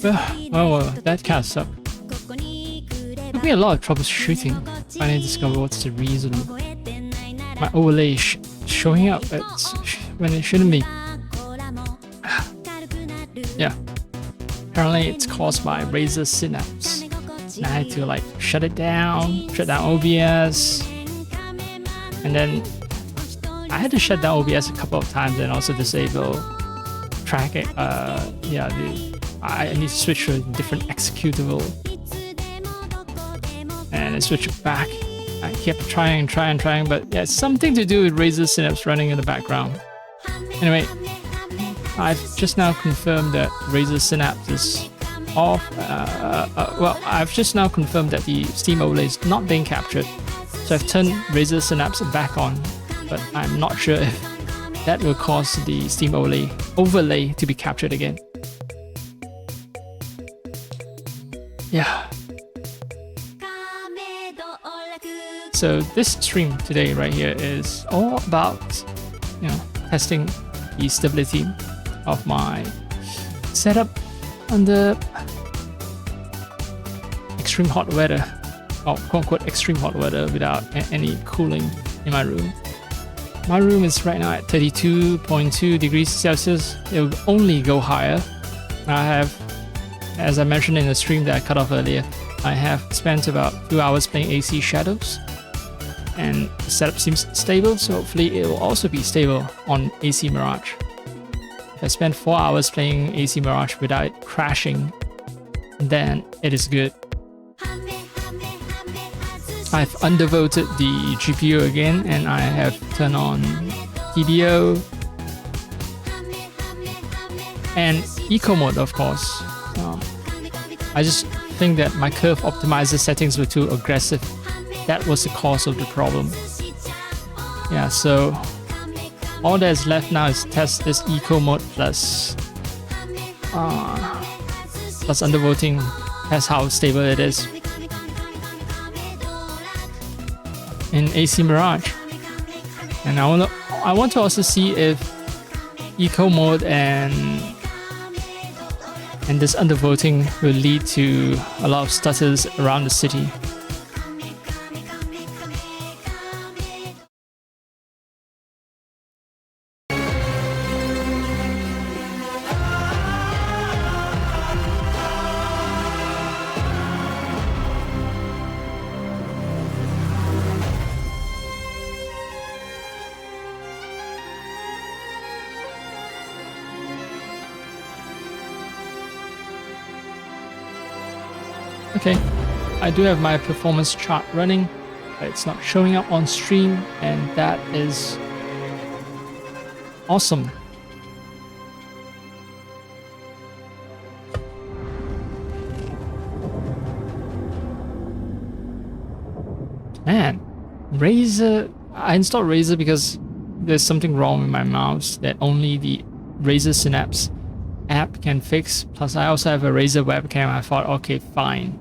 Well, that kind of sucked. Took me a lot of troubleshooting. Finally discover what's the reason. My overlay showing up when it shouldn't be. Yeah. Apparently it's caused by Razer Synapse. And I had to like shut down OBS. And then I had to shut down OBS a couple of times and also disable tracking. I need to switch to a different executable. And I switched it back. I kept trying, but yeah, it's something to do with Razer Synapse running in the background. Anyway, I've just now confirmed that Razer Synapse is off. Well, I've just now confirmed that the Steam overlay is not being captured. So I've turned Razer Synapse back on, but I'm not sure if that will cause the Steam overlay to be captured again. Yeah. So this stream today right here is all about, testing the stability of my setup under extreme hot weather, or quote-unquote extreme hot weather, without any cooling in my room. My room is right now at 32.2 degrees Celsius. It will only go higher. I have, as I mentioned in the stream that I cut off earlier, I have spent about 2 hours playing AC Shadows, and the setup seems stable, so hopefully it will also be stable on AC Mirage. If I spend 4 hours playing AC Mirage without crashing, then it is good. I've undervoted the GPU again, and I have turned on TBO and Eco mode, of course. I just think that my curve optimizer settings were too aggressive. That was the cause of the problem. Yeah, so all that's left now is test this Eco mode plus undervoting, test how stable it is in AC Mirage. And I want to also see if Eco mode and this undervoting will lead to a lot of stutters around the city. Okay, I do have my performance chart running, but it's not showing up on stream, and that is awesome. Man, Razer, I installed Razer because there's something wrong with my mouse that only the Razer Synapse app can fix. Plus I also have a Razer webcam. I thought, okay, fine,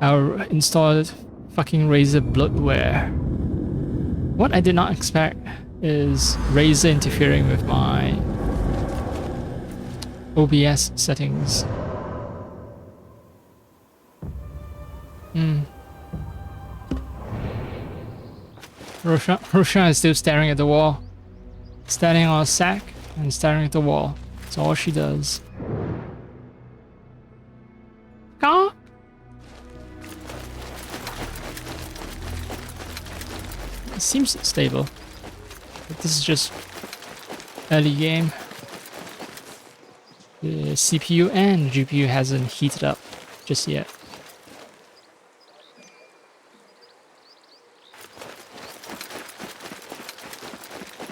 I'll install fucking Razer bloatware. What I did not expect is Razer interfering with my OBS settings. Roshan is still staring at the wall. Standing on a sack and staring at the wall. That's all she does. Caw. It seems stable, but this is just early game. The CPU and GPU hasn't heated up just yet.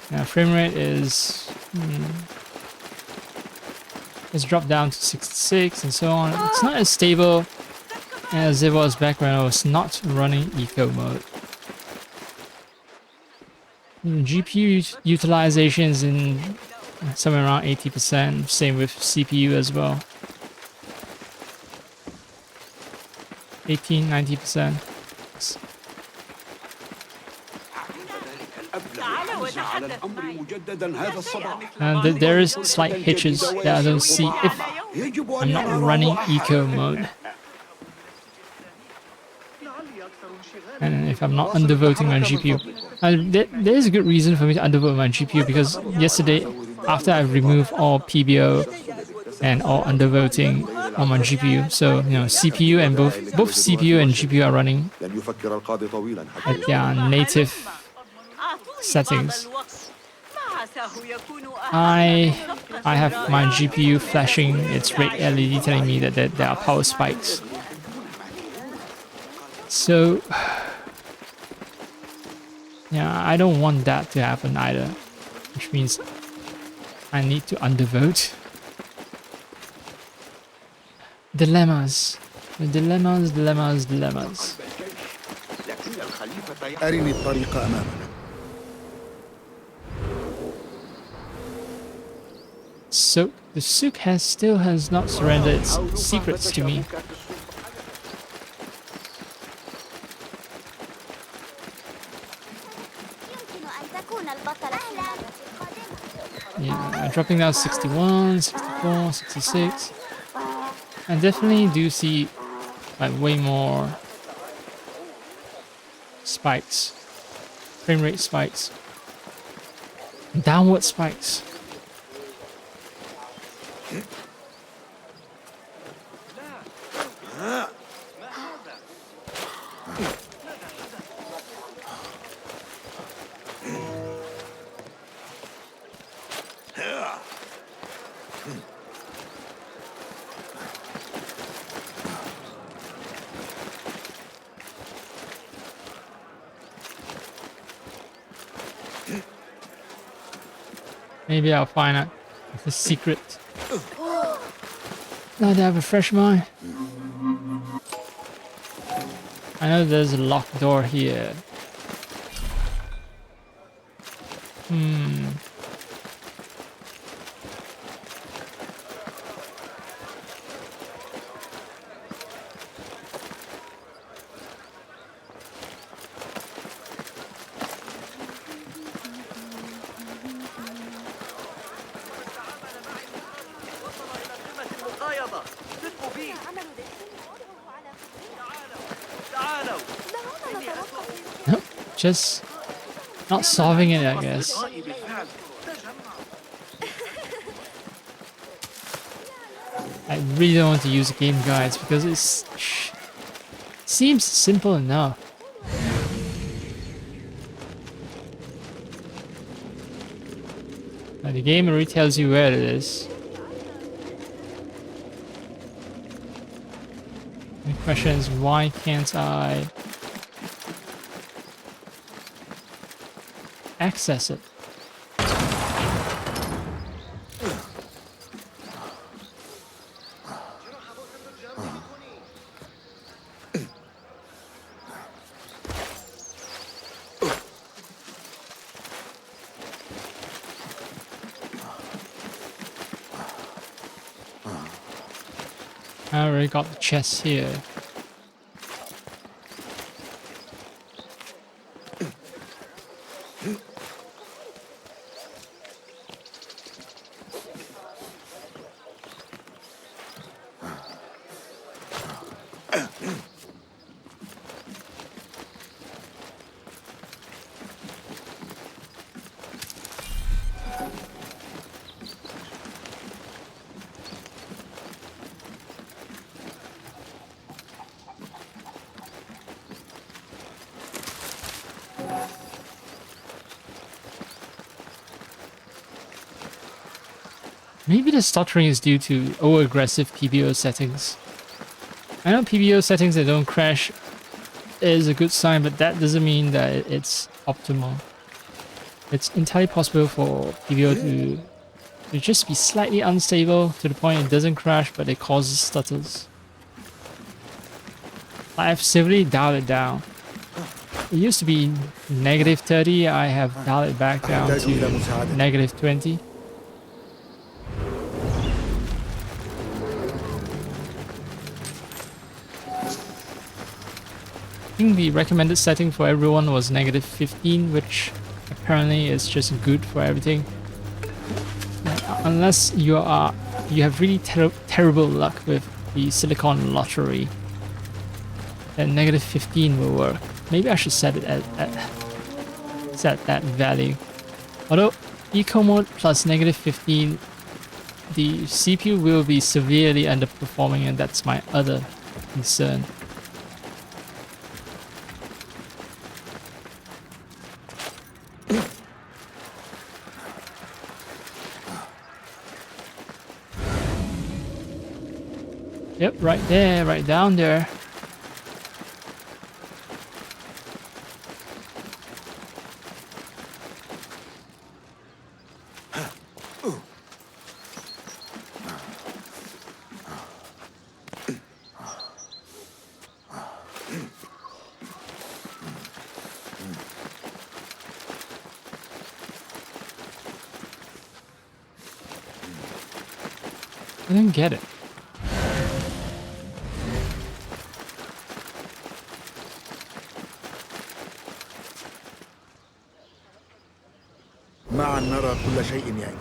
Now frame rate is it's dropped down to 66 and so on. It's not as stable as it was back when I was not running eco mode. GPU utilization is in somewhere around 80%, same with CPU as well. 18-90%. And there is slight hitches that I don't see if I'm not running eco mode. And if I'm not undervoting my GPU. There is a good reason for me to undervote my GPU, because yesterday, after I removed all PBO and all undervoting on my GPU, so you know, CPU and both CPU and GPU are running at their native settings. I have my GPU flashing its red LED telling me that there are power spikes. So yeah, I don't want that to happen either, which means I need to undervote. Dilemmas. Dilemmas. So the Sook still has not surrendered its secrets to me. Yeah, dropping down 61, 64, 66. I definitely do see like way more spikes, frame rate spikes, downward spikes. Maybe I'll find out the secret. Now that I have a fresh mind. I know there's a locked door here. Nope, just not solving it, I guess. I really don't want to use game guides because it seems simple enough. Now, the game already tells you where it is. The question is, why can't I access it? I already got the chest here. Maybe the stuttering is due to over-aggressive PBO settings. I know PBO settings that don't crash is a good sign, but that doesn't mean that it's optimal. It's entirely possible for PBO to just be slightly unstable to the point it doesn't crash, but it causes stutters. I've severely dialed it down. It used to be negative 30, I have dialed it back down to negative 20. I think the recommended setting for everyone was negative 15, which I apparently it's just good for everything. Unless you have really terrible luck with the silicon lottery, then negative 15 will work. Maybe I should set it set that value. Although eco mode plus negative 15, the CPU will be severely underperforming, and that's my other concern. Yep, right there, right down there. I didn't get it. معا نرى كل شيء يأتي.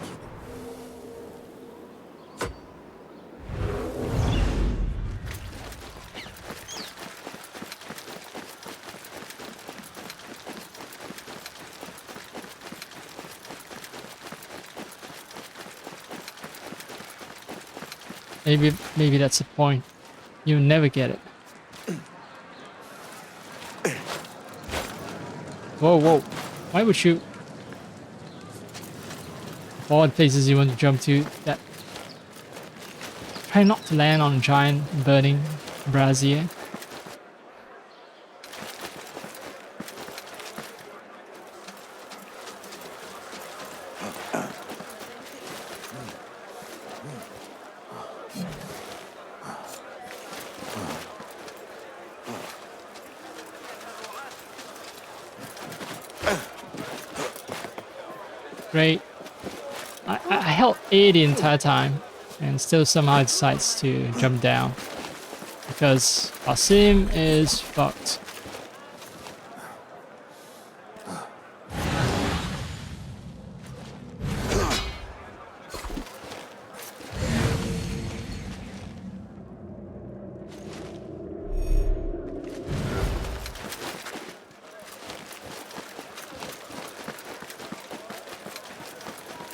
Maybe that's the point. You never get it. Whoa, whoa. Why would you... All the places you want to jump to, that... Try not to land on a giant burning brazier. Great. I held A the entire time and still somehow decides to jump down because our sim is fucked.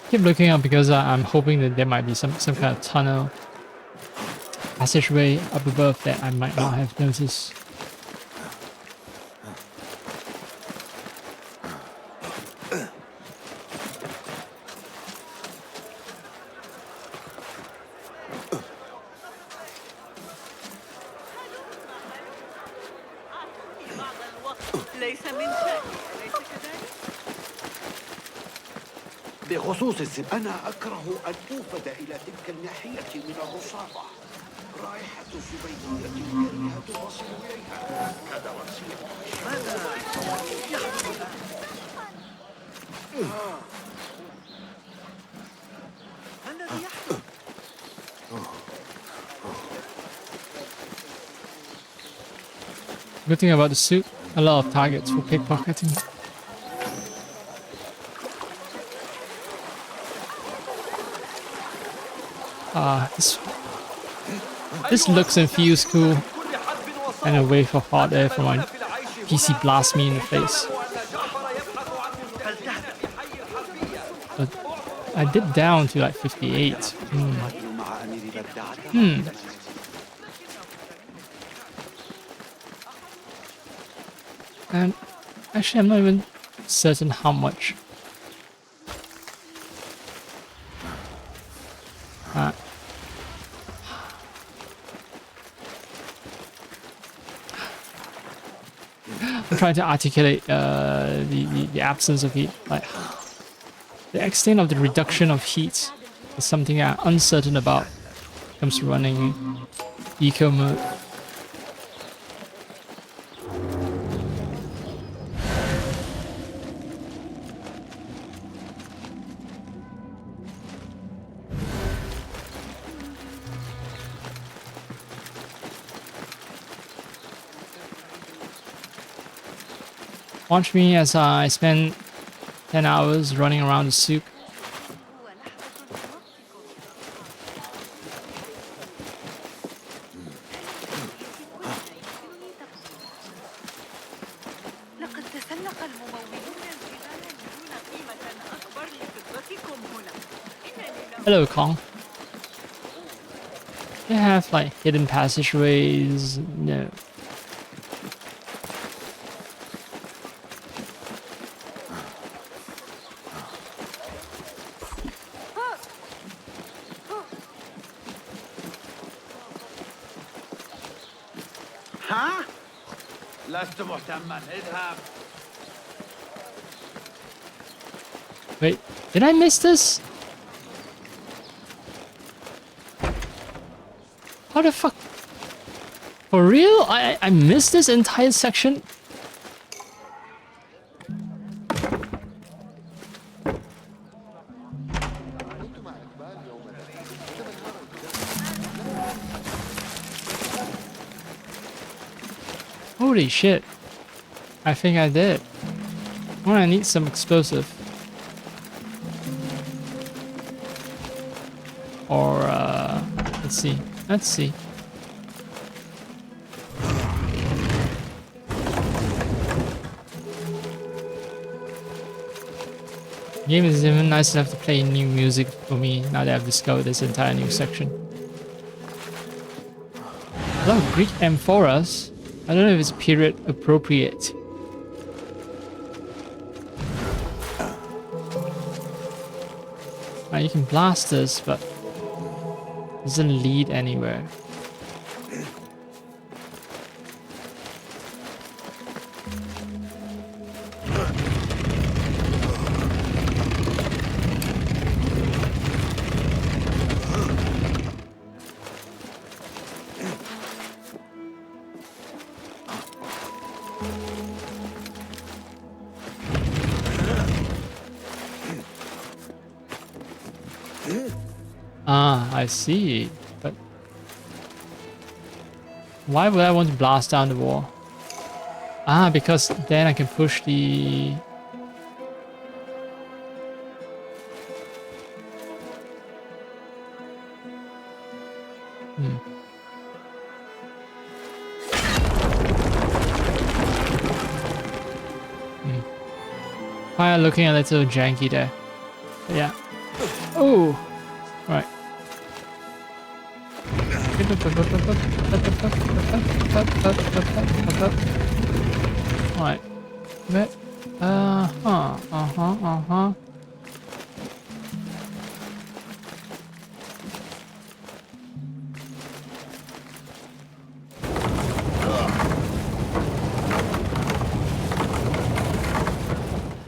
Keep looking up because I'm hoping that there might be some kind of tunnel passageway up above that I might not have noticed. بخصوص أنا أكره أن أوفد إلى تلك الناحية من الرصافة. رائحة سبيطية كريهة تصل إليها كدراسية. ماذا يحدث الآن؟ ما الذي يحدث؟ Good thing about the suit, a lot of targets for pickpocketing. This looks and feels cool, and a wave of hot air from my PC blasts me in the face. But I dipped down to like 58. And actually I'm not even certain how much. I'm trying to articulate the absence of heat. Like the extent of the reduction of heat is something I'm uncertain about when it comes to running eco mode. Watch me as I spend 10 hours running around the souk. لقد تسلق الممولون الجبال دون قيمة أكبر لفضتكم هنا. Hello, Kong. They have like hidden passageways. No. ها؟ لست مهتما اذهب. Wait, did I miss this? How the fuck? For real? I missed this entire section? Holy shit. I think I did. Well, I need some explosive. Or, let's see. Let's see. The game is even nice enough to play new music for me now that I've discovered this entire new section. A lot of Greek amphoras. I don't know if it's period appropriate. You can blast this, but it doesn't lead anywhere. Ah, I see. But why would I want to blast down the wall? Ah, because then I can push the... Fire looking a little janky there. But yeah. Oh! Right. Right.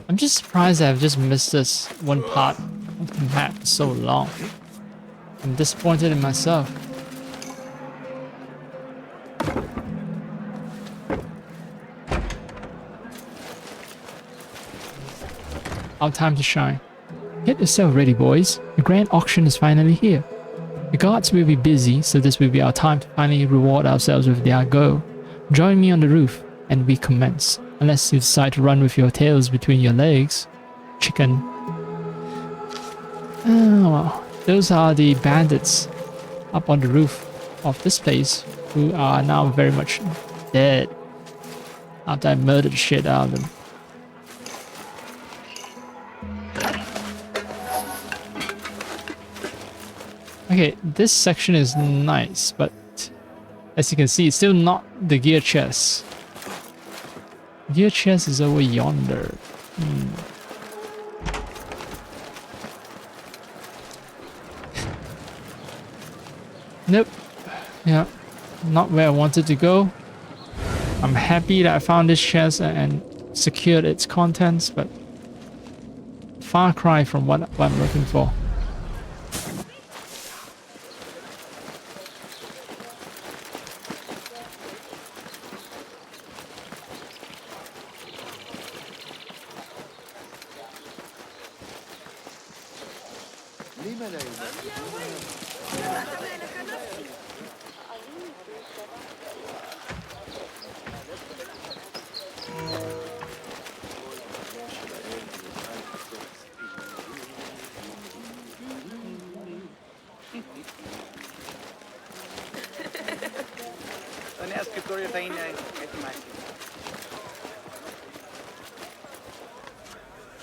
I'm just surprised I've just missed this one part of the map for so long. I'm disappointed in myself. Our time to shine. Get yourself ready, boys. The grand auction is finally here. The guards will be busy, so this will be our time to finally reward ourselves with their go. Join me on the roof, and we commence. Unless you decide to run with your tails between your legs. Chicken. Oh, well. Those are the bandits up on the roof of this place who are now very much dead after I murdered the shit out of them. Okay, this section is nice, but as you can see, it's still not the gear chest. Gear chest is over yonder. Nope. Yeah, not where I wanted to go. I'm happy that I found this chest and secured its contents, but far cry from what I'm looking for.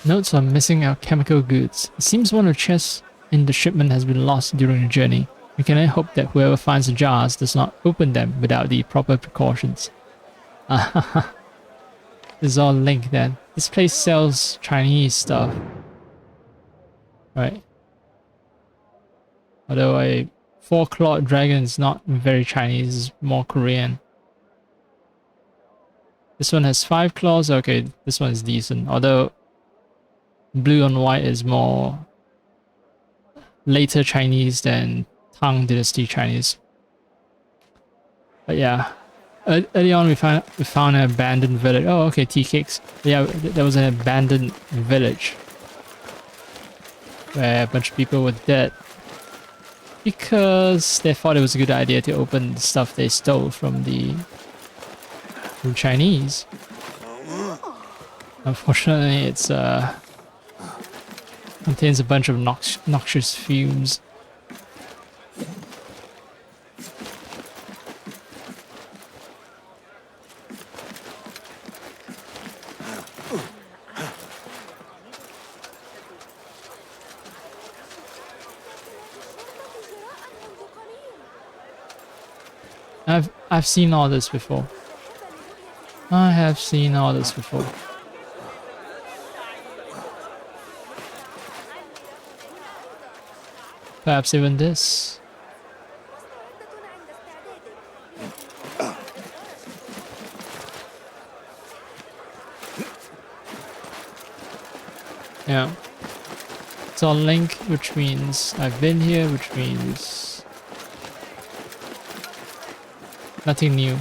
Notes on missing alchemical goods. It seems one of the chests in the shipment has been lost during the journey. We can only hope that whoever finds the jars does not open them without the proper precautions. Ah, this is all linked then. This place sells Chinese stuff. Right. Although a four-clawed dragon is not very Chinese, it's more Korean. This one has 5 claws. Okay, this one is decent. Although blue on white is more later Chinese than Tang Dynasty Chinese. But yeah, early on we found an abandoned village. Oh, okay, tea cakes. Yeah, there was an abandoned village where a bunch of people were dead because they thought it was a good idea to open the stuff they stole from the Chinese. Unfortunately, it's contains a bunch of noxious fumes. I've seen all this before. I have seen all this before. Perhaps even this. Yeah. It's all linked, which means I've been here, which means nothing new.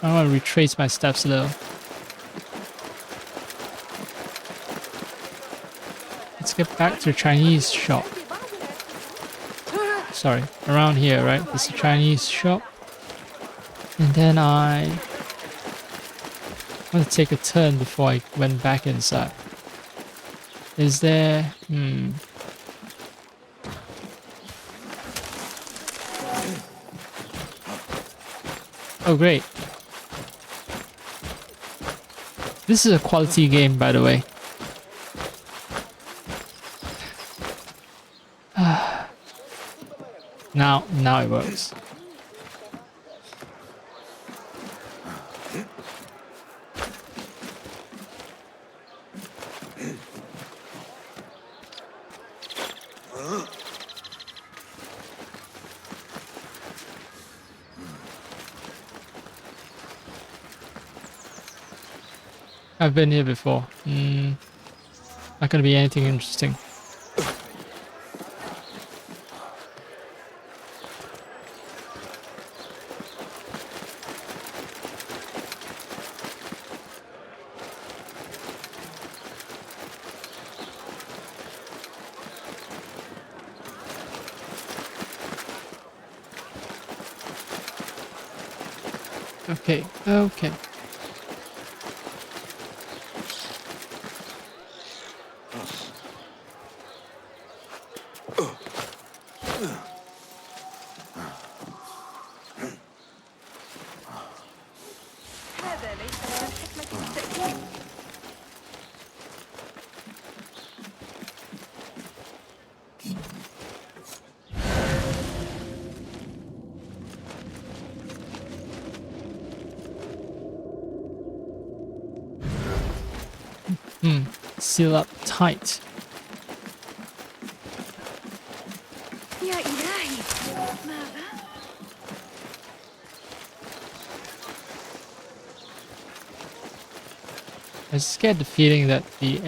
I want to retrace my steps a little. Let's get back to the Chinese shop. Sorry, around here, right? There's a Chinese shop. And then I want to take a turn before I went back inside. Is there... Oh, great. This is a quality game, by the way. Now it works. I've been here before. Not gonna be anything interesting. Okay. هذا ليس من الحكمة التأكيد. Seal up tight. يا إلهي ماذا؟ I just get the feeling that the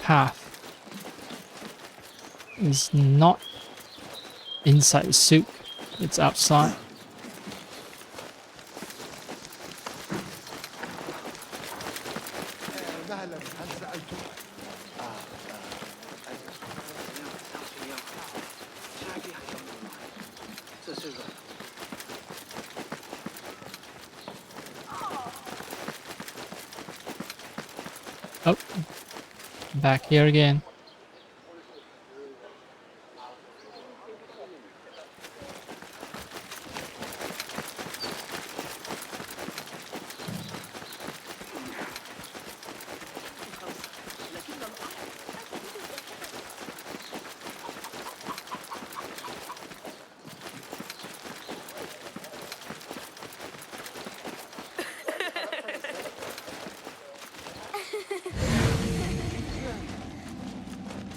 path is not inside the souk, it's outside. Oh, back here again.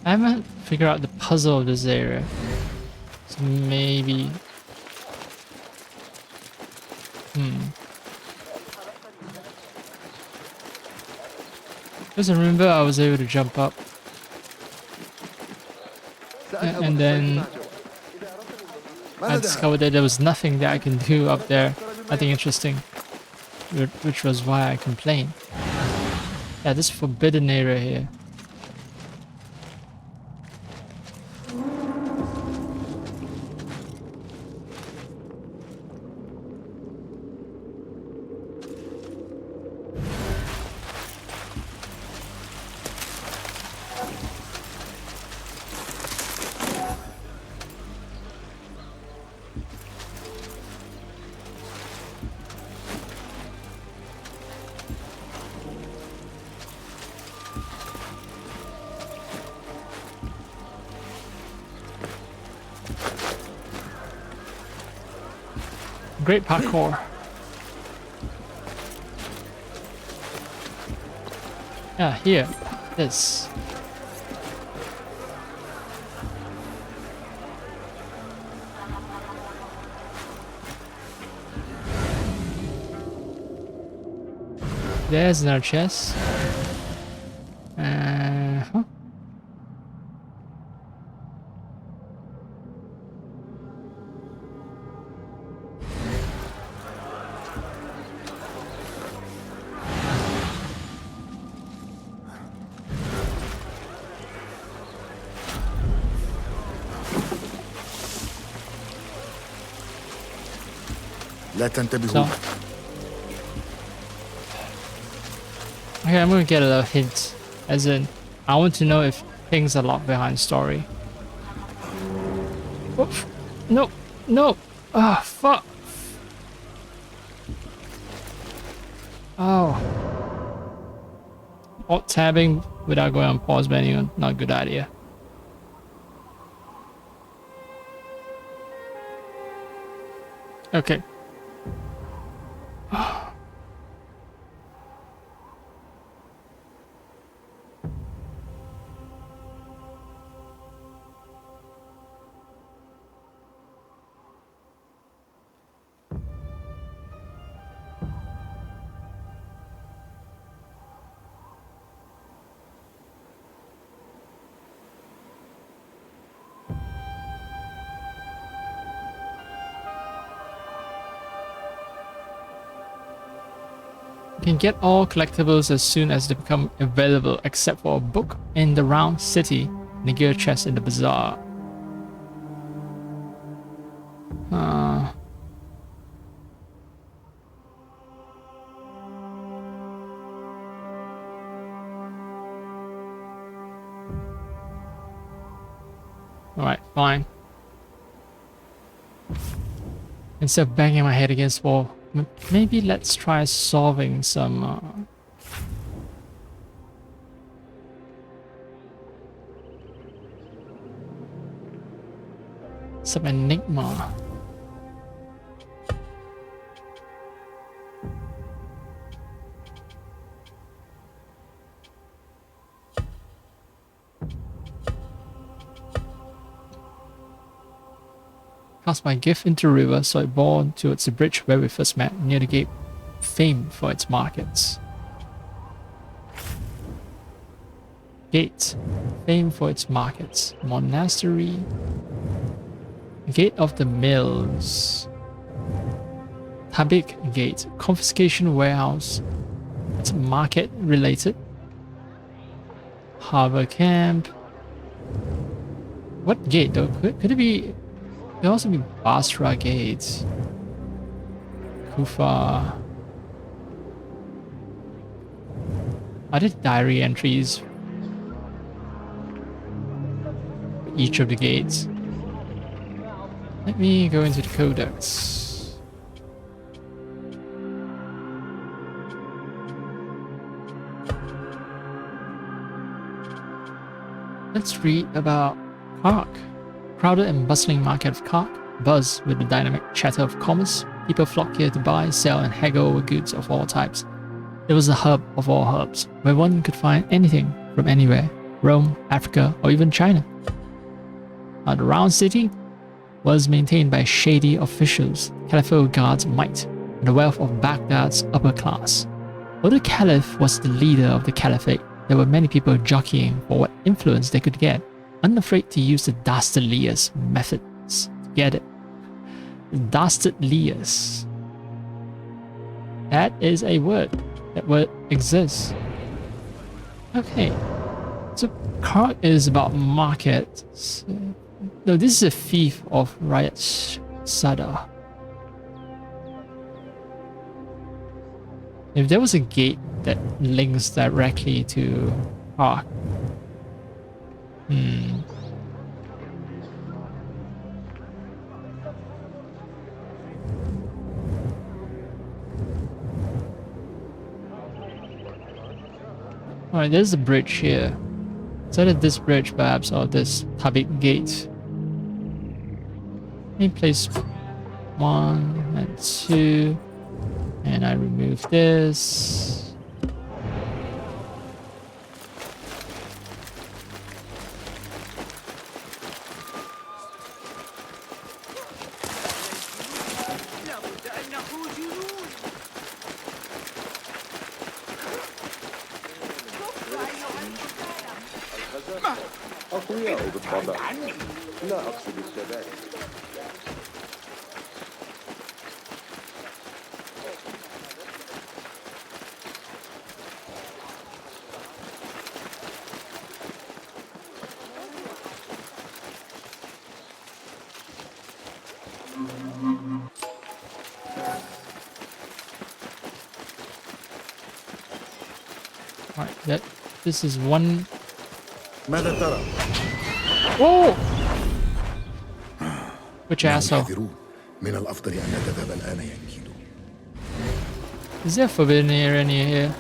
I haven't figured out the puzzle of this area. So maybe... Because I remember I was able to jump up. And then I discovered that there was nothing that I can do up there. Nothing interesting. Which was why I complained. Yeah, this forbidden area here. Great parkour. Yeah, here. This. There's another chest. Huh? لا تنتبهوا. Okay, I'm gonna get a hint. As in, I want to know if things are locked behind story. Oof. No, no. Ah, fuck. Oh. Alt tabbing without going on pause menu, not a good idea. Okay. You can get all collectibles as soon as they become available, except for a book in the round city and a gear chest in the bazaar. Alright, fine. Instead of banging my head against the wall, maybe let's try solving some enigma. Cast my gift into the river, so it bore towards the bridge where we first met, near the gate, famed for its markets. Gate, famed for its markets. Monastery. Gate of the Mills. Tabik Gate, confiscation warehouse. It's market related. Harbor camp. What gate though? Could it be? Could also be Basra Gate. Kufa. Are there diary entries for each of the gates? Let me go into the codex. Let's read about Kark. Crowded and bustling market of Kark, buzz with the dynamic chatter of commerce. People flock here to buy, sell, and haggle over goods of all types. It was a hub of all hubs, where one could find anything from anywhere, Rome, Africa, or even China. The round city was maintained by shady officials, caliphate guards' might, and the wealth of Baghdad's upper class. Although the caliph was the leader of the caliphate, there were many people jockeying for what influence they could get, unafraid to use the dastardliest methods to get it. Dastardliest. That is a word. That word exists. Okay. So card is about markets. No, this is a fief of Riot Sada. If there was a gate that links directly to Ark. Alright, there's a bridge here. It's either this bridge perhaps or this Tabit gate. Let me place 1 and 2. And I remove this. لابد أنه جنون. أقوياء بالطبع. لا أقصد الشباب. Alright, this is one. ماذا ترى؟ Oh! Which asshole? يحذرون. من الأفضل أن لا تذهب الآن يا كيدو. Is there a forbidden area near here?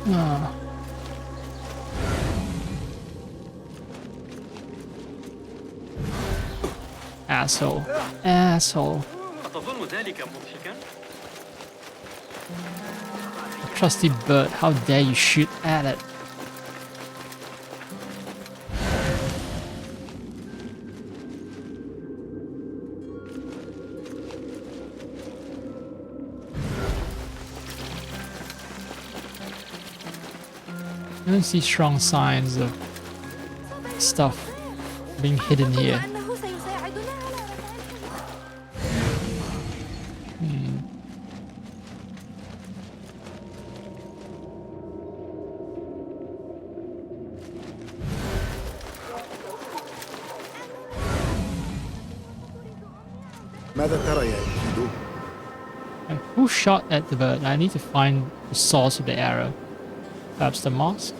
No. Asshole. Asshole. أتظن ذلك مضحكا؟ Trusty bird, how dare you shoot at it? I don't see strong signs of stuff being hidden here. أنه سيساعدنا على ماذا ترى يا كيدو؟ Who shot at the bird? I need to find the source of the arrow. Perhaps the mosque?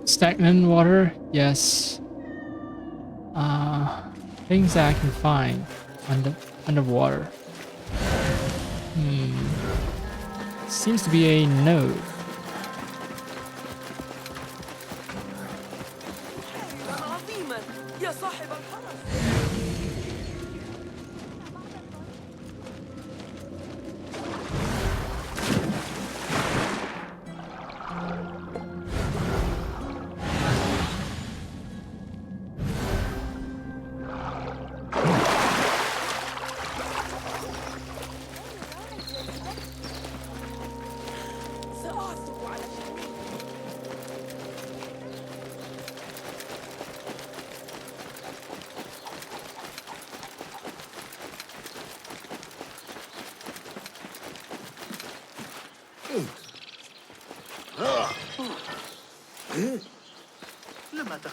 Stagnant water, yes. Things that I can find underwater. Seems to be a node. عظيما يا صاحب الحرس.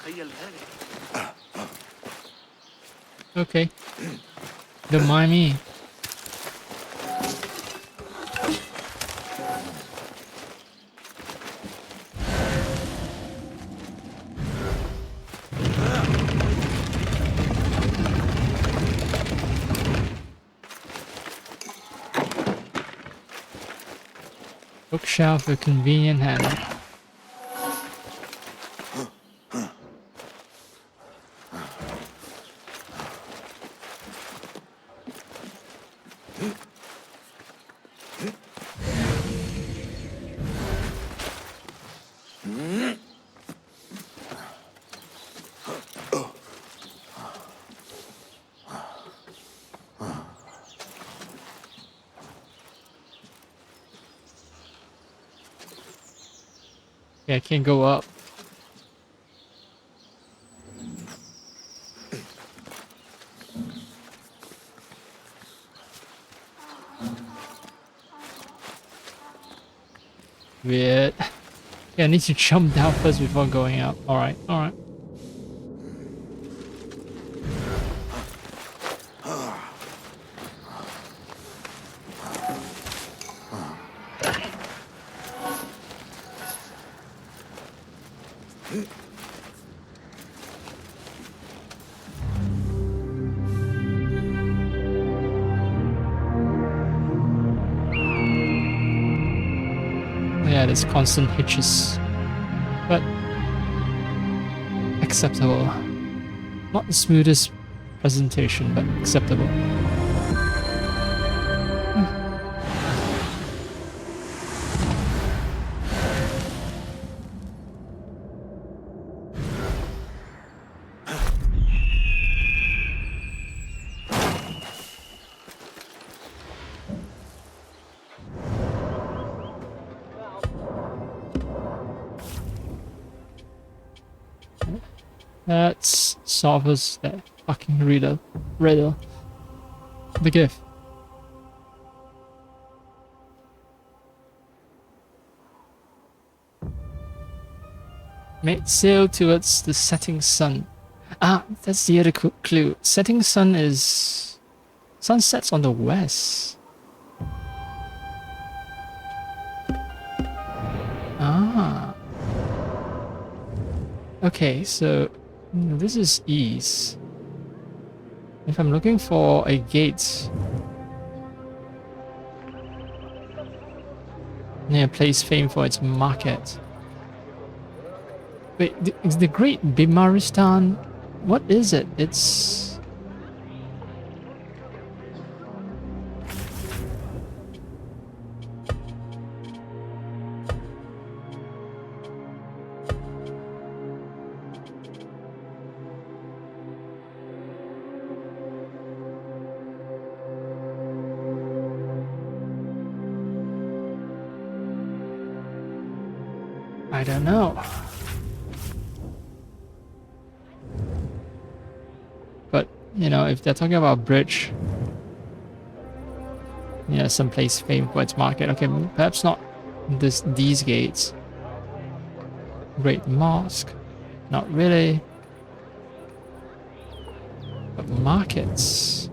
تتخيل ذلك. Okay. Don't mind me. Bookshelf with convenient handle. Yeah, I can't go up. Weird. Yeah, I need to jump down first before going up. Alright, alright. Yeah, there's constant hitches. But acceptable. Not the smoothest presentation, but acceptable. That solves that fucking riddle. The gift. Made sail towards the setting sun. Ah, that's the other clue. Setting sun is... Sun sets on the west. Ah. Okay, so... this is east. If I'm looking for a gate near a place famed for its market. Wait, is the Great Bimaristan? What is it? It's... I don't know. But, you know, if they're talking about bridge, yeah, someplace famed for its market. Okay, perhaps not these gates. Great Mosque. Not really. But markets.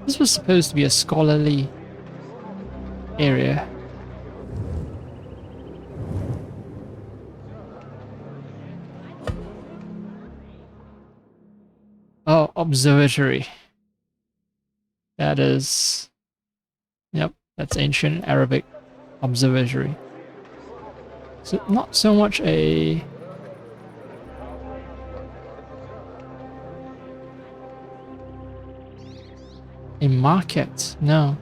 This was supposed to be a scholarly area. Oh, observatory. That is... Yep, that's ancient Arabic observatory. So not so much a... a market, no.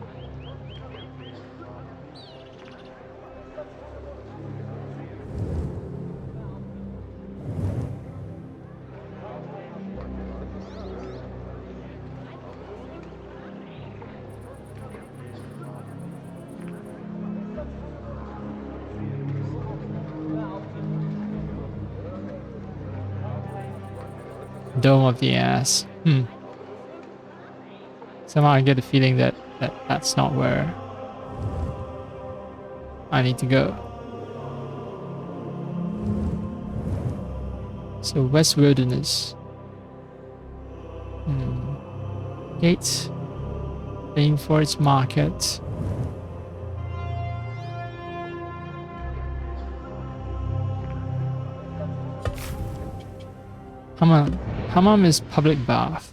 Dome of the ass. Somehow I get the feeling that that's not where I need to go. So West Wilderness. Gate. Rainforest Market. Hammam. Hammam is public bath.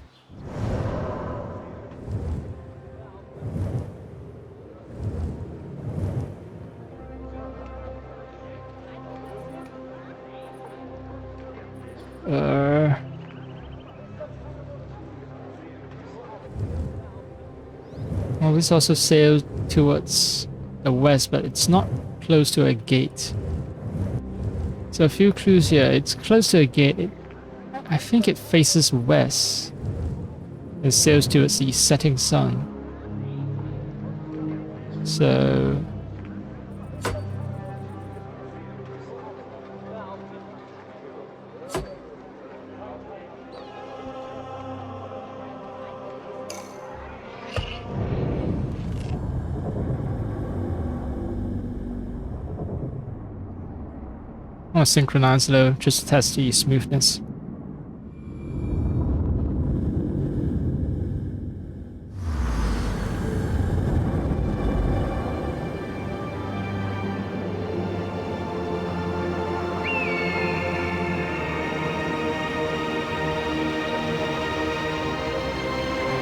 Well, this also sails towards the west, but it's not close to a gate. So a few clues here. It's close to a gate. I think it faces west. It sails towards the setting sun. So I'll synchronize though, just to test the smoothness.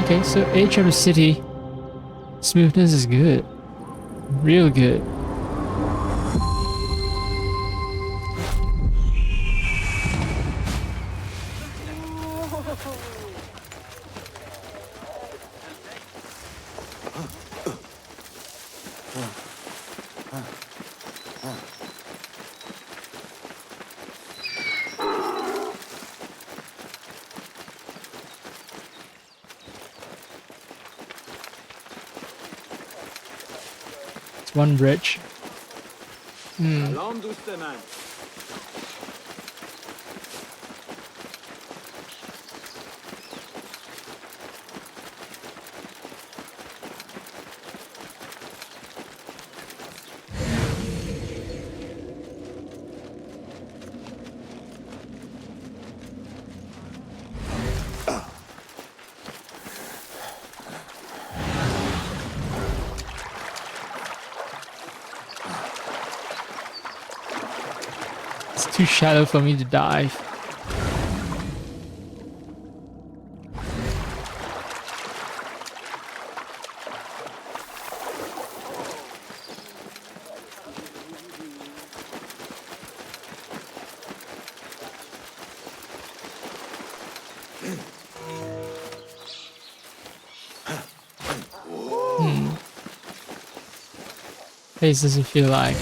Okay, so edge of the city, smoothness is good, real good. It's one bridge. It's too shallow for me to dive. Place doesn't feel like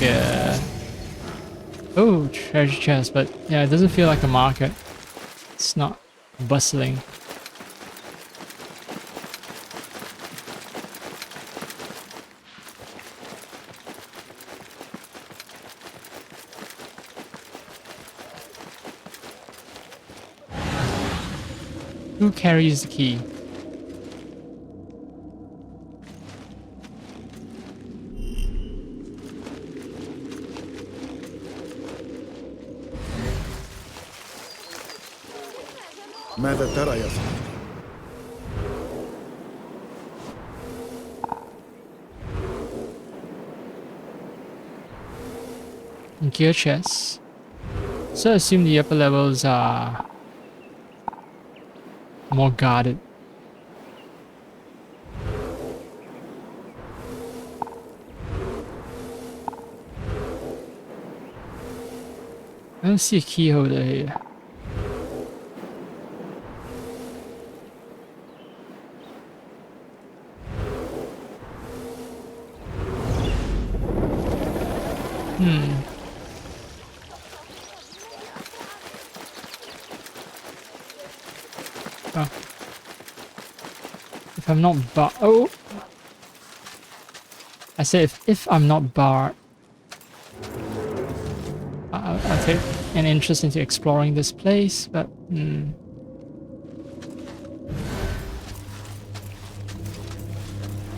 oh, treasure chest, but yeah, it doesn't feel like a market. It's not bustling. Who carries the key? ماذا ترى يا صديقي؟ Gear chests. So I assume the upper levels are more guarded. I don't see a key holder here. Oh. If I'm not barred, oh! I said if I'm not barred, I'll take an interest into exploring this place, but I'm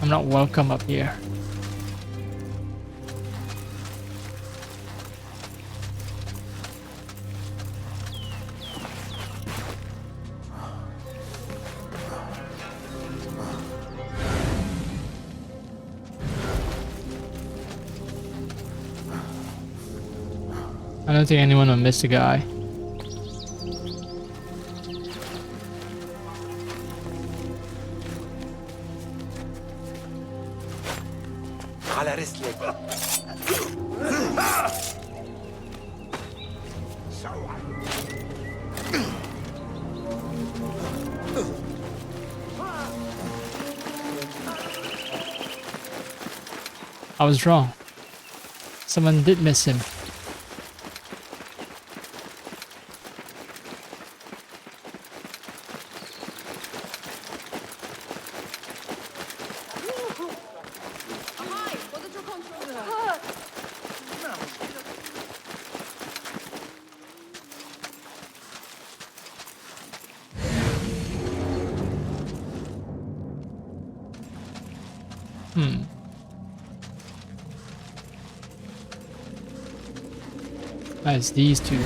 not welcome up here. don't think anyone will miss the guy. على رسلك. I was wrong. Someone did miss him. It's these two.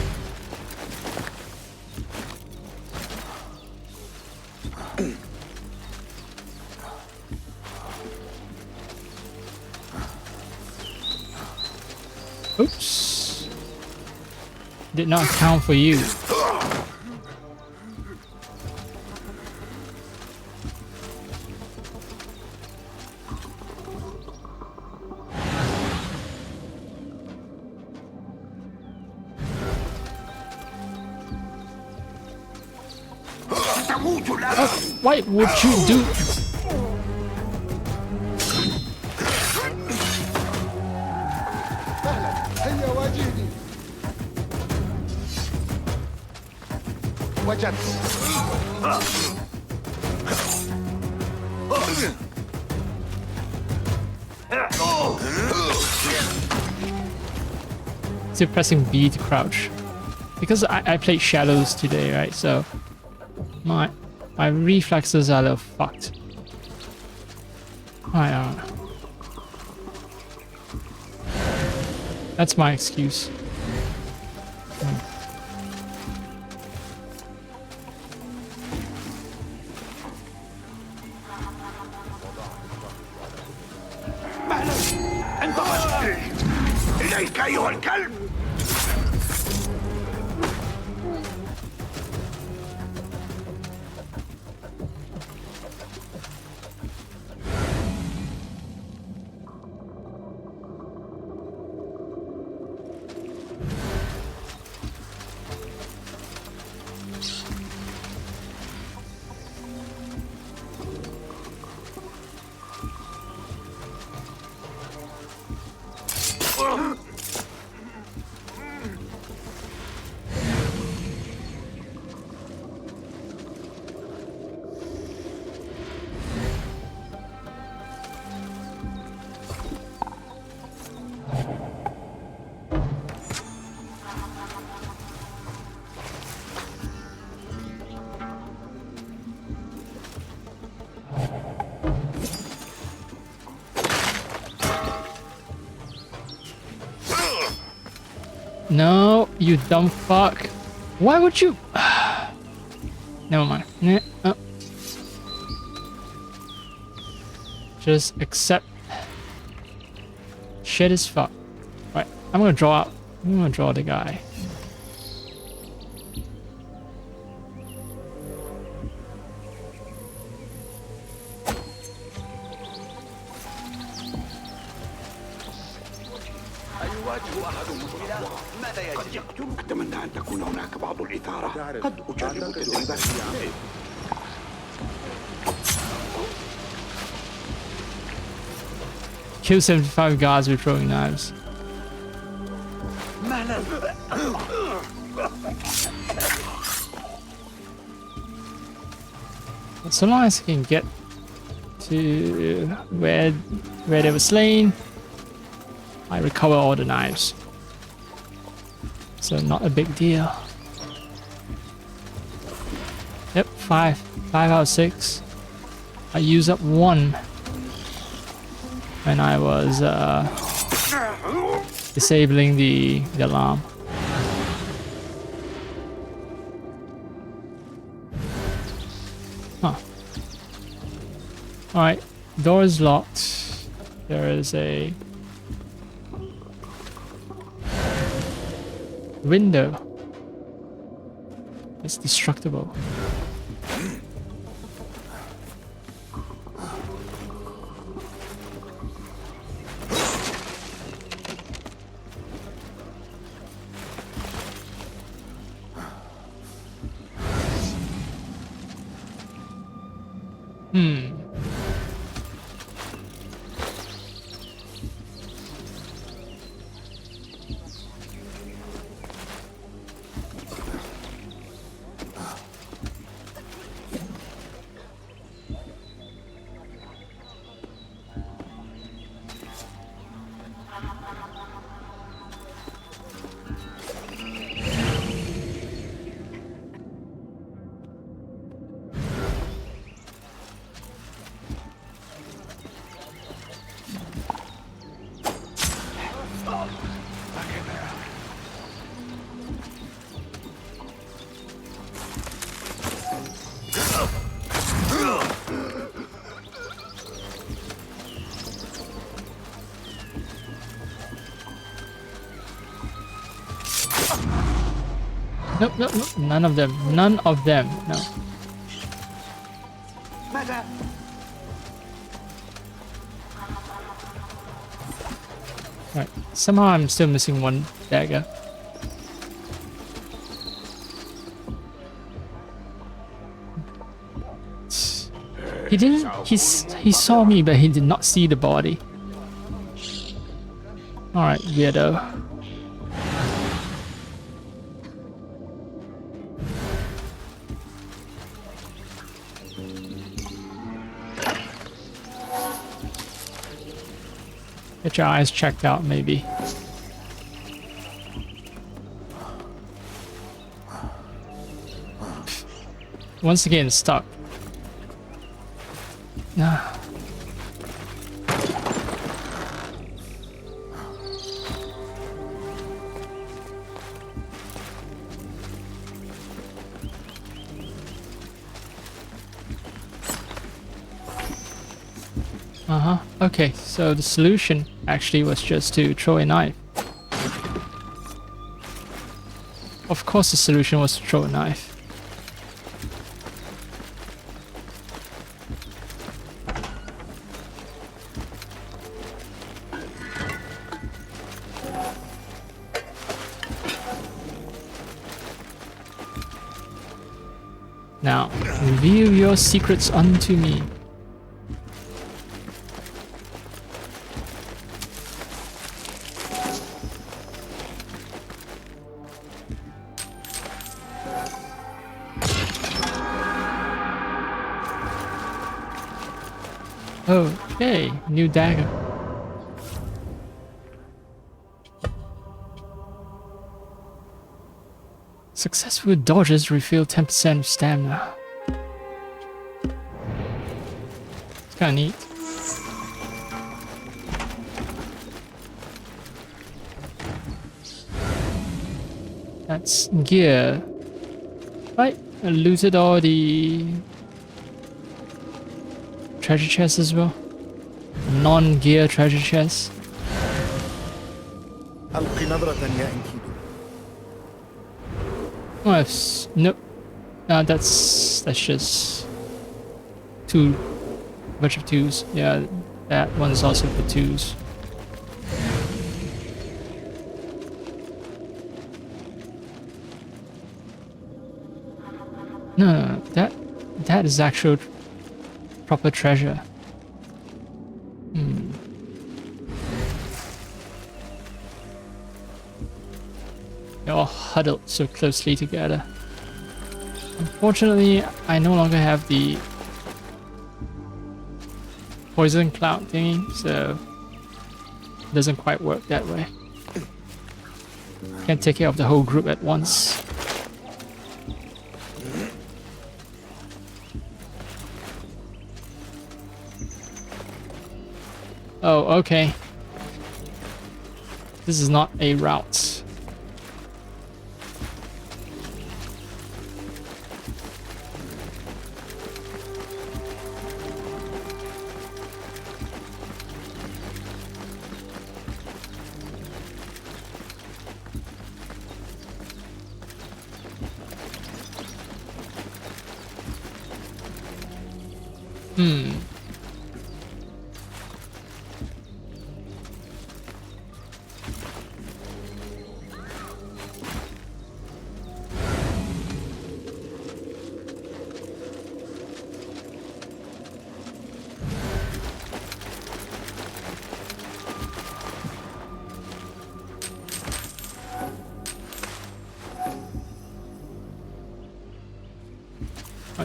Oops. Did not count for you. Why would you do? هيا واجهني. وجدت. Still pressing B to crouch. Because I played Shadows today, right? So my reflexes are a little fucked. I don't know. That's my excuse. أنت رجل. إليك أيها الكلب. No, you dumb fuck. Why would you? Never mind. Nah, oh. Just accept. Shit is fuck. Right, I'm gonna draw the guy. قد يقتلك. أتمنى أن تكون هناك بعض الإثارة. قد أجرب تدريبات. Kill 75 guards with throwing knives. So long as I can get to where they were slain, I recover all the knives. So not a big deal. Yep, 5 out of 6. I used up 1 when I was disabling the alarm. Huh. Alright, door is locked. There is a Window. It's destructible. Nope, nope, nope. None of them. None of them. No. ماذا؟ Right. Somehow I'm still missing one dagger. He didn't. He saw me, but he did not see the body. All right, weirdo. Get your eyes checked out, maybe. Once again, stuck. Nah. Okay, so the solution actually was just to throw a knife. Of course the solution was to throw a knife. Now, reveal your secrets unto me. Okay, new dagger. Successful dodges refill 10% of stamina. It's kinda neat. That's gear. Right, I looted all the treasure chests as well. Non-gear treasure chests. ألقي نظرة يا إنكيدو. Oh, nope. That's just two, bunch of twos. Yeah, that one's also for twos. No, that is actual proper treasure. They're all huddled so closely together. Unfortunately, I no longer have the poison cloud thingy, so it doesn't quite work that way. Can't take care of the whole group at once. Oh, okay. This is not a route. Hmm.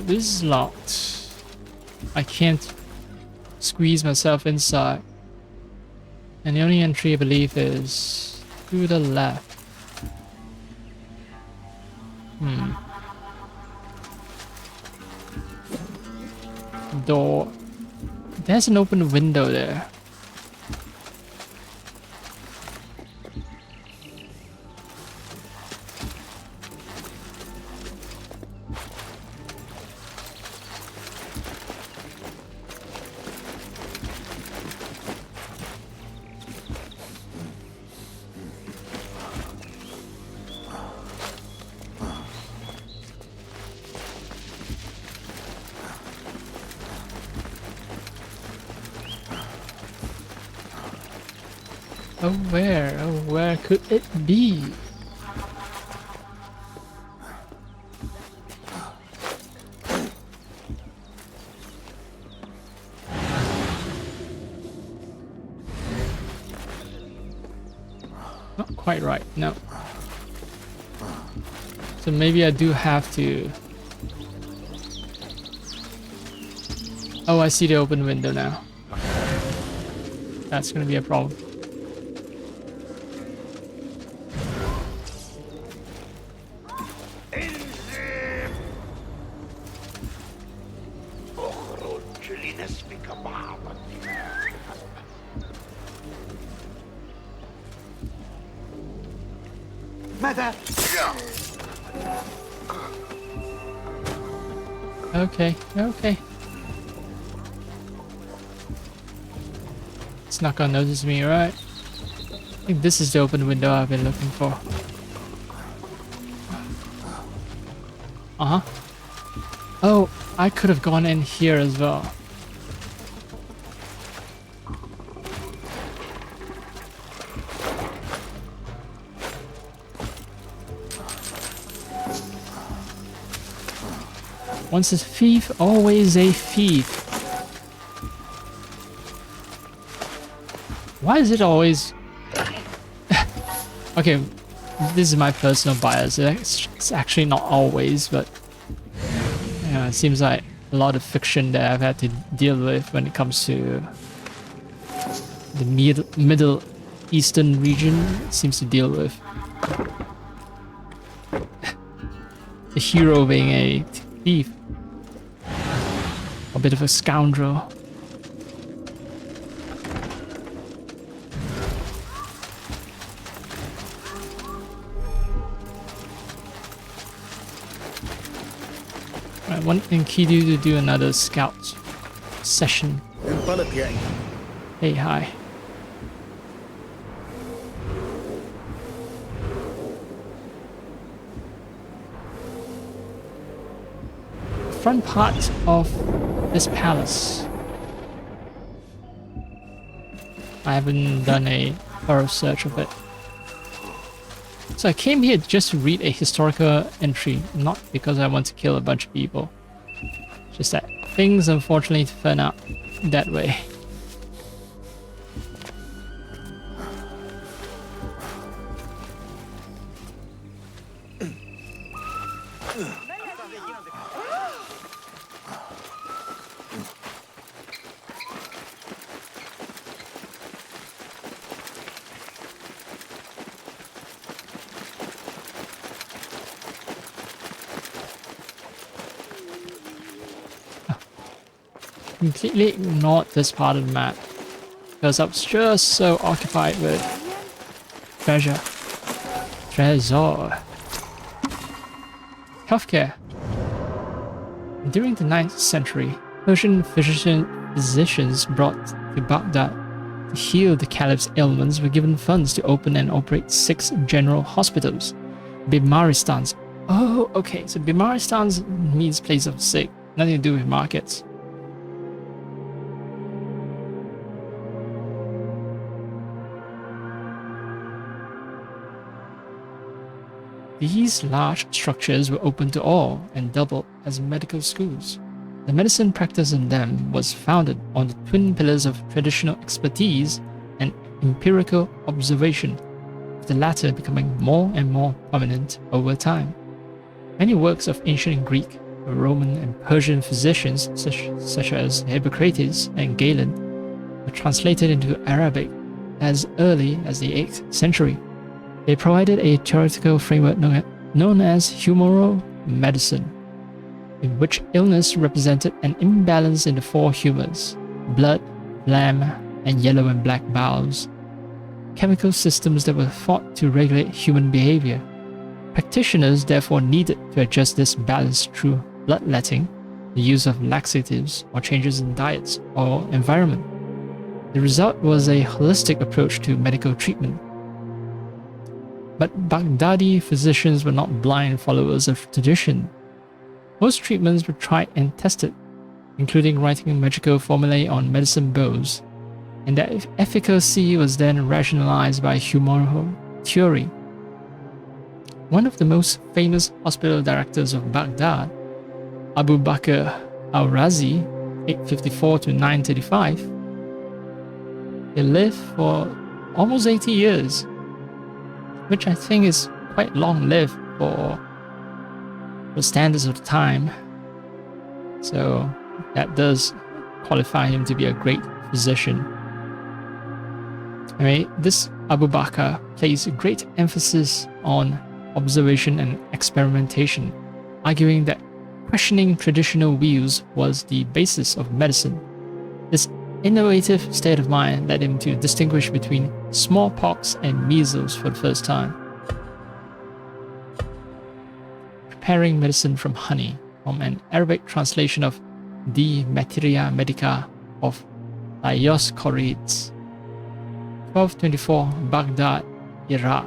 This is locked. I can't squeeze myself inside. And the only entry I believe is to the left. Door. There's an open window there. Oh, where? Oh, where could it be? Not quite right, no. So maybe I do have to... Oh, I see the open window now. That's gonna be a problem. اخرج لنسفك بعض الدماء. ماذا؟ Okay, okay. It's not gonna notice me, right? I think this is the open window I've been looking for. Uh-huh. Oh, I could have gone in here as well. Once a thief, always a thief. Why is it always... Okay, this is my personal bias. It's actually not always, but... Yeah, it seems like a lot of fiction that I've had to deal with when it comes to... the Middle Eastern region seems to deal with... the hero being a thief. A bit of a scoundrel. I want Enkidu to do another scout session. انطلق يا إنكيدو. Hey, hi. Front part of this palace. I haven't done a thorough search of it. So I came here just to read a historical entry, not because I want to kill a bunch of people. Just that things unfortunately turn out that way. Completely ignored this part of the map because I was just so occupied with treasure. Healthcare. During the 9th century, Persian physicians brought to Baghdad to heal the caliph's ailments were given funds to open and operate 6 general hospitals. Bimaristans. Oh, okay, so Bimaristans means place of sick, nothing to do with markets. These large structures were open to all and doubled as medical schools. The medicine practice in them was founded on the twin pillars of traditional expertise and empirical observation, with the latter becoming more and more prominent over time. Many works of ancient Greek, Roman, and Persian physicians, such as Hippocrates and Galen, were translated into Arabic as early as the 8th century. They provided a theoretical framework known as humoral medicine, in which illness represented an imbalance in the four humors: blood, phlegm, and yellow and black bowels, chemical systems that were thought to regulate human behavior. Practitioners therefore needed to adjust this balance through bloodletting, the use of laxatives, or changes in diets or environment. The result was a holistic approach to medical treatment. But Baghdadi physicians were not blind followers of tradition. Most treatments were tried and tested, including writing magical formulae on medicine bowls, and their efficacy was then rationalized by humoral theory. One of the most famous hospital directors of Baghdad, Abu Bakr al-Razi, 854 to 935, he lived for almost 80 years, which I think is quite long-lived for the standards of the time. So that does qualify him to be a great physician. Anyway, this Abu Bakr placed great emphasis on observation and experimentation, arguing that questioning traditional views was the basis of medicine. This innovative state of mind led him to distinguish between smallpox and measles for the first time. Preparing medicine from honey, from an Arabic translation of De Materia Medica of Dioscorides, 1224, Baghdad, Iraq.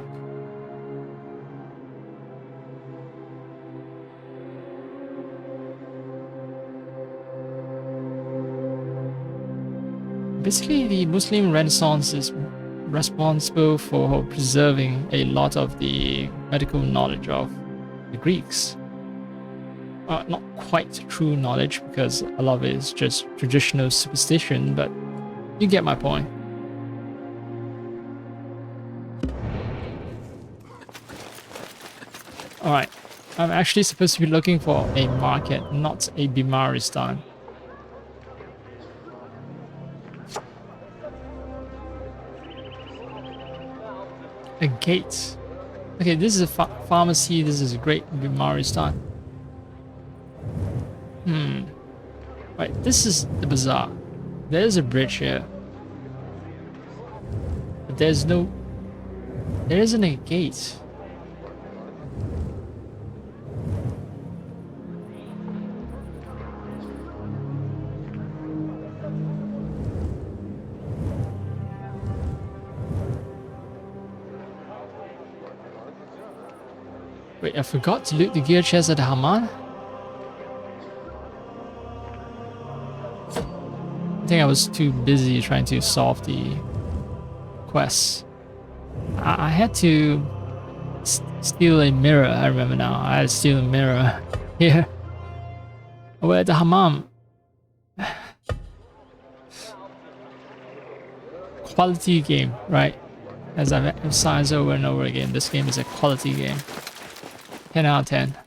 Basically, the Muslim Renaissance is responsible for preserving a lot of the medical knowledge of the Greeks. Not quite true knowledge, because a lot of it is just traditional superstition, but you get my point. Alright, I'm actually supposed to be looking for a market, not a Bimaristan. A gate. Okay, this is a pharmacy. This is a great Bimaristan. Right, this is the bazaar. There's a bridge here. But there isn't a gate. Wait, I forgot to loot the gear chest at the Hammam? I think I was too busy trying to solve the quests. I had to steal a mirror, I remember now. I had to steal a mirror here. We're at the Hammam. Quality game, right? As I've emphasized over and over again, this game is a quality game. 10 out of 10.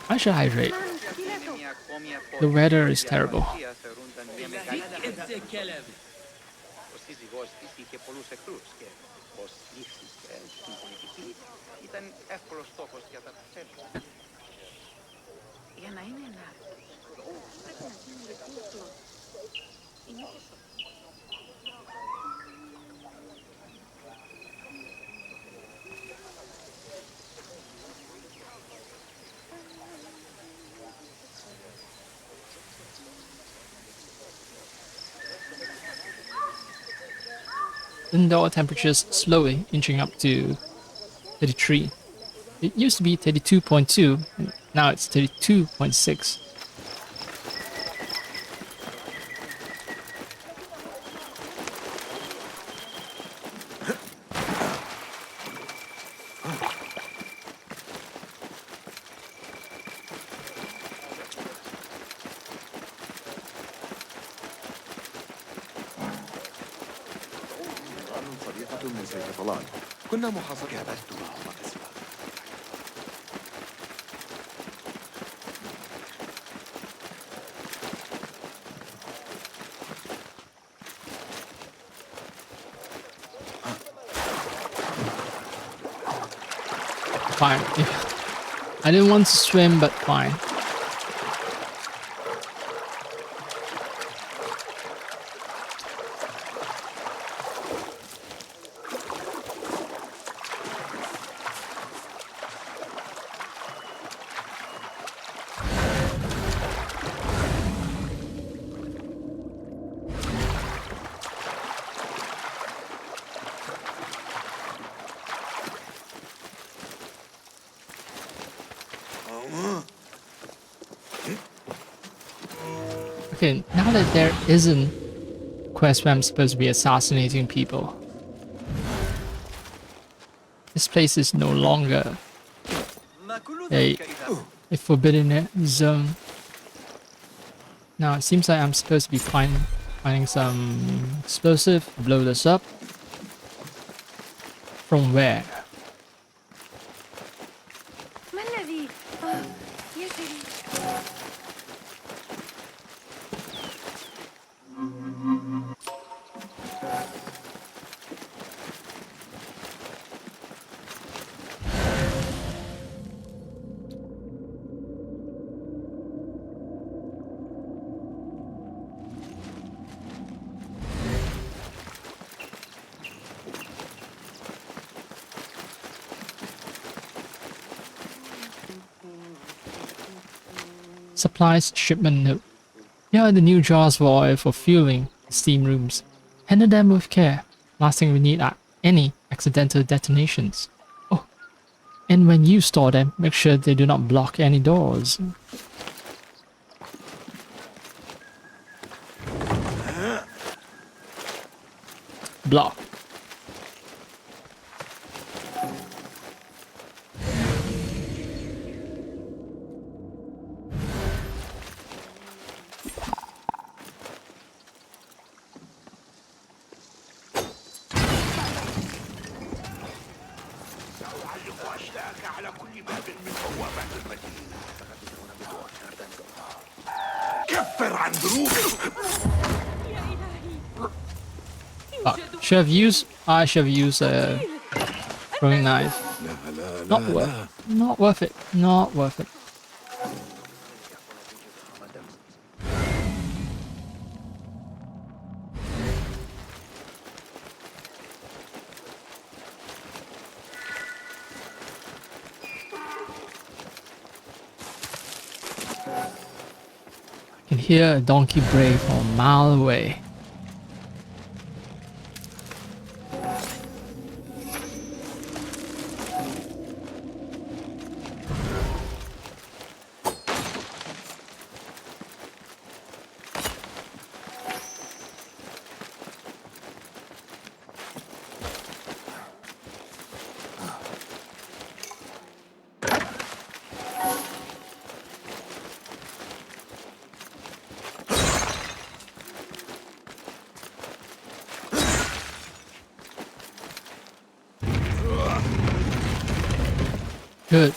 I should hydrate. The weather is terrible. Indoor temperatures slowly inching up to 33. It used to be 32.2, and now it's 32.6. الصيدلان. كنا محاصرين. كابدت معهم أسباب. Fine. I didn't want to swim, but fine. Okay, now that there isn't quest where I'm supposed to be assassinating people, this place is no longer a forbidden zone. Now it seems like I'm supposed to be finding some explosive, blow this up. From where? ما الذي يجري؟ Supplies shipment note. Here are the new jars for oil for fueling the steam rooms. Handle them with care. Last thing we need are any accidental detonations. Oh, and when you store them, make sure they do not block any doors. Block. سأعلق أشلاك على كل باب من بوابات المدينة. كفر عن ذنوبك. I should have used a throwing knife. Not worth it. Not worth it. I can hear a donkey bray from a mile away. Good.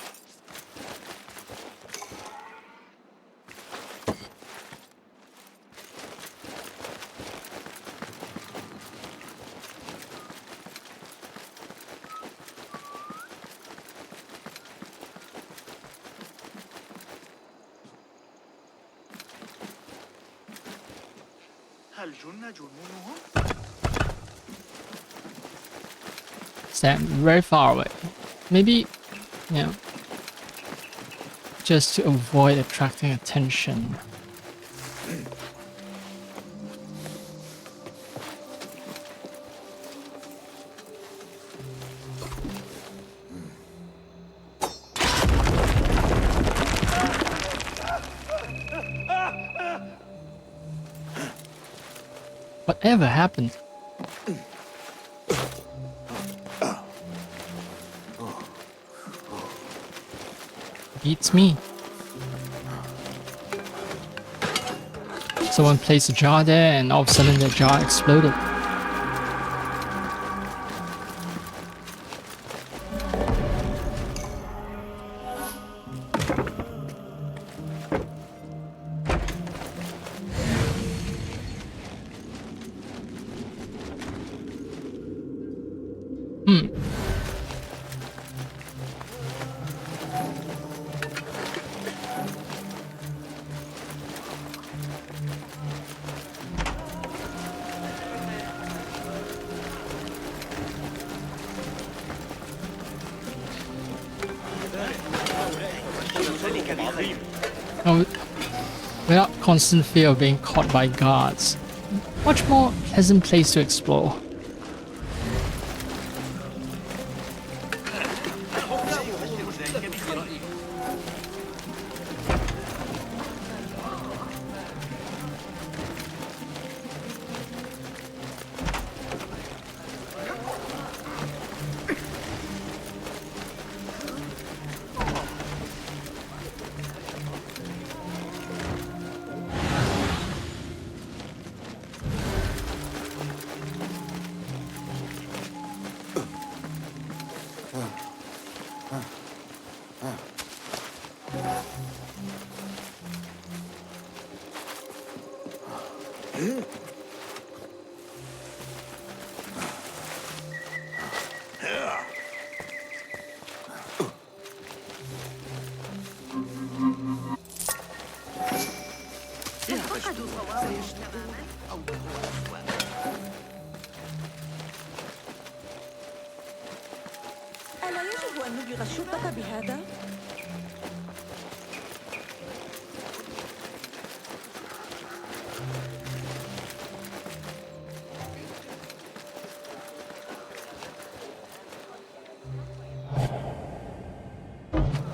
هل جن جنونهم؟ Stand very far away. Maybe, you know, just to avoid attracting attention. Whatever happened? Beats me. Someone placed a jar there and all of a sudden the jar exploded. game. Now, without constant fear of being caught by guards, much more pleasant place to explore. فقدوا صوابعهم تماما. أو له أسوأ. ألا يجب أن نبلغ الشرطة بهذا؟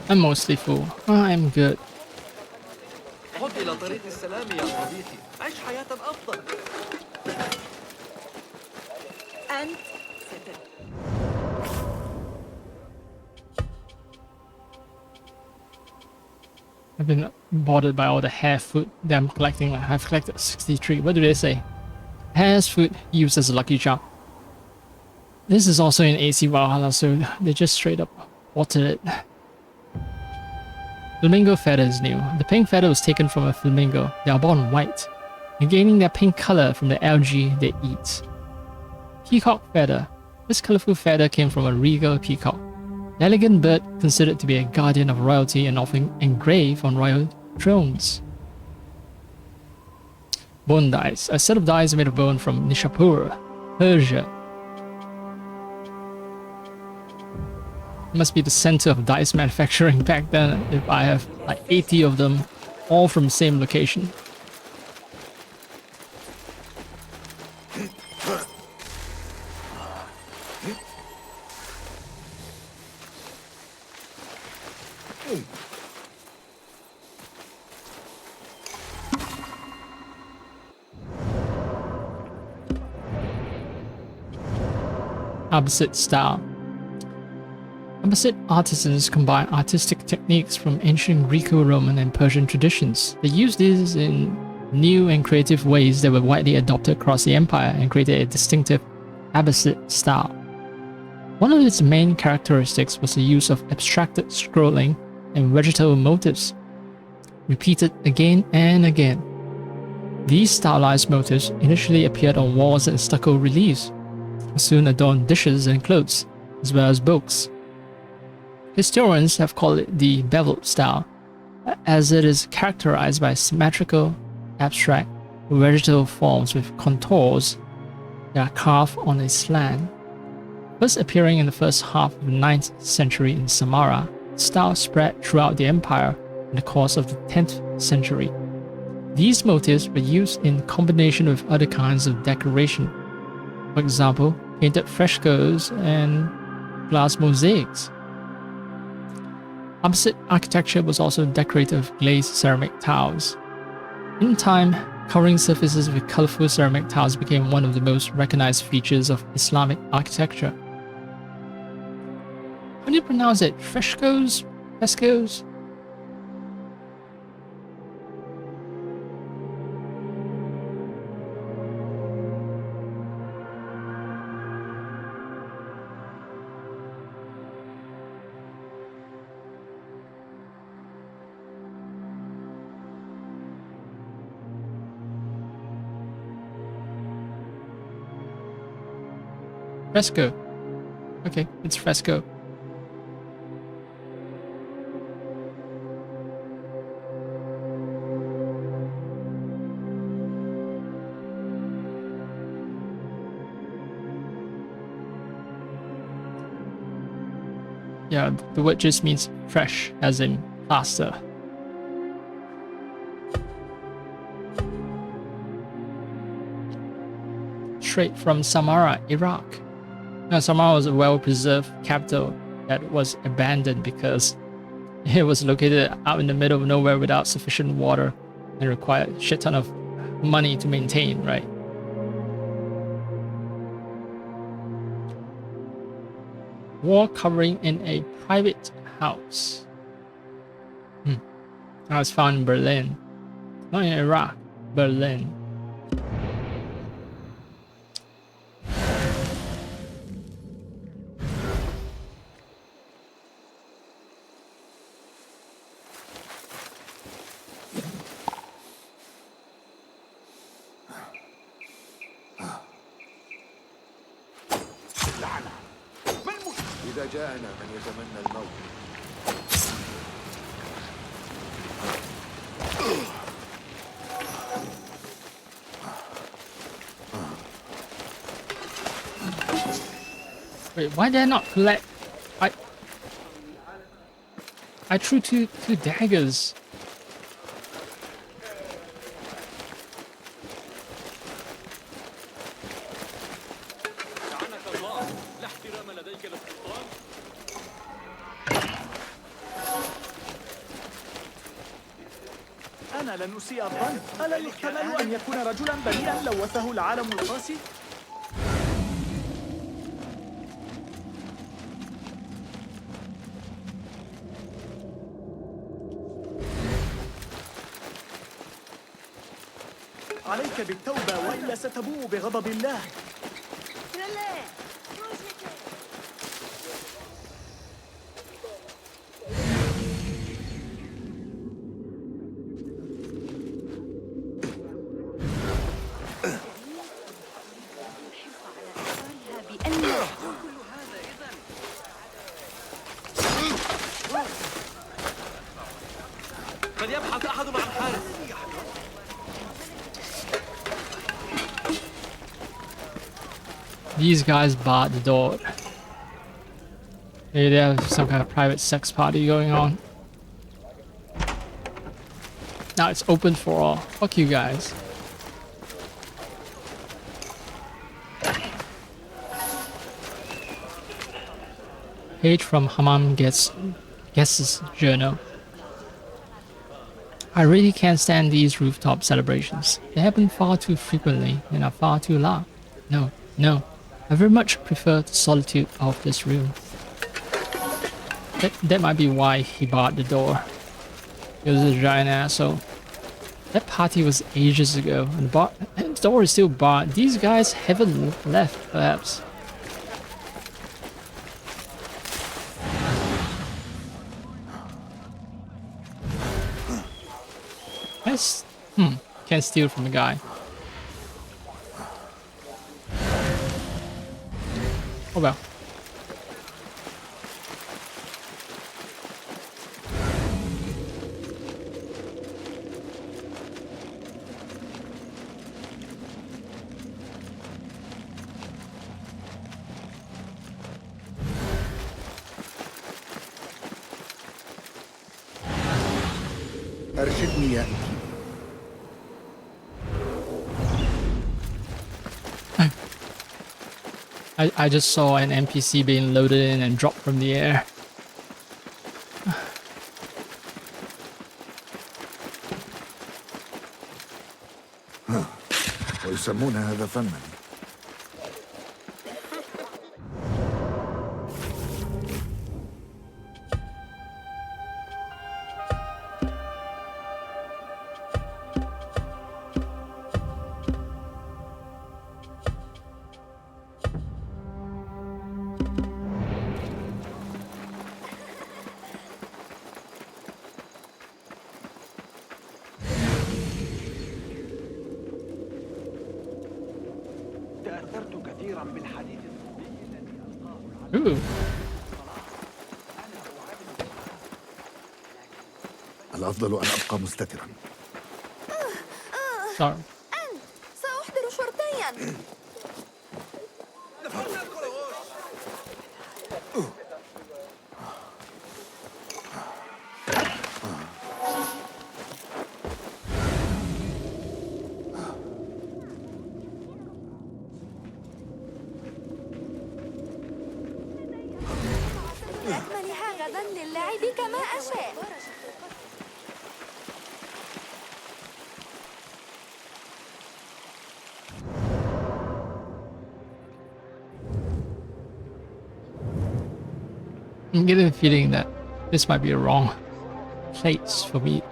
I'm mostly full. I'm good. عد إلى طريق السلام يا صديقي. عيش حياة أفضل. أنت ستر. I've been bothered by all the hair food that I'm collecting. Like, I've collected 63. What do they say? Hair's food used as a lucky charm. This is also in AC Valhalla, so they just straight up watered it. Flamingo feather is new. The pink feather was taken from a flamingo. They are born white, and gaining their pink color from the algae they eat. Peacock feather. This colorful feather came from a regal peacock. The elegant bird considered to be a guardian of royalty and often engraved on royal thrones. Bone dice. A set of dice made of bone from Nishapur, Persia. It must be the center of dice manufacturing back then if I have like 80 of them, all from the same location. Opposite style. Opposite artisans combine artistic techniques from ancient Greco-Roman and Persian traditions. They used these in new and creative ways that were widely adopted across the empire and created a distinctive Abbasid style. One of its main characteristics was the use of abstracted scrolling and vegetal motifs, repeated again and again. These stylized motifs initially appeared on walls and stucco reliefs, soon adorned dishes and clothes, as well as books. Historians have called it the beveled style, as it is characterized by symmetrical, abstract, vegetal forms with contours that are carved on a slant. First appearing in the first half of the 9th century in Samara, the style spread throughout the empire in the course of the 10th century. These motifs were used in combination with other kinds of decoration. For example, painted frescoes and glass mosaics. Opposite architecture was also decorated with glazed ceramic tiles. In time, covering surfaces with colorful ceramic tiles became one of the most recognized features of Islamic architecture. How do you pronounce it? Frescoes? Frescoes? Fresco. Okay, it's fresco. Yeah, the word just means fresh, as in faster. Straight from Samarra, Iraq. Now, Samarra was a well-preserved capital that was abandoned because it was located out in the middle of nowhere without sufficient water and required a shit ton of money to maintain, right? Wall covering in a private house. I was found in Berlin. Not in Iraq, Berlin. إذا جاءنا من يتمنى الموت. Wait, why did I not collect? I threw two daggers. لعنك الله لا احترام لديك للسلطان. أنا لن أسيء الظن. ألا يحتمل أن يكون رجلا بريئا لوثه العالم القاسي؟ عليك بالتوبة وإلا ستبوء بغضب الله. فليبحث أحد عن حارس. These guys barred the door. Maybe they have some kind of private sex party going on. Now it's open for all. Fuck you guys. Page from Hammam Guest's journal. I really can't stand these rooftop celebrations. They happen far too frequently and are far too loud. No. I very much prefer the solitude of this room. That might be why he barred the door. He was a giant asshole. That party was ages ago, and the door is still barred. These guys haven't left, perhaps. Yes. Can't steal from the guy. Oh well. أرشدني يا I just saw an NPC being loaded in and dropped from the air. ويسمون هذا فنا. Ooh. الأفضل أن أبقى مستترا. Sorry. سأحضر شرطيا. أكملها غدا للعب كما أشاء. I'm getting the feeling that this might be a wrong place for me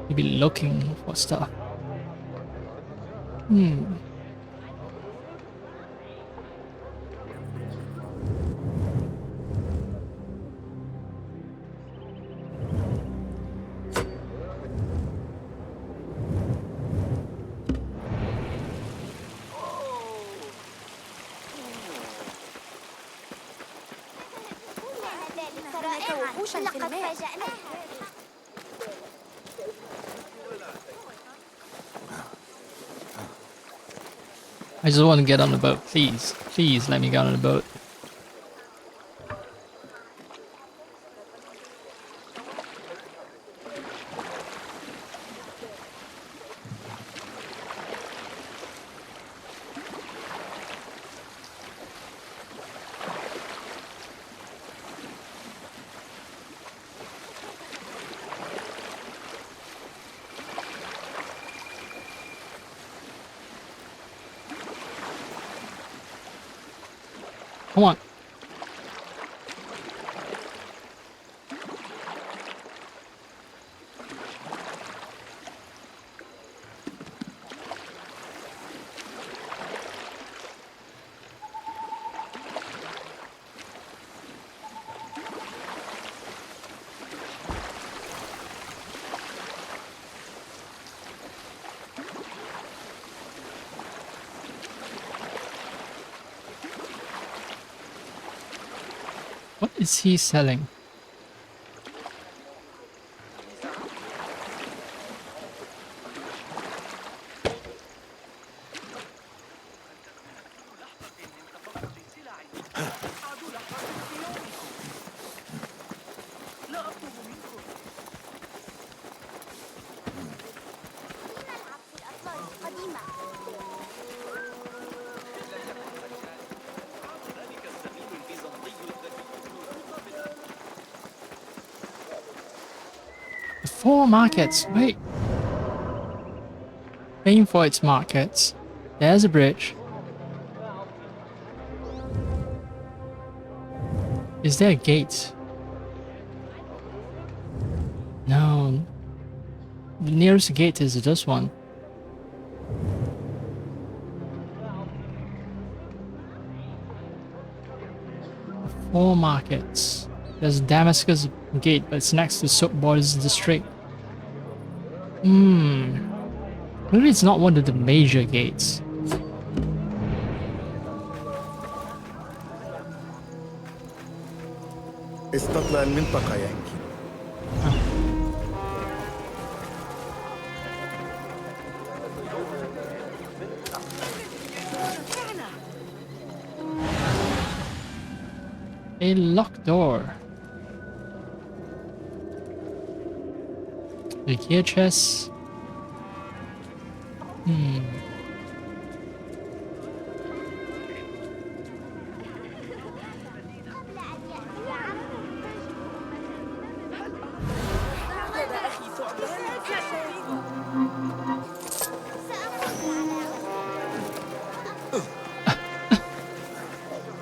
to be looking for stuff. لقد فاجأنا. I just want to get on the boat. Please. Please let me get on the boat. Come on. What is he selling? Four markets. Wait. Paying for its markets. There's a bridge. Is there a gate? No. The nearest gate is this one. Four markets. There's Damascus Gate, but it's next to Soap Borders District. Maybe it's not one of the major gates. استطلع المنطقة يمكن. A locked door. The gear chest.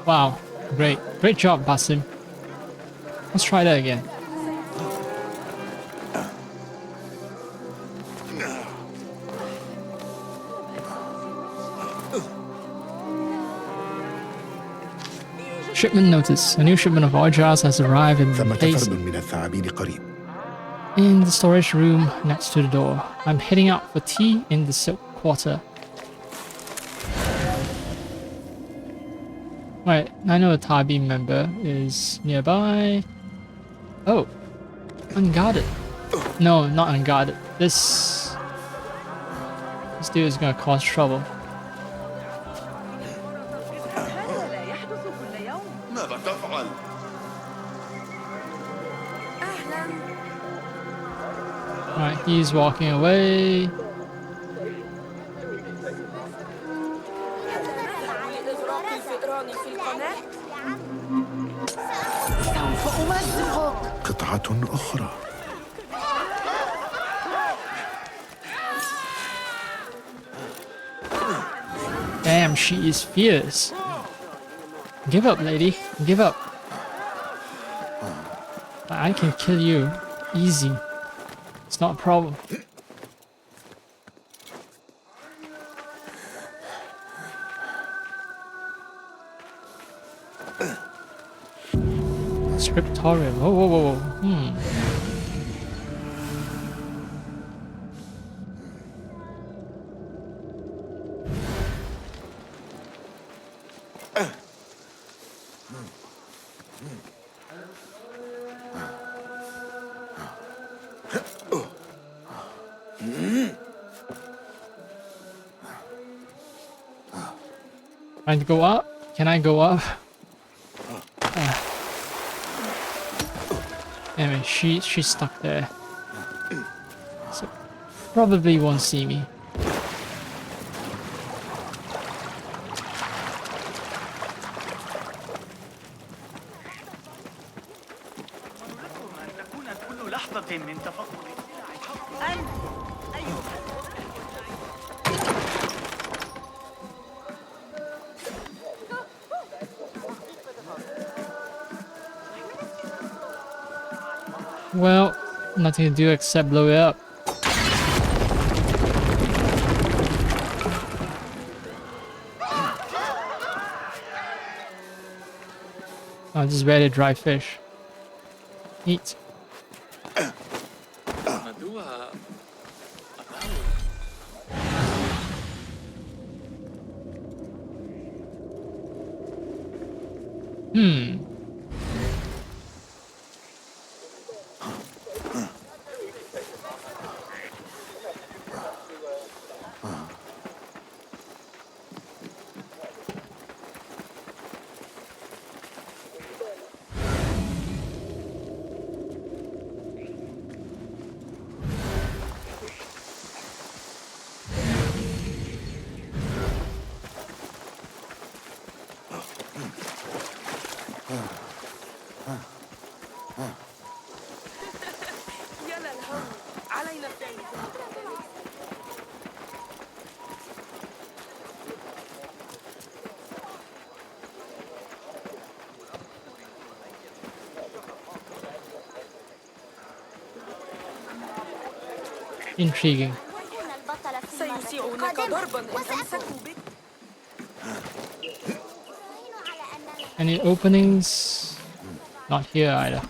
Wow, great job, Basim. Let's try that again. Shipment notice. A new shipment of oil jars has arrived and been ثمة placed فرد من الثعابين قريب. in the storage room next to the door. I'm heading out for tea in the silk quarter. Right, I know a Tabi member is nearby. Oh, unguarded. No, not unguarded. This dude is gonna cause trouble. هذا لا يحدث كل يوم. ماذا تفعل؟ أهلا. Alright, he's walking away. سوف أمزقك. قطعة أخرى. Damn, she is fierce. Give up, lady. Give up. I can kill you. Easy. It's not a problem. Scriptorium. Whoa, whoa, whoa, whoa. Trying to go up? Can I go up? Anyway, she's stuck there. So probably won't see me. Well, nothing to do except blow it up. Oh, just ready to dry fish. Eat. Intriguing. سيسيئونك ضربا إن أمسكوا بك. Any openings? Not here either.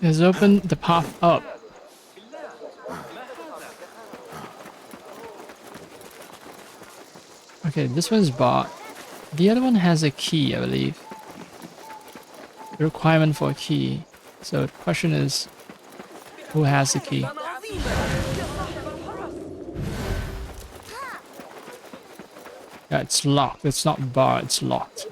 Has opened the path up. Okay, this one's bought. The other one has a key, I believe. The requirement for a key. So the question is, who has the key? Yeah, it's locked. It's not barred, it's locked.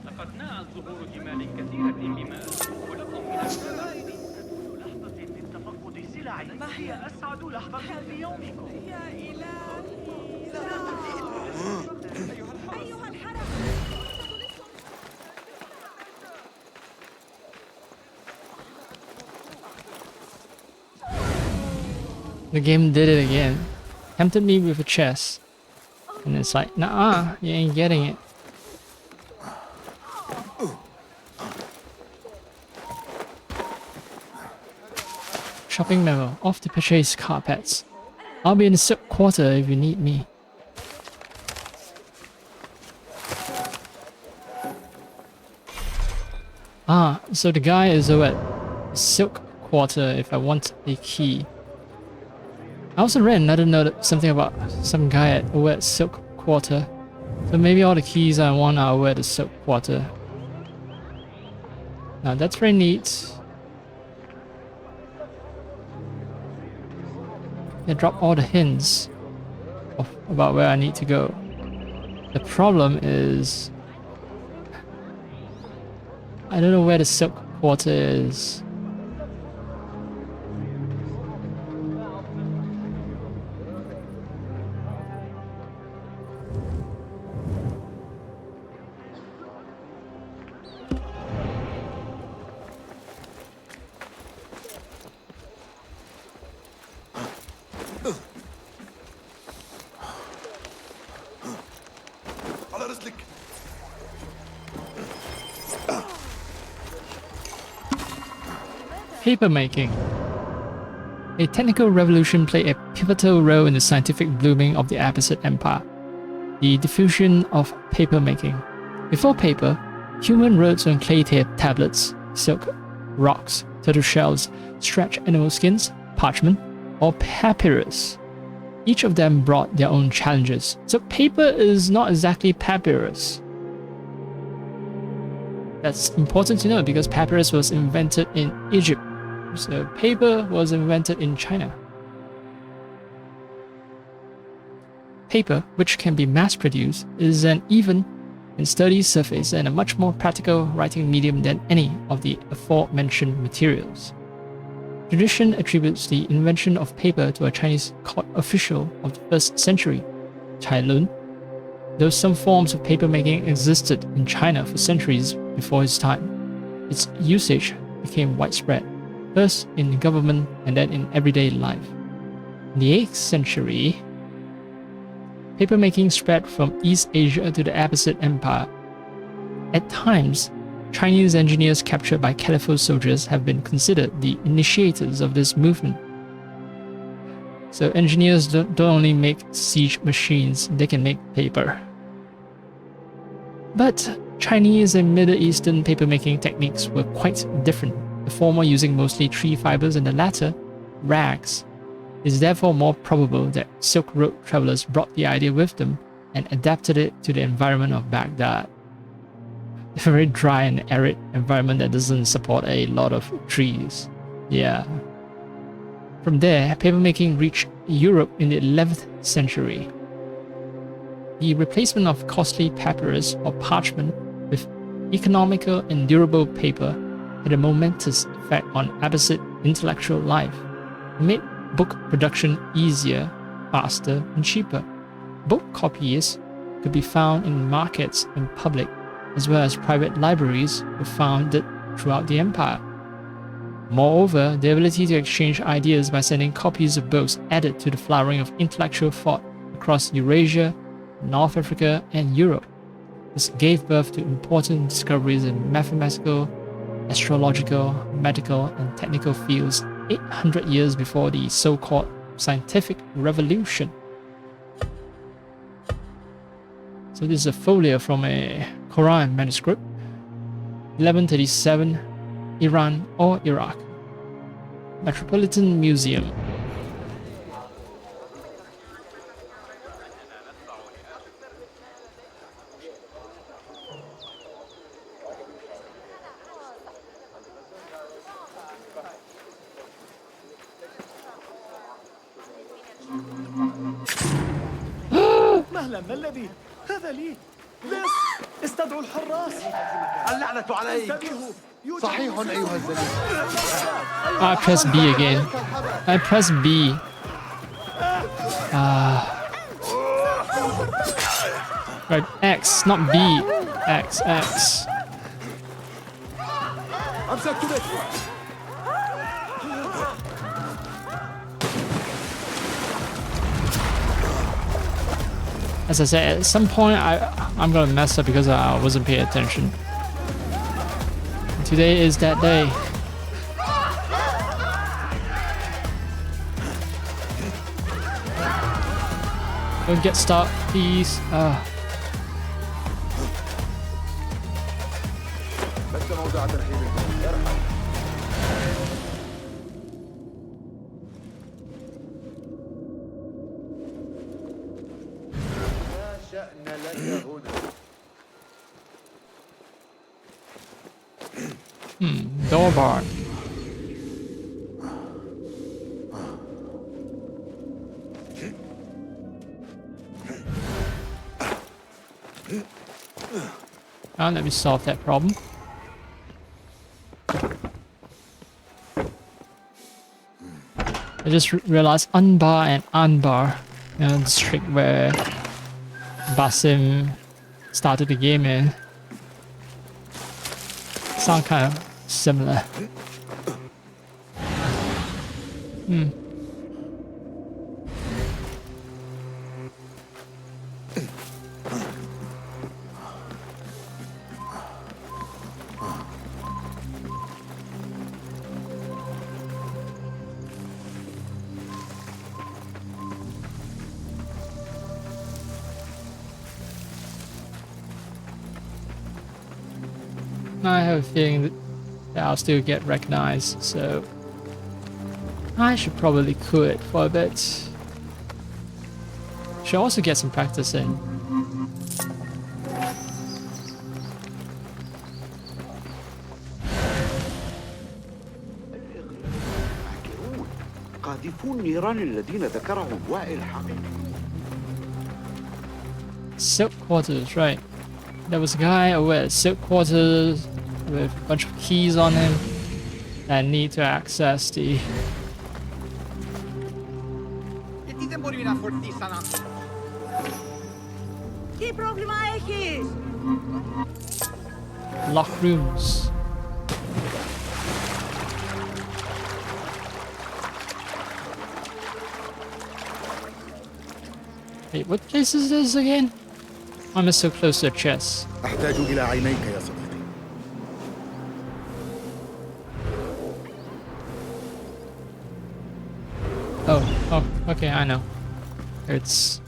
لقد ناءت ظهور جمال كثيرة بما ولكم من الشدائد. لحظة لتفقد السلع. ما هي أسعد لحظة في يومكم؟ يا إلهي. لا تقل. أيها The game did it again. Tempted me with a chest. And it's like, nah, you ain't getting it. Shopping memo. Off to purchase carpets. I'll be in the silk quarter if you need me. Ah, so the guy is over at silk quarter if I want a key. I also read another note, something about some guy over at silk quarter. So maybe all the keys I want are over at the silk quarter. Now that's very neat. They drop all the hints about where I need to go. The problem is I don't know where the silk quarter is. على رسلك. Paper making. A technical revolution played a pivotal role in the scientific blooming of the Abbasid Empire. The diffusion of paper making. Before paper, human wrote on clay tablets, silk, rocks, turtle shells, stretched animal skins, parchment, or papyrus. Each of them brought their own challenges. So paper is not exactly papyrus. That's important to know because papyrus was invented in Egypt. So paper was invented in China. Paper, which can be mass-produced, is an even and sturdy surface and a much more practical writing medium than any of the aforementioned materials. Tradition attributes the invention of paper to a Chinese court official of the 1st century, Cai Lun. Though some forms of papermaking existed in China for centuries before his time, its usage became widespread, first in government and then in everyday life. In the 8th century, papermaking spread from East Asia to the Abbasid Empire. At times, Chinese engineers captured by Caliphate soldiers have been considered the initiators of this movement. So engineers don't only make siege machines, they can make paper. But Chinese and Middle Eastern papermaking techniques were quite different, the former using mostly tree fibers and the latter, rags. It is therefore more probable that Silk Road travelers brought the idea with them and adapted it to the environment of Baghdad. A very dry and arid environment that doesn't support a lot of trees. Yeah. From there, papermaking reached Europe in the 11th century. The replacement of costly papyrus or parchment with economical and durable paper had a momentous effect on Abbasid intellectual life. It made book production easier, faster, and cheaper. Book copies could be found in markets and public, as well as private libraries were founded throughout the empire. Moreover, the ability to exchange ideas by sending copies of books added to the flowering of intellectual thought across Eurasia, North Africa, and Europe. This gave birth to important discoveries in mathematical, astrological, medical, and technical fields 800 years before the so-called scientific revolution. So this is a folio from a Quran manuscript, 1137, Iran or Iraq. Metropolitan Museum. مهلا، ما الذي؟ هذا لي. لص، استدعوا الحراس. اللعنة عليك. انتبهوا. صحيح أيها الزميل. I press B again. I press B. Right, X, not B. X, X. أمسكت بك. As I said, at some point I'm gonna mess up because I wasn't paying attention. And today is that day. Don't get stuck, please. بس موضع ترحيب يرحل. لا شأن لك هنا. Door bar. Now let me solve that problem. I just realized unbar and unbar, you know, the trick where Basim started the game in, sound kind of similar. I have a feeling that I'll still get recognized, so I should probably quit for a bit. Should also get some practice in. قاذفو النيران الذين ذكرهم وائل حقيقي. Silk quarters, right. There was a guy over at Silk quarters with a bunch of keys on him that need to access the Τι πρόβλημα έχεις? lock rooms. Wait, what place is this again? I'm so close to the chest. أحتاج إلى عينيك يا صديقي. Oh, okay, I know. It's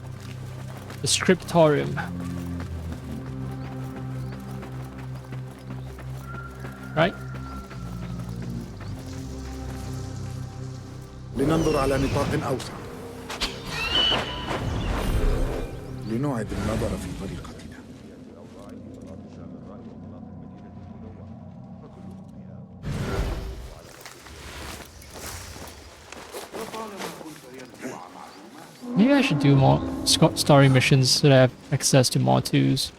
the scriptorium. Right? لننظر على نطاق أوسع. لنعد النظر في طريقتنا. Maybe I should do more story missions so that I have access to more tools.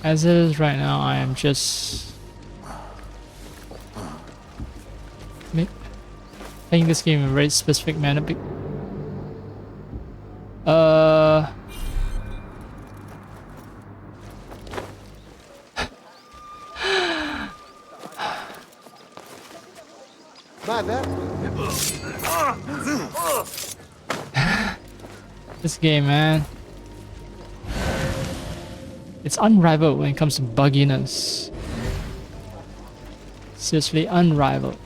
As it is right now, I am just playing this game in a very specific manner. This game, man. It's unrivaled when it comes to bugginess. Seriously, unrivaled.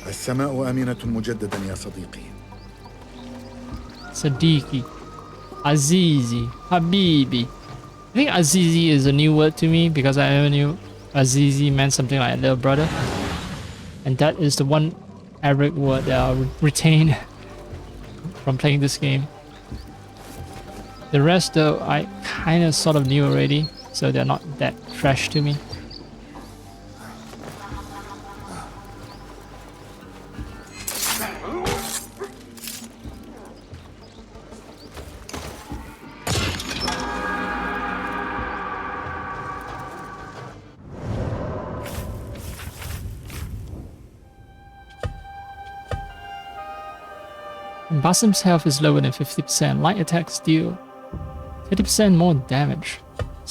السماء آمنة مجددا يا صديقي. Sadiqi. Azizi. Habibi. I think Azizi is a new word to me because I never knew Azizi meant something like a little brother. And that is the one Arabic word that I'll retain from playing this game. The rest though, I kind of sort of knew already, so they're not that fresh to me. Basim's health is lower than 50%. Light attacks deal 30% more damage.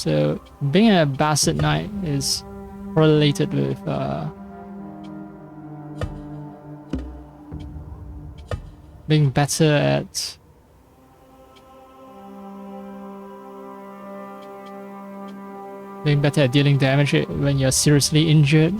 So being a bastard knight is correlated with being better at dealing damage when you're seriously injured.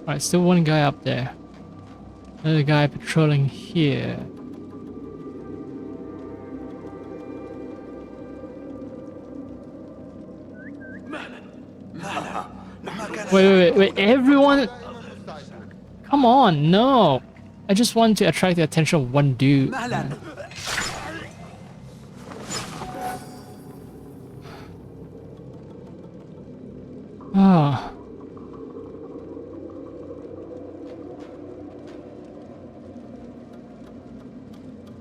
Alright, still one guy up there. Another guy patrolling here. Wait, everyone... Come on, no! I just want to attract the attention of one dude. Ah.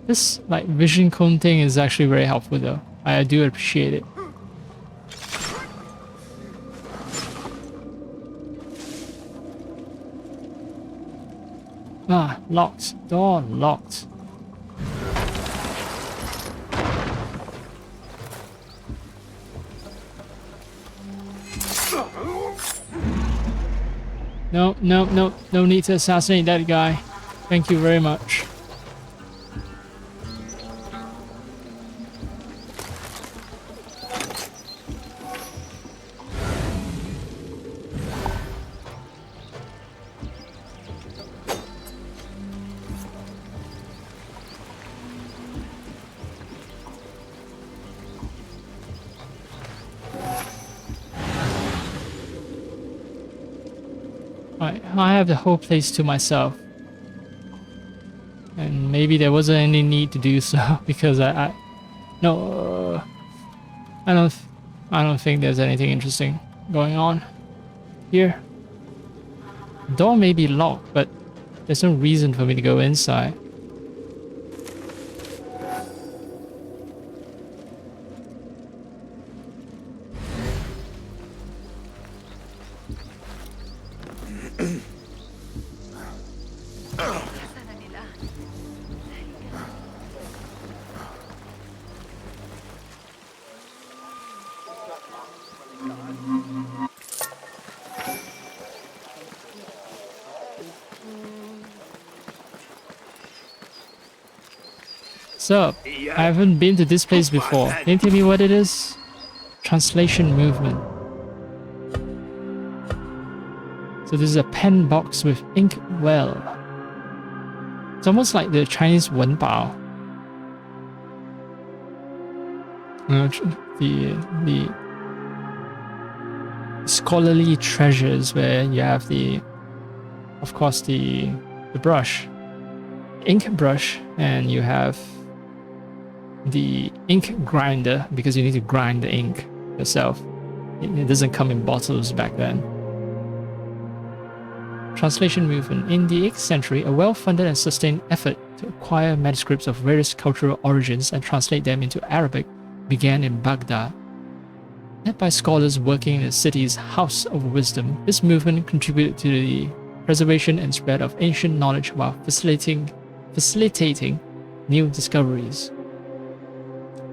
This like vision cone thing is actually very helpful though. I do appreciate it. Ah, locked. Door locked. No need to assassinate that guy. Thank you very much. I have the whole place to myself, and maybe there wasn't any need to do so because I don't think there's anything interesting going on here. The door may be locked, but there's no reason for me to go inside. So, I haven't been to this place before. Can you tell me what it is? Translation movement. So this is a pen box with ink well. It's almost like the Chinese wenbao. The scholarly treasures where you have of course the brush, ink brush, and you have the ink grinder because you need to grind the ink yourself. It doesn't come in bottles back then. Translation movement. In the 8th century, a well-funded and sustained effort to acquire manuscripts of various cultural origins and translate them into Arabic began in Baghdad. Led by scholars working in the city's House of Wisdom, this movement contributed to the preservation and spread of ancient knowledge while facilitating new discoveries.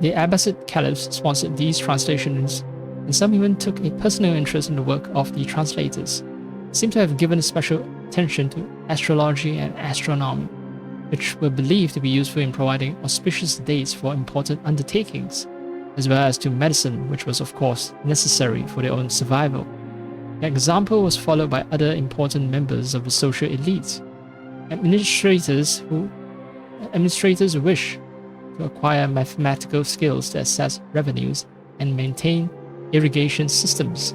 The Abbasid caliphs sponsored these translations, and some even took a personal interest in the work of the translators. They seem to have given special attention to astrology and astronomy, which were believed to be useful in providing auspicious dates for important undertakings, as well as to medicine, which was of course necessary for their own survival. The example was followed by other important members of the social elite. Administrators who wish to acquire mathematical skills to assess revenues and maintain irrigation systems.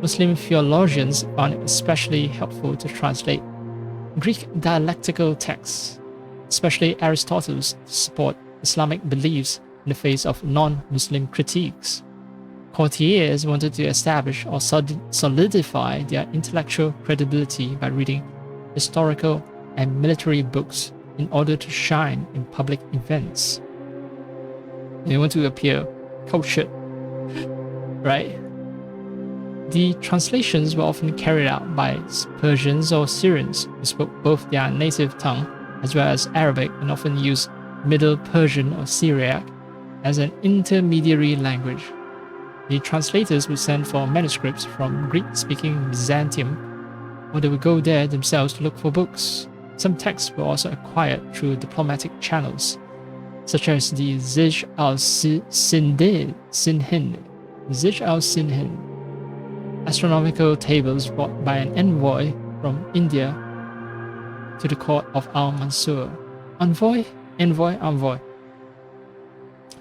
Muslim theologians found it especially helpful to translate Greek dialectical texts, especially Aristotle's, to support Islamic beliefs in the face of non-Muslim critiques. Courtiers wanted to establish or solidify their intellectual credibility by reading historical and military books in order to shine in public events. They want to appear cultured, right? The translations were often carried out by Persians or Syrians who spoke both their native tongue as well as Arabic and often used Middle Persian or Syriac as an intermediary language. The translators would send for manuscripts from Greek-speaking Byzantium, or they would go there themselves to look for books. Some texts were also acquired through diplomatic channels, such as the Zij al-Sinhin, astronomical tables brought by an envoy from India to the court of Al-Mansur. Envoy.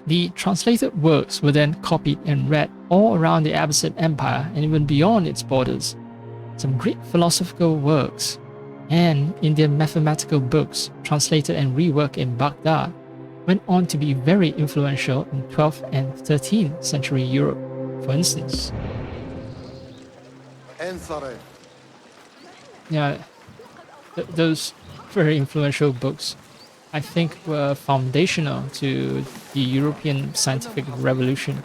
The translated works were then copied and read all around the Abbasid Empire and even beyond its borders. Some Greek philosophical works and Indian mathematical books translated and reworked in Baghdad went on to be very influential in 12th and 13th century Europe, for instance. Yeah, those very influential books, I think, were foundational to the European scientific revolution.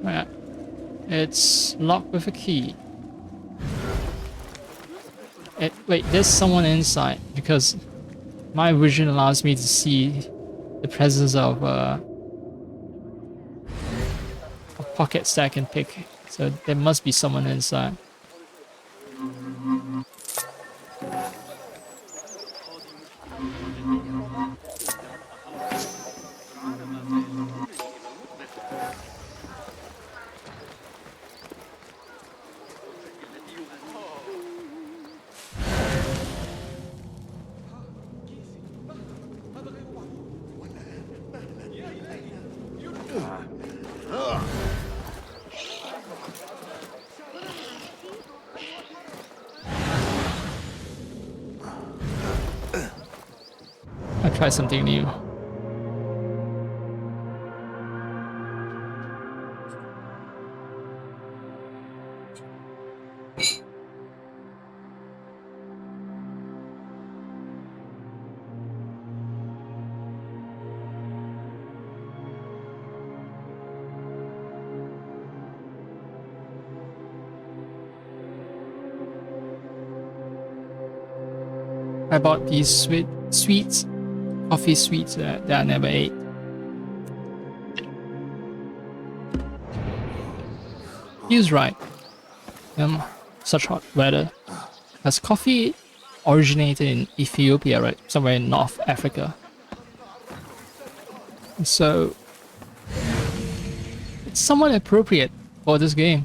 Right. It's locked with a key. Wait, there's someone inside because my vision allows me to see the presence of pockets that I can pick. So there must be someone inside. I'll try something new. I bought these sweets, coffee sweets that I never ate. He was right. Such hot weather. As coffee originated in Ethiopia, right? Somewhere in North Africa. So it's somewhat appropriate for this game.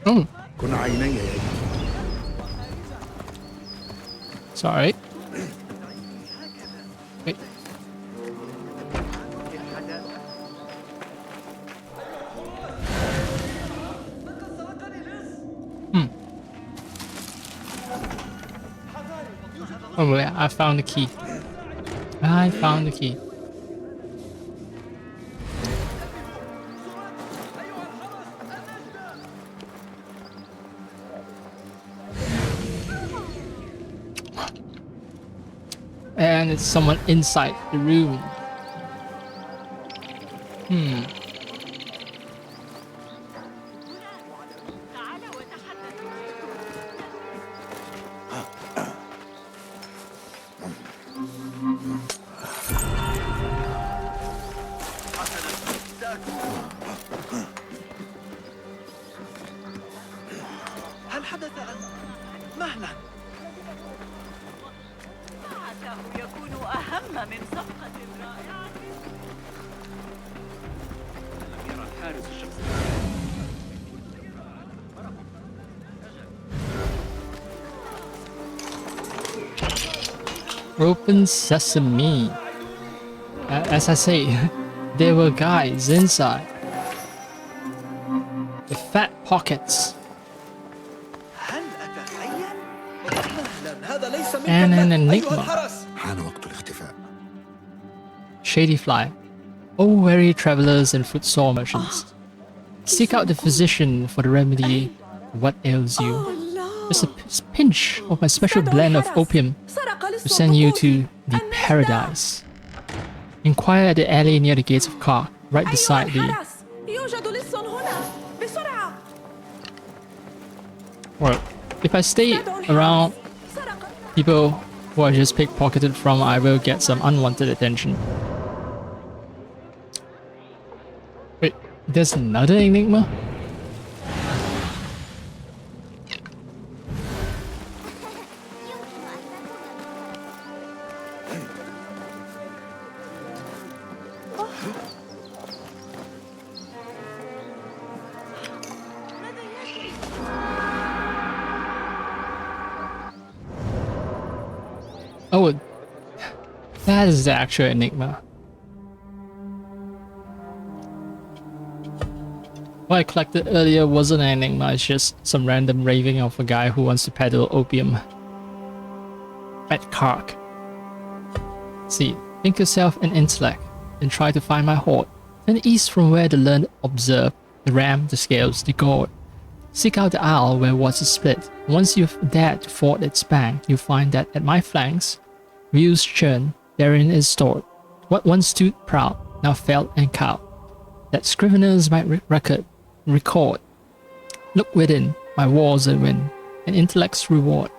Oh. Sorry. Wait. Oh yeah, I found the key. I found the key. And it's someone inside the room. تعال وتحدث. هل حدث أن مهلا؟ عساه يكون أهم من صفقة رائعة. لم يرى الحارس الشخص. Open sesame. As I say, there were guys inside. With fat pockets. هل أتخيل؟ مهلا، هذا ليس منك And an أيها enigma. الحرس. حان وقت الاختفاء. Shady fly. Oh, weary travelers and footsore merchants. Seek out the physician for the remedy of what ails you. Just a pinch of my special blend of opium to send you to the paradise. Inquire at the alley near the gates of Kar, right beside the... Well, if I stay around people who I just pickpocketed from, I will get some unwanted attention. Wait, there's another enigma? Oh, that is the actual enigma. What I collected earlier wasn't an enigma, it's just some random raving of a guy who wants to peddle opium at Kark. See, think yourself an intellect, and try to find my hoard. Then east from where the learned observe the ram, the scales, the gourd. Seek out the isle where water split. Once you've dared to ford its bank, you find that at my flanks, wheels churn, therein is stored what once stood proud, now fell and cowed, that scriveners might record. Look within, my walls are win, and intellect's reward.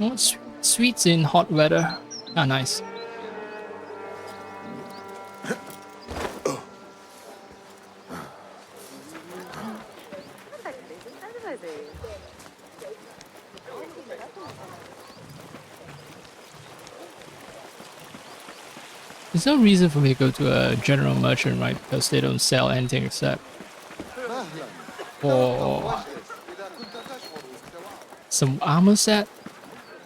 Oh, sweets in hot weather. Ah, nice. There's no reason for me to go to a general merchant, right? Because they don't sell anything except for some armor set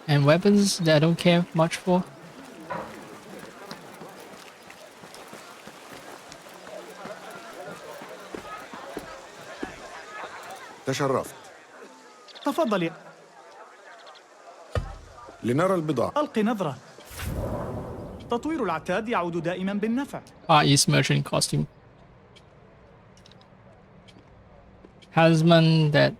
and weapons that I don't care much for. تشرفت. تفضل. لنرى البضاعة. ألقي نظرة. تطوير العتاد يعود دائما بالنفع. Far East merchant costume. Talisman that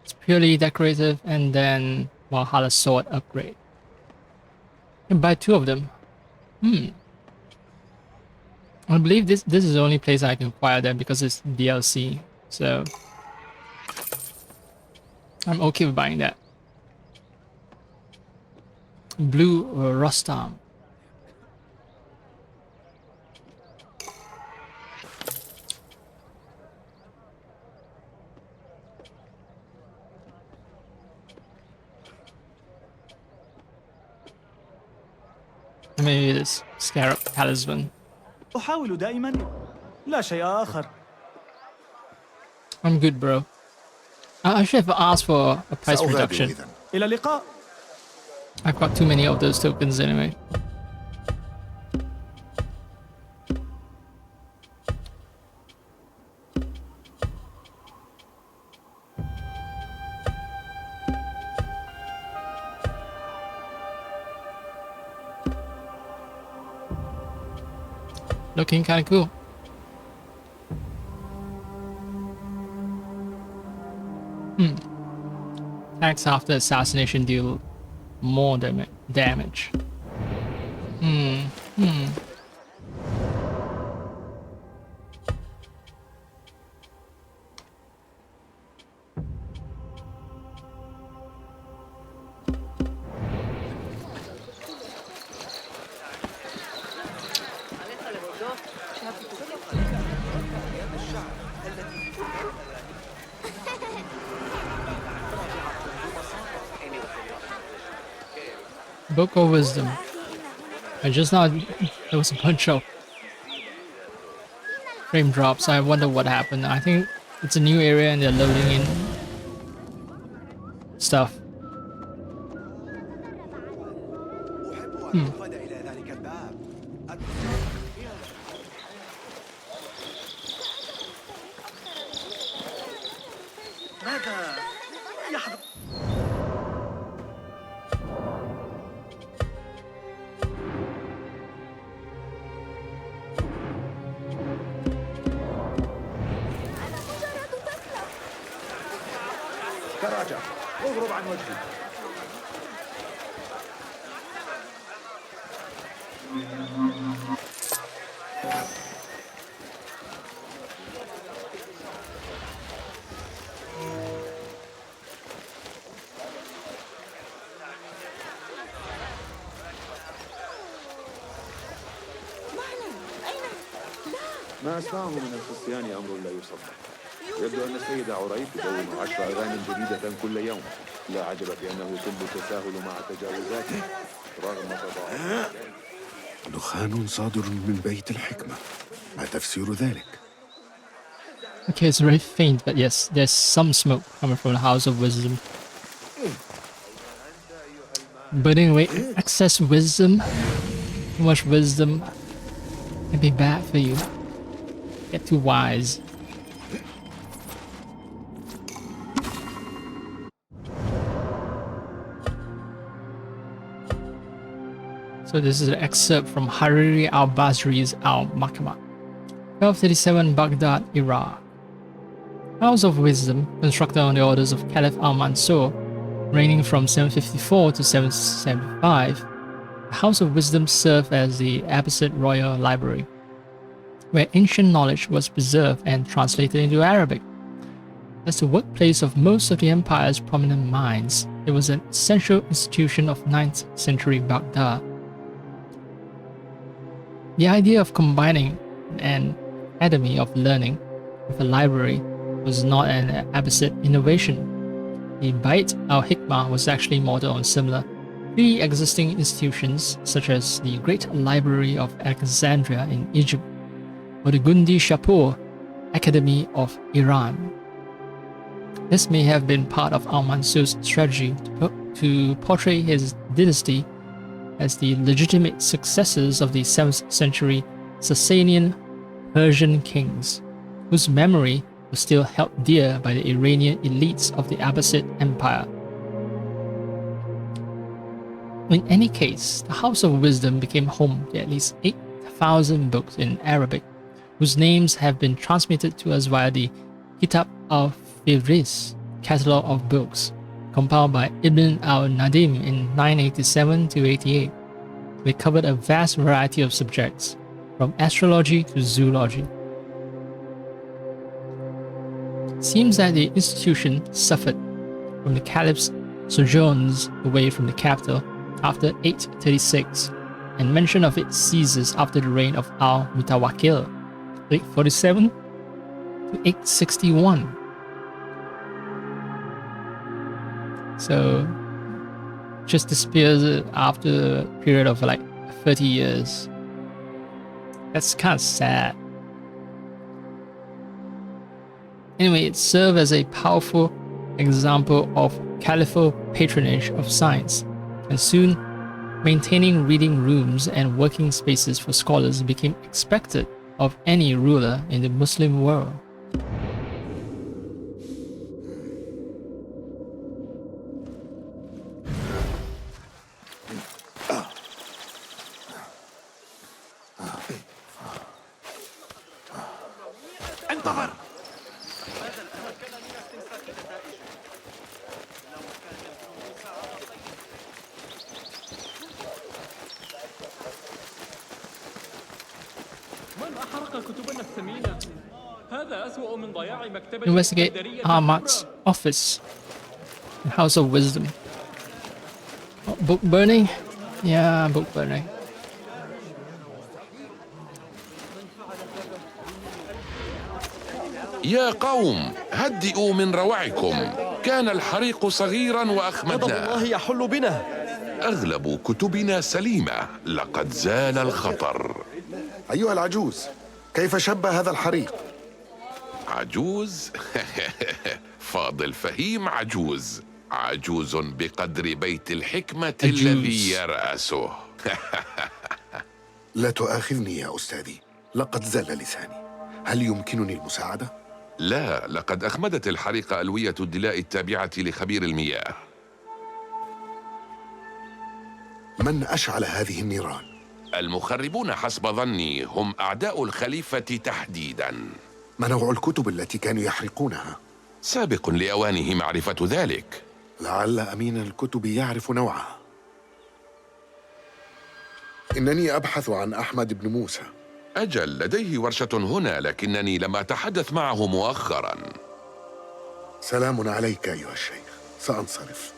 it's purely decorative, and then Valhalla sword upgrade. You can buy two of them. I believe this is the only place I can acquire them because it's DLC. So I'm okay with buying that. Blue Rostam. Maybe this scarab talisman. أحاول دائما. لا شيء آخر. I'm good, bro. I should have asked for a price سأغادر reduction. إذن. إلى اللقاء. I've got too many of those tokens anyway. Looking kind of cool. Attacks after assassination deal more damage. Book of Wisdom. I just now there was a bunch of frame drops. I wonder what happened. I think it's a new area and they're loading in stuff. ماذا يحدث؟ تراجع اضرب عن وجهي. ما أسمعه من الخصيان أمر لا يصدق. يبدو أن السيد عريف يدون 10 أغاني جديدة كل يوم. لا عجب بأنه يتم التساهل مع تجاوزاته رغم تضاعف. دخان صادر من بيت الحكمة. ما تفسير ذلك؟ Okay, it's very faint, but yes, there's some smoke coming from the House of Wisdom. But anyway, excess wisdom, too much wisdom can be bad for you. Get too wise. So this is an excerpt from Hariri al-Basri's Al-Makama. 1237 Baghdad, Iraq. House of Wisdom, constructed on the orders of Caliph al-Mansur, reigning from 754 to 775, the House of Wisdom served as the Abbasid Royal Library, where ancient knowledge was preserved and translated into Arabic. As the workplace of most of the empire's prominent minds, it was an essential institution of 9th century Baghdad. The idea of combining an academy of learning with a library was not an Abbasid innovation. The Bait al-Hikmah was actually modeled on similar pre-existing institutions such as the Great Library of Alexandria in Egypt or the Gundi Shapur Academy of Iran. This may have been part of al-Mansur's strategy to portray his dynasty as the legitimate successors of the 7th century Sasanian Persian kings, whose memory was still held dear by the Iranian elites of the Abbasid Empire. In any case, the House of Wisdom became home to at least 8,000 books in Arabic, whose names have been transmitted to us via the Kitab al-Firis, Catalogue of Books, compiled by Ibn al-Nadim in 987 to 88. They covered a vast variety of subjects, from astrology to zoology. It seems that the institution suffered from the caliph's sojourns away from the capital after 836, and mention of it ceases after the reign of al-Mutawakkil, 847 to 861. So, just disappears after a period of like 30 years. That's kind of sad. Anyway, it served as a powerful example of caliphal patronage of science, and soon maintaining reading rooms and working spaces for scholars became expected of any ruler in the Muslim world. انتظر. من أحرق كتبنا الثمينة؟ هذا أسوأ من ضياع مكتبة Investigate اسكندرية Ahmad's الكبرى. office. The House of Wisdom. Oh, book burning? Yeah, book burning. يا قوم هدئوا من روعكم. كان الحريق صغيرا غضب وأخمدناه. الله يحل بنا. أغلب كتبنا سليمة. لقد زال الخطر. أيها العجوز، كيف شب هذا الحريق؟ عجوز؟ فاضل فهيم عجوز. عجوز بقدر بيت الحكمة عجوز. الذي يرأسه. لا تؤاخذني يا أستاذي، لقد زل لساني. هل يمكنني المساعدة؟ لا، لقد أخمدت الحريق ألوية الدلاء التابعة لخبير المياه. من أشعل هذه النيران؟ المخربون حسب ظني هم أعداء الخليفة تحديداً. ما نوع الكتب التي كانوا يحرقونها؟ سابق لأوانه معرفة ذلك. لعل أمين الكتب يعرف نوعها. إنني أبحث عن أحمد بن موسى. أجل، لديه ورشة هنا، لكنني لم أتحدث معه مؤخراً. سلام عليك أيها الشيخ، سأنصرف.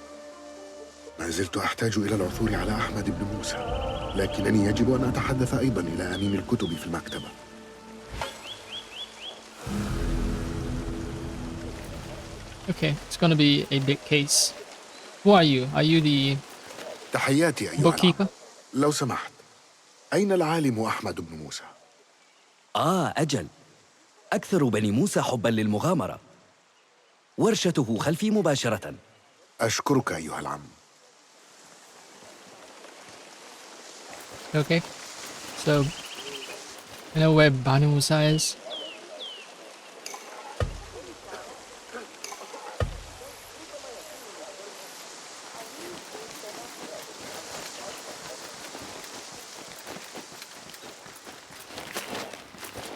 ما زلت أحتاج إلى العثور على أحمد بن موسى، لكنني يجب أن أتحدث أيضاً إلى أمين الكتب في المكتبة. Okay, it's gonna be a big case. Who are you? Are you the تحياتي أيها bookkeeper? العم. لو سمحت، أين العالم أحمد بن موسى؟ أجل، أكثر بني موسى حباً للمغامرة. ورشته خلفي مباشرة. أشكرك أيها العم. Okay. So, you know where Banu Musa is?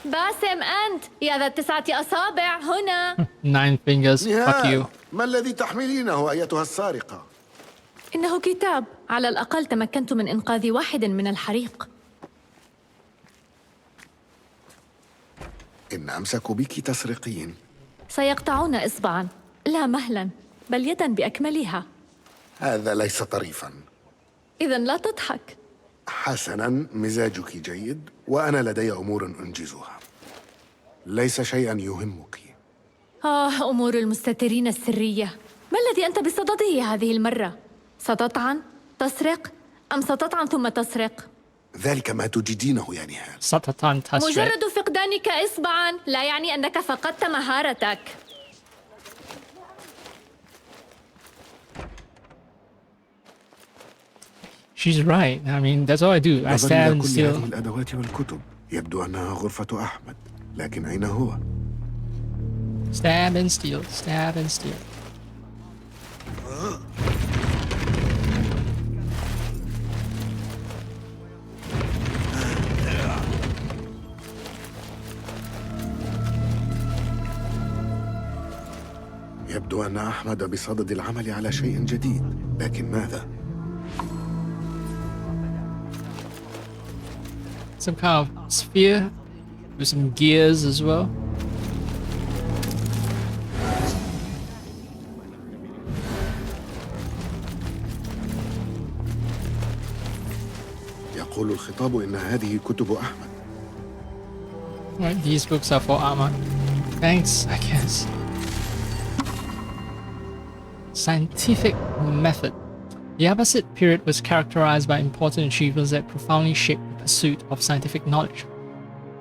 باسم أنت يا ذا التسعة أصابع هنا. 9 fingers. Fuck you. ما الذي تحملينه أيتها السارقة؟ إنه كتاب، على الأقل تمكنت من إنقاذ واحد من الحريق. إن أمسكوا بك تسرقين. سيقطعون إصبعاً، لا مهلاً، بل يداً بأكملها. هذا ليس طريفاً. إذن لا تضحك. حسناً، مزاجك جيد وأنا لدي أمور أنجزها. ليس شيئاً يهمك. أمور المستترين السرية. ما الذي أنت بصدده هذه المرة؟ ستطعن؟ تسرق؟ أم ستطعن ثم تسرق؟ ذلك ما تجدينه يا نهال. Satatan Tasrek. مجرد فقدانك إصبعاً لا يعني أنك فقدت مهارتك. She's right. I mean, that's all I do. I نظرا stand إلى كل still. هذه الأدوات والكتب، يبدو أنها غرفة أحمد، لكن أين هو؟ Stab and steal. Stab and steal. يبدو أن أحمد بصدد العمل على شيء جديد، لكن ماذا؟ Some kind of sphere with some gears as well. يقول الخطاب إن هذه كتب أحمد. Right, these books are for Ahmad. Thanks, I guess. Scientific method. The Abbasid period was characterized by important achievements that profoundly shaped the pursuit of scientific knowledge.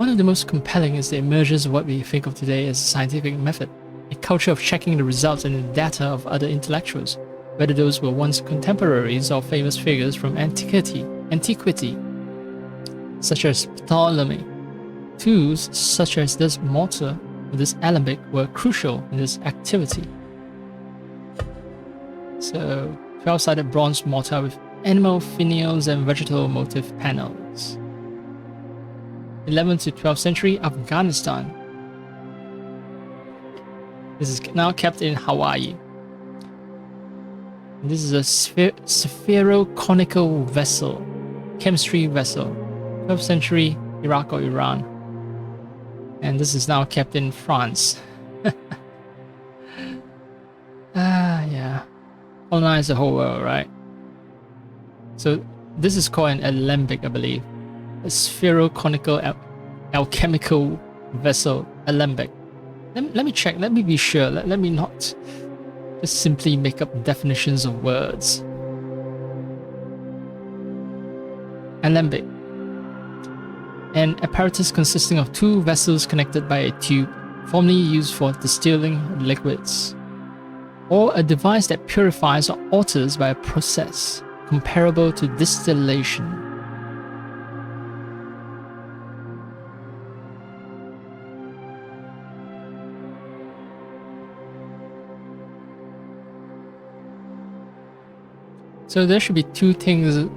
One of the most compelling is the emergence of what we think of today as scientific method, a culture of checking the results and the data of other intellectuals, whether those were once contemporaries or famous figures from antiquity, such as Ptolemy. Tools such as this mortar or this alembic were crucial in this activity. So, 12-sided bronze mortar with animal finials and vegetal motif panels. 11th to 12th century Afghanistan. This is now kept in Hawaii. This is a spheroconical vessel, chemistry vessel, 12th century Iraq or Iran. And this is now kept in France. Yeah. Colonize the whole world, right? So this is called an alembic, I believe. A spheroconical alchemical vessel, alembic. Let me check, let me be sure, let me not just simply make up definitions of words. Alembic. An apparatus consisting of two vessels connected by a tube, formerly used for distilling liquids. Or a device that purifies or alters by a process comparable to distillation. So there should be two things.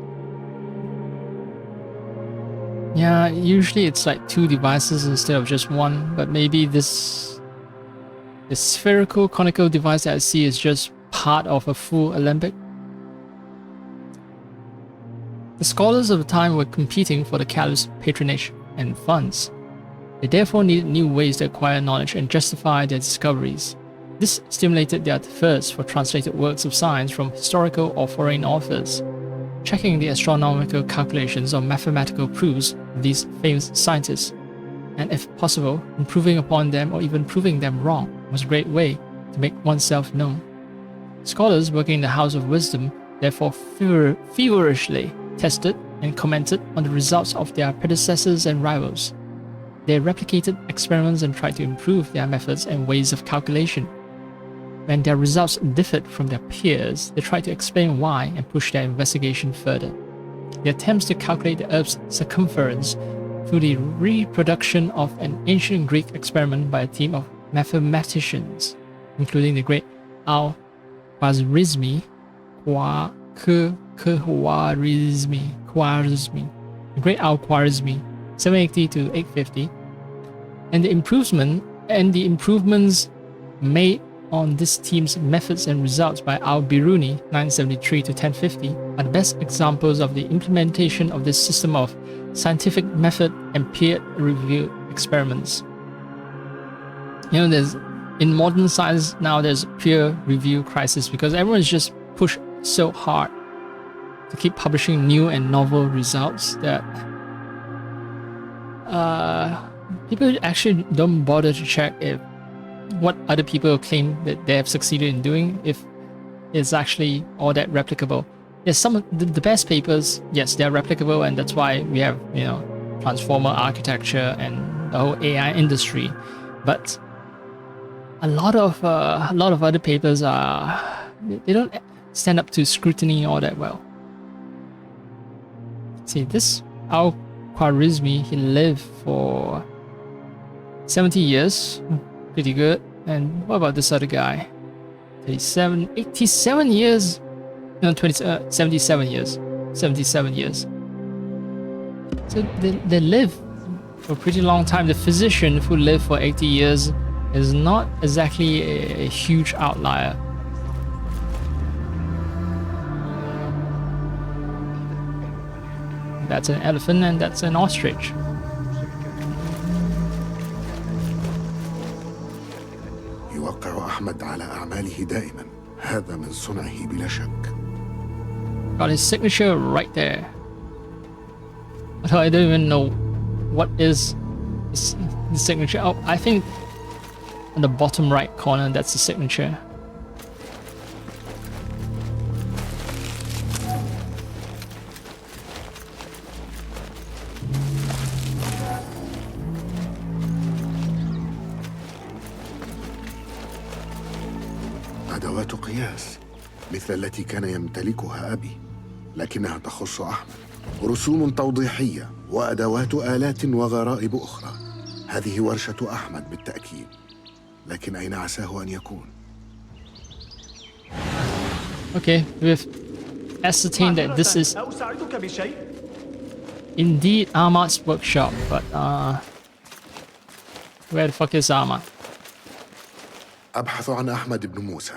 Yeah, usually it's like two devices instead of just one, but maybe this spherical conical device that I see is just part of a full alembic. The scholars of the time were competing for the caliph's patronage and funds. They therefore needed new ways to acquire knowledge and justify their discoveries. This stimulated their thirst for translated works of science from historical or foreign authors. Checking the astronomical calculations or mathematical proofs of these famous scientists, and if possible, improving upon them or even proving them wrong, was a great way to make oneself known. Scholars working in the House of Wisdom therefore feverishly tested and commented on the results of their predecessors and rivals. They replicated experiments and tried to improve their methods and ways of calculation. When their results differed from their peers, they tried to explain why and push their investigation further. The attempts to calculate the Earth's circumference through the reproduction of an ancient Greek experiment by a team of mathematicians, including the great Al-Khwarizmi, the great Al-Khwarizmi, 780 to 850, and the improvements made on this team's methods and results by Al-Biruni, 973 to 1050, are the best examples of the implementation of this system of scientific method and peer-reviewed experiments. You know, in modern science now, there's peer review crisis because everyone's just pushed so hard to keep publishing new and novel results that people actually don't bother to check if what other people claim that they have succeeded in doing, if it's actually all that replicable. Yes, some of the best papers, yes, they're replicable, and that's why we have, you know, transformer architecture and the whole AI industry. But a lot of other papers they don't stand up to scrutiny all that well. See, this Al-Khwarizmi, he lived for 70 years. Pretty good. And what about this other guy? 87 years? No, 77 years. 77 years. So they live for a pretty long time. The physician who lived for 80 years is not exactly a huge outlier. That's an elephant and that's an ostrich. يوقع أحمد على أعماله دائما. هذا من صنعه بلا شك. Got his signature right there. Although I don't even know what is the signature. Oh, I think on the bottom right corner, that's the signature. أدوات قياس مثل التي كان يمتلكها أبي، لكنها تخص أحمد. رسوم توضيحية وأدوات آلات وغرائب أخرى. هذه ورشة أحمد بالتأكيد، لكن أين عساه أن يكون؟ Okay, we've ascertained that this is indeed Ahmad's workshop, but where the fuck is Ahmad? أبحث عن أحمد بن موسى.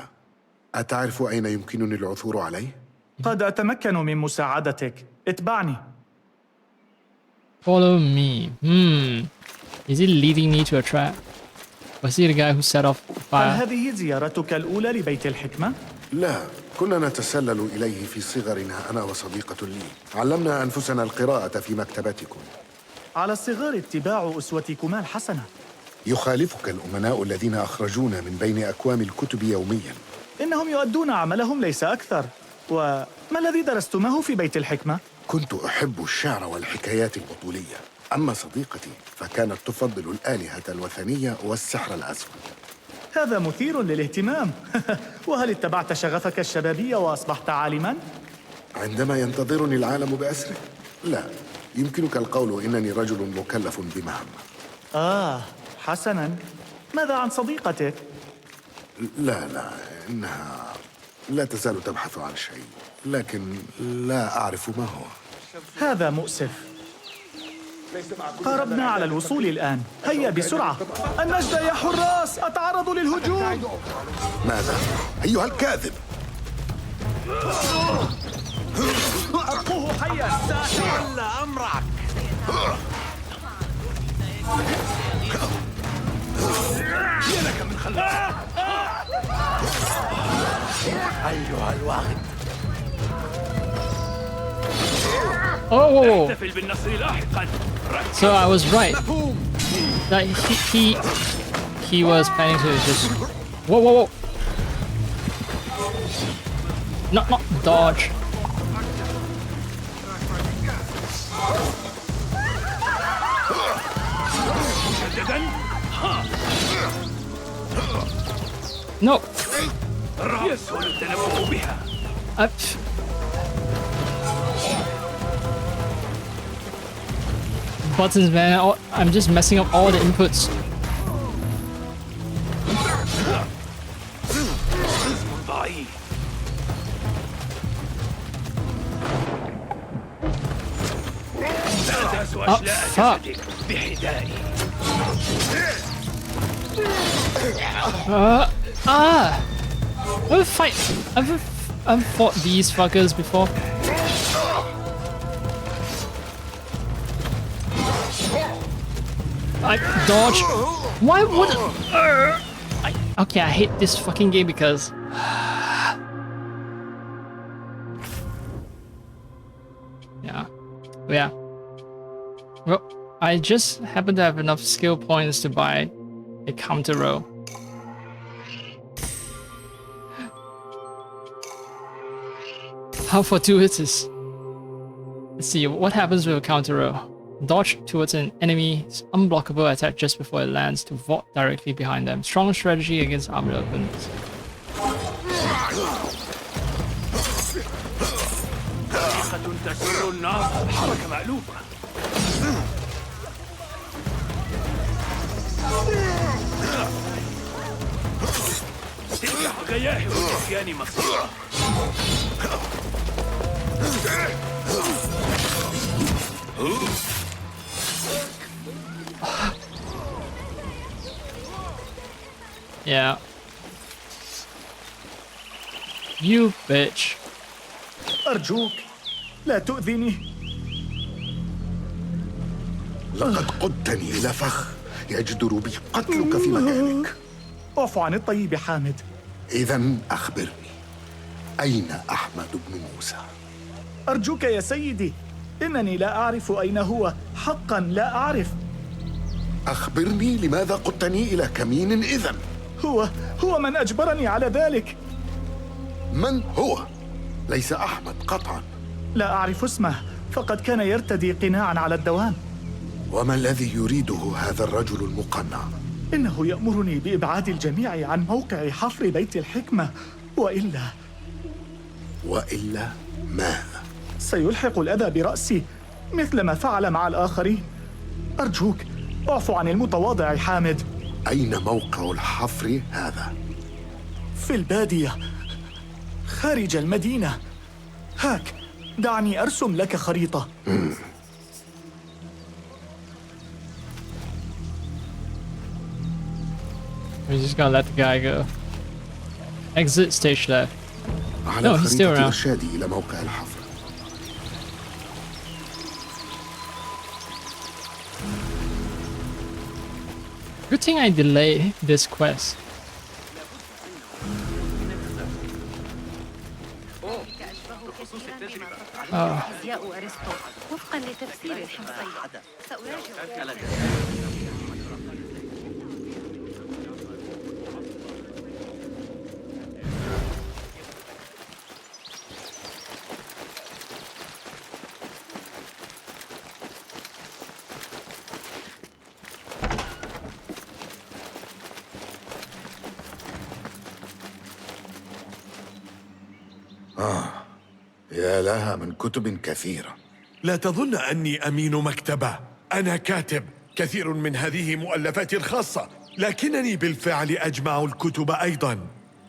أتعرف أين يمكنني العثور عليه؟ قد أتمكن من مساعدتك. اتبعني. Follow me. Is he leading me to a trap? Was he the guy who set off the هل fire? هذه زيارتك الأولى لبيت الحكمة؟ لا، كنا نتسلل إليه في صغرنا أنا وصديقة لي. علمنا أنفسنا القراءة في مكتبتكم. على الصغار اتباع أسوتكما الحسنة. يخالفك الأمناء الذين أخرجونا من بين أكوام الكتب يومياً. إنهم يؤدون عملهم ليس أكثر. وما الذي درستماه في بيت الحكمة؟ كنت أحب الشعر والحكايات البطولية. أما صديقتي فكانت تفضل الآلهة الوثنية والسحر الأسود. هذا مثير للاهتمام. وهل اتبعت شغفك الشبابي وأصبحت عالماً؟ عندما ينتظرني العالم بأسره؟ لا، يمكنك القول إنني رجل مكلف بمهمة. حسناً. ماذا عن صديقتك؟ لا، إنها لا تزال تبحث عن شيء، لكن لا أعرف ما هو. هذا مؤسف. قاربنا على الوصول الآن. هيا بسرعة. النجدة يا حراس، أتعرض للهجوم. ماذا؟ أيها الكاذب! أبقوه حيا. تولى أمرك. لك من خلف. أيها الواغد. Oh! احتفل بالنصر لاحقا. So I was right. That he was planning to just whoa. Not dodge. No. يسهل التنبؤ بها. Buttons, man. I'm just messing up all the inputs. Oh, fuck. I've fought these fuckers before. I dodge. Why would okay, I hate this fucking game because yeah. Well, I just happen to have enough skill points to buy a counter row. How fortuitous. Let's see what happens with a counter row. Dodge towards an enemy's unblockable attack just before it lands to vault directly behind them. Strong strategy against armored opponents. تسر النار. حركة مألوفة. تلك حكاياه والنسيان مصيرة. Yeah. You bitch. أرجوك لا تؤذني. لقد قدتني إلى فخ يجدر بي قتلك في مكانك. اعفو عن الطيب حامد. إذن أخبرني، أين أحمد بن موسى؟ أرجوك يا سيدي، إنني لا أعرف أين هو. حقا لا أعرف. أخبرني لماذا قدتني إلى كمين إذن؟ هو من أجبرني على ذلك. من هو؟ ليس أحمد قطعا. لا أعرف اسمه، فقد كان يرتدي قناعا على الدوام. وما الذي يريده هذا الرجل المقنع؟ إنه يأمرني بإبعاد الجميع عن موقع حفر بيت الحكمة، وإلا ماذا؟ سيلحق الأذى برأسي مثل ما فعل مع الآخرين. أرجوك اعفو عن المتواضع حامد. أين موقع الحفر هذا؟ في البادية خارج المدينة. هاك، دعني أرسم لك خريطة. We're just gonna let the guy go. Exit stage left. على No, he's still خريطة around. إرشادي إلى موقع الحفر. Good thing I delay this quest. فيزياء أرسطو وفقا لتفسير الحمصية. سأراجع. يا لها من كتب كثيرة. لا تظن أني أمين مكتبة. أنا كاتب. كثير من هذه مؤلفاتي الخاصة، لكنني بالفعل أجمع الكتب أيضا.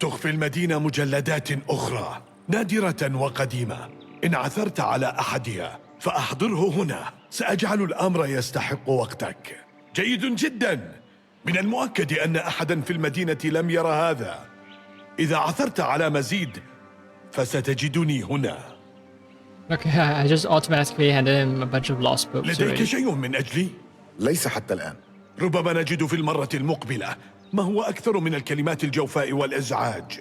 تخفي المدينة مجلدات أخرى نادرة وقديمة. إن عثرت على أحدها فأحضره هنا. سأجعل الأمر يستحق وقتك. جيد جدا. من المؤكد أن أحدا في المدينة لم يرى هذا. إذا عثرت على مزيد فستجدني هنا. Okay, I just automatically handed him a bunch of lost books لديك already. شيء من أجلي؟ ليس حتى الآن. ربما نجد في المرة المقبلة ما هو أكثر من الكلمات الجوفاء والإزعاج.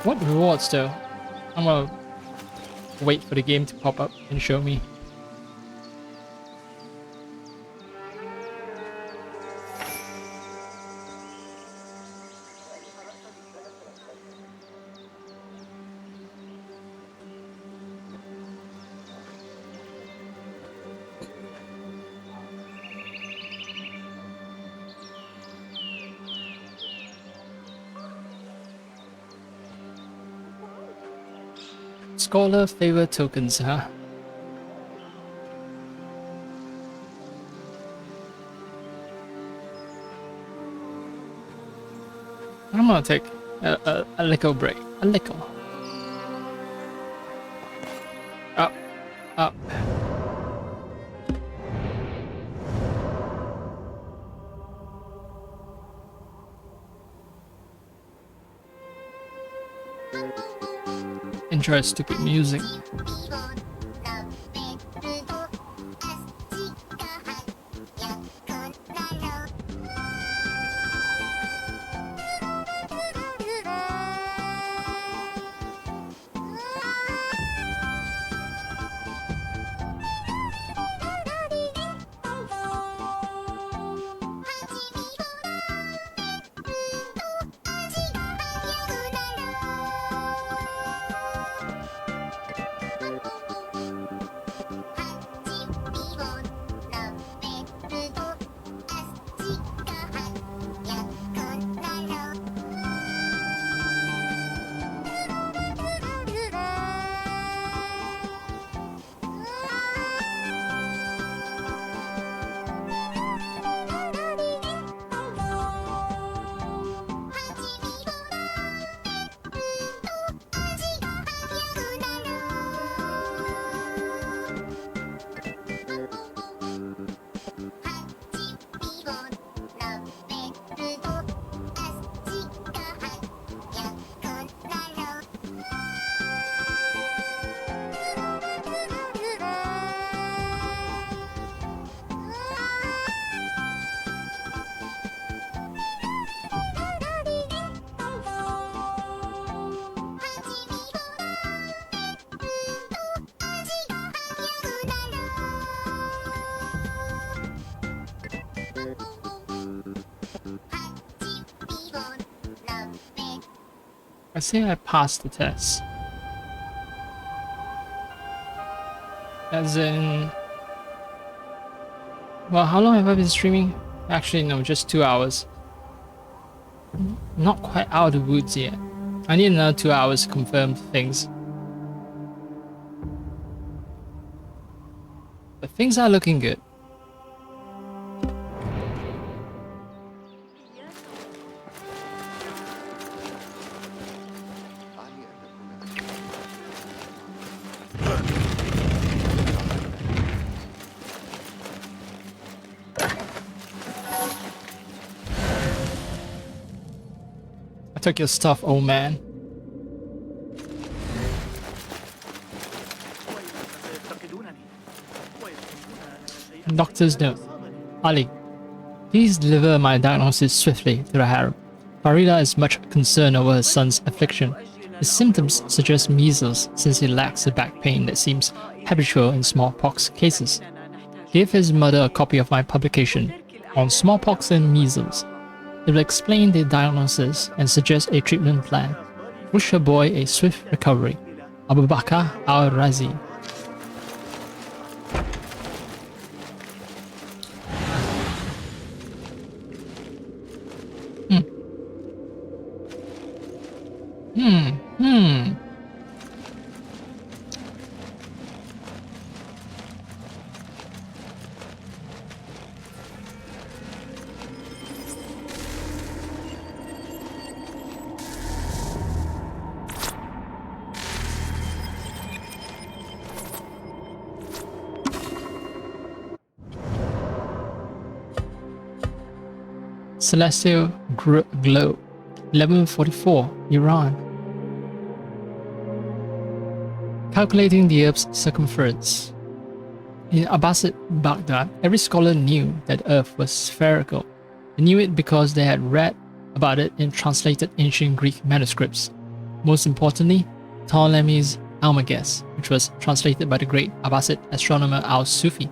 What rewards though? I'm gonna wait for the game to pop up and show me. Scholar favor tokens, huh? I'm gonna take a little break. A little. Up. Up. Enjoy stupid music. I say I passed the test. As in... Well, how long have I been streaming? Actually, no, just 2 hours. Not quite out of the woods yet. I need another 2 hours to confirm things. But things are looking good. Took your stuff, old man. Doctor's note. Ali, please deliver my diagnosis swiftly to the harem. Farida is much concerned over her son's affliction. His symptoms suggest measles since he lacks the back pain that seems habitual in smallpox cases. Give his mother a copy of my publication on smallpox and measles. It will explain the diagnosis and suggest a treatment plan. Wish her boy a swift recovery. Abu Bakr al-Razi. Celestial Globe, 1144, Iran. Calculating the Earth's circumference. In Abbasid Baghdad, every scholar knew that Earth was spherical. They knew it because they had read about it in translated ancient Greek manuscripts. Most importantly, Ptolemy's Almagest, which was translated by the great Abbasid astronomer Al-Sufi.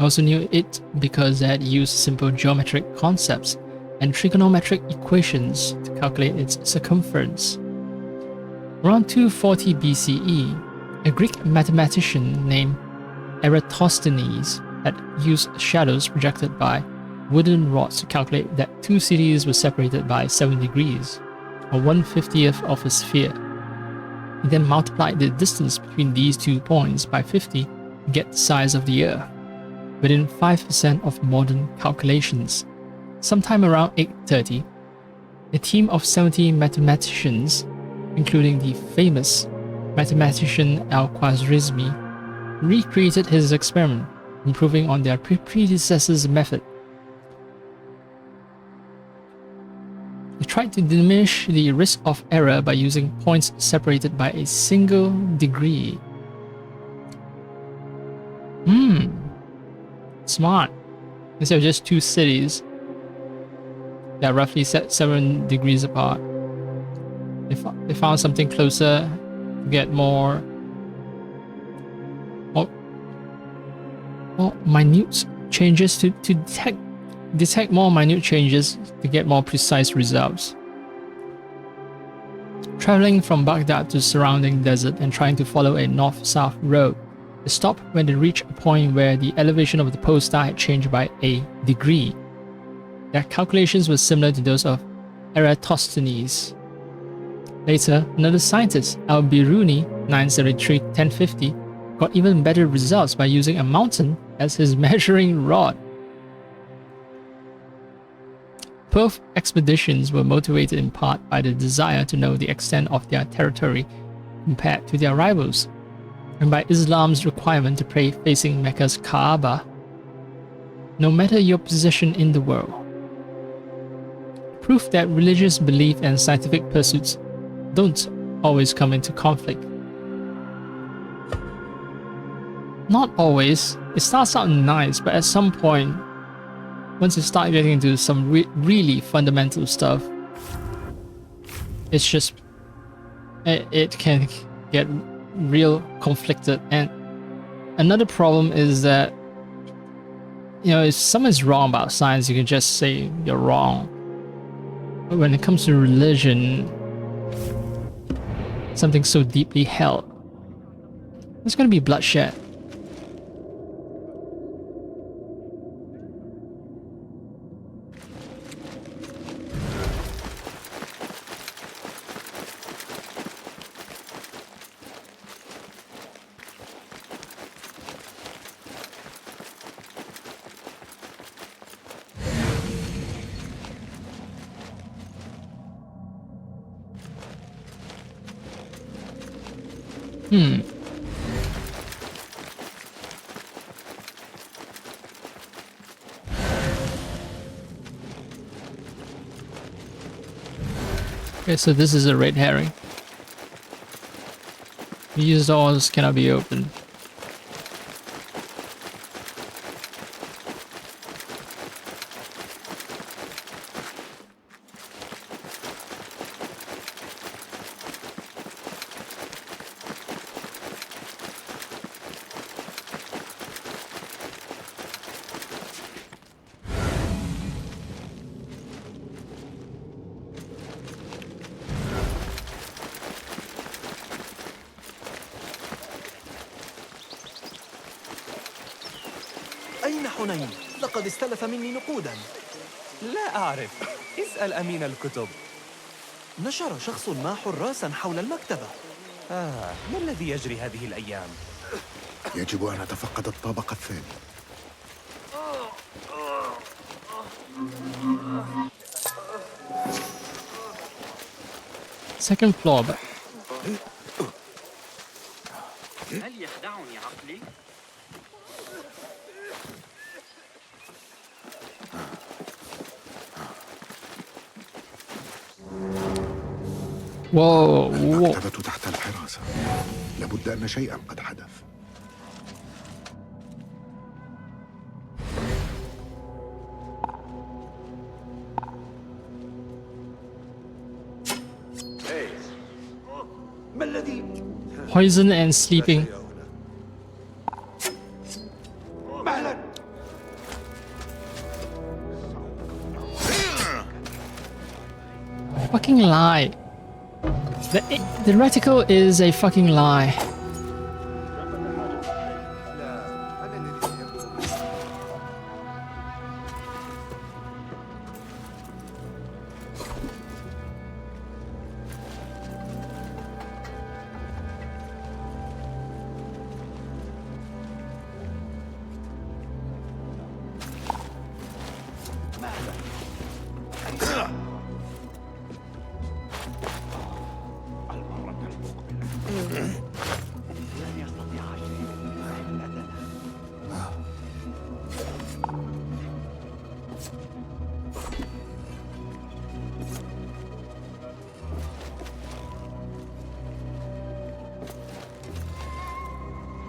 I also knew it because they had used simple geometric concepts and trigonometric equations to calculate its circumference. Around 240 BCE, a Greek mathematician named Eratosthenes had used shadows projected by wooden rods to calculate that two cities were separated by 7 degrees, or 1/50th of a sphere. He then multiplied the distance between these 2 points by 50 to get the size of the Earth, within 5% of modern calculations. Sometime around 830, a team of 70 mathematicians, including the famous mathematician Al-Khwarizmi, recreated his experiment, improving on their predecessor's method. They tried to diminish the risk of error by using points separated by a single degree. Smart. Instead of just two cities that are roughly set 7 degrees apart, they found something closer to get more minute changes to detect more minute changes to get more precise results. Traveling from Baghdad to the surrounding desert and trying to follow a north-south road, they stopped when they reached a point where the elevation of the pole star had changed by a degree. Their calculations were similar to those of Eratosthenes. Later, another scientist, Al-Biruni, 973-1050, got even better results by using a mountain as his measuring rod. Both expeditions were motivated in part by the desire to know the extent of their territory compared to their rivals, and by Islam's requirement to pray facing Mecca's Kaaba, no matter your position in the world. Proof that religious belief and scientific pursuits don't always come into conflict. Not always. It starts out nice, but at some point, once you start getting into some really fundamental stuff, it's just, it can get real conflicted. And another problem is that, you know, if someone's wrong about science, you can just say you're wrong. But when it comes to religion, something so deeply held, there's going to be bloodshed. Okay, so this is a red herring. These doors cannot be opened. أين حنين؟ لقد استلف مني نقوداً. لا أعرف. اسأل أمين الكتب. نشر شخص ما حراساً حول المكتبة. ما الذي يجري هذه الأيام؟ يجب أن أتفقد الطابق الثاني. Second floor. هل يخدعني عقلي؟ Whoa, المكتبة تحت الحراسة. لابد أن شيئا قد حدث. ما الذي؟ Poison and sleeping. Fucking lie. The reticle is a fucking lie.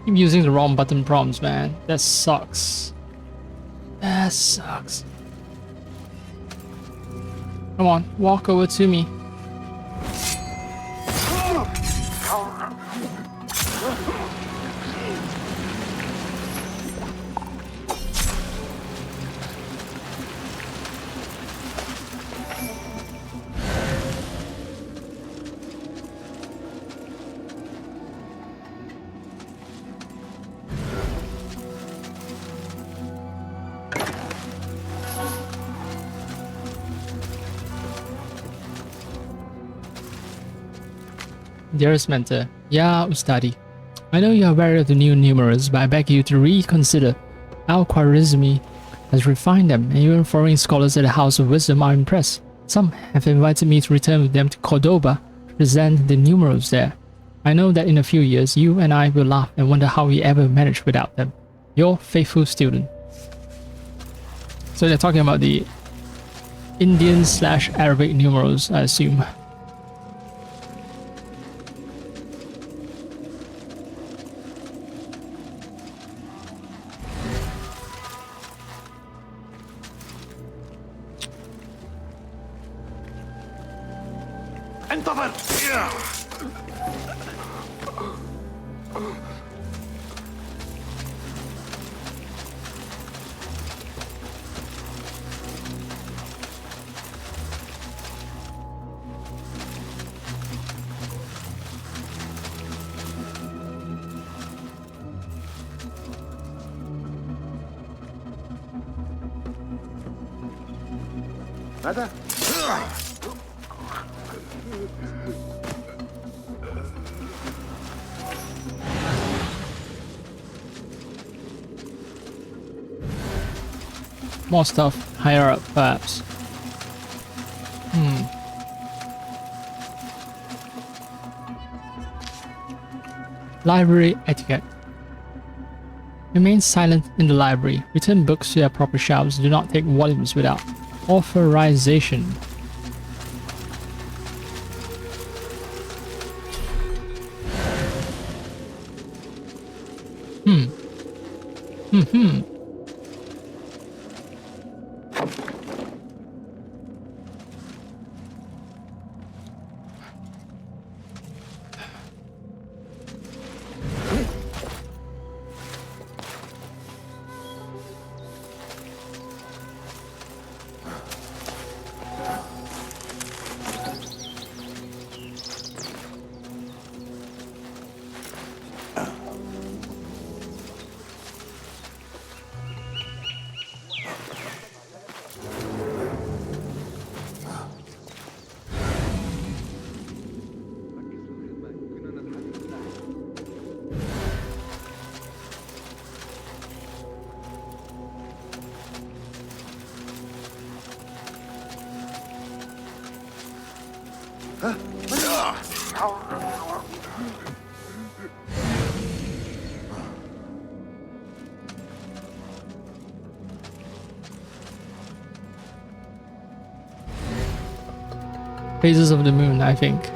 Keep using the wrong button prompts, man. That sucks. That sucks. Come on, walk over to me. Dearest mentor, Ya Ustadi, I know you are aware of the new numerals, but I beg you to reconsider. Al-Khwarizmi has refined them, and even foreign scholars at the House of Wisdom are impressed. Some have invited me to return with them to Cordoba to present the numerals there. I know that in a few years, you and I will laugh and wonder how we ever managed without them. Your faithful student. So they're talking about the Indian/Arabic numerals, I assume. انتظر. ماذا؟ More stuff higher up, perhaps. Library etiquette. Remain silent in the library. Return books to their proper shelves. Do not take volumes without authorization. Phases of the moon, I think.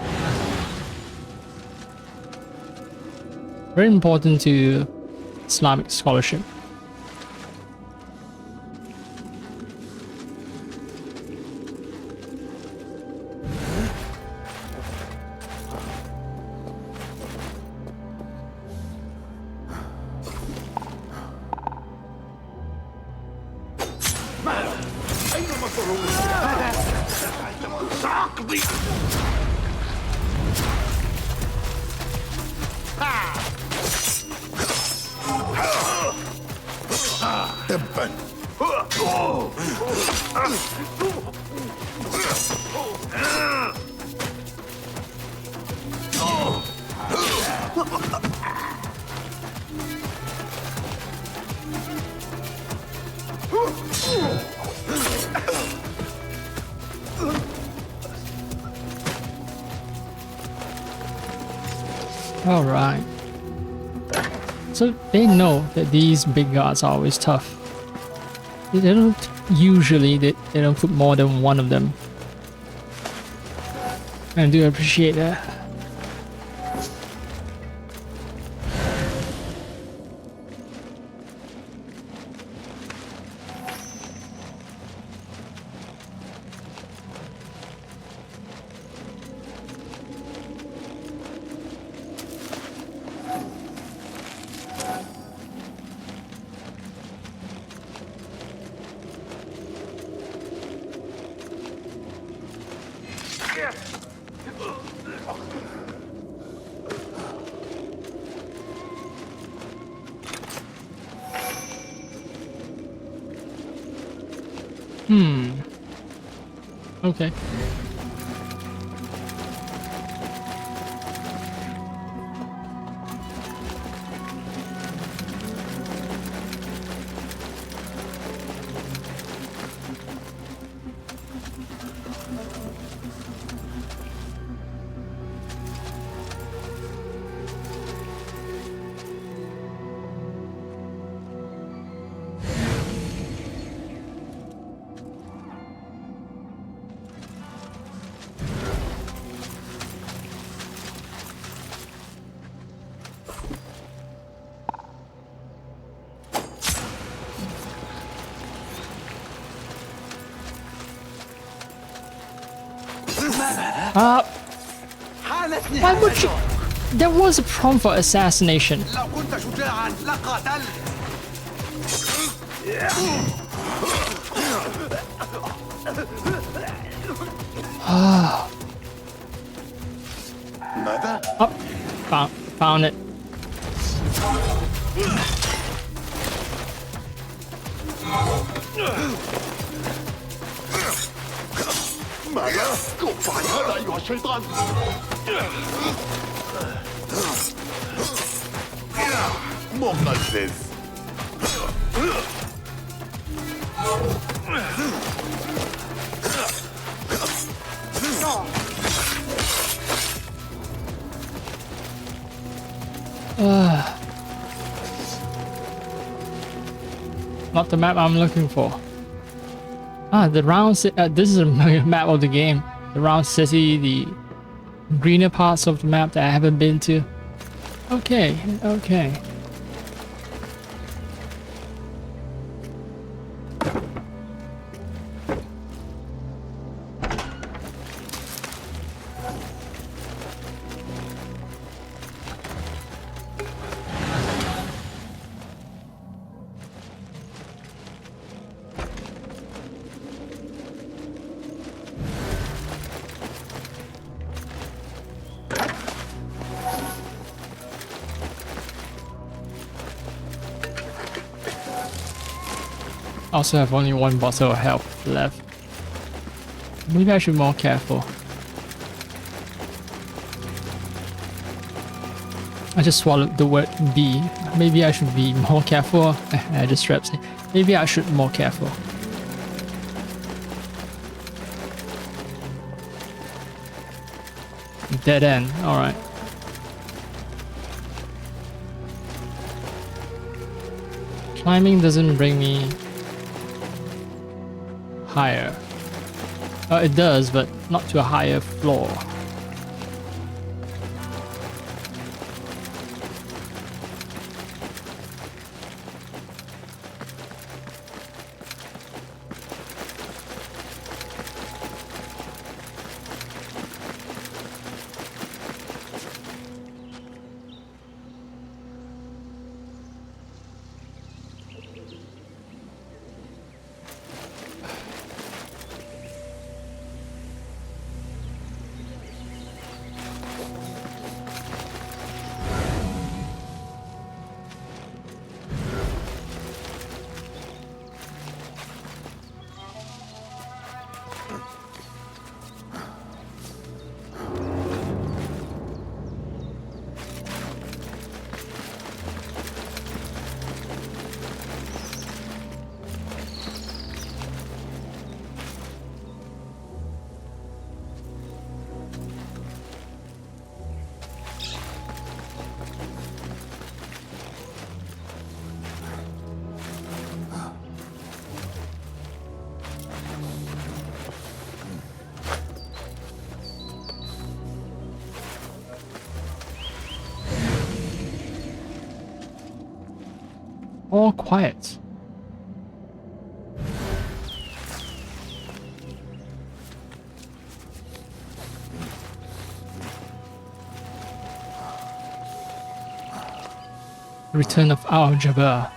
Very important to Islamic scholarship. All right. So they know that these big guards are always tough. They don't usually they don't put more than one of them. And I do appreciate that. Okay. Why would you? There was a prompt for assassination. لو كنت شجاعا لقاتلت. ماذا؟ Oh, found it. ماذا؟ كف عن هذا أيها الشيطان. مقزز. Not the map I'm looking for. The round this is a map of the game. The round city, the greener parts of the map that I haven't been to. Okay. I also have only one bottle of health left. Maybe I should be more careful. I just swallowed the word B. Maybe I should be more careful. I just strapped it. Maybe I should be more careful. Dead end. Alright. Climbing doesn't bring me higher. It does, but not to a higher floor. All quiet. Return of Al-Jabbar.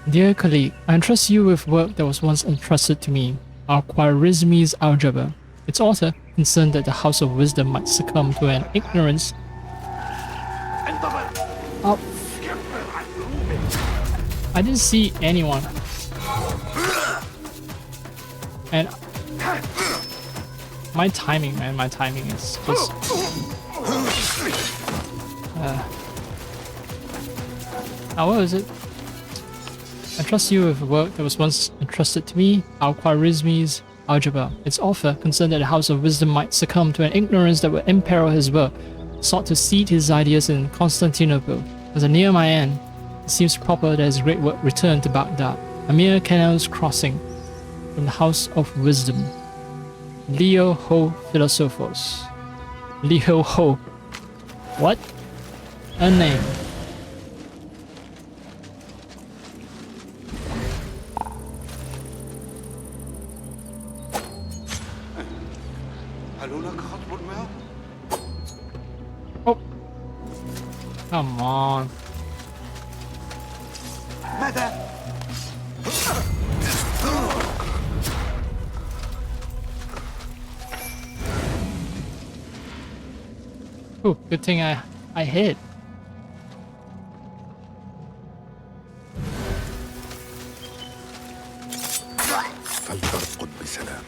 Dear colleague, I entrust you with work that was once entrusted to me, Al-Khwarizmi's Al-Jabbar. Its author, concerned that the House of Wisdom might succumb to an ignorance. Oh. I didn't see anyone. And my timing, man, my timing is just... what was it? I trust you with work that was once entrusted to me, Al-Khwarizmi's Al-Jabbar. Its author, concerned that the House of Wisdom might succumb to an ignorance that would imperil his work, sought to seed his ideas in Constantinople. As I near my end, it seems proper that his great work return to Baghdad, a mere canal's crossing from the House of Wisdom. Leo Ho Philosophos. Leo Ho. What? A name. Oh. Come on. Oh, good thing I hit. فلترقد بسلام.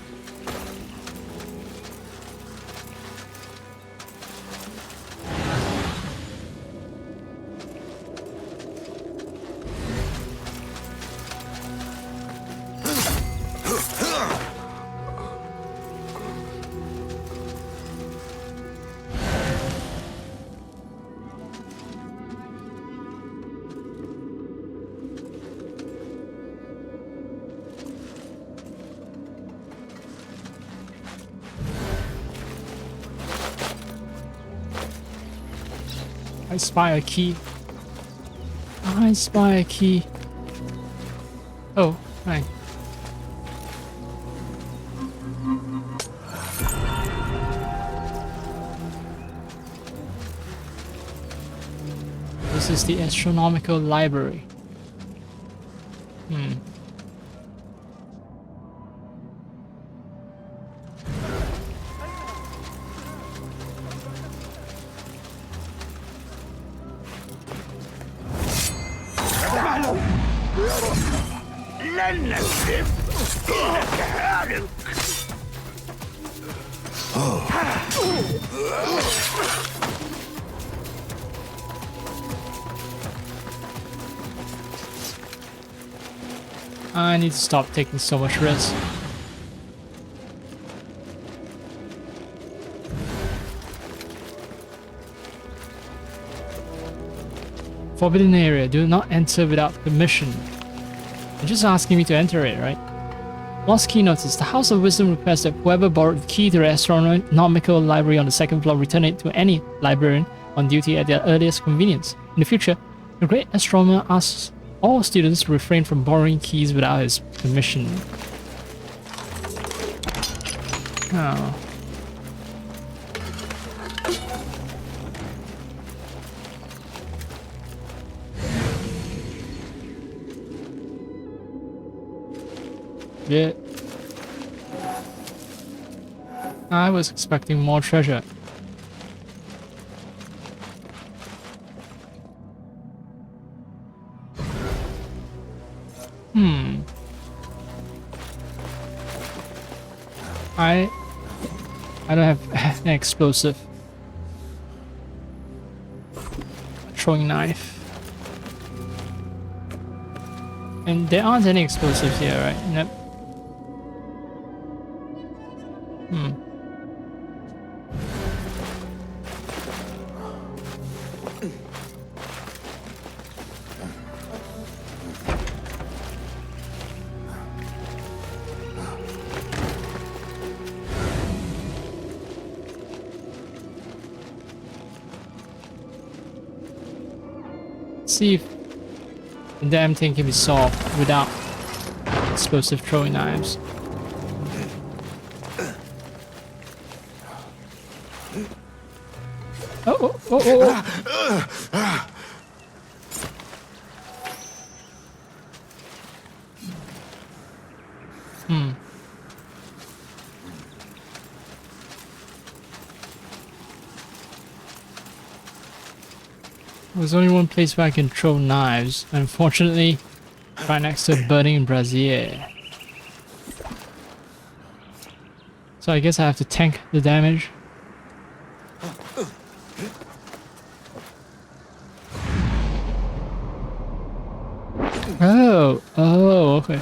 I spy a key. I spy a key. Oh, right. This is the astronomical library. لن نكذب إنك هالك. I need to stop taking so much risk. Forbidden area. Do not enter without permission. You're just asking me to enter it, right? Lost key notice. The House of Wisdom requests that whoever borrowed the key to the astronomical library on the second floor return it to any librarian on duty at their earliest convenience. In the future, the great astronomer asks all students to refrain from borrowing keys without his permission. Oh. Yeah. I was expecting more treasure. I don't have an explosive throwing knife. And there aren't any explosives here, right? Nope. See if the damn thing can be solved without explosive throwing knives. Oh. There's only one place where I can throw knives. Unfortunately, right next to a burning brazier. So I guess I have to tank the damage. Oh, okay.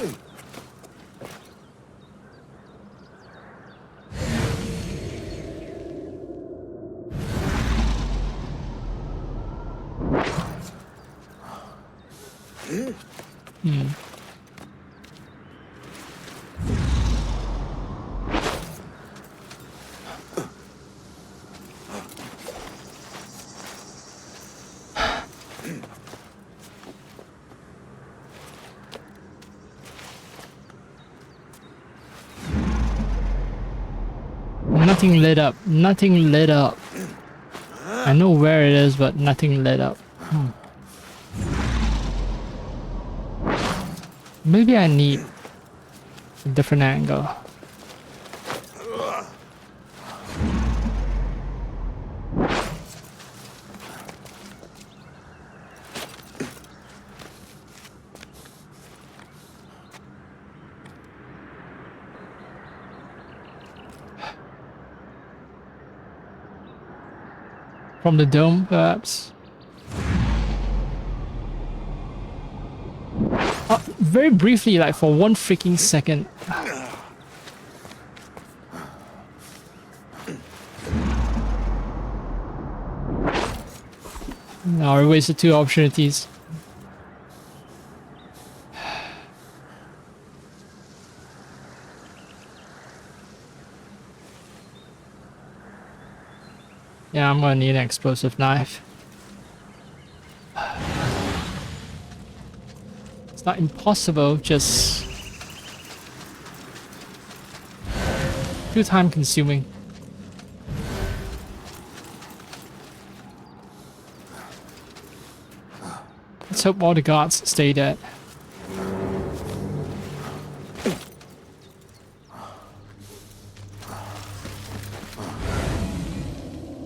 Nothing lit up. Nothing lit up. I know where it is, but nothing lit up. Maybe I need a different angle. From the dome, perhaps? Very briefly, like for one freaking second. No, I wasted 2 opportunities. Yeah, I'm gonna need an explosive knife. It's not impossible, just too time consuming. Let's hope all the guards stay dead.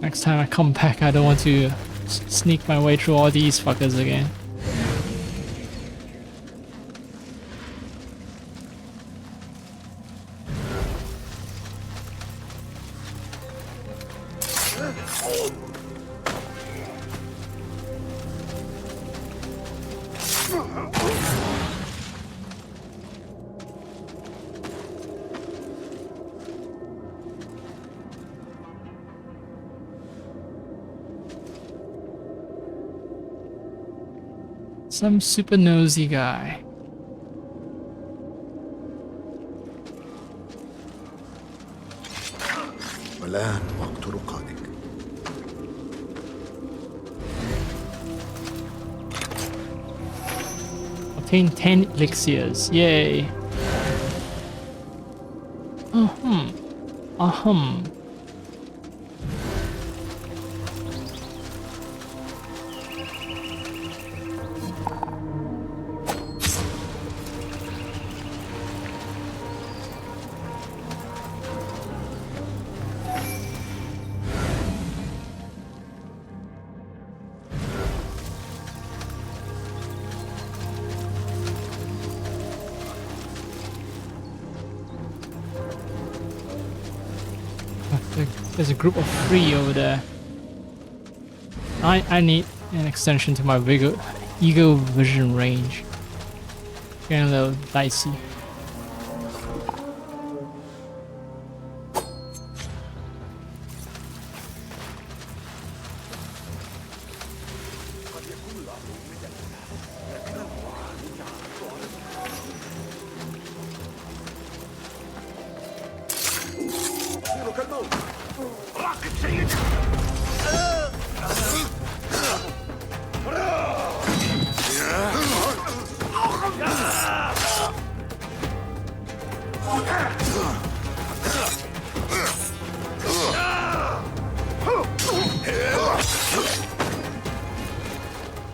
Next time I come back, I don't want to sneak my way through all these fuckers again. Some super nosy guy. والآن وقت رقادك. Obtain 10 elixirs. Yay. There's a group of 3 over there. I need an extension to my ego vision range. Getting a little dicey.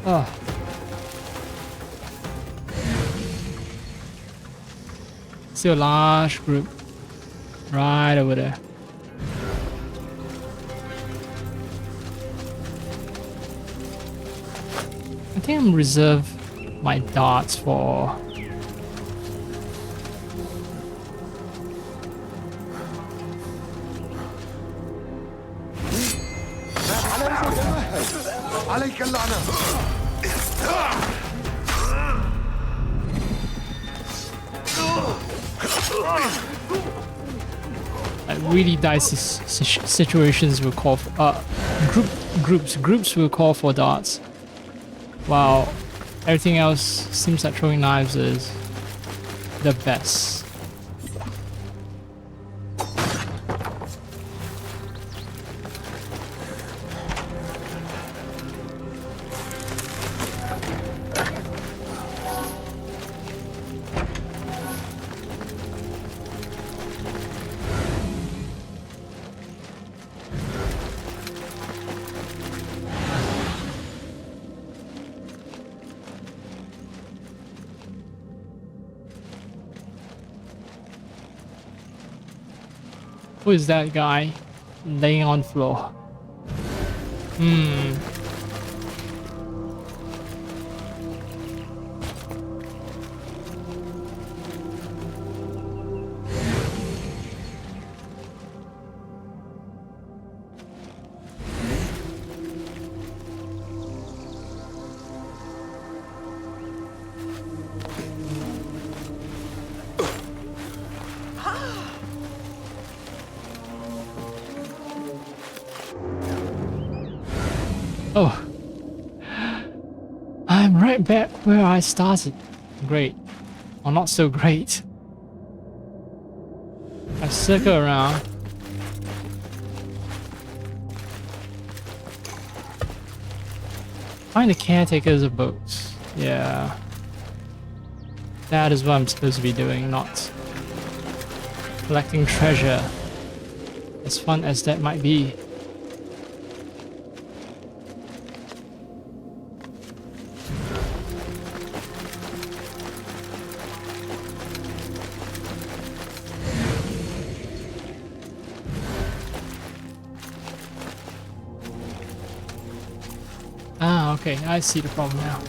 Oh. See a large group right over there. I think I'm reserve my darts for عليك اللعنة. really dicey situations will call for groups will call for darts, while everything else seems like throwing knives is the best. Who is that guy laying on floor? Oh, I'm right back where I started. Great. Or not so great. I circle around. Find the caretakers of boats. Yeah. That is what I'm supposed to be doing, not collecting treasure. As fun as that might be. Ah, okay, I see the problem now.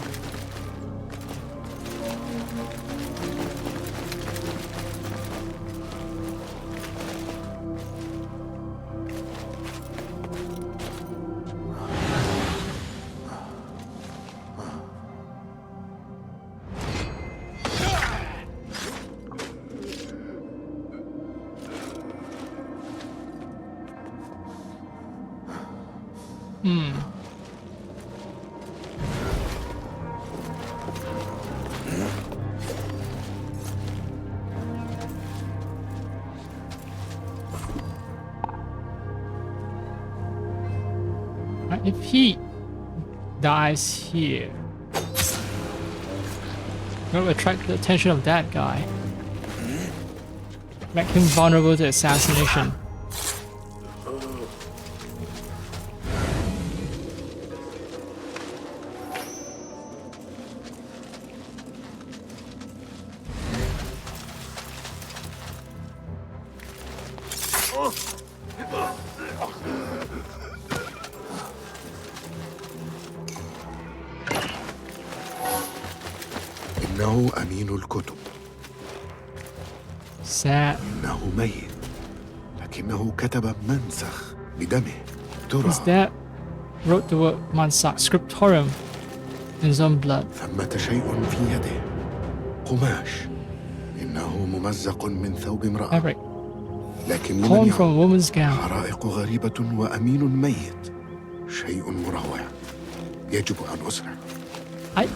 If he dies here, we'll attract the attention of that guy. Make him vulnerable to assassination. إنه أمين الكتب. Sad. إنه ميت، لكنه كتب منسخ بدمه. ترى His dad wrote the word Mansak scriptorium in his own blood. ثمة شيء في يده، قماش. إنه ممزق من ثوب امرأة. Fabric. لكن Torn لمن from a يعود؟ woman's gown. حرائق غريبة وأمين ميت. شيء مروع. يجب أن أسرع. I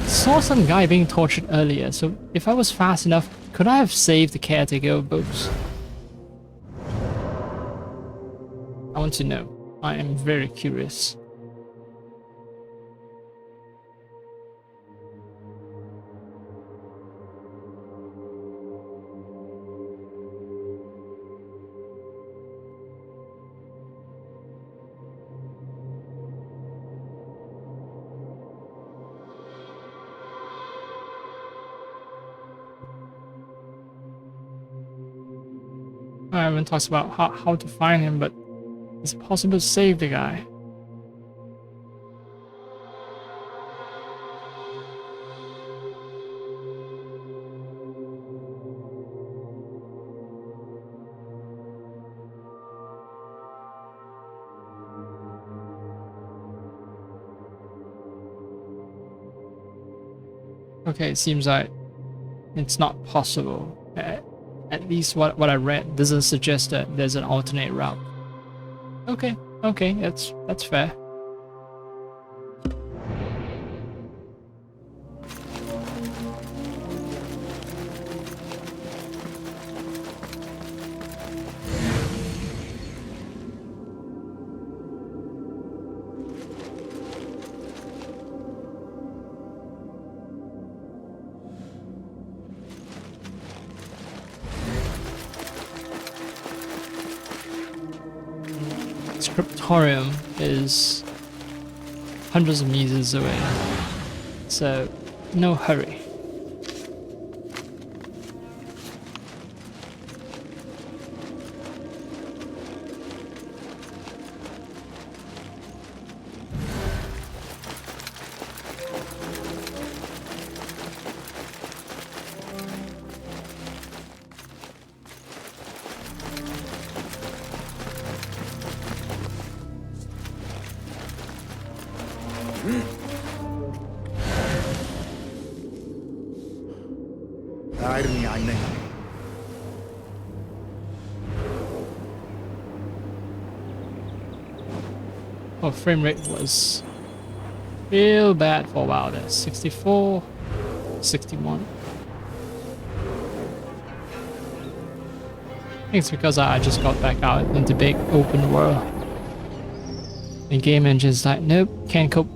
saw some guy being tortured earlier, so if I was fast enough, could I have saved the caretaker of books? I want to know. I am very curious. Everyone talks about how to find him, but is it possible to save the guy? Okay, it seems like it's not possible. At least what I read doesn't suggest that there's an alternate route. Okay, that's fair. Scriptorium is hundreds of meters away, so no hurry. أعرني عينيك. Oh, frame rate was real bad for a while there. 64, 61. I think it's because I just got back out into big open world. The game engine's like, nope, can't cope.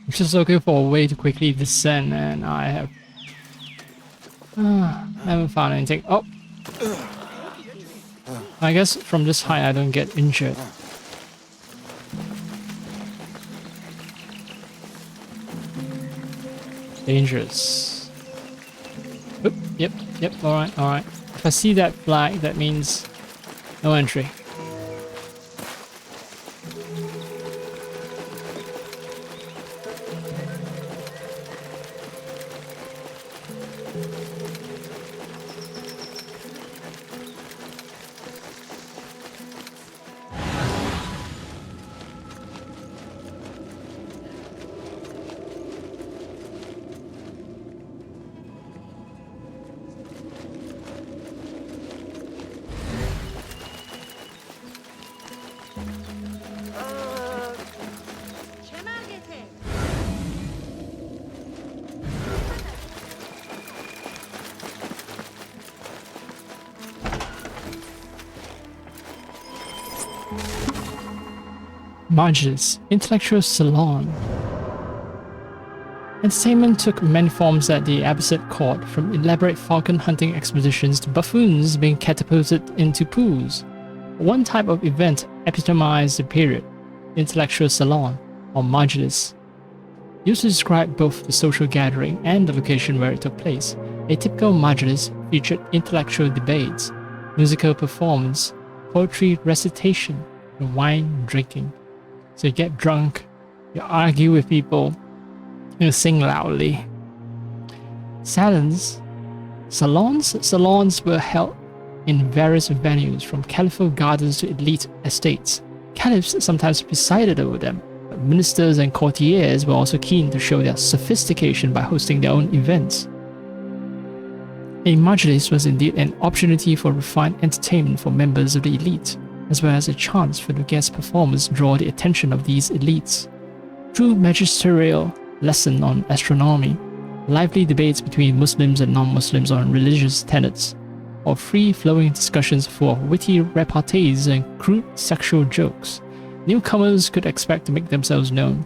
I'm just looking for a way to quickly descend, and I haven't found anything. Oh, I guess from this height I don't get injured. Dangerous. Oop, yep, Yep, alright, alright. If I see that flag, that means no entry. Mirage's intellectual salon. Entertainment took many forms at the Abbasid court, from elaborate falcon hunting expeditions to buffoons being catapulted into pools. One type of event epitomized the period, the intellectual salon, or Majlis. Used to describe both the social gathering and the location where it took place. A typical Majlis featured intellectual debates, musical performance, poetry recitation, and wine drinking. So you get drunk, you argue with people, you sing loudly. Salons were held in various venues, from caliphal gardens to elite estates. Caliphs sometimes presided over them, but ministers and courtiers were also keen to show their sophistication by hosting their own events. A majlis was indeed an opportunity for refined entertainment for members of the elite, as well as a chance for the guest performers to draw the attention of these elites. Through magisterial lesson on astronomy, lively debates between Muslims and non-Muslims on religious tenets, or free-flowing discussions full of witty repartees and crude sexual jokes, newcomers could expect to make themselves known.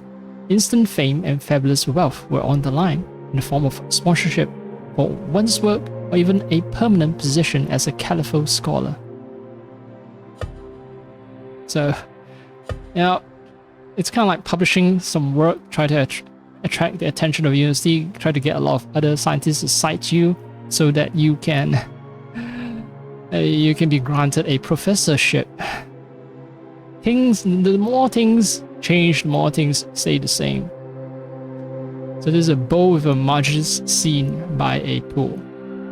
Instant fame and fabulous wealth were on the line, in the form of sponsorship for one's work or even a permanent position as a caliphal scholar. So, you know, it's kind of like publishing some work, try to attract the attention of the university, try to get a lot of other scientists to cite you so that you can be granted a professorship. The more things change, the more things stay the same. So there's a bow with a majlis seen by a pool.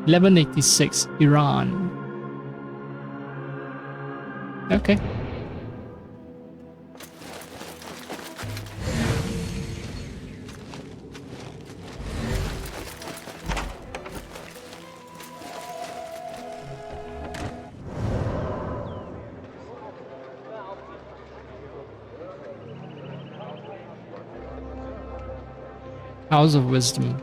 1186, Iran. Okay. House of Wisdom.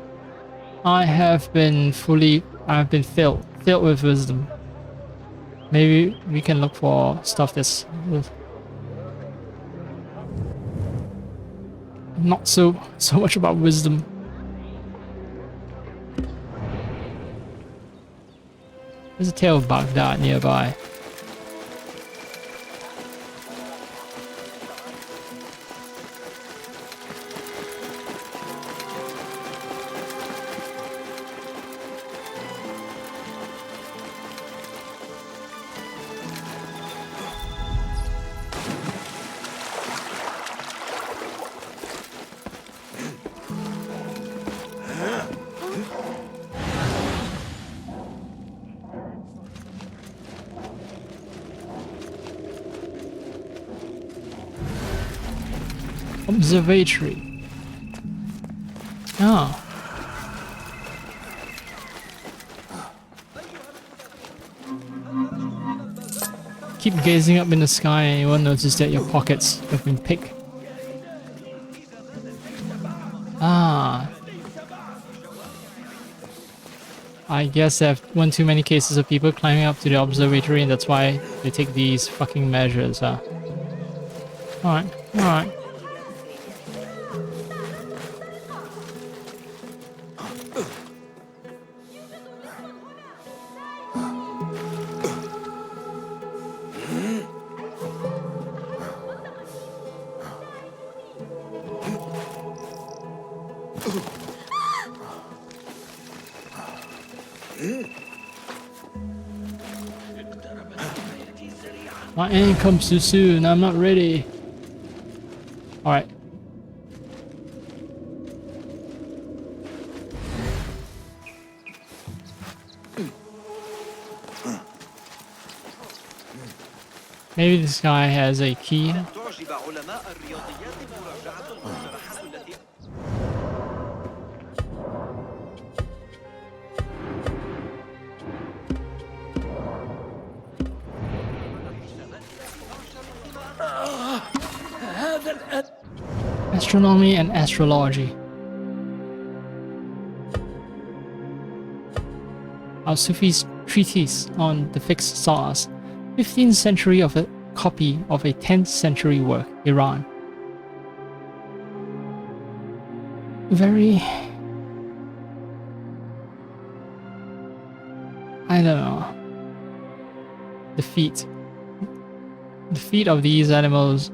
I have been filled with wisdom. Maybe we can look for stuff that's not so much about wisdom. There's a Tale of Baghdad nearby. Observatory. Ah. Keep gazing up in the sky and you won't notice that your pockets have been picked. Ah. I guess there have one too many cases of people climbing up to the observatory and that's why they take these fucking measures, huh? Alright, alright. My end comes too soon. I'm not ready. Alright. Maybe this guy has a key. Astronomy and astrology. Al-Sufi's treatise on the fixed stars, 15th century of a copy of a 10th century work, Iran. Very... I don't know. The feet of these animals.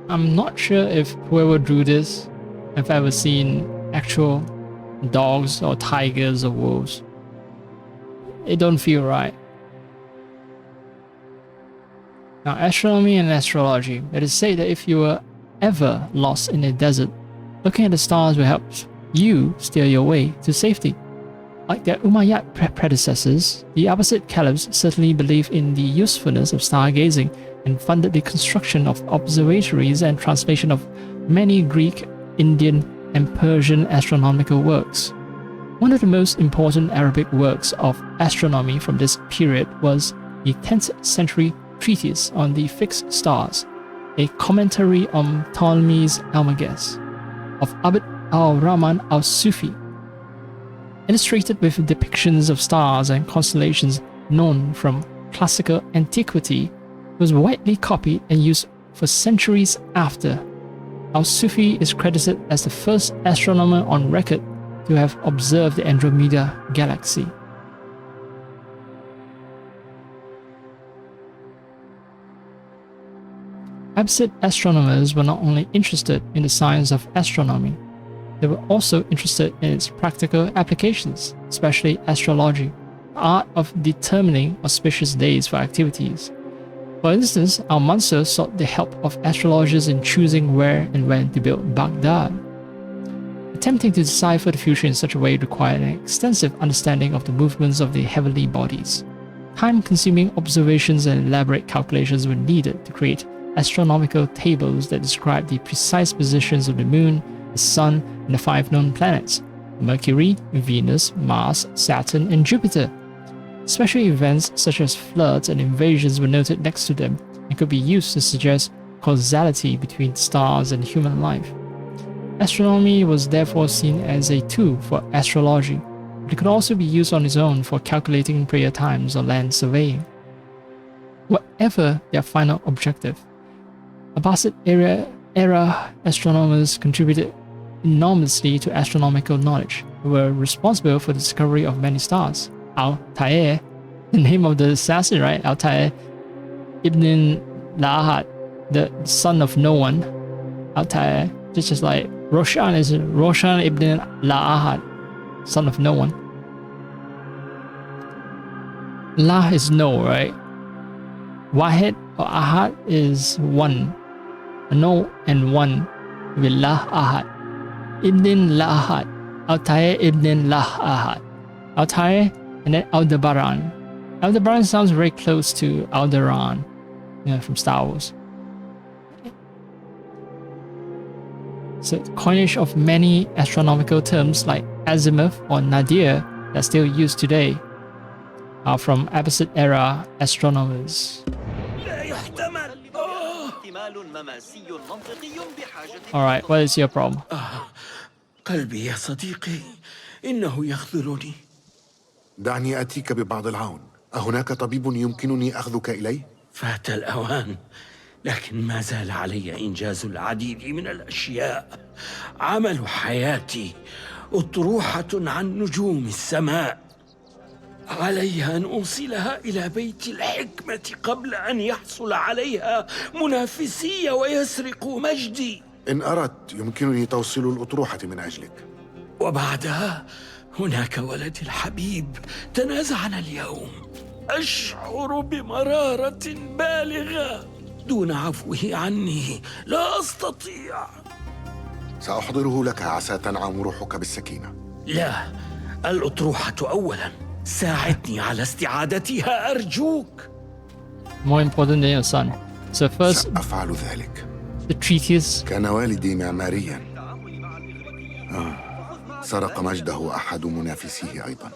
I'm not sure if whoever drew this have ever seen actual dogs or tigers or wolves. It don't feel right. Now, astronomy and astrology. It is said that if you were ever lost in a desert, looking at the stars will help you steer your way to safety. Like their Umayyad predecessors, the Abbasid caliphs certainly believed in the usefulness of stargazing and funded the construction of observatories and translation of many Greek, Indian, and Persian astronomical works. One of the most important Arabic works of astronomy from this period was the 10th century treatise on the fixed stars, a commentary on Ptolemy's Almagest of Abd al-Rahman al-Sufi, illustrated with depictions of stars and constellations known from classical antiquity, was widely copied and used for centuries after. Al-Sufi is credited as the first astronomer on record to have observed the Andromeda galaxy. Abbasid astronomers were not only interested in the science of astronomy, they were also interested in its practical applications, especially astrology, the art of determining auspicious days for activities. For instance, Al-Mansur sought the help of astrologers in choosing where and when to build Baghdad. Attempting to decipher the future in such a way required an extensive understanding of the movements of the heavenly bodies. Time-consuming observations and elaborate calculations were needed to create astronomical tables that describe the precise positions of the Moon, the Sun, and the 5 known planets: Mercury, Venus, Mars, Saturn, and Jupiter. Special events such as floods and invasions were noted next to them and could be used to suggest causality between stars and human life. Astronomy was therefore seen as a tool for astrology, but it could also be used on its own for calculating prayer times or land surveying. Whatever their final objective, Abbasid era astronomers contributed enormously to astronomical knowledge. They were responsible for the discovery of many stars. Al-Tair, the name of the assassin, right? Al-Tair ibn Lahad, the son of no one. Al-Tair, just like Roshan is Roshan ibn Lahad, son of no one. La is no, right? Wahid or Ahad is one. No and one with La Ahad. Ibn Lahad. Al-Tair ibn Lahad. Al-Tair and then Aldebaran. Aldebaran sounds very close to Alderaan, from Star Wars. So coinage of many astronomical terms like azimuth or nadir that still used today are from Abbasid era astronomers. Alright, what is your problem? قلبي يا صديقي إنه يخذلني. دعني أتيك ببعض العون. أهناك طبيب يمكنني أخذك إليه؟ فات الأوان، لكن ما زال علي إنجاز العديد من الأشياء. عمل حياتي أطروحة عن نجوم السماء. علي أن أوصلها إلى بيت الحكمة قبل أن يحصل عليها منافسي ويسرقوا مجدي. إن أردت يمكنني توصيل الأطروحة من أجلك. وبعدها هناك ولدي الحبيب تنازعنا اليوم. أشعر بمرارة بالغة. دون عفوه عني لا أستطيع. سأحضره لك عسى تنعم روحك بالسكينة. لا، الأطروحة أولاً. ساعدني على استعادتها أرجوك. More important than your son. So first, سأفعل ذلك. the treatise. كان والدي معمارياً. سرق مجده أحد منافسيه أيضاً.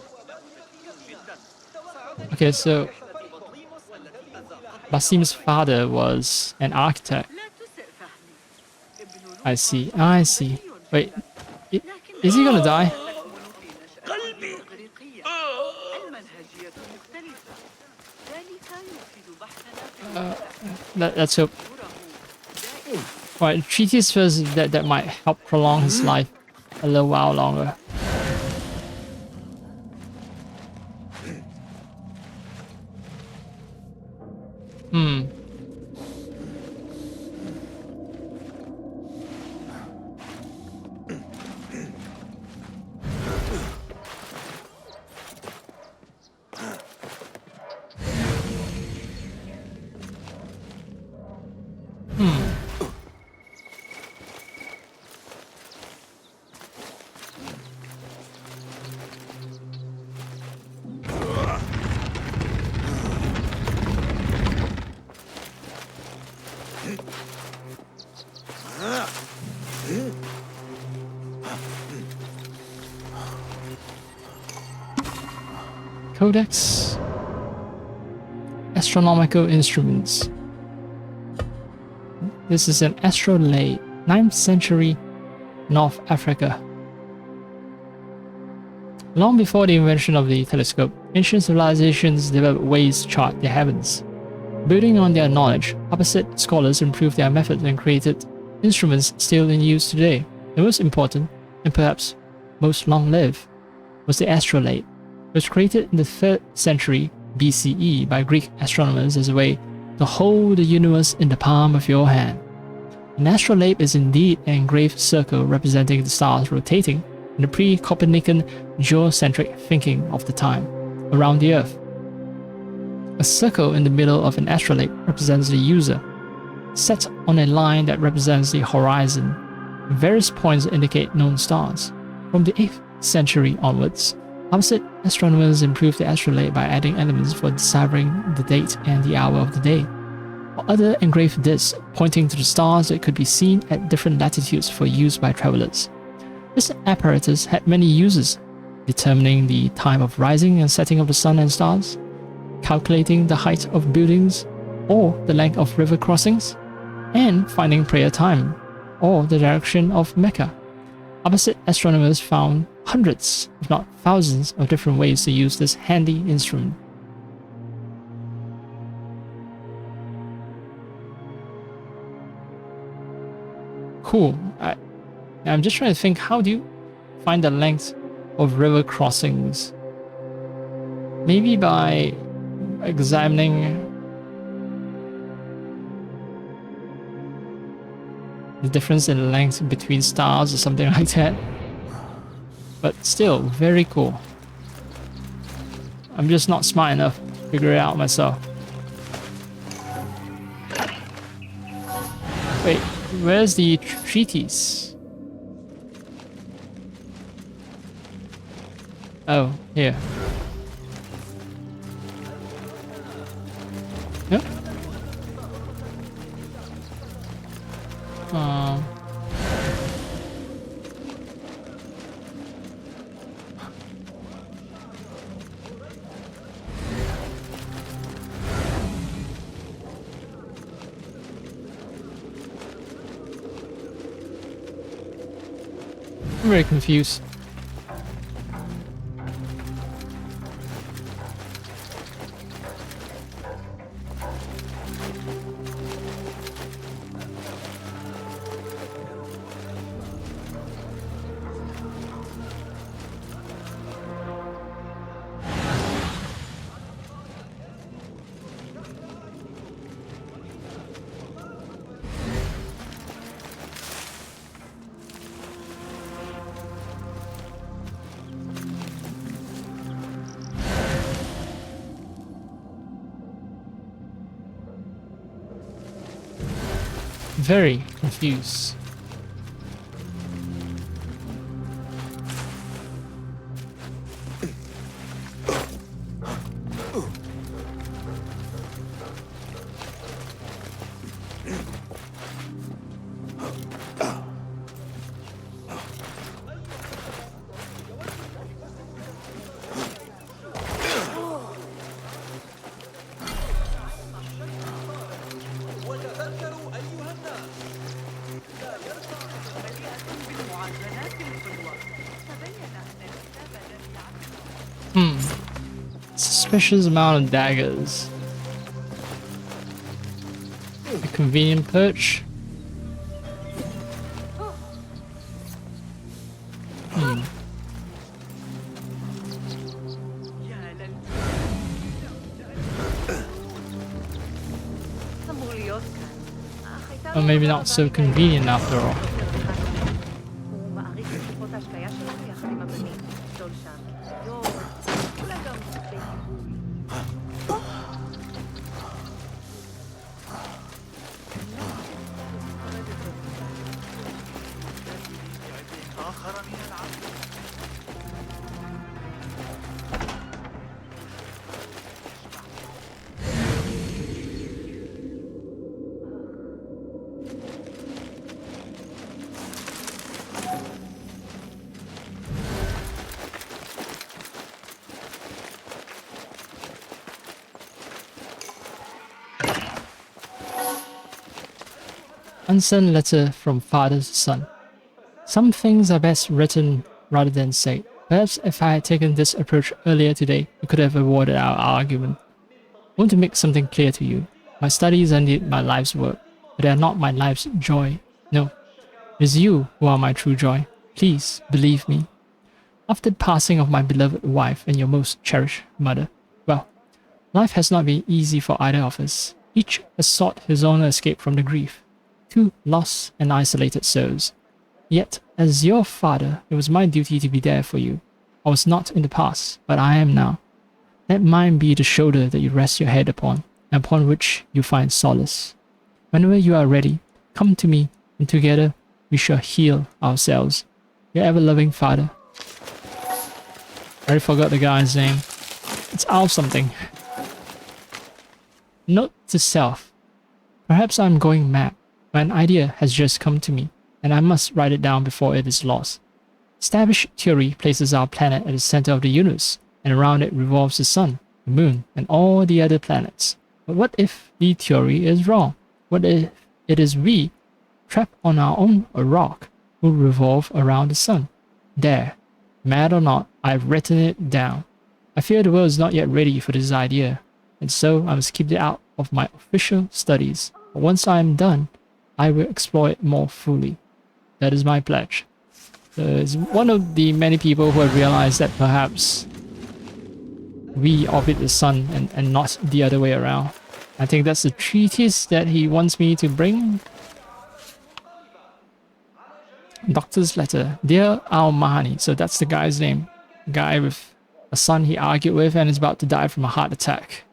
Okay, so Basim's father was an architect. I see. I see. Wait, is he gonna die? Let's hope. Alright, treatise first, that might help prolong his life a little while longer. Codex. Astronomical instruments. This is an astrolabe, 9th century, North Africa. Long before the invention of the telescope, ancient civilizations developed ways to chart the heavens. Building on their knowledge, opposite scholars improved their methods and created instruments still in use today. The most important, and perhaps most long-lived, was the astrolabe. It was created in the 3rd century BCE by Greek astronomers as a way to hold the universe in the palm of your hand. An astrolabe is indeed an engraved circle representing the stars rotating in the pre-Copernican geocentric thinking of the time around the Earth. A circle in the middle of an astrolabe represents the user, set on a line that represents the horizon. Various points indicate known stars. From the 8th century onwards, opposite astronomers improved the astrolabe by adding elements for deciphering the date and the hour of the day, or other engraved discs pointing to the stars that could be seen at different latitudes for use by travelers. This apparatus had many uses, determining the time of rising and setting of the sun and stars, calculating the height of buildings or the length of river crossings, and finding prayer time or the direction of Mecca. Opposite astronomers found hundreds, if not thousands, of different ways to use this handy instrument. Cool. I'm just trying to think, how do you find the length of river crossings? Maybe by examining the difference in length between stars or something like that. But still, very cool. I'm just not smart enough to figure it out myself. Wait, where's the treatise? Oh, here. Yep. I'm very confused. very confused. Suspicious amount of daggers. A convenient perch. Or maybe not so convenient after all. Unsent letter from father to son. Some things are best written rather than said. Perhaps if I had taken this approach earlier today, we could have avoided our argument. I want to make something clear to you. My studies are indeed my life's work, but they are not my life's joy. No, it is you who are my true joy. Please believe me. After the passing of my beloved wife and your most cherished mother, well, life has not been easy for either of us. Each has sought his own escape from the grief. Two lost and isolated souls. Yet, as your father, it was my duty to be there for you. I was not in the past, but I am now. Let mine be the shoulder that you rest your head upon, and upon which you find solace. Whenever you are ready, come to me, and together we shall heal ourselves. Your ever-loving father. I already forgot the guy's name. It's Alf something. Note to self. Perhaps I'm going mad. But an idea has just come to me, and I must write it down before it is lost. Established theory places our planet at the center of the universe, and around it revolves the sun, the moon, and all the other planets. But what if the theory is wrong? What if it is we, trapped on our own rock, who revolve around the sun? There, mad or not, I've written it down. I fear the world is not yet ready for this idea, and so I must keep it out of my official studies. But once I am done, I will explore it more fully. That is my pledge. It's one of the many people who have realized that perhaps we orbit the sun and not the other way around. I think that's the treatise that he wants me to bring. Doctor's letter. Dear Al Mahani. So that's the guy's name. Guy with a son he argued with and is about to die from a heart attack.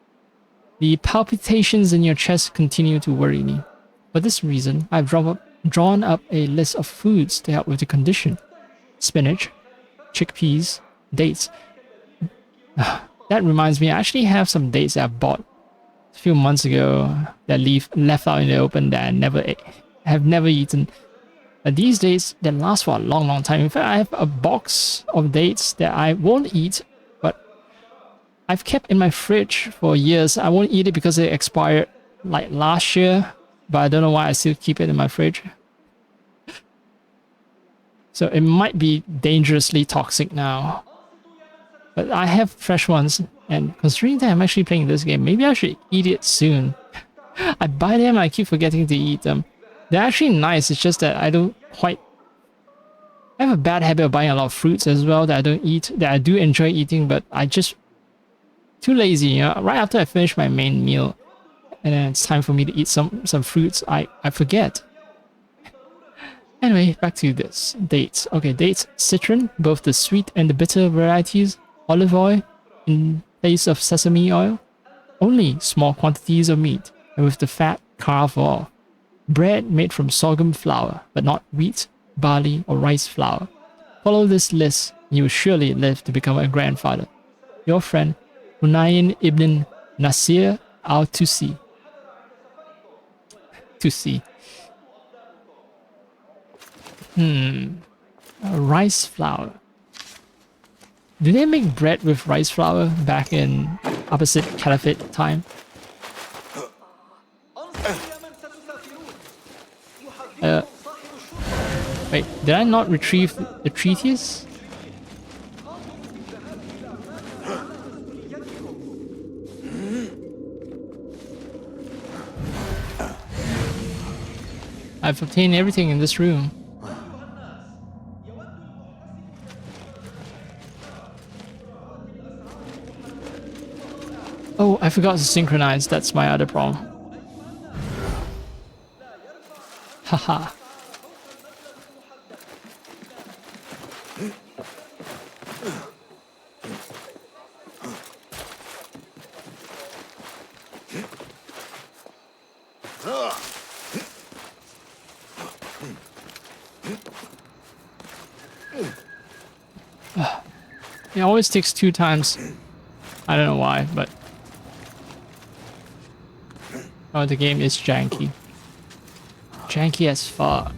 The palpitations in your chest continue to worry me. For this reason, I've drawn up a list of foods to help with the condition. Spinach, chickpeas, dates. That reminds me, I actually have some dates that I bought a few months ago that left out in the open that I have never eaten. But these dates, they last for a long, long time. In fact, I have a box of dates that I won't eat, but I've kept in my fridge for years. I won't eat it because it expired like last year. But I don't know why I still keep it in my fridge. So it might be dangerously toxic now. But I have fresh ones. And considering that I'm actually playing this game, maybe I should eat it soon. I buy them, I keep forgetting to eat them. They're actually nice, it's just that I don't quite... I have a bad habit of buying a lot of fruits as well that I don't eat, that I do enjoy eating, but I just... too lazy, you know? Right after I finish my main meal, and then it's time for me to eat some fruits, I forget. Anyway, back to this. Dates. Okay, dates, citron, both the sweet and the bitter varieties, olive oil in place of sesame oil, only small quantities of meat, and with the fat carved off. Bread made from sorghum flour, but not wheat, barley, or rice flour. Follow this list, and you will surely live to become a grandfather. Your friend, Hunayn ibn Nasir al-Tusi. Tusi. Rice flour. Do they make bread with rice flour back in opposite caliphate time? Wait, did I not retrieve the treatise? I've obtained everything in this room. Oh, I forgot to synchronize. That's my other problem. Haha. It always takes 2 times. I don't know why, but oh, the game is janky. Janky as fuck.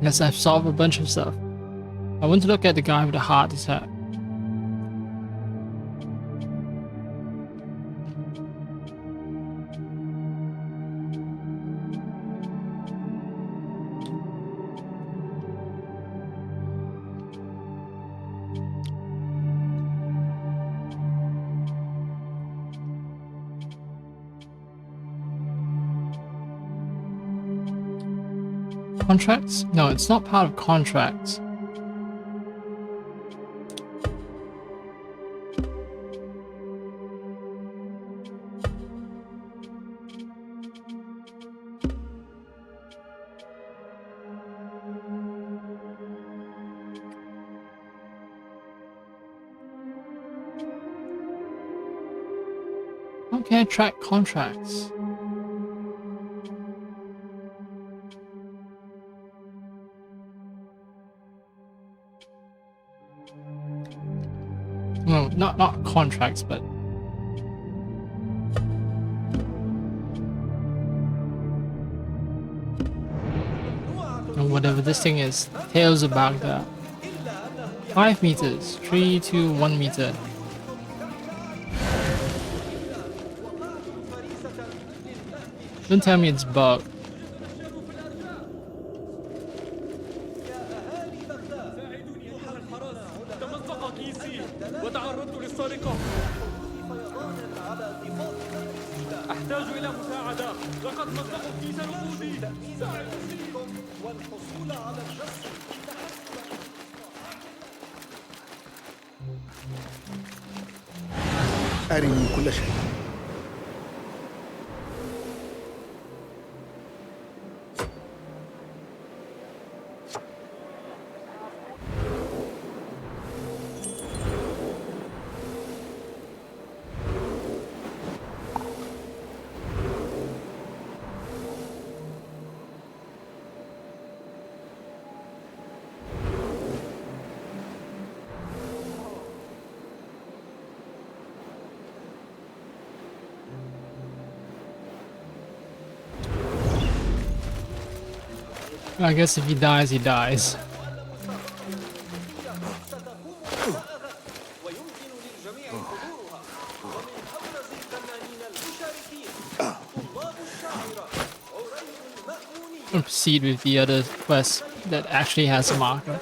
Yes, I've solved a bunch of stuff. I want to look at the guy with the heart attack. Contracts? No, it's not part of contracts. How can I track contracts? No, not contracts, but whatever this thing is. Tales of Baghdad. 5 meters, 3 to 1 meter. Don't tell me it's bugged. أرني كل شيء. I guess if he dies, he dies. We'll proceed with the other quest that actually has a marker.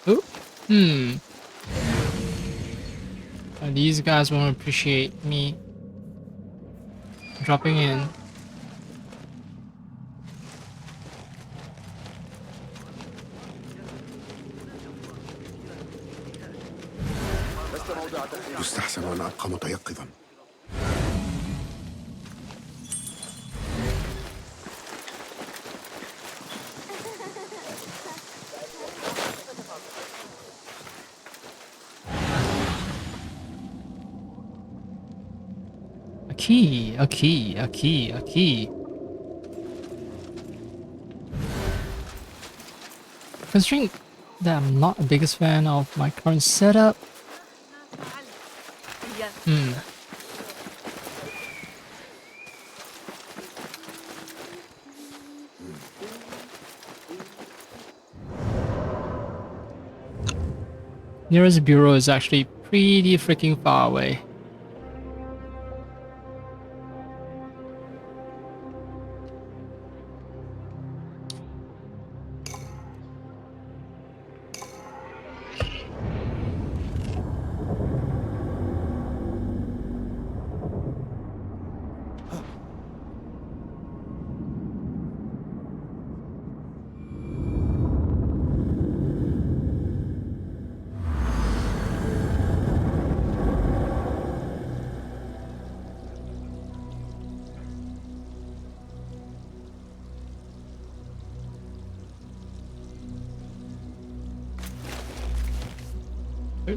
Ooh. These guys won't appreciate me dropping in. يستحسن أن أبقى متيقظا. A key. Considering that I'm not the biggest fan of my current setup. Nearest bureau is actually pretty freaking far away.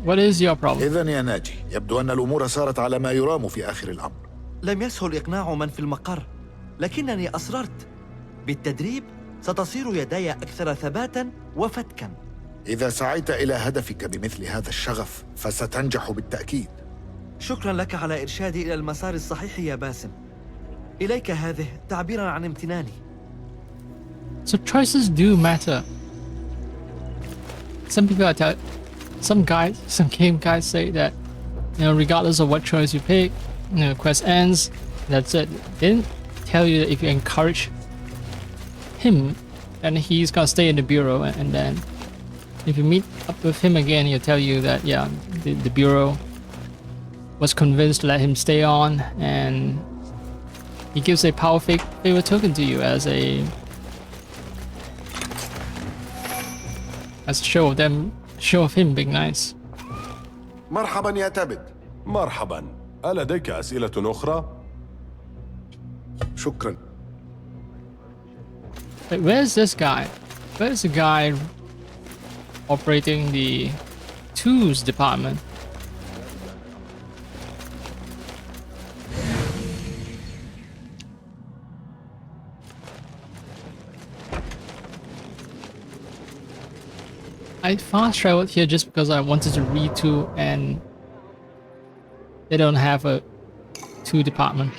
What is your problem? إذن يا ناجي، يبدو أن الأمور سارت على ما يرام في آخر الأمر. لم يسهل إقناع من في المقر، لكنني أصررت. بالتدريب ستصير يداي أكثر ثباتا وفتكا. إذا سعيت إلى هدفك بمثل هذا الشغف فستنجح بالتأكيد. شكرا لك على إرشادي إلى المسار الصحيح يا باسم. إليك هذه تعبيرا عن امتناني. So choices do matter. Some game guys say that, regardless of what choice you pick, quest ends, that's it. They didn't tell you that if you encourage him, then he's gonna stay in the bureau, and then if you meet up with him again, he'll tell you that, yeah, the bureau was convinced to let him stay on, and he gives a power favor token to you as a show of him being nice. مرحبا يا تبت. مرحبا. ألديك أسئلة أخرى؟ شكرا. Wait, where's this guy? Where's the guy operating the tools department? I fast traveled here just because I wanted to retool, and they don't have a tool department.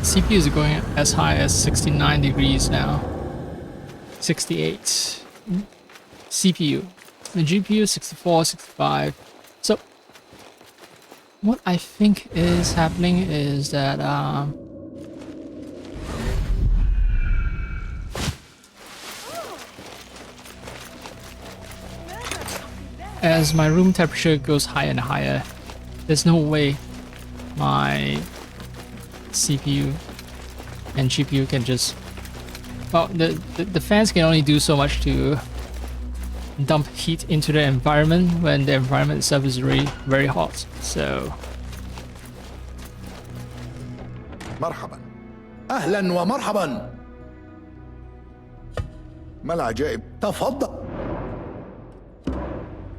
CPUs are going as high as 69 degrees now. 68. CPU. The GPU 64, 65. So what I think is happening is that as my room temperature goes higher and higher, there's no way my CPU and GPU can just... Well, the fans can only do so much to dump heat into the environment when the environment itself is really very hot. So... مرحبا. أهلا ومرحبا. ما العجائب؟ تفضل.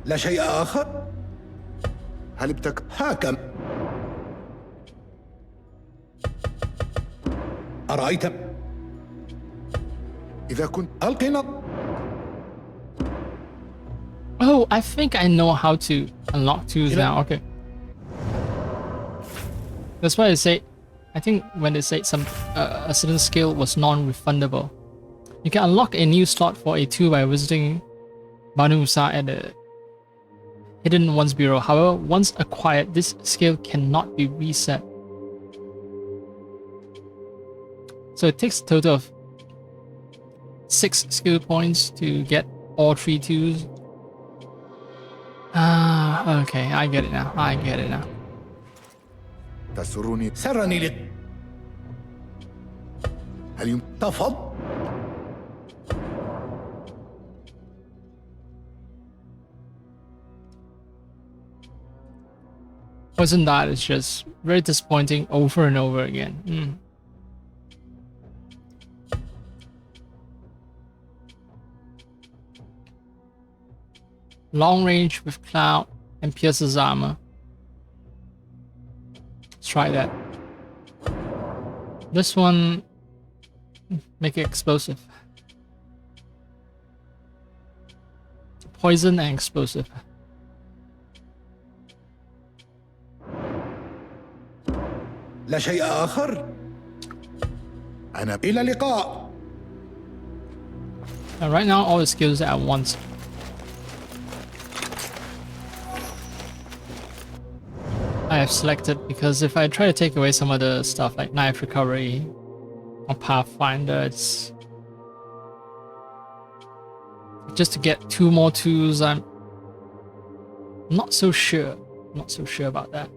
لا شيء آخر؟ هل هاكم؟ أرأيت؟ إذا كنت ألقنا. Oh, I think I know how to unlock tools now. Okay. That's why I say, I think when they say some a certain skill was non-refundable, you can unlock a new slot for a tool by visiting Banu Musa at the Hidden Ones Bureau. However, once acquired, this skill cannot be reset. So it takes a total of 6 skill points to get all 3 tools. Ah, okay, I get it now. I get it now. تسرني سرني لك. هل تفضل؟ Wasn't that? It's just very disappointing over and over again. Long range with Cloud and pierces armor. Let's try that. This one, make it explosive. Poison and explosive. لا شيء آخر. أنا إلى اللقاء. And right now, all the skills at once. I have selected because if I try to take away some of the stuff like knife recovery or Pathfinder, it's just to get 2 more tools. I'm not so sure. Not so sure about that.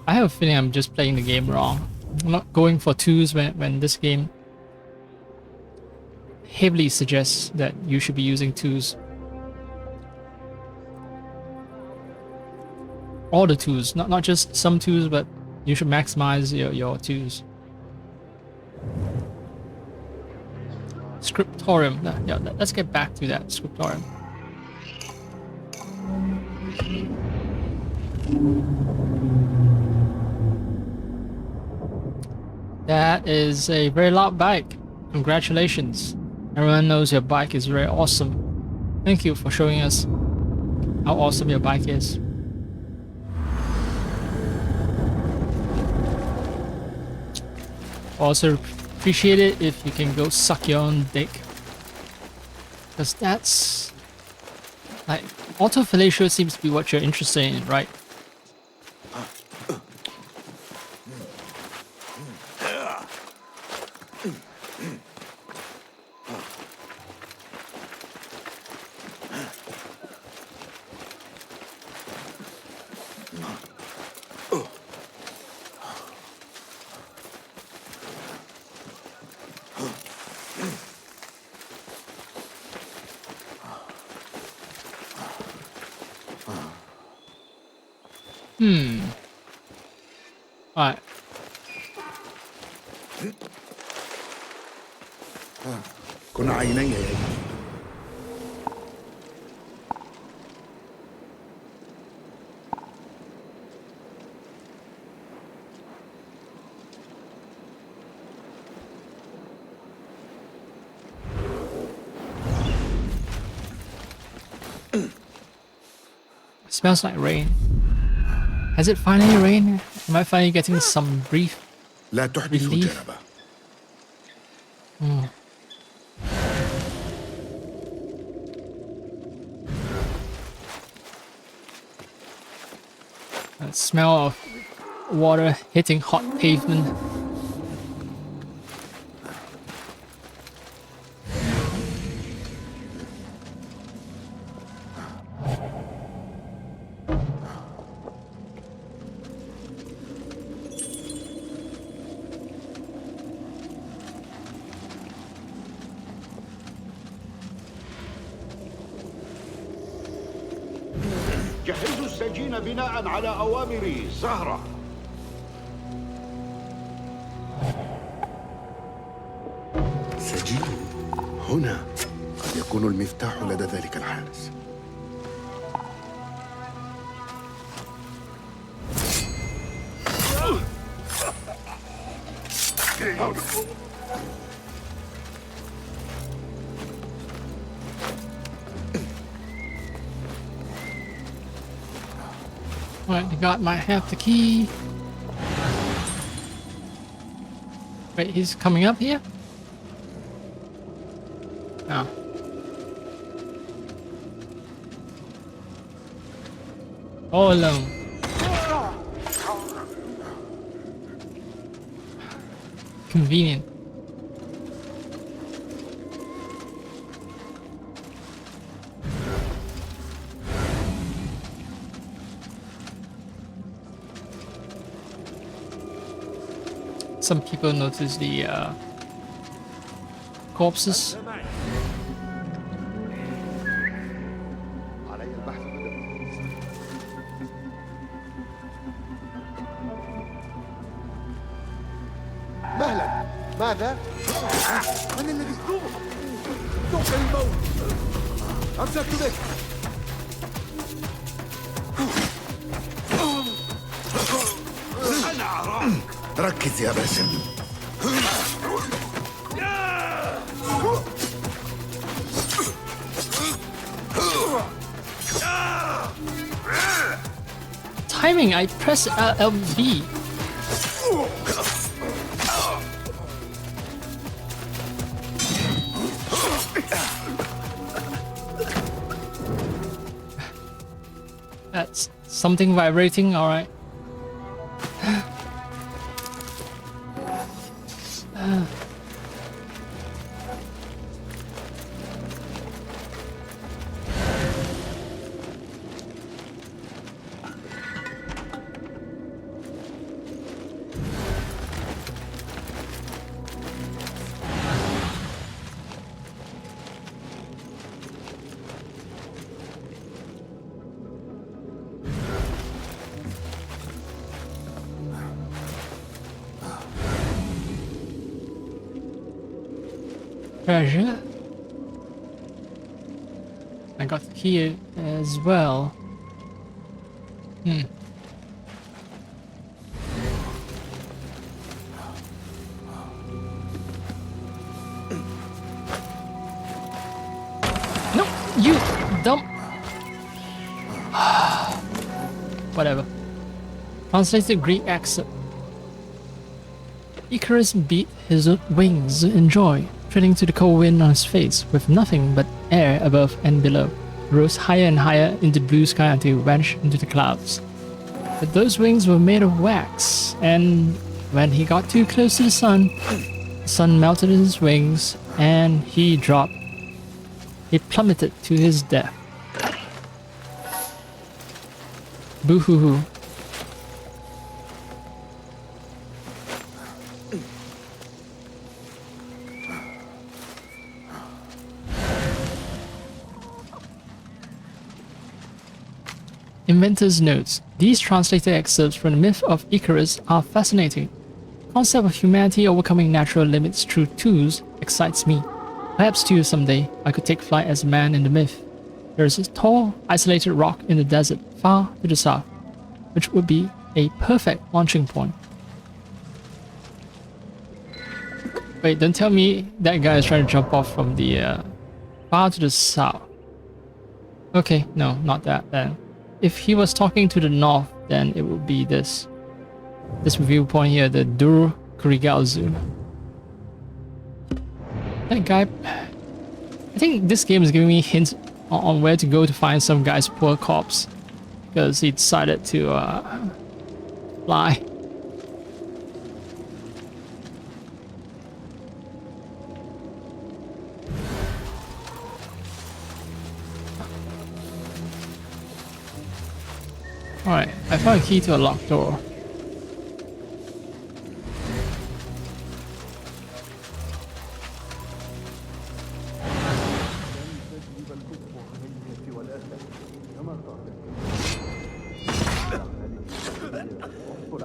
I have a feeling I'm just playing the game wrong. I'm not going for twos when this game heavily suggests that you should be using twos. All the twos, not just some twos, but you should maximize your twos. Scriptorium. Yeah, let's get back to that scriptorium. That is a very loud bike. Congratulations. Everyone knows your bike is very awesome. Thank you for showing us how awesome your bike is. Also appreciate it if you can go suck your own dick. Because that's... like, autofellatio seems to be what you're interested in, right? Alright. كن عيني يا Smells like rain. Has it finally rained? Am I finally getting some brief لا تحدث جنبه. That smell of water hitting hot pavement. محتاجين بناء على أوامر زهرة. سجين هنا. قد يكون المفتاح لدى ذلك الحارس. Alright, the guard might have the key. Wait, he's coming up here? No. All alone. Convenient. Some people notice the corpses. مهلا. ماذا؟ من الذي ذوق الموت؟ أمسكت بك. أنا أراك. ركز يا باسم. Timing, I press LB. That's something vibrating, alright. Treasure. I got the key as well. No, you dumb. Whatever. Translated Greek accent. Icarus beat his wings in joy, treading to the cold wind on his face, with nothing but air above and below. He rose higher and higher into the blue sky until he vanished into the clouds. But those wings were made of wax, and when he got too close to the sun melted his wings, and he dropped. He plummeted to his death. Boo-hoo-hoo. Inventor's notes. These translated excerpts from the myth of Icarus are fascinating. The concept of humanity overcoming natural limits through tools excites me. Perhaps too someday I could take flight as a man in the myth. There is a tall, isolated rock in the desert far to the south, which would be a perfect launching point. Wait, don't tell me that guy is trying to jump off from the far to the south. Okay, no, not that then. If he was talking to the north, then it would be this viewpoint here, the Dur Kurigalzu. That guy, I think this game is giving me hints on where to go to find some guy's poor corpse, because he decided to fly. Alright, I found a key to a locked door.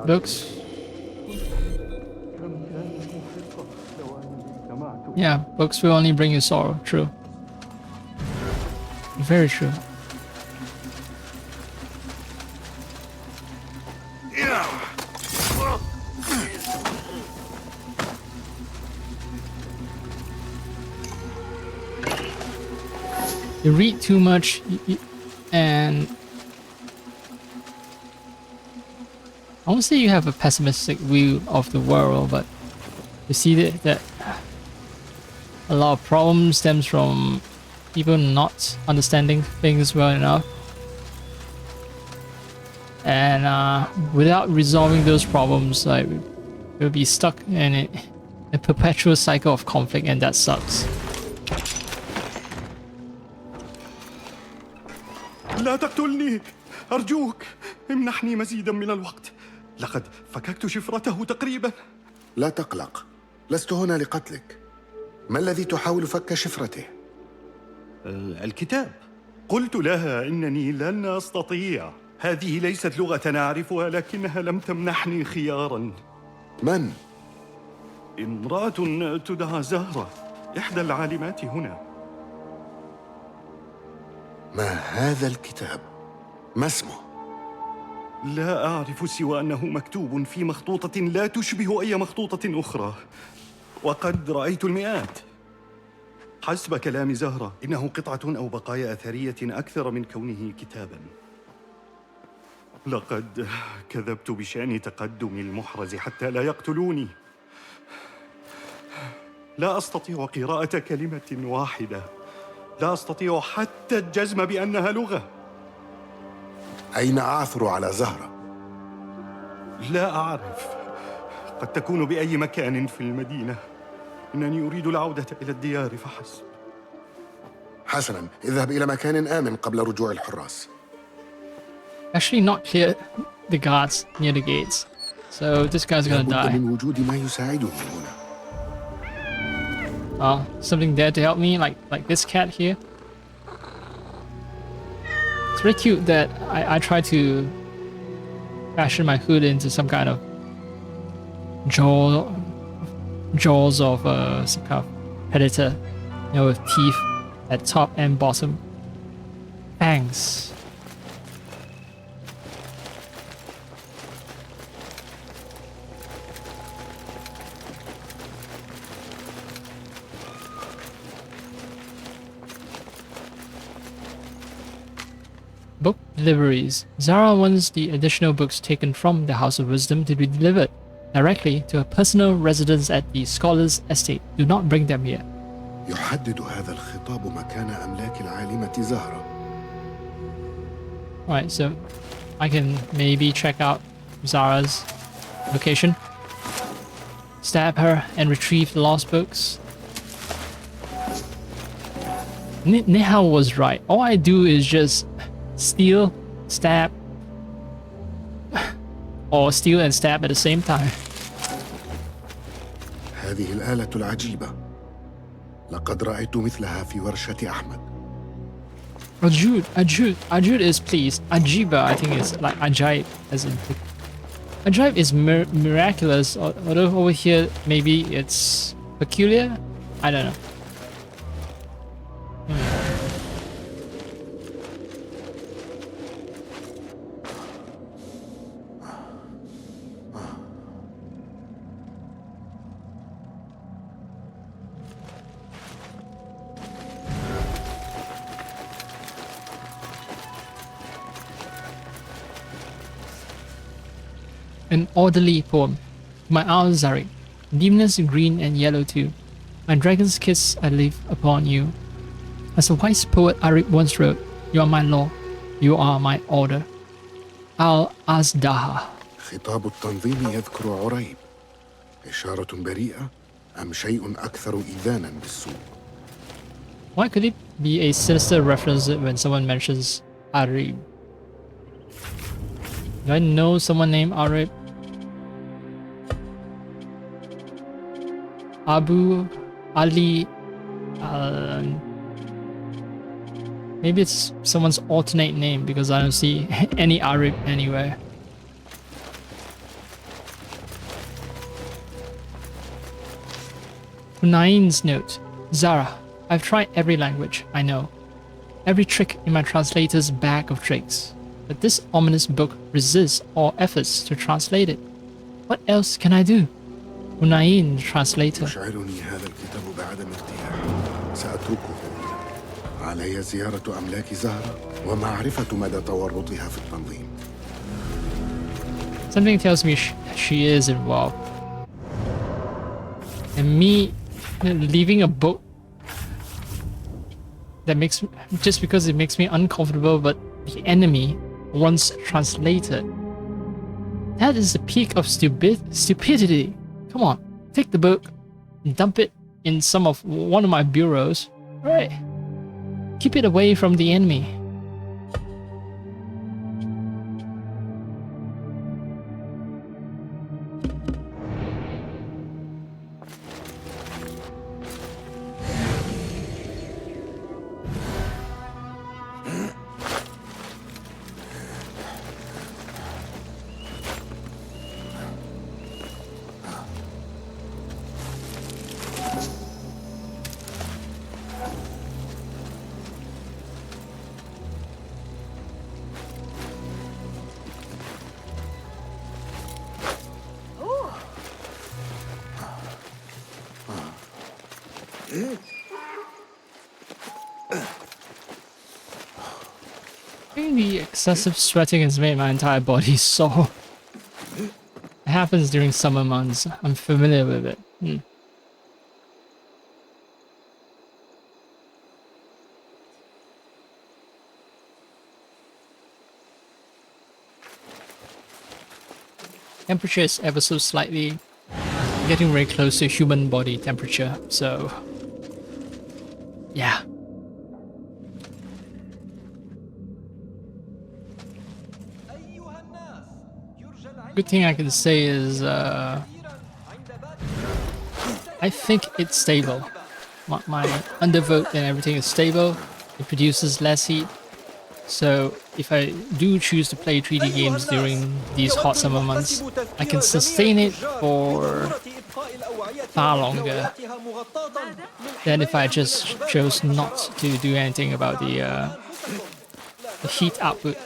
Books. Yeah, books will only bring you sorrow. True. Very true. You read too much and I won't say you have a pessimistic view of the world, but you see that a lot of problems stems from people not understanding things well enough, and without resolving those problems, like we'll be stuck in a perpetual cycle of conflict, and that sucks. لا تقتلني أرجوك امنحني مزيدا من الوقت لقد فككت شفرته تقريبا لا تقلق لست هنا لقتلك ما الذي تحاول فك شفرته؟ الكتاب قلت لها إنني لن أستطيع هذه ليست لغة أعرفها لكنها لم تمنحني خيارا من؟ امرأة تدعى زهرة إحدى العالمات هنا ما هذا الكتاب؟ ما اسمه؟ لا أعرف سوى أنه مكتوب في مخطوطة لا تشبه أي مخطوطة أخرى وقد رأيت المئات حسب كلام زهرة إنه قطعة أو بقايا أثرية أكثر من كونه كتاباً لقد كذبت بشأن تقدم المحرز حتى لا يقتلوني لا أستطيع قراءة كلمة واحدة لا أستطيع حتى الجزم بأنها لغة أين أعثر على زهرة؟ لا أعرف قد تكون بأي مكان في المدينة إنني أريد العودة إلى الديار فحسب حسناً اذهب إلى مكان آمن قبل رجوع الحراس Actually not clear the guards near the gates, so this guy's gonna die. من وجود ما يساعدني هنا Something there to help me, like this cat here. It's very cute that I try to fashion my hood into some kind of jaws of some kind of predator, you know, with teeth at top and bottom. Fangs. Book deliveries. Zara wants the additional books taken from the House of Wisdom to be delivered directly to a personal residence at the Scholar's Estate. Do not bring them here. يحدد هذا الخطاب مكان أملاك العالمة زهرة. Alright, so I can maybe check out Zara's location, stab her, and retrieve the lost books. Nihal was right. All I do is just steal, stab, or steal and stab at the same time. هذه الآلة العجيبة لقد رأيت مثلها في ورشة أحمد. Ajud is pleased. Ajiba, I think is like Ajaib, as in Ajaib is miraculous, although over here maybe it's peculiar. I don't know. An orderly poem. My owl Zarik, deemness green and yellow too. My dragon's kiss I leave upon you. As a wise poet Arik once wrote, you are my law, you are my order. Al-Azdaha. خطاب التنظيم يذكر عريب. إشارة بريئة أم شيء أكثر إيذانا بالسوء؟ Why could it be a sinister reference when someone mentions Arib? Do I know someone named Arib? Abu Ali. Maybe it's someone's alternate name because I don't see any Arib anywhere. Hunain's note. Zara, I've tried every language I know, every trick in my translator's bag of tricks, but this ominous book resists all efforts to translate it. What else can I do? Hunain, translator. يشعرني هذا الكتاب بعدم ارتياح. سأتركه. علي زيارة أملاك زهرة ومعرفة مدى تورطها في التنظيم. Something tells me she is involved. And me leaving a book that makes just because it makes me uncomfortable, but the enemy wants translated. That is the peak of stupidity. Come on, take the book and dump it in one of my bureaus. Right. Keep it away from the enemy. I think the excessive sweating has made my entire body sore. It happens during summer months. I'm familiar with it. Temperature is ever so slightly getting very close to human body temperature, so yeah. Good thing I can say is I think it's stable. My undervote and everything is stable. It produces less heat. So if I do choose to play 3D games during these hot summer months, I can sustain it for far longer than if I just chose not to do anything about the heat output.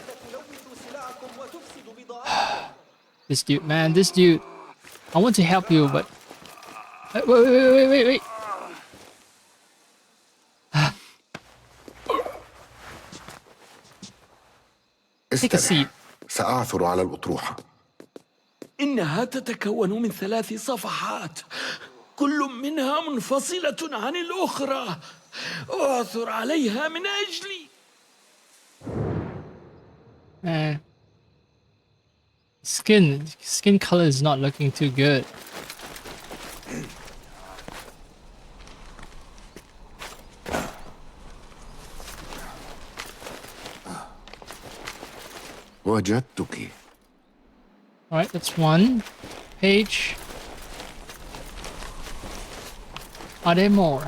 This dude, man, this dude. I want to help you, but wait. Take a seat. سأعثر على الأطروحة. إنها تتكون من 3 صفحات، كل منها منفصلة عن الأخرى. أعثر عليها من أجلي. Skin color is not looking too good. وجدتك. Alright, that's one page. Are there more?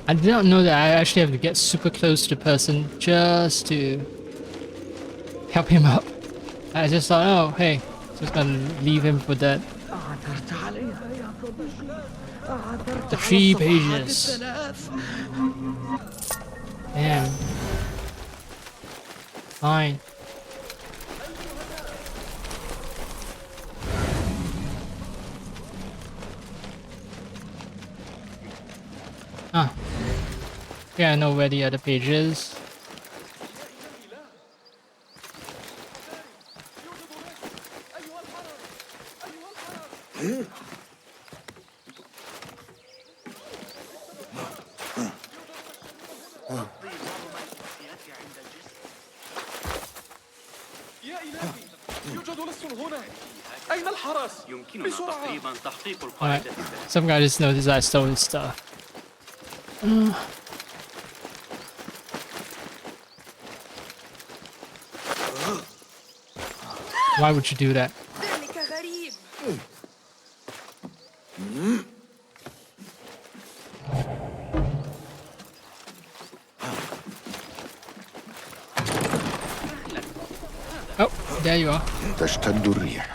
I did not know that I actually have to get super close to the person just to help him up. I just thought, oh, hey, just gonna leave him for that. The 3 pages. Damn. Fine. Ah. Yeah, I know where the other page is. Alright, some guy just noticed I stole his stuff. Why would you do that? There you are. تشتد الريح.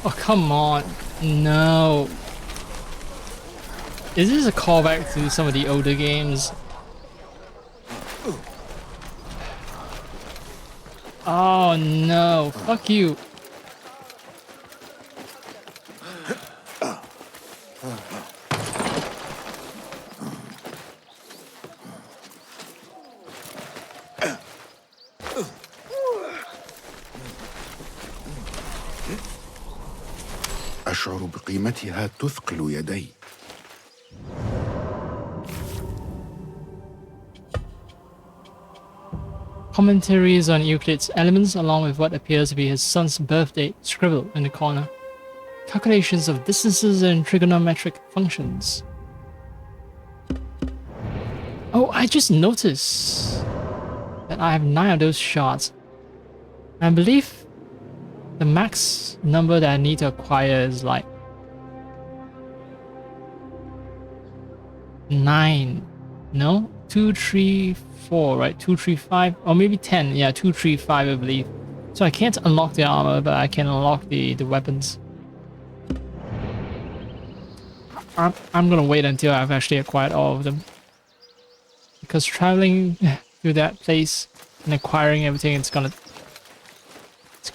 Oh, come on. No. Is this a callback to some of the older games? Oh no. Fuck you. أشعر بقيمتها تثقل يدي. Commentaries on Euclid's Elements along with what appears to be his son's birthday scribbled in the corner. Calculations of distances and trigonometric functions. Oh, I just noticed that I have 9 of those shards. I believe the max number that I need to acquire is like 9. No? 2, 3, 4, right? 2, 3, 5, or maybe 10. Yeah, 2, 3, 5, I believe. So I can't unlock the armor, but I can unlock the weapons. I'm gonna wait until I've actually acquired all of them. Because traveling through that place and acquiring everything, it's gonna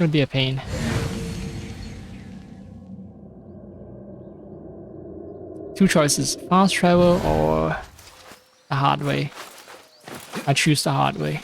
be a pain. Two choices, fast travel or the hard way. I choose the hard way.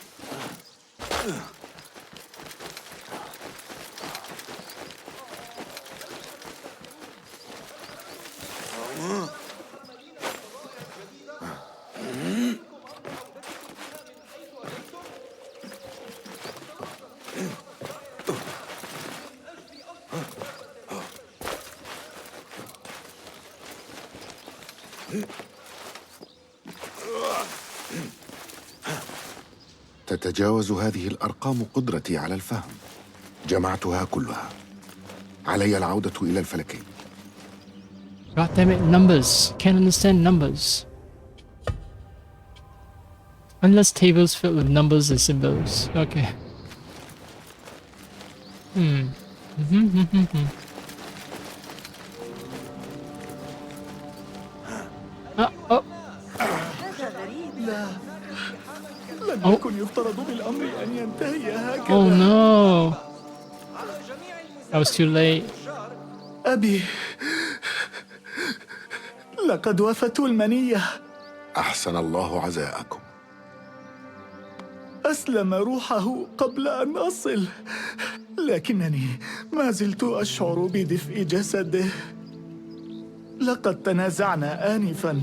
تتجاوز هذه الأرقام قدرتي على الفهم. جمعتها كلها. علي العودة إلى الفلكين. God damn it, numbers. Can't understand numbers. Unless tables filled with numbers and symbols. Okay. Oh. لم يكن يفترض بالأمر أن ينتهي هكذا. Oh no. I was too late. أبي لقد وفت المنية. أحسن الله عزاءكم. أسلم روحه قبل أن أصل، لكنني ما زلت أشعر بدفء جسده. لقد تنازعنا آنفاً.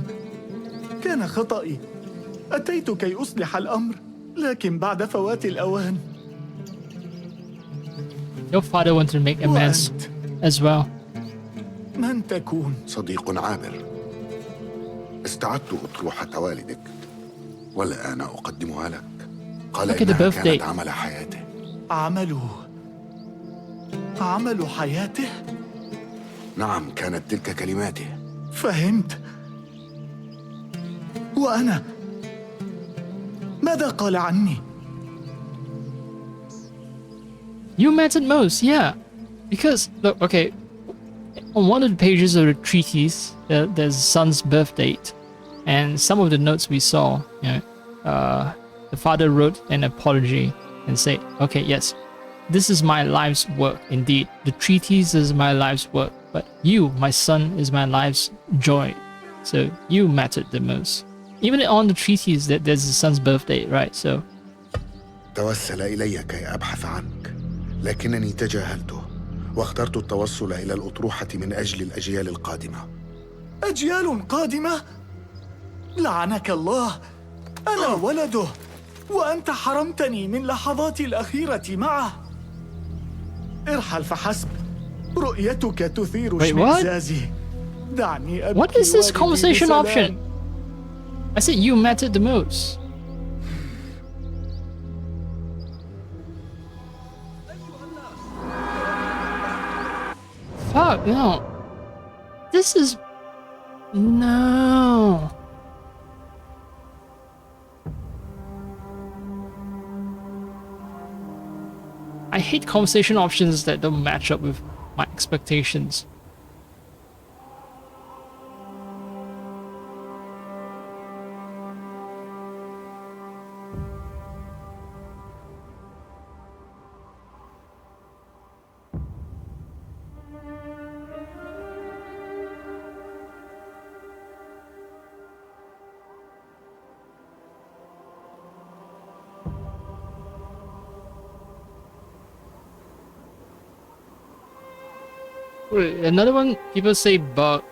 كان خطأي. أتيت كي أصلح الأمر، لكن بعد فوات الأوان. Your father wanted to make amends as well. من تكون؟ صديق عابر. استعدت أطروحة والدك والآن أقدمها لك. قال إنها كانت عمل حياته. عمل حياته؟ نعم، كانت تلك كلماته. فهمت. وأنا ماذا قال عني؟ You mattered most, yeah. Because, look, okay, on one of the pages of the treatise, there's son's birth date. And some of the notes we saw, the father wrote an apology and said, okay, yes, this is my life's work, indeed. The treatise is my life's work, but you, my son, is my life's joy. So you mattered the most. Even on the treatise, there's the son's birthday, right? So. توسل إلي كي أبحث عنك، لكنني تجاهلته واخترت التوصل إلى الأطروحة من أجل الأجيال القادمة. أجيال قادمة؟ لعنك الله، أنا ولده، وأنت حرمتني من لحظاتي الأخيرة معه. ارحل فحسب، رؤيتك تثير اشمئزازي. دعني أبكي. What is this conversation option? I said you mattered the most. Fuck, no. This is... No. hate conversation options that don't match up with my expectations. Wait, another one, people say bug.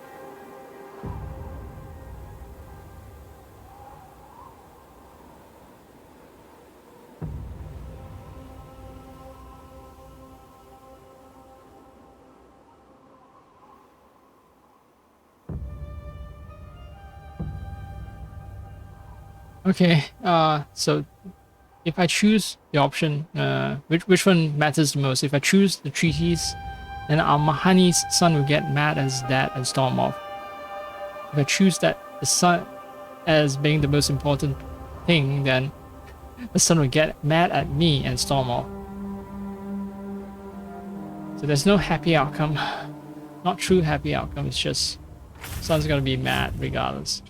Okay, so if I choose the option, which one matters the most? If I choose the treaties, then Mahani's son will get mad at his dad and storm off. If I choose that the son as being the most important thing, then the son will get mad at me and storm off. So there's no happy outcome. Not true happy outcome, it's just son's gonna be mad regardless.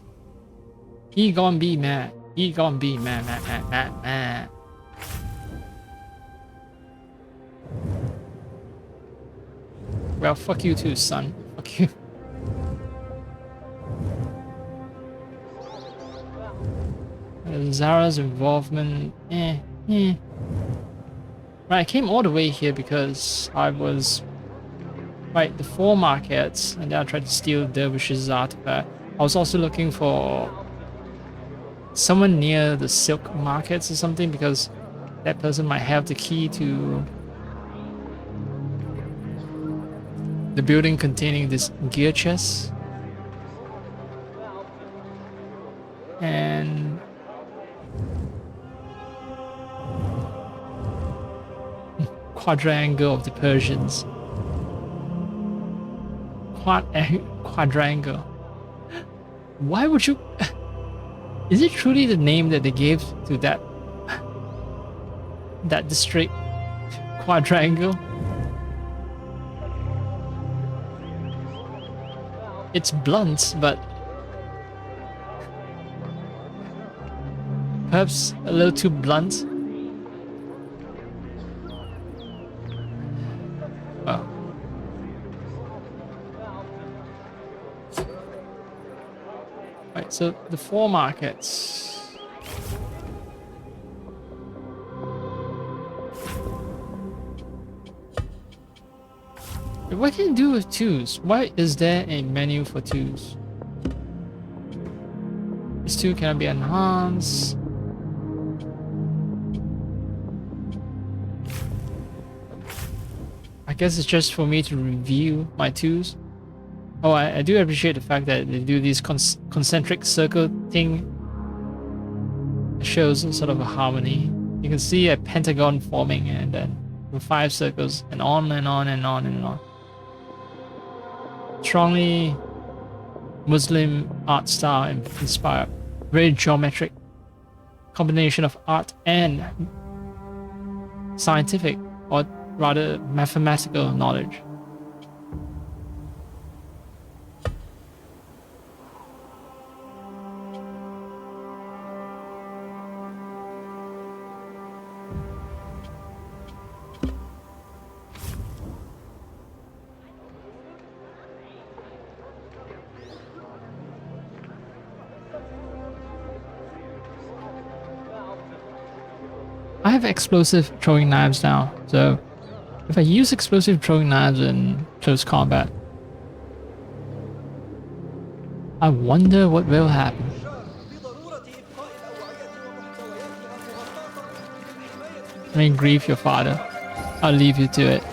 He gonna be mad. He gonna be mad, mad, mad, mad, mad. Well, fuck you too, son. Fuck you. Zara's involvement. Right, I came all the way here because I was the 4 markets, and then I tried to steal Dervish's artifact. I was also looking for someone near the silk markets or something, because that person might have the key to the building containing this gear chest. And quadrangle of the Persians. Quadrangle. Why would you... Is it truly the name that they gave to that district? Quadrangle? It's blunt, but perhaps a little too blunt. Oh. Right, so the 4 markets. What can you do with 2s? Why is there a menu for 2s? This 2 cannot be enhanced. I guess it's just for me to review my 2s. Oh, I do appreciate the fact that they do this concentric circle thing. It shows sort of a harmony. You can see a pentagon forming, and then with 5 circles, and on and on and on and on. Strongly Muslim art style inspired. Very geometric combination of art and scientific, or rather mathematical knowledge. I have explosive throwing knives now, so if I use explosive throwing knives in close combat, I wonder what will happen. I mean, grieve your father. I'll leave you to it.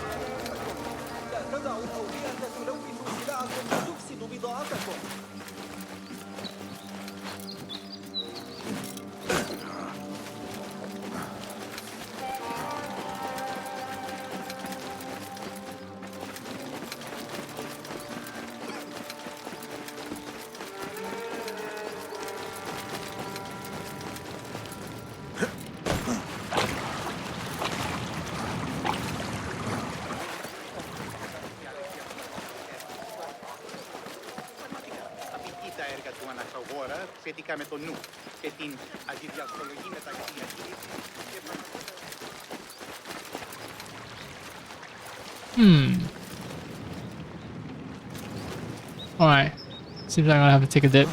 Alright. Seems like I'm gonna have to take a dip.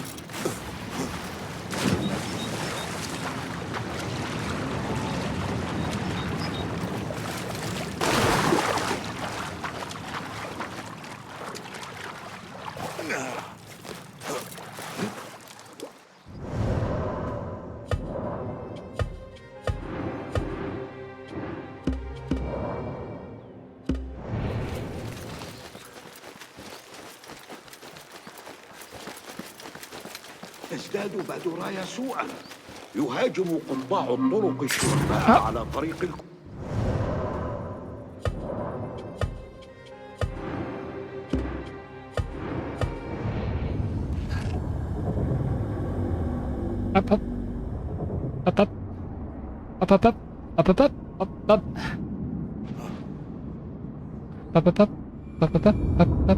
تزداد بادورايا سوءا. يهاجم قطاع الطرق الشرفاء على طريق Up, up. Up, up. Up, up, up. Up, up, up. Up, up. Up, up, up. Up, up, up. Up, up.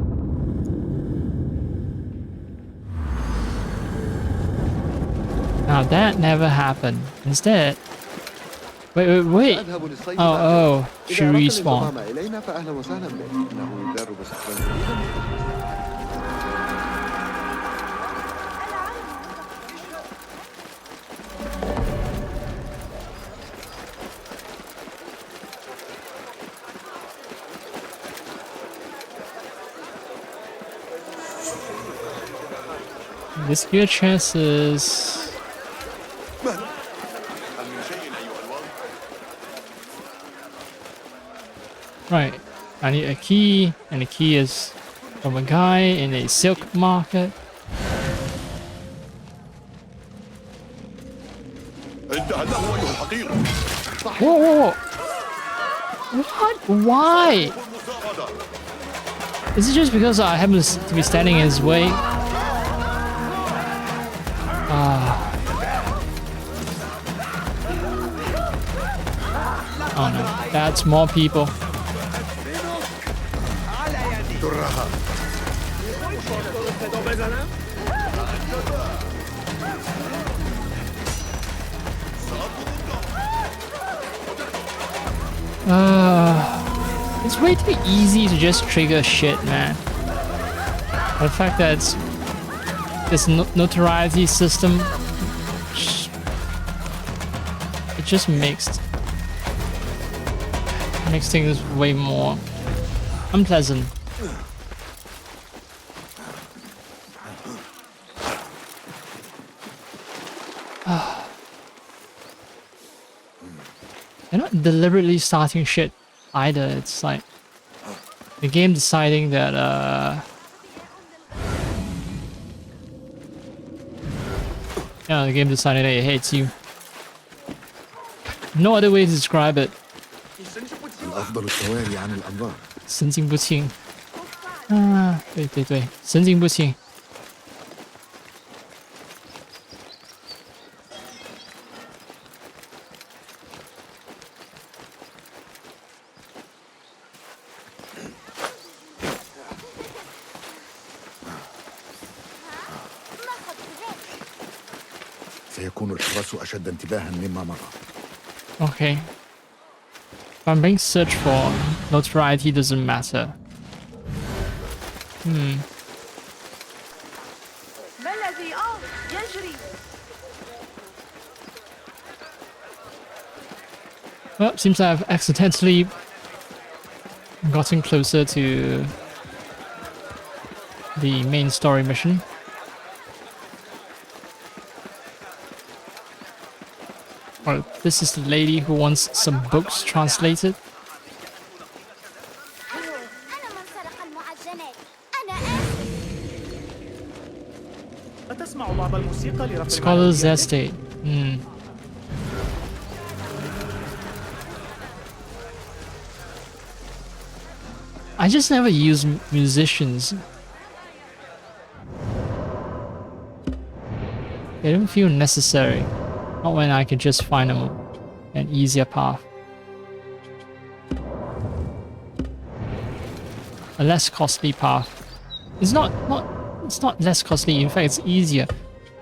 Now that never happened. Instead... Wait. Oh, she respawned. There's good chances. Right, I need a key, and the key is from a guy in a silk market. Whoa! What? Why? Is it just because I happen to be standing in his way? Oh no, that's more people. It's way too easy to just trigger shit, man. The fact that it's this notoriety system, it just makes things way more unpleasant. They're not deliberately starting shit either. It's like the game deciding that the game decided that it hates you. No other way to describe it. 神经不清。对，神经不清。سيكون الحراس أشد انتباها مما مضى. Okay. If I'm being searched for, notoriety doesn't matter. Well, seems I've accidentally gotten closer to the main story mission. Well, this is the lady who wants some books translated. Scholar's Estate. I just never use musicians. They don't feel necessary. Not when I can just find an easier path. A less costly path. It's not less costly, in fact it's easier.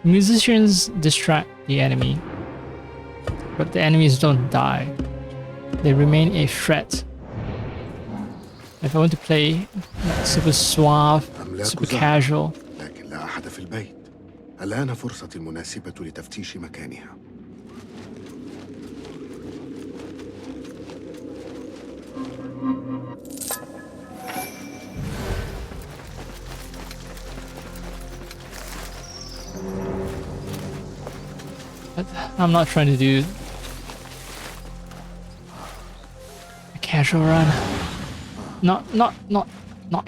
Musicians distract the enemy, but the enemies don't die. They remain a threat. If I want to play like super suave, super casual, لكن لا أحد في البيت. الآن فرصتي المناسبة لتفتيش مكانها. but I'm not trying to do a casual run. Not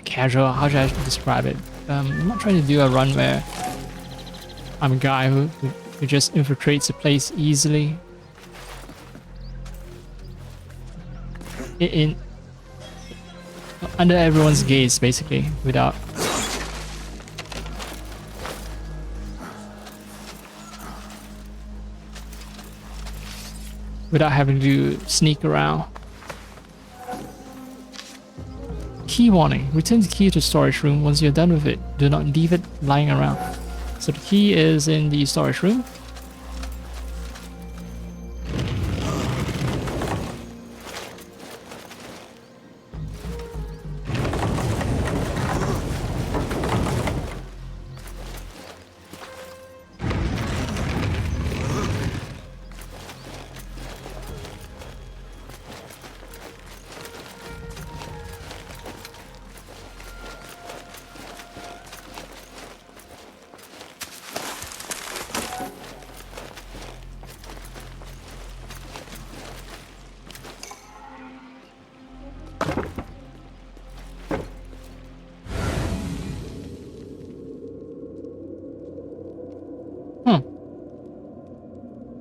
casual. How should I describe it? I'm not trying to do a run where I'm a guy who just infiltrates a place easily. In under everyone's gaze, basically, without having to sneak around. Key warning. Return the key to storage room once you're done with it. Do not leave it lying around. So the key is in the storage room.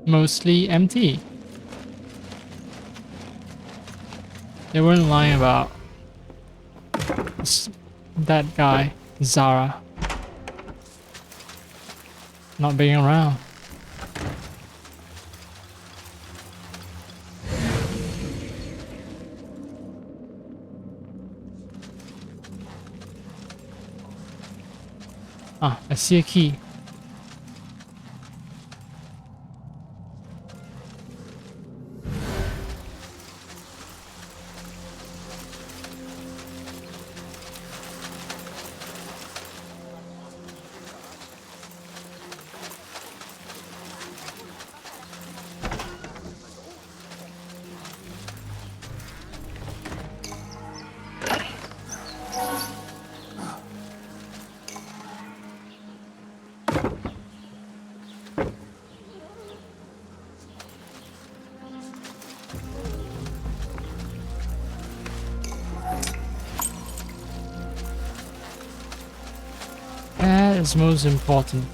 Mostly empty. They weren't lying about that guy, Zara, not being around. Ah, I see a key. That is most important.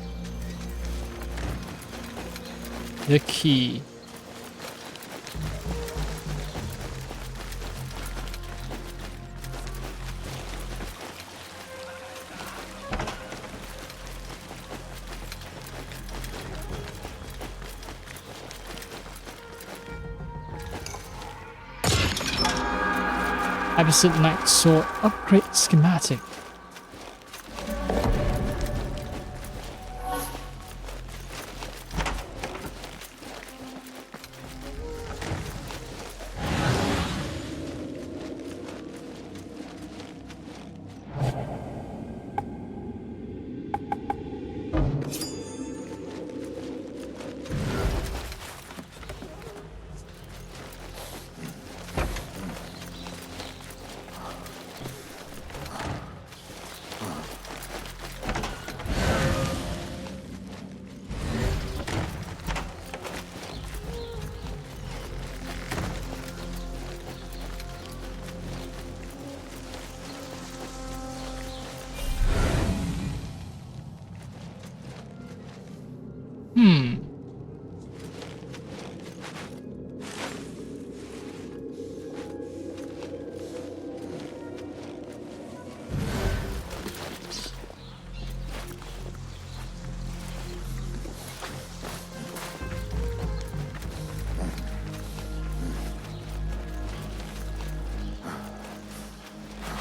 The key. Opposite Knight Sword upgrade schematic.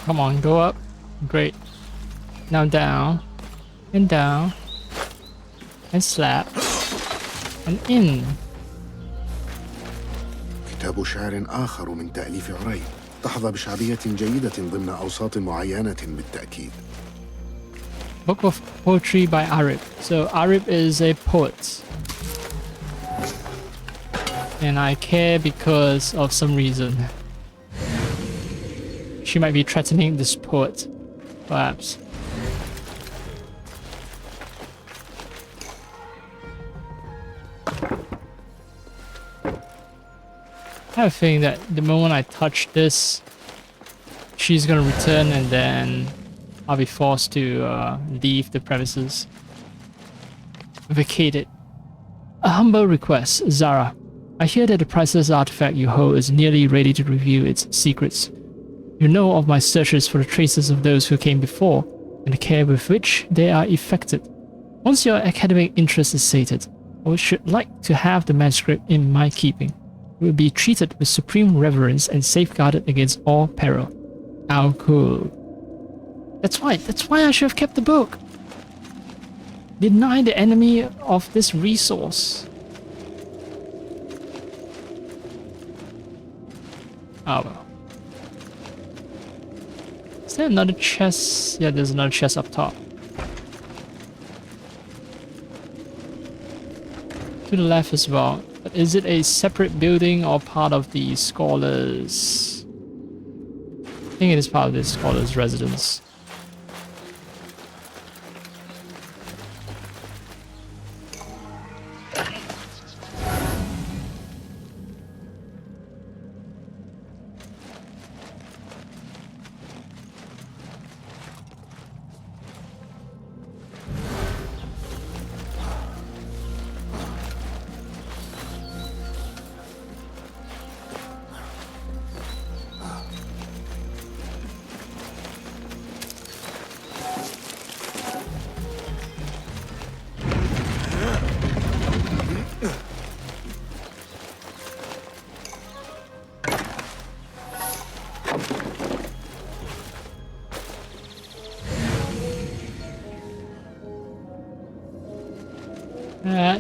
Come on, go up. Great. Now down. And down. and slap and in. كتاب شعر آخر من تأليف عريب تحظى بشعبية جيدة ضمن أوساط معينة بالتأكيد. Book of poetry by Arif. So Arif is a poet. And I care because of some reason. She might be threatening this poet, perhaps. I have a feeling that the moment I touch this, she's gonna return and then I'll be forced to leave the premises. Vacate it. A humble request, Zara. I hear that the priceless artifact you hold is nearly ready to reveal its secrets. You know of my searches for the traces of those who came before, and the care with which they are effected. Once your academic interest is sated, I should like to have the manuscript in my keeping. It will be treated with supreme reverence and safeguarded against all peril. How cool. That's why I should have kept the book. Deny the enemy of this resource. Oh well. Is there another chest? Yeah, there's another chest up top. To the left as well. But is it a separate building or part of the scholars? I think it is part of the scholars' residence.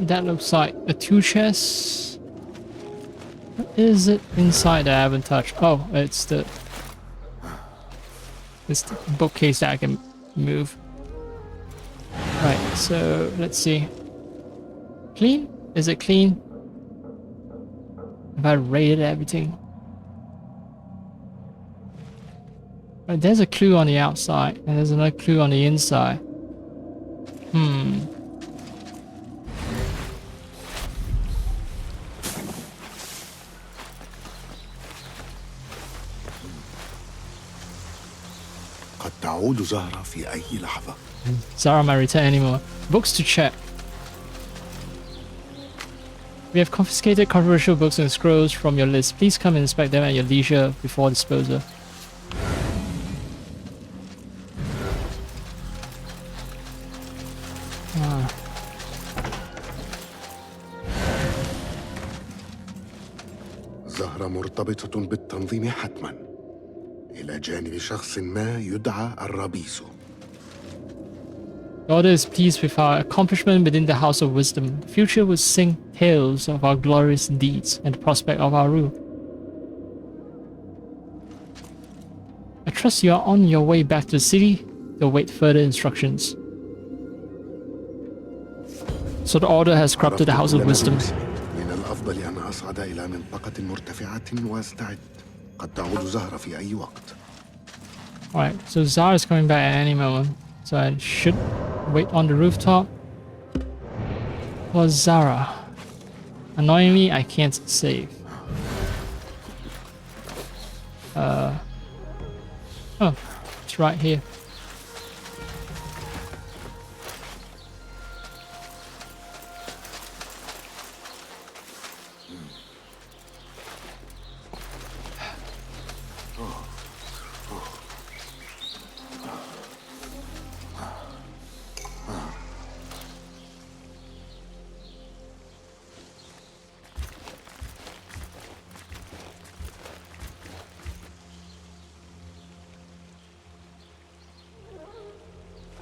That looks like a 2 chest. What is it inside that I haven't touched? Oh, it's the bookcase that I can move. Right, so let's see. Clean? Is it clean? Have I raided everything? Right, there's a clue on the outside, and there's another clue on the inside. قد تعود زهرة في أي لحظة. Zara might return anymore. Books to check. We have confiscated controversial books and scrolls from your list. Please come and inspect them at your leisure before disposal. زهرة مرتبطة بالتنظيم حتما إلى جانب شخص ما يدعى الرابيسو. The Order is pleased with our accomplishment within the House of Wisdom. The future will sing tales of our glorious deeds and the prospect of our rule. I trust you are on your way back to the city to await further instructions. So the Order has corrupted the House of Wisdom. من الأفضل أن أصعد إلى منطقة مرتفعة وأستعد. قد تعود زهرة في أي وقت. Alright, so Zara is coming back at any moment. So I should wait on the rooftop for Zara. Annoyingly, I can't save. Oh, it's right here.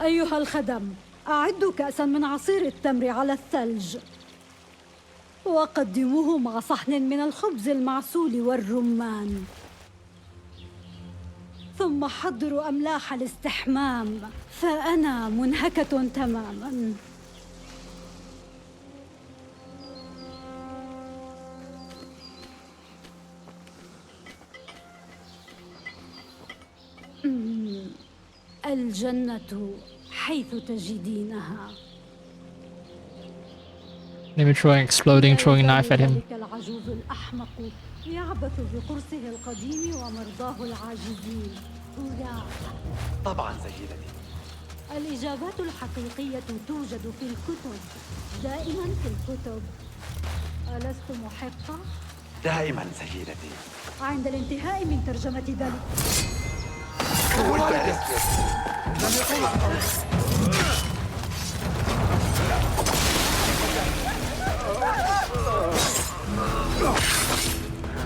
أيها الخدم، أعدوا كأسا من عصير التمر على الثلج وقدموه مع صحن من الخبز المعسول والرمان، ثم حضروا أملاح الاستحمام، فأنا منهكة تماماً. الجنة حيث تجدينها. Let me try exploding, throwing a knife at him. العجوز الأحمق يعبث بقرصه القديم ومرضاه العاجزين. طبعا سيدتي. الإجابات الحقيقية توجد في الكتب، دائما في الكتب. ألست محقة؟ دائما سيدتي. عند الانتهاء من ترجمة ذلك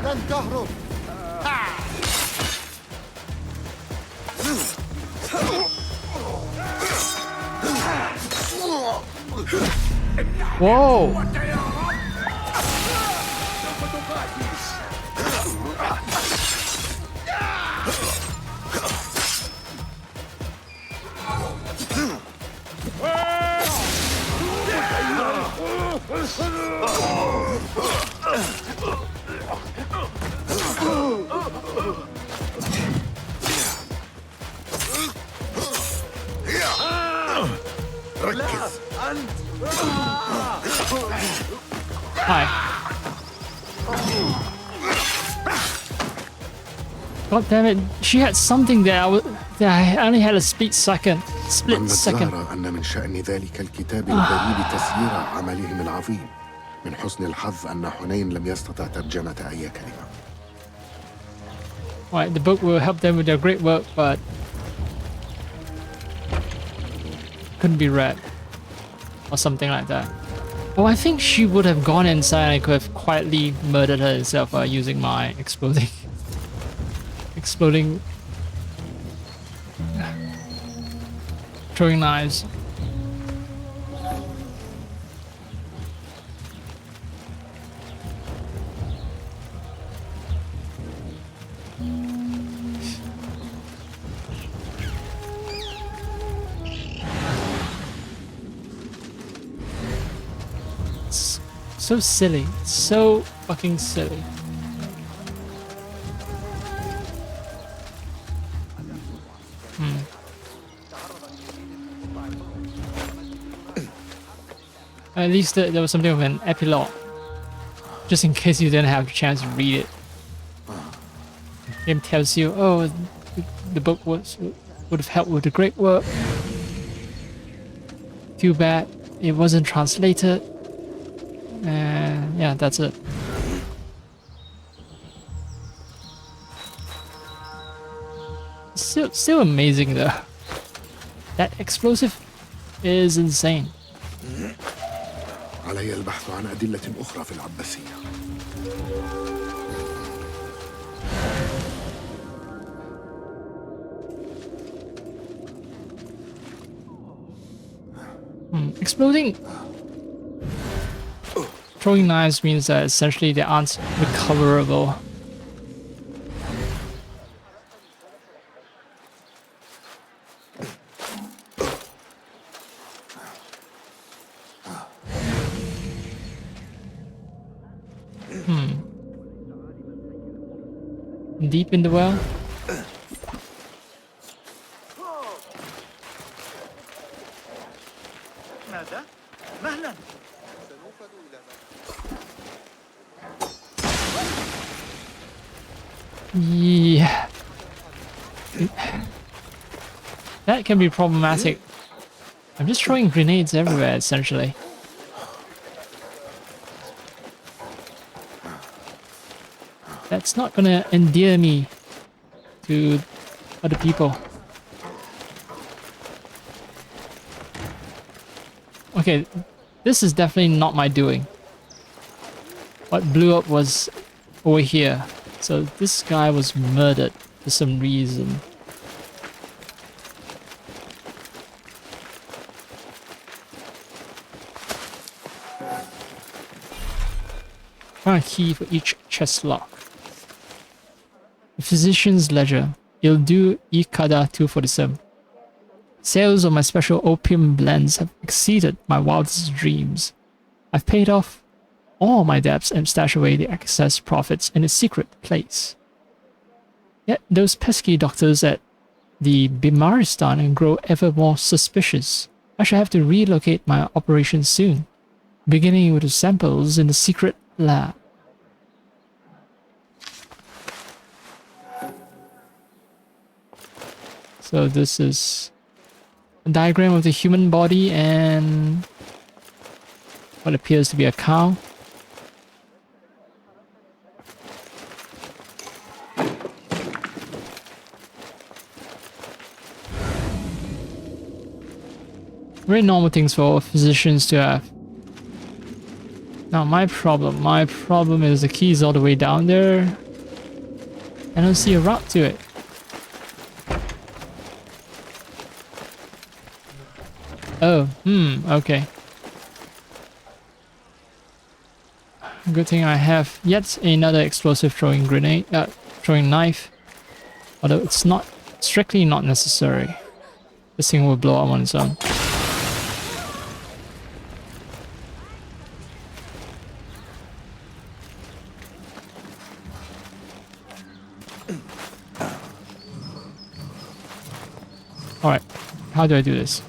لن تهرب. Whoa! Hi. God damn it! She had something there. I only had a split second. ظنت زهرة أن من شأن ذلك الكتاب الغريب تسيير عملهم العظيم. من حسن الحظ أن حنين لم يستطع ترجمة أي كلمة. Right, the book will help them with their great work, but couldn't be read or something like that. Oh, I think she would have gone inside and I could have quietly murdered her herself using my exploding throwing knives. So silly. So fucking silly. At least there was something of an epilogue. Just in case you didn't have a chance to read it. Game tells you, oh, the book would have helped with the great work. Too bad it wasn't translated. Yeah, that's it. Still amazing though. That explosive is insane. علي البحث عن أدلة أخرى في العباسية. Exploding. Throwing knives means that essentially they aren't recoverable. Deep in the well. Yeah. That can be problematic. I'm just throwing grenades everywhere, essentially. That's not gonna endear me to other people. Okay, this is definitely not my doing. What blew up was over here. So this guy was murdered for some reason. Found a key for each chest lock. The physician's ledger. It'll do Ikada 247. Sales of my special opium blends have exceeded my wildest dreams. I've paid off all my debts and stashed away the excess profits in a secret place. Yet those pesky doctors at the Bimaristan grow ever more suspicious. I shall have to relocate my operations soon, beginning with the samples in the secret lab. So this is a diagram of the human body and what appears to be a cow. Very normal things for physicians to have. Now my problem is the key is all the way down there. I don't see a route to it. Oh, okay. Good thing I have yet another explosive throwing grenade, throwing knife. Although it's not strictly not necessary. This thing will blow up on its own. Alright, how do I do this?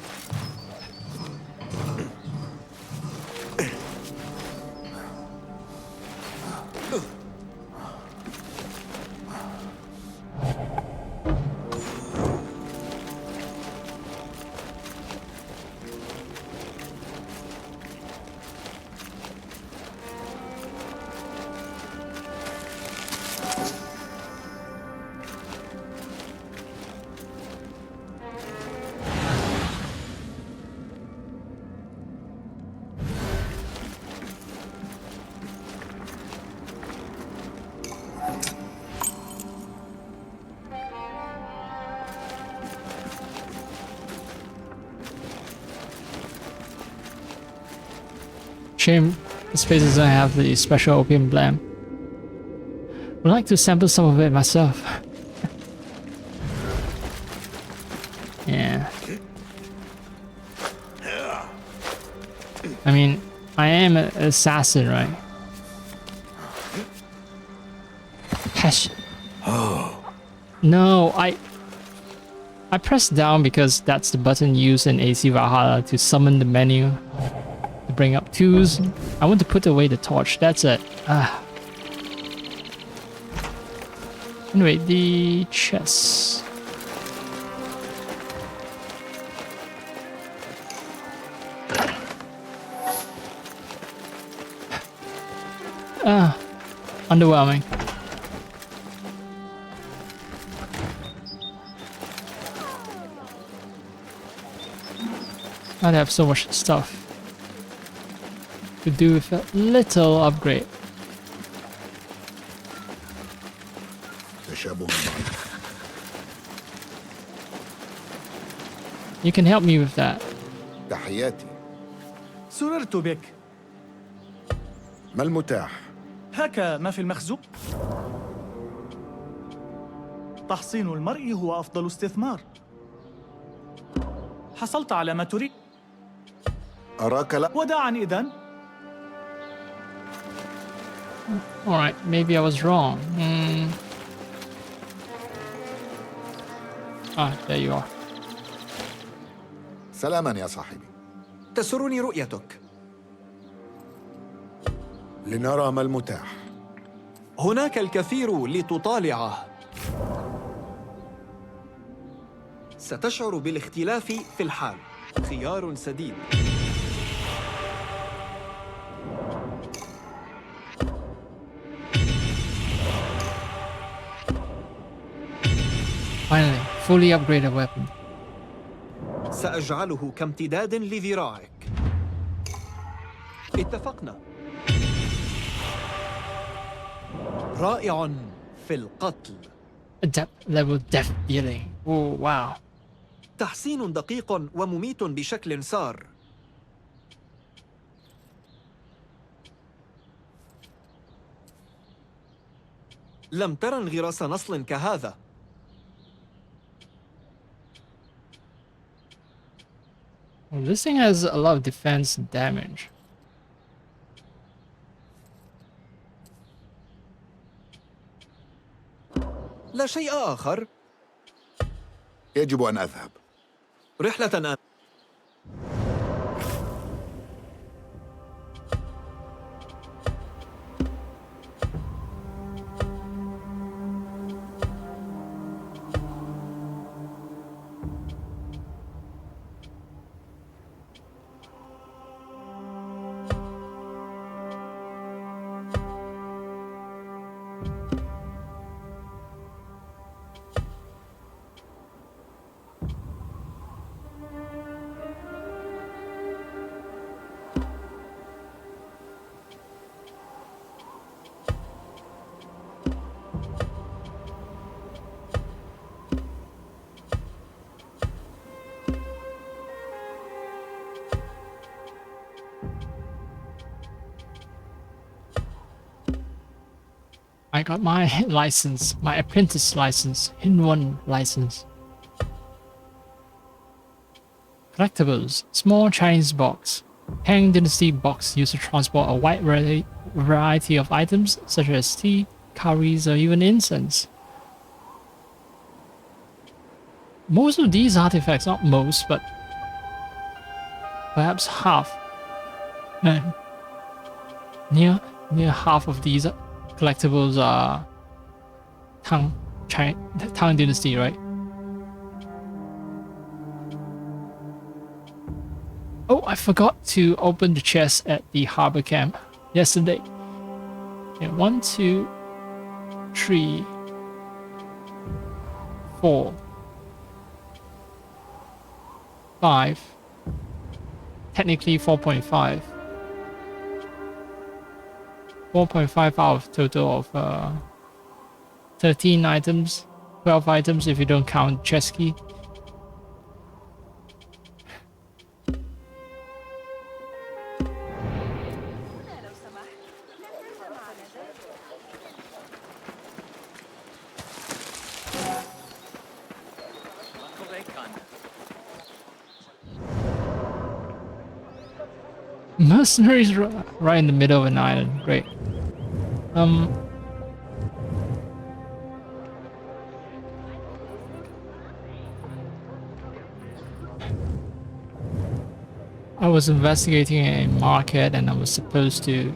Shame this place doesn't have the special opium blend. Would like to sample some of it myself. Yeah. I mean, I am an assassin, right? Passion. No, I pressed down because that's the button used in AC Valhalla to summon the menu. To bring up twos. I want to put away the torch. That's it. Anyway, the chest. Underwhelming. I'd have so much stuff to do with a little upgrade. You can help me with that. تحياتي. سررت بك. ما المتاح؟ هكا ما في المخزون. تحصين المرء هو أفضل استثمار. حصلت على ما تريد. أراك لا. وداعا إذن. Alright, maybe I was wrong. Ah, there you are. سلاما يا صاحبي. تسرني رؤيتك. لنرى ما المتاح. هناك الكثير لتطالعه. ستشعر بالاختلاف في الحال. خيار سديد. Finally, fully upgraded weapon. سأجعله كامتداد لذراعك. اتفقنا. رائع في القتل. Adept level death dealing. Oh, wow. تحسين دقيق ومميت بشكل سار. لم ترى انغراس نصل كهذا. Well, this thing has a lot of defense damage. لا شيء آخر. يجب أن أذهب. رحلة I got my license, my apprentice license, Hin1 license. Collectibles, small Chinese box. Tang Dynasty box used to transport a wide variety of items such as tea, curries, or even incense. Most of these artifacts, not most, but perhaps half, near half of these collectibles are Tang Dynasty, right? Oh, I forgot to open the chest at the harbor camp yesterday. Yeah, 1, 2, 3, 4, 5. Technically 4.5. 4.5 out of total of 13 items, 12 items if you don't count chest key. Mercenaries right in the middle of an island. Great. I was investigating a market and I was supposed to...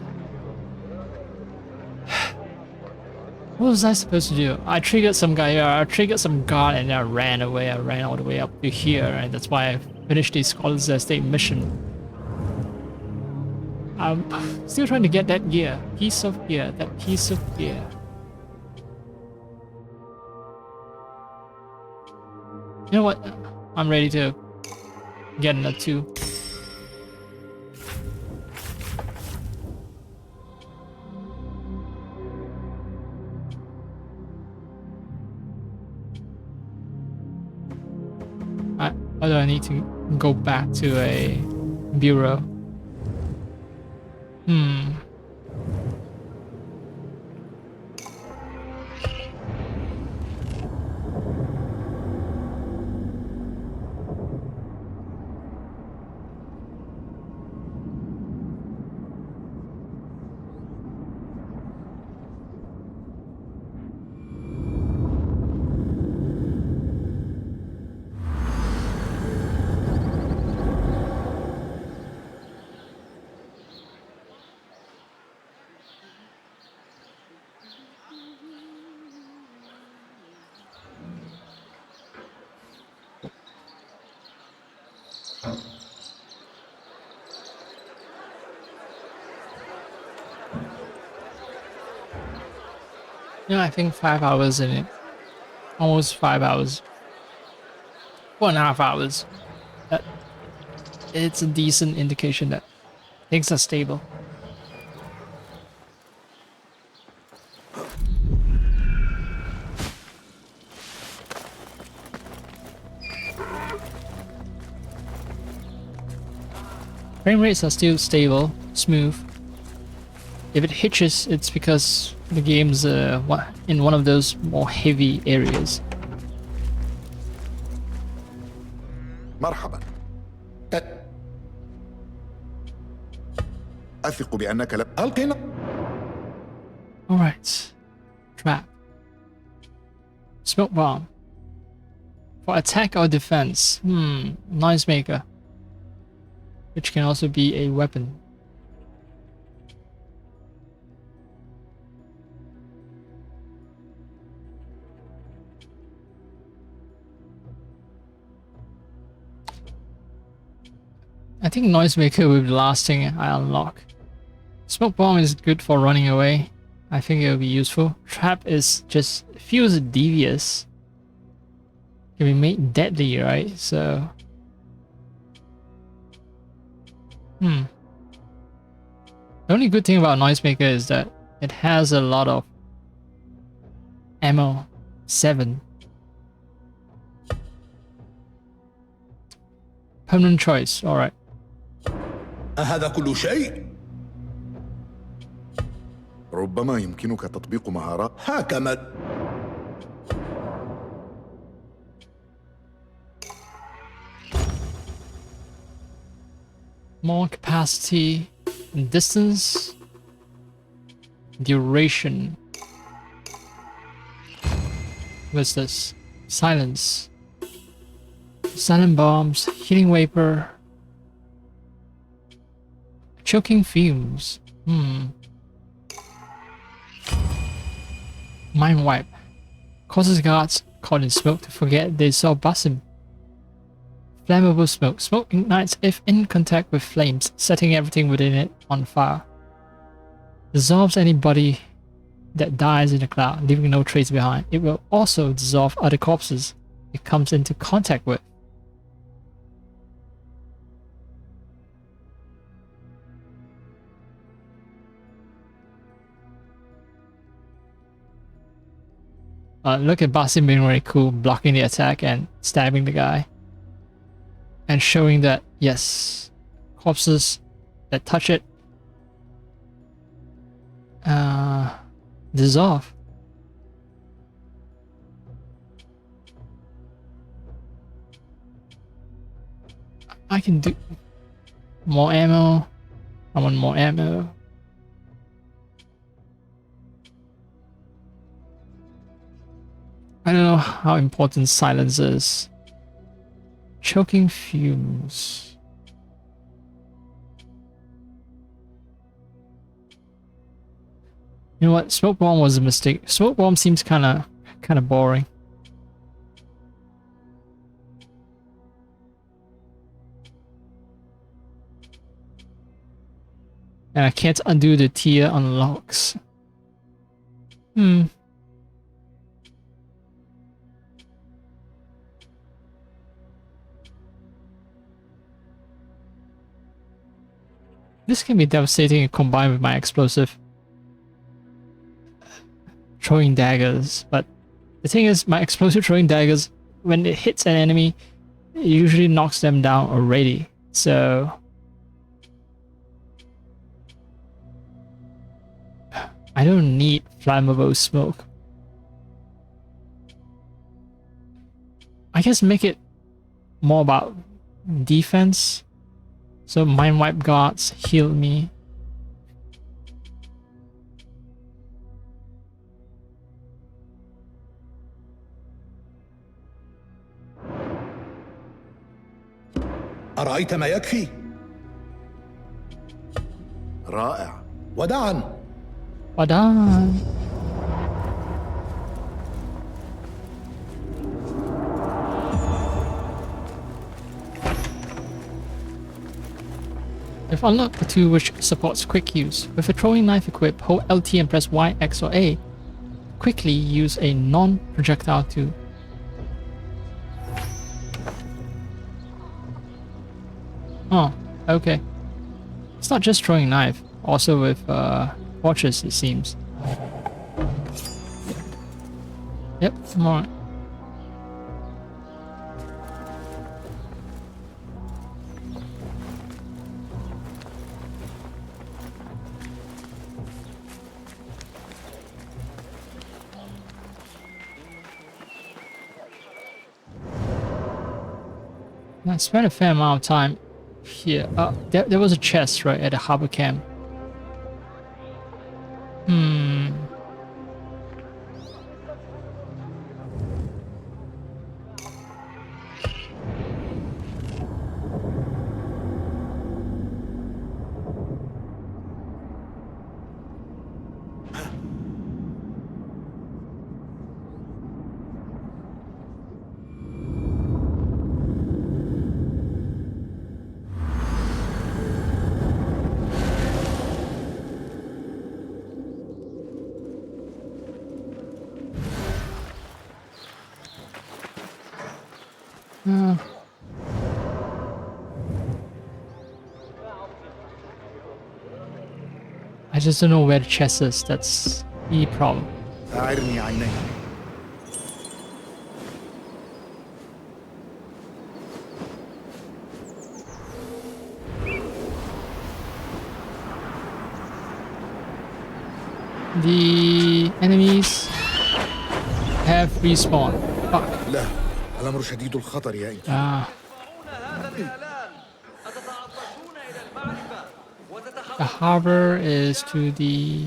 What was I supposed to do? I triggered some guy here, I triggered some guard and I ran away. I ran all the way up to here and that's why I finished the Scholar's Estate mission. I'm still trying to get that gear. Piece of gear. That piece of gear. You know what? I'm ready to get another 2. Why do I need to go back to a bureau? Yeah, I think 5 hours in it. Almost 5 hours. 4.5 hours. It's a decent indication that things are stable. Frame rates are still stable, smooth. If it hitches, it's because the game's in one of those more heavy areas. مرحبا. أثق بأنك لم ألقنا. Alright. Trap. Smoke bomb. For attack or defense. Noisemaker. Which can also be a weapon. I think Noisemaker will be the last thing I unlock. Smoke bomb is good for running away. I think it will be useful. Trap is just feels devious. Can be made deadly, right? So the only good thing about Noisemaker is that it has a lot of ammo. 7. Permanent choice, alright. أهذا كل شيء؟ ربما يمكنك تطبيق مهارات هكذا. More capacity, distance, duration. What's this? Silence. Silent bombs, healing vapor, choking fumes. Mind wipe. Causes guards caught in smoke to forget they saw Basim. Flammable smoke. Smoke ignites if in contact with flames, setting everything within it on fire. Dissolves anybody that dies in the cloud, leaving no trace behind. It will also dissolve other corpses it comes into contact with. Look at Basim being really cool, blocking the attack and stabbing the guy. And showing that, yes, corpses that touch it dissolve. I can do more ammo. I want more ammo. I don't know how important silence is. Choking fumes. You know what? Smoke bomb was a mistake. Smoke bomb seems kind of boring. And I can't undo the tier unlocks. This can be devastating combined with my explosive throwing daggers, but the thing is, my explosive throwing daggers, when it hits an enemy, it usually knocks them down already, so I don't need flammable smoke. I guess make it more about defense. So mind wipe guards heal me. أرأيت ما يكفي؟ رائع. وداعا. وداعا. I've unlocked a tool which supports quick use. With a throwing knife equipped, hold LT and press Y, X or A. Quickly use a non-projectile tool. Oh, okay. It's not just throwing knife, also with torches it seems. Yep, more. I spent a fair amount of time here. There was a chest right at the harbor camp. I just don't know where the chest is. That's the problem. أعرني عينيك. The enemies have respawned. Fuck. لا، الأمر شديد الخطر يا إنكي. The harbor is to the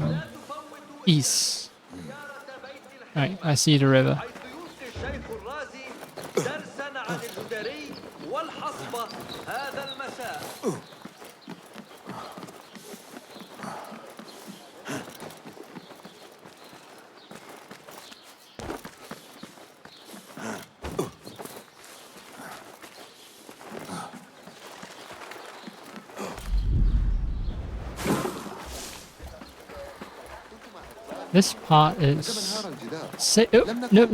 east. Right, I see the river. This part is... Say, oh, no.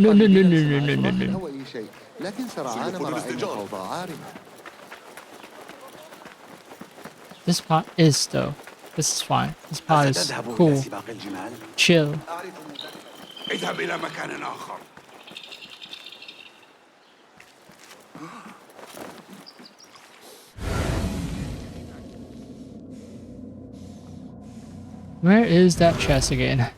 This part is though. This is fine. This part is cool. Chill. Where is that chest again?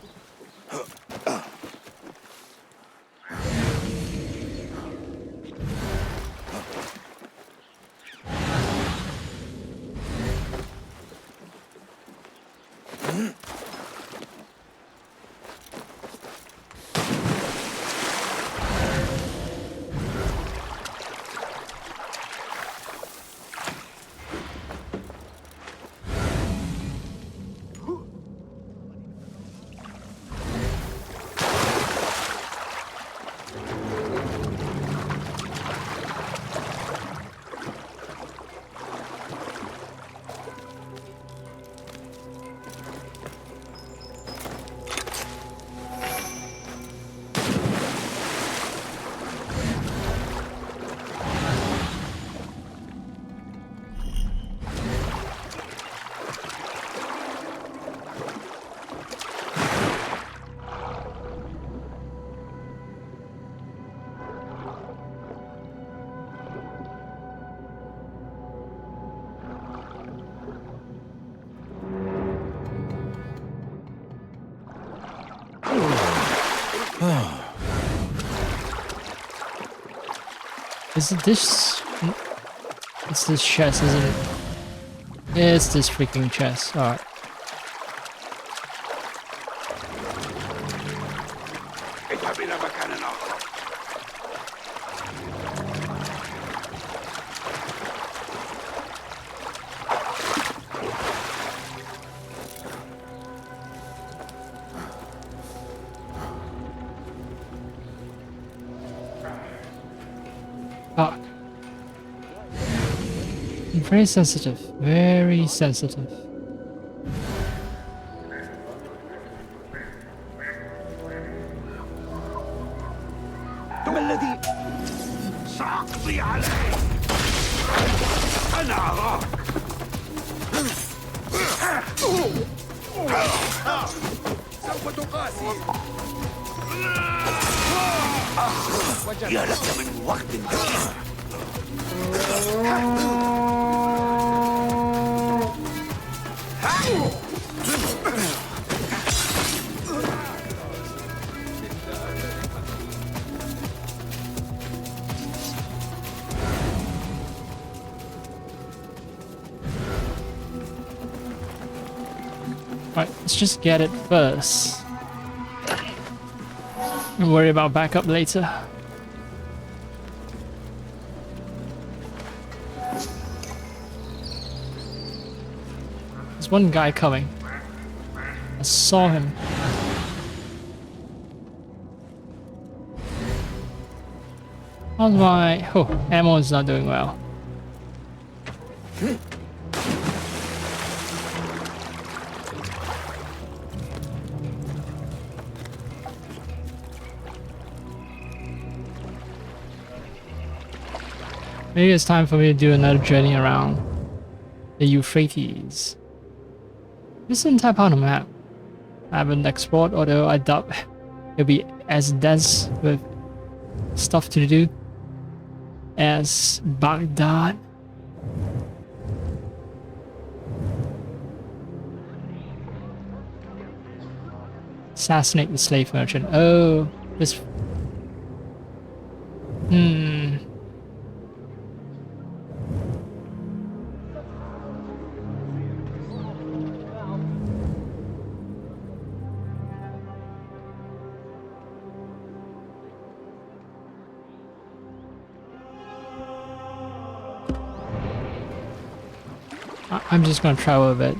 Is it this? It's this chest, isn't it? It's this freaking chest. Alright. Fuck. I'm very sensitive. Very sensitive. ما الذي سأقضي عليه؟ أنا أراك. سوف تقاسي. يا لك من وقت كبير. Alright, let's just get it first. And worry about backup later. There's one guy coming. I saw him. How's my... Oh, ammo is not doing well. Maybe it's time for me to do another journey around the Euphrates. This is the entire part of the map. I haven't explored, although I doubt it'll be as dense with stuff to do as Baghdad. Assassinate the slave merchant. Oh, this... I'm just gonna travel a bit.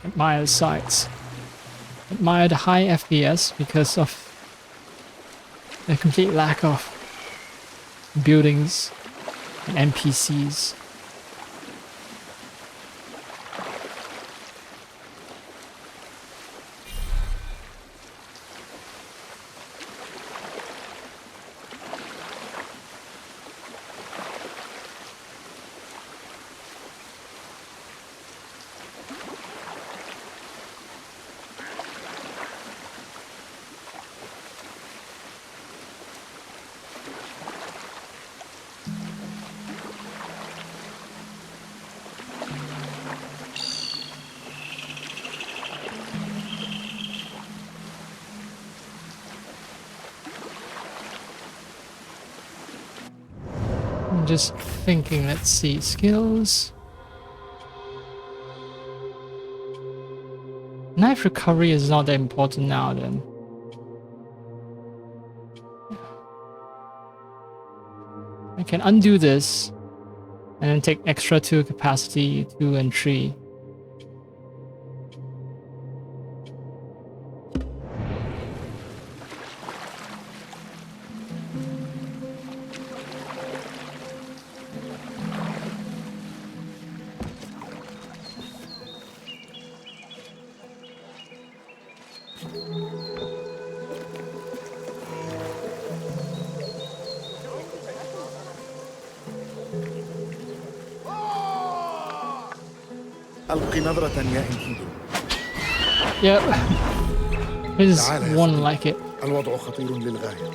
Admire the sights. Admire the high FPS because of the complete lack of buildings and NPCs. I'm just thinking, let's see, skills. Knife recovery is not that important now then. I can undo this and then take extra 2 capacity 2 and 3. ألقي نظرة يا إنكيدو. Yep. There's one like it. الوضع خطير للغاية.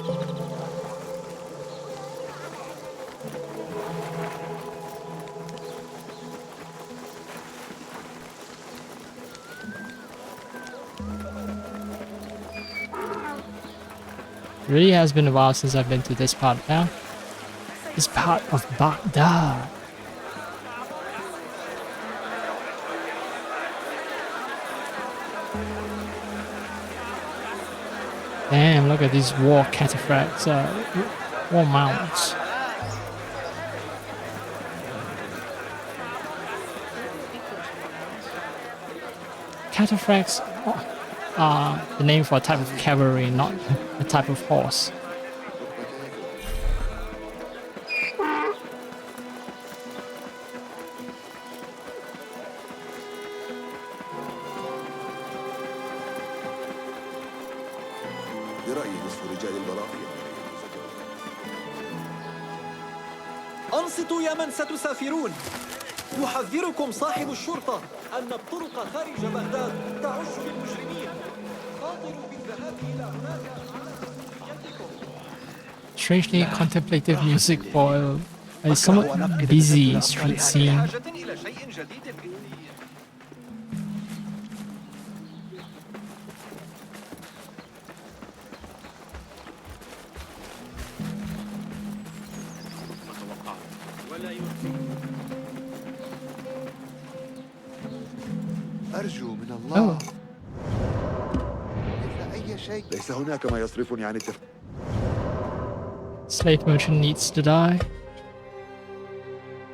It really has been a while since I've been to this part now. This part of Baghdad. Damn, look at these war cataphracts, war mounts. Cataphracts are the name for a type of cavalry, not a type of horse. أنصتوا يا من ستسافرون. يحذركم صاحب الشرطة أن الطرق خارج بغداد تعش بالمجرمين. خاطروا بالذهاب إلى هناك. Strangely contemplative music for a somewhat busy street scene. أرجو من Oh. الله مثل أي شيء. ليس هناك ما يصرفني عن التفكير. Slave merchant needs to die.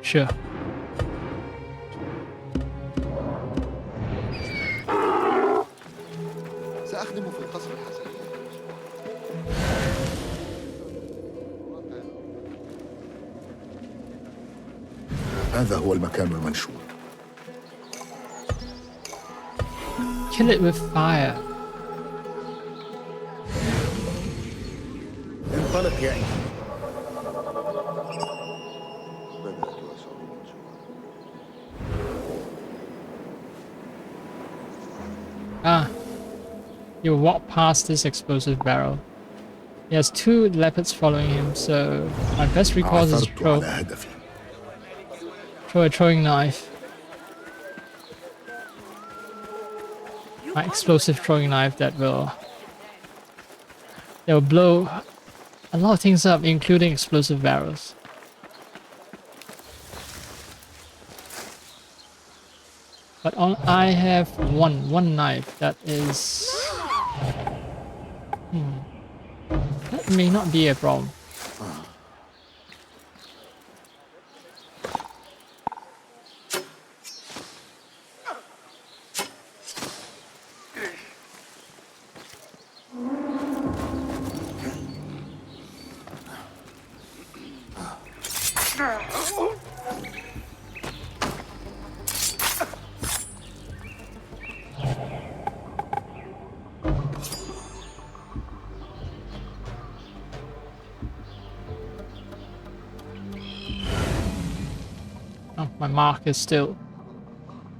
Sure. سأخدم في القصر الحسن. هذا هو المكان المنشور. Kill it with fire. انطلق يا إنجي. بدأت أشعر بالجوع. Ah. You walk past this explosive barrel. He has 2 leopards following him, so my best recourse is عثرت على هدفي. throw a throwing knife. My explosive throwing knife that will blow a lot of things up, including explosive barrels. But I have one knife that is that may not be a problem. Oh, my mark is still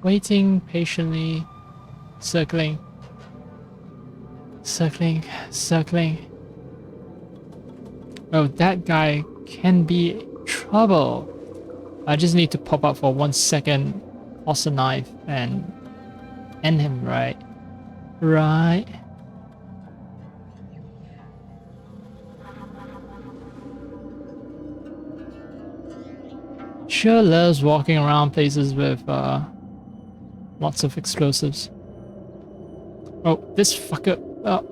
waiting patiently, circling, circling. Oh, that guy can be trouble. I just need to pop up for 1 second, toss a knife, and end him, right? Right. Sure loves walking around places with lots of explosives. Oh, this fucker. Oh.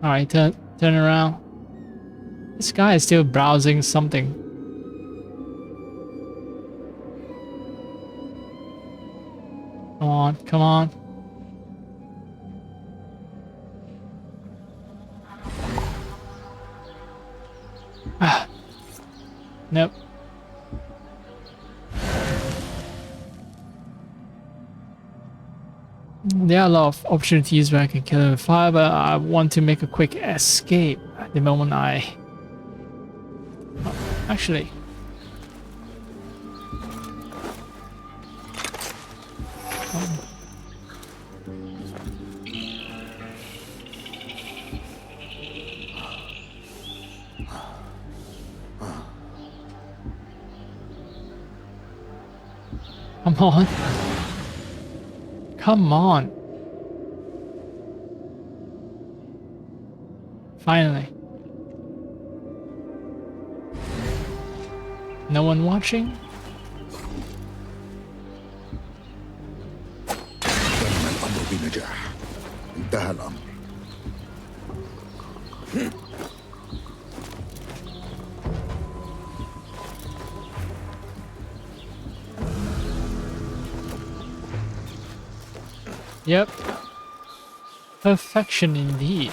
Alright, turn around. This guy is still browsing something. Come on. Ah. Nope. There are a lot of opportunities where I can kill him with fire, but I want to make a quick escape at the moment I... Oh, actually... Come on. Come on. Finally. No one watching? تم الأمر بنجاح. انتهى الأمر. Yep. Perfection indeed.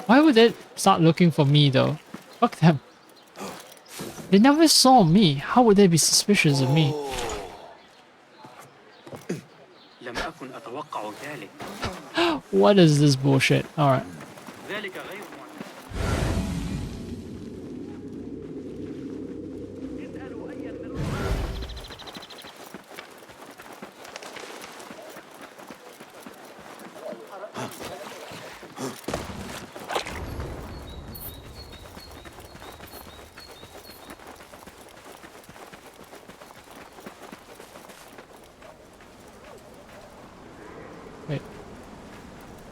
Why would they start looking for me though? Fuck them. They never saw me. How would they be suspicious of me? لم أكن أتوقع ذلك. What is this bullshit? Alright. ذلك غير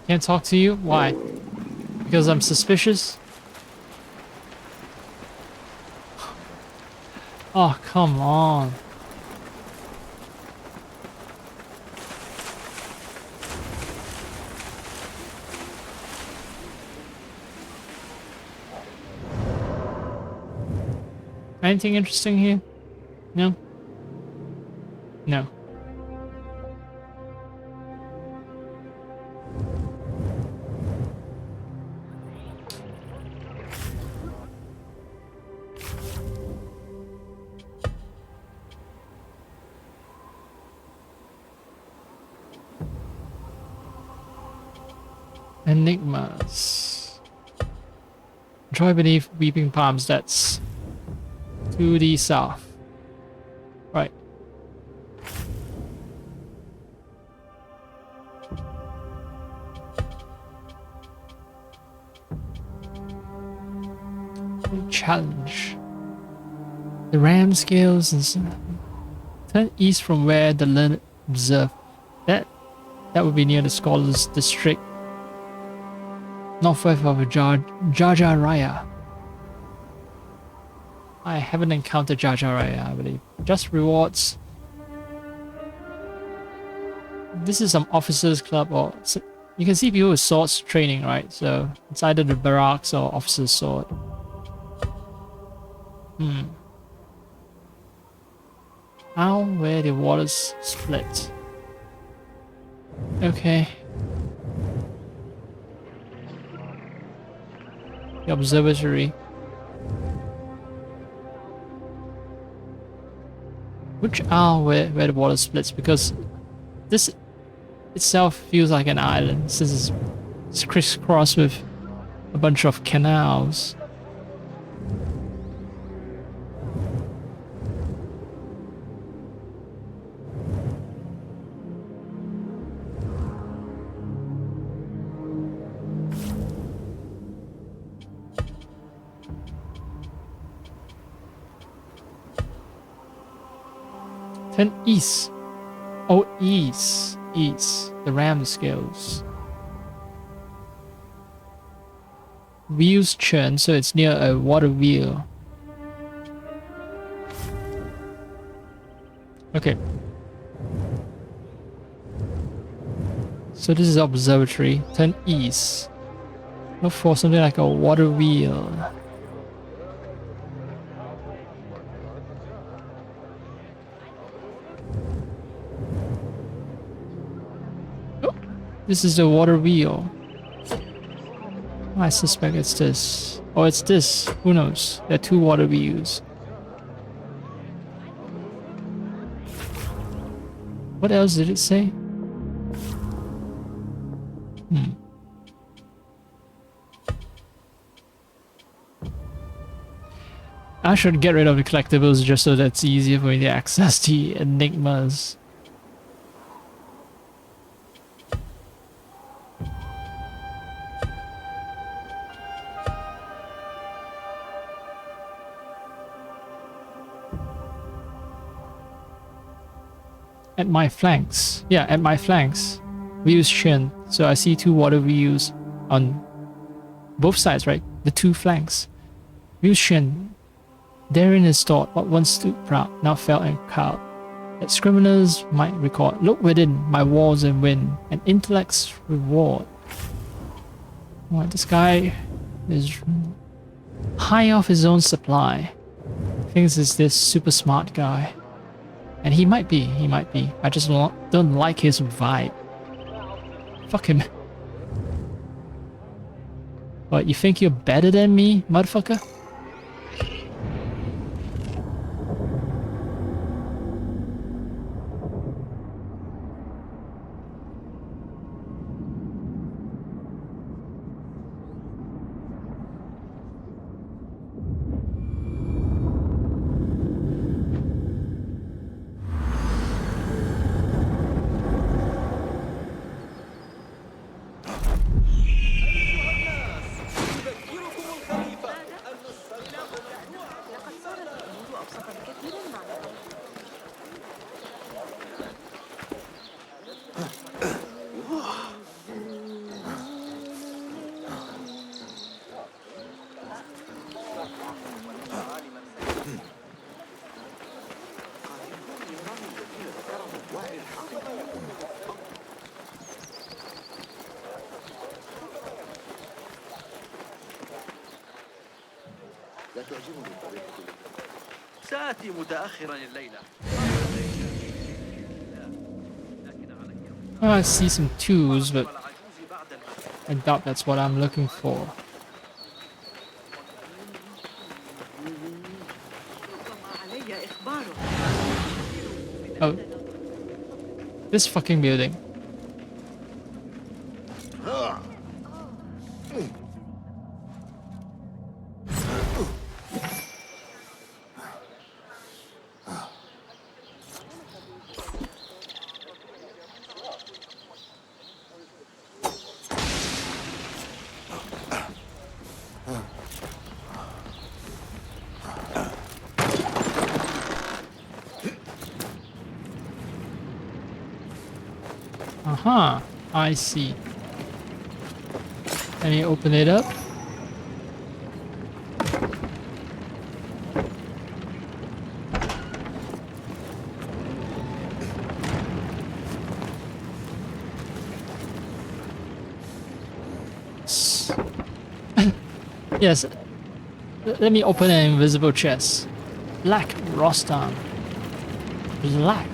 Can't talk to you? Why? Because I'm suspicious? Oh, come on. Anything interesting here? No? No. Enigmas. Joy beneath weeping palms. That's to the south. Right. Challenge. The ram scales and turn east from where the learned observe. That would be near the scholars' district. Northwest of Jajaraya. I haven't encountered Jajaraya, I believe. Just rewards. This is some officers' club, or you can see people with swords training, right? So it's either the barracks or officer's sword. How where the waters split. Okay. The observatory. Which are where the water splits, because this itself feels like an island since it's crisscrossed with a bunch of canals. Turn east. Oh, east. East. The ram scales. Wheels churn, so it's near a water wheel. Okay. So this is observatory. Turn east. Look for something like a water wheel. This is the water wheel. I suspect it's this. Oh, it's this. Who knows? There are two water wheels. What else did it say? I should get rid of the collectibles just so that's easier for me to access the enigmas. At my flanks. Yeah, at my flanks. Wheels chin. So I see two water wheels on both sides, right? The two flanks. Wheels chin. Therein is stored what once stood proud, now fell and cowed. That scriveners might record. Look within my walls and win an intellect's reward. Alright, this guy is high off his own supply. Thinks he's this super smart guy. And he might be. I just don't like his vibe. Fuck him. What, you think you're better than me, motherfucker? لا تعجبني طريقة سآتي متأخرا الليلة. I see some tools, but I doubt that's what I'm looking for. Oh. This fucking building. Aha, I see. Let me open it up. Yes. Let me open an invisible chest. Black Rostam. Black.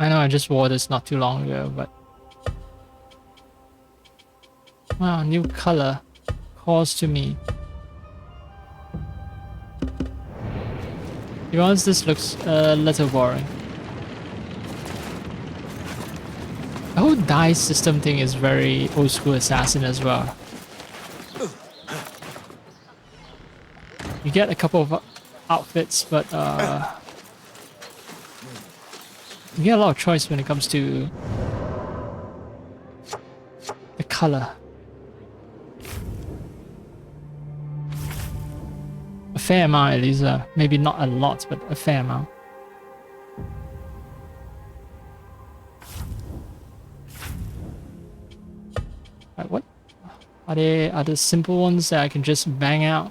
I know I just wore this not too long ago, but wow, new color calls to me. To be honest, this looks a little boring. The whole dice system thing is very old school Assassin as well. You get a couple of outfits, but you get a lot of choice when it comes to the color. A fair amount at least, maybe not a lot, but a fair amount. Right, what? Are there simple ones that I can just bang out?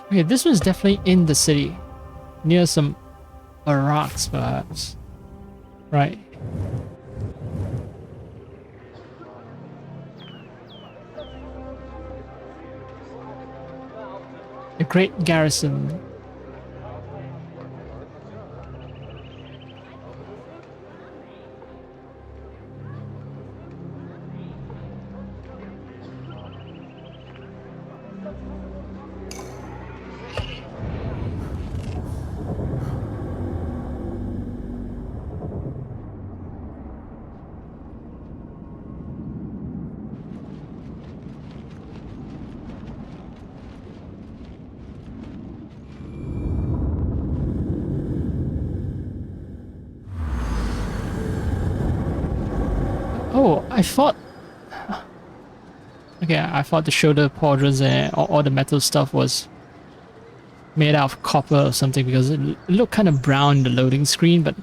Okay, this one's definitely in the city. Near some barracks, perhaps. Right. The Great Garrison. Oh, I thought... Okay, I thought the shoulder pauldrons and all the metal stuff was made out of copper or something because it looked kind of brown in the loading screen, but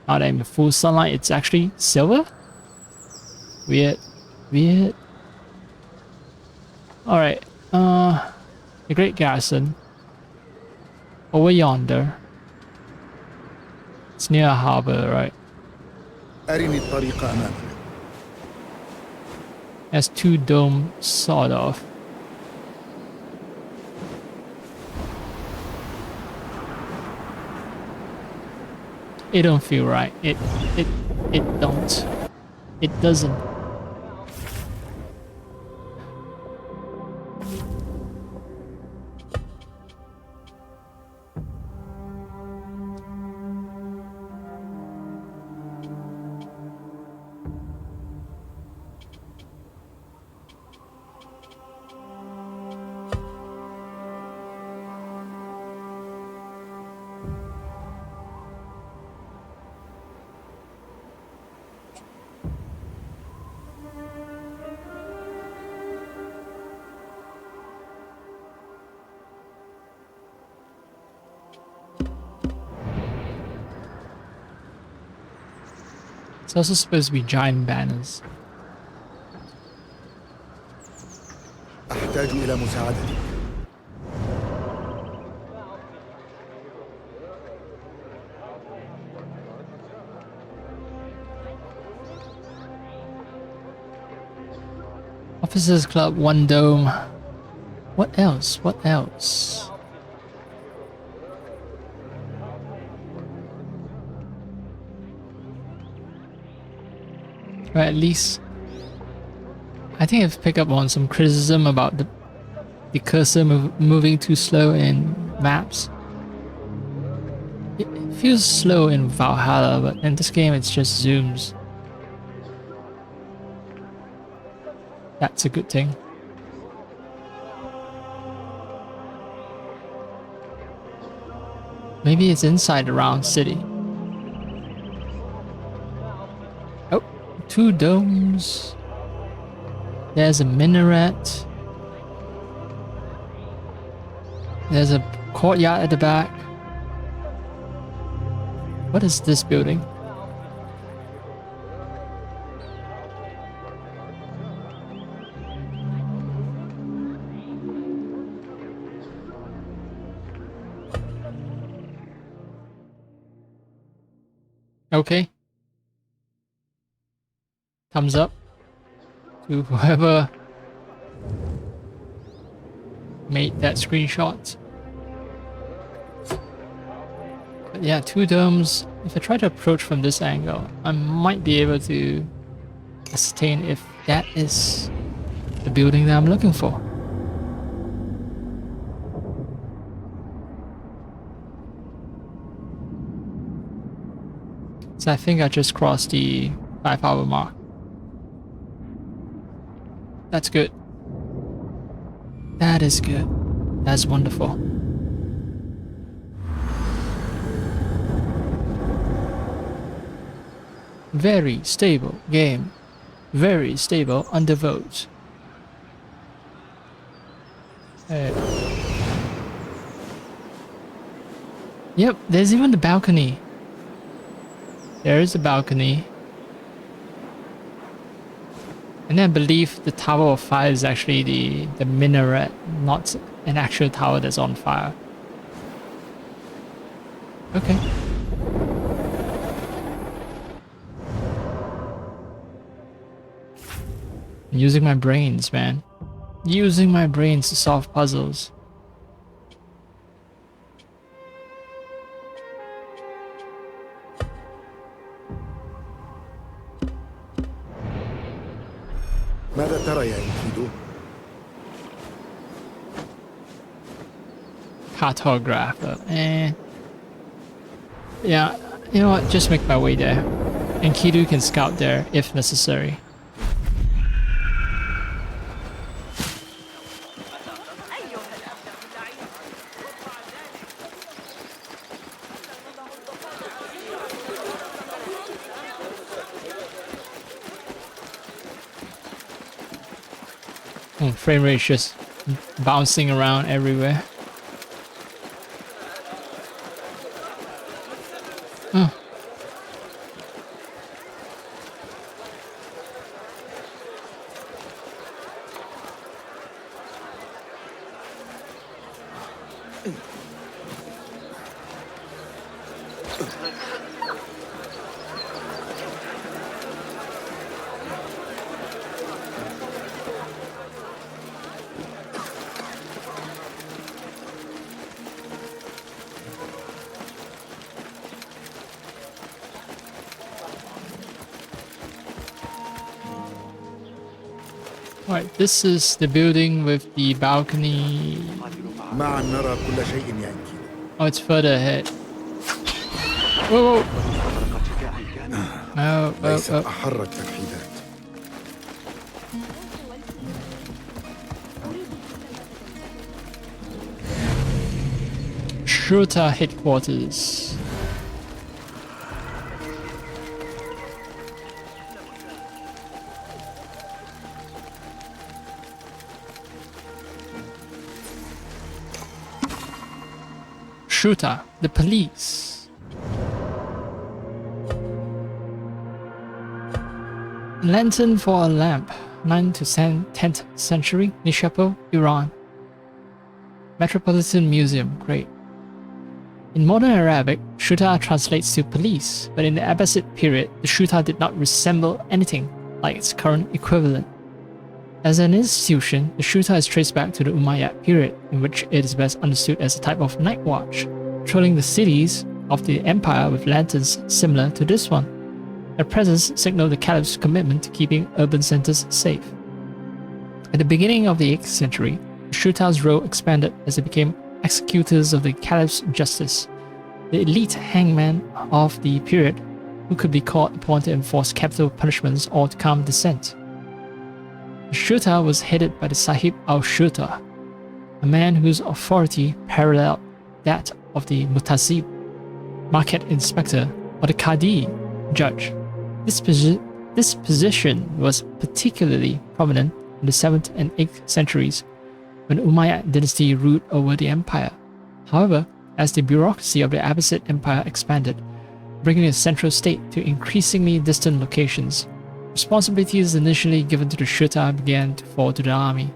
now that I'm in full sunlight, it's actually silver? Weird. Weird. Alright, the Great Garrison. Over yonder. It's near a harbor, right? أرني الطريق أمامك. Has two domes, sort of. It don't feel right. It don't. It doesn't. It's also supposed to be giant banners. أحتاج إلى مساعدتك. Officers Club, one dome. What else? What else? Or at least, I think I've picked up on some criticism about the cursor moving too slow in maps. It feels slow in Valhalla, but in this game it's just zooms. That's a good thing. Maybe it's inside the round city. Oh, 2 domes. There's a minaret. There's a courtyard at the back. What is this building? Okay. Thumbs up to whoever made that screenshot. But yeah, 2 domes. If I try to approach from this angle, I might be able to ascertain if that is the building that I'm looking for. So I think I just crossed the 5-hour mark. That's good. That is good. That's wonderful. Very stable game. Very stable undervote. Yep, there's even the balcony. There is a balcony. And I believe the Tower of Fire is actually the minaret, not an actual tower that's on fire. Okay. I'm using my brains, man. Using my brains to solve puzzles. ماذا ترى يا إنكيدو؟ Cartographer. Yeah, you know what? Just make my way there. And Kidu can scout there if necessary. Frame rate just bouncing around everywhere. Oh. Right, this is the building with the balcony. معا نرى كل شيء يا إنكيدو. Oh, it's further ahead. Whoa, whoa. ليست أحر الترحيبات. Shooter headquarters. Shooter, the police. Lantern for a lamp, 9th to 10th century, Nishapo, Iran. Metropolitan Museum, great. In modern Arabic, Shuta translates to police, but in the Abbasid period, the Shuta did not resemble anything like its current equivalent. As an institution, the Shuta is traced back to the Umayyad period, in which it is best understood as a type of night watch, patrolling the cities of the empire with lanterns similar to this one. Their presence signaled the caliph's commitment to keeping urban centers safe. At the beginning of the 8th century, the Shuta's role expanded as they became executors of the caliph's justice, the elite hangman of the period who could be called upon to enforce capital punishments or to calm dissent. The Shuta was headed by the Sahib al-Shuta, a man whose authority paralleled that of the Mutasib, market inspector, or the Qadi, judge. This position was particularly prominent in the 7th and 8th centuries when the Umayyad dynasty ruled over the empire. However, as the bureaucracy of the Abbasid Empire expanded, bringing the central state to increasingly distant locations, responsibilities initially given to the Shuta began to fall to the army.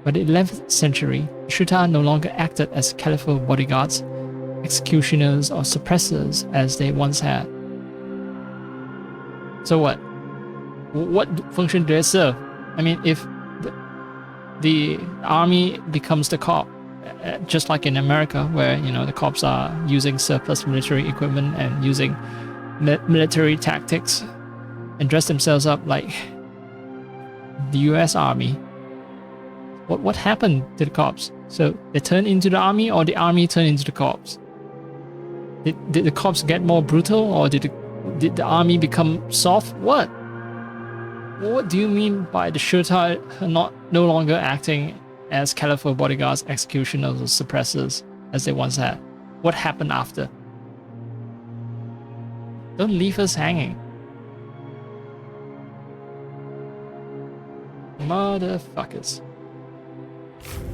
By the 11th century, the Shuta no longer acted as caliphal bodyguards, executioners, or suppressors as they once had. So what? What function do they serve? I mean, if the army becomes the cop, just like in America, where the cops are using surplus military equipment and using military tactics and dress themselves up like the US Army. What happened to the cops? So they turned into the army, or the army turned into the cops? Did the cops get more brutal, or did the army become soft? What do you mean by the Shuta no longer acting as caliphal bodyguards, executioners, or suppressors as they once had? What happened after? Don't leave us hanging. Motherfuckers.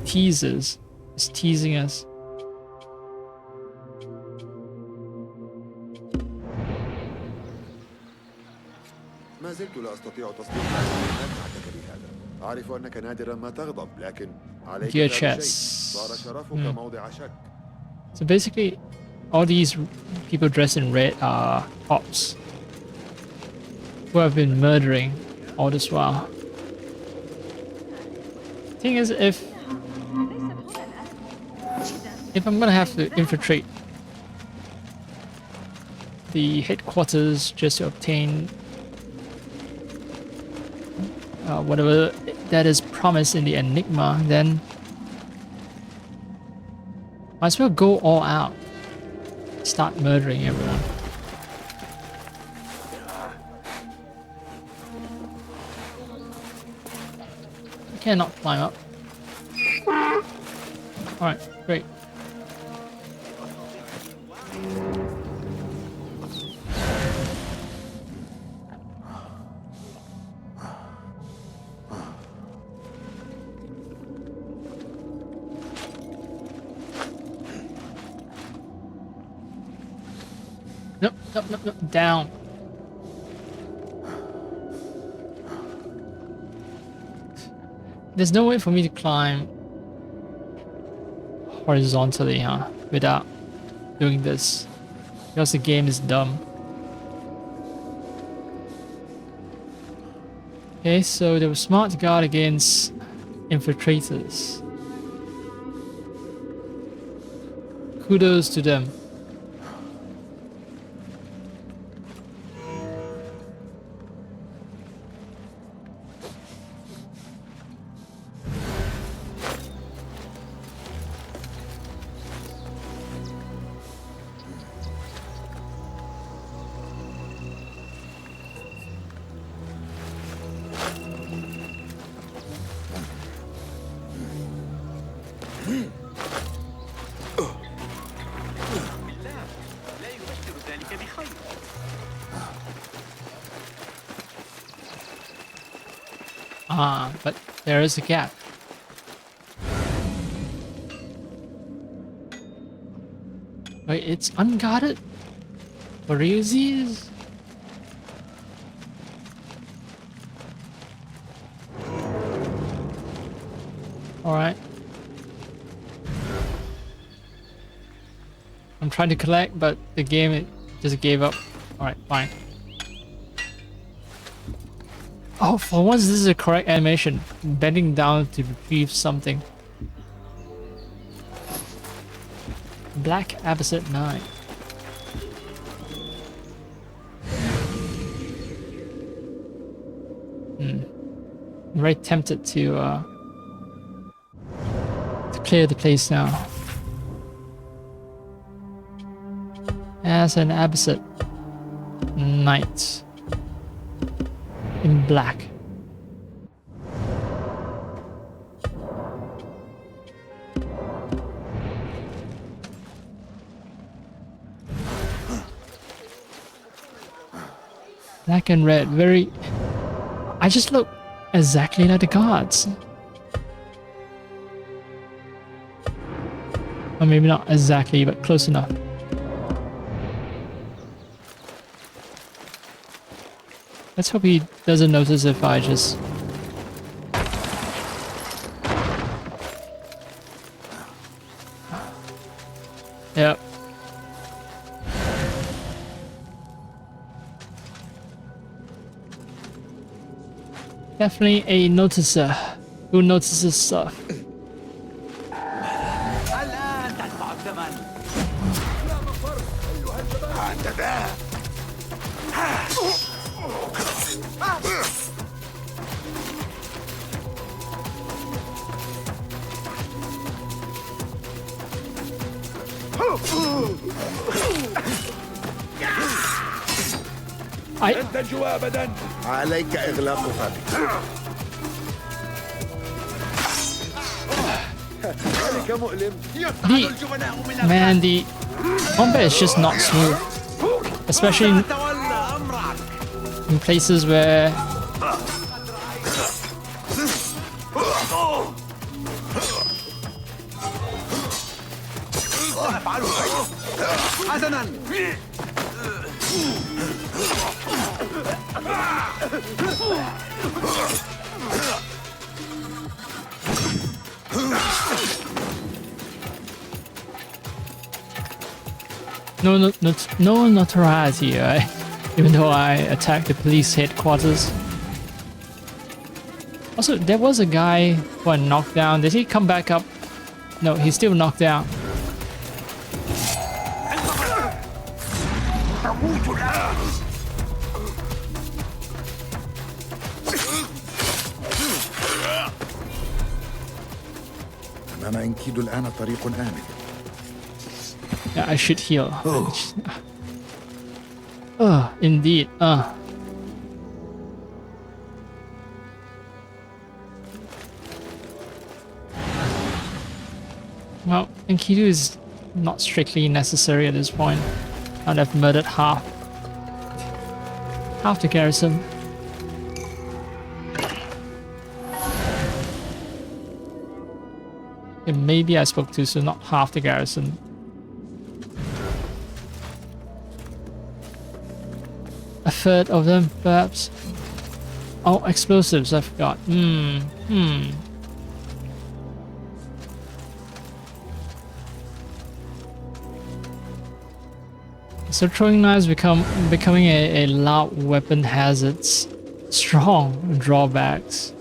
Teasers. Just teasing us. ما زلت لا أستطيع تصديق أنك معك بهذا. أعرف أنك نادرا ما تغضب، لكن عليك Gear فعل chests. شيء. صار شرفك موضع شك. So basically, all these people dressed in red are cops who have been murdering all this while. Thing is, if I'm gonna have to infiltrate the headquarters just to obtain whatever that is promised in the Enigma, then might as well go all out. Start murdering everyone. I cannot climb up. Alright, great. Nope, down. There's no way for me to climb horizontally, without doing this. Because the game is dumb. Okay, so they were smart to guard against infiltrators. Kudos to them. But there is a gap. Wait, it's unguarded? For realsies? Alright. I'm trying to collect, but the game it just gave up. Alright, fine. Oh, for once this is a correct animation. Bending down to retrieve something. Black Abbasid 9. I'm very tempted to clear the place now. As an Abbasid Knight in black. Black and red, very... I just look exactly like the gods. Or maybe not exactly, but close enough. Let's hope he doesn't notice if I just... Yep. Definitely a noticer who notices stuff. لن تنجو أبدا. عليك إغلاق فمك. ذلك مؤلم. Man, the combat is just not smooth. Especially in places where حسنا. no notoriety, right? Even though I attacked the police headquarters. Also, there was a guy who I knocked down. Did he come back up? No, he's still knocked down. أمام إنكيد الآن طريق آمن. Yeah, I should heal. Indeed. Well, Enkidu is not strictly necessary at this point. I'd have murdered half the garrison. Okay, maybe I spoke too soon, not half the garrison. A third of them, perhaps. Oh, explosives, I forgot. So throwing knives becoming a loud weapon has its strong drawbacks.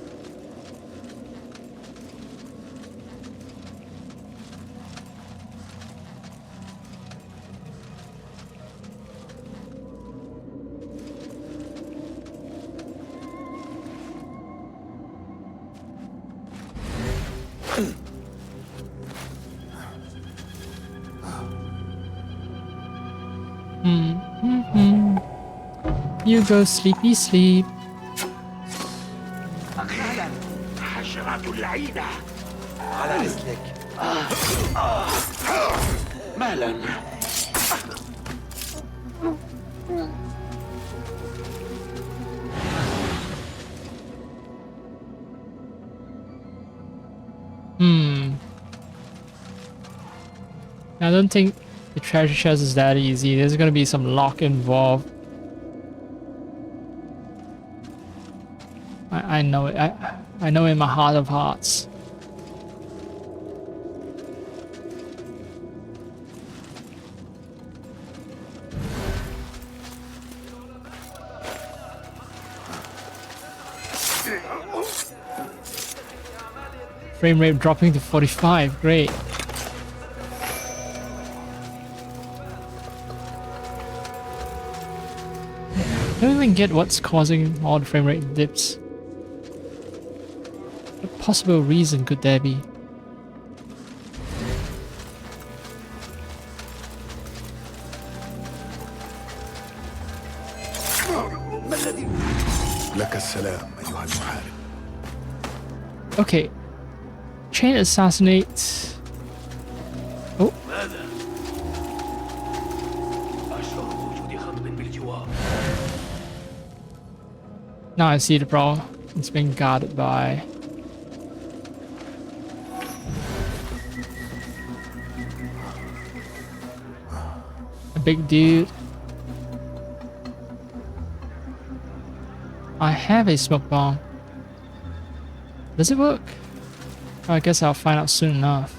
You go sleepy sleep. حشرات اللعينة. على رسلك. مالا. I don't think the treasure chest is that easy. There's gonna be some lock involved. I know it. I know in my heart of hearts. Frame rate dropping to 45. Great. I don't even get what's causing all the frame rate dips. What possible reason could there be? لك السلام أيها المحارب. Okay. Chain assassinate. Oh. Now I see the problem. It's being guarded by a big dude. I have a smoke bomb. Does it work? I guess I'll find out soon enough.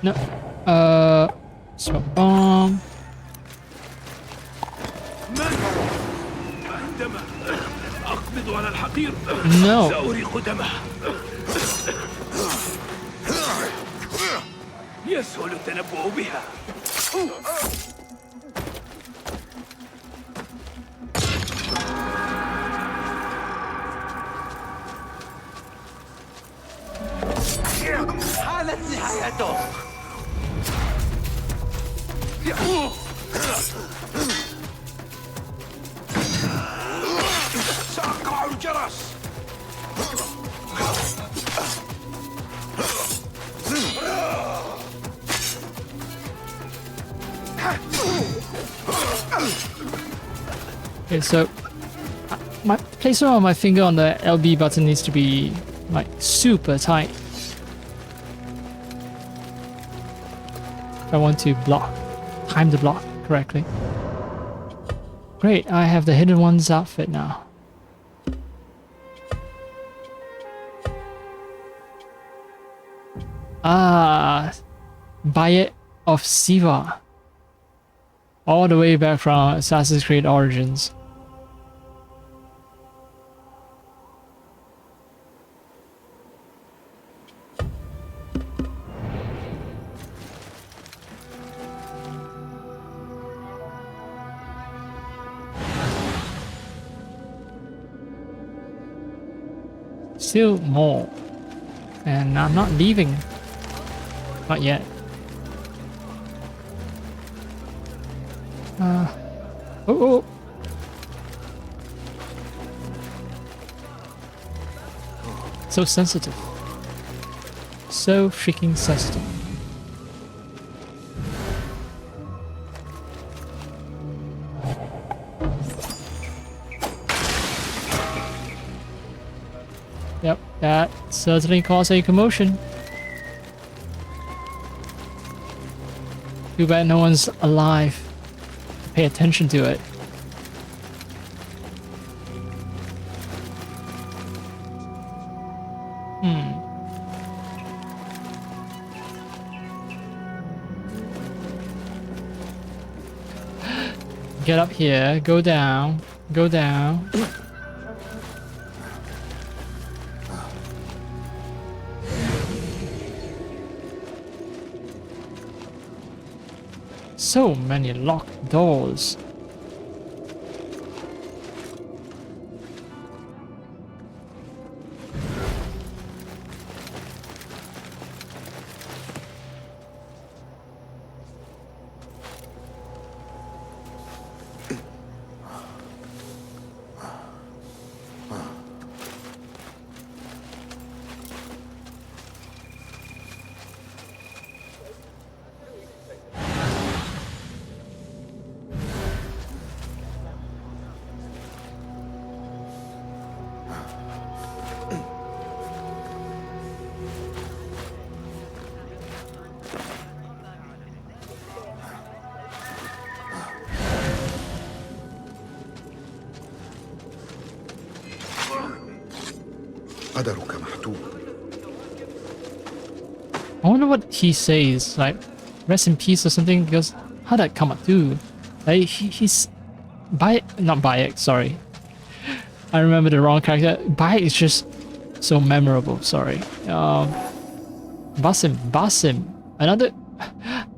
No. Smoke bomb. No. يسهل التنبؤ بها. حالت نهايته. سأقرع الجرس. Okay, so my placement on my finger on the LB button needs to be like super tight if I want to time the block correctly. Great, I have the Hidden One's outfit now. Ah, Bayet of Siva. All the way back from Assassin's Creed Origins. Still more. And I'm not leaving. Not yet. Oh. So sensitive. So freaking sensitive. Yep, that certainly caused a commotion. Too bad no one's alive. Pay attention to it. Get up here, go down, go down. So many locked doors. قدرك محتوم. I wonder what he says, like rest in peace or something, because how'd that come up too? Like he's not Bayek, sorry. I remember the wrong character. Bayek is just so memorable, sorry. Basim, another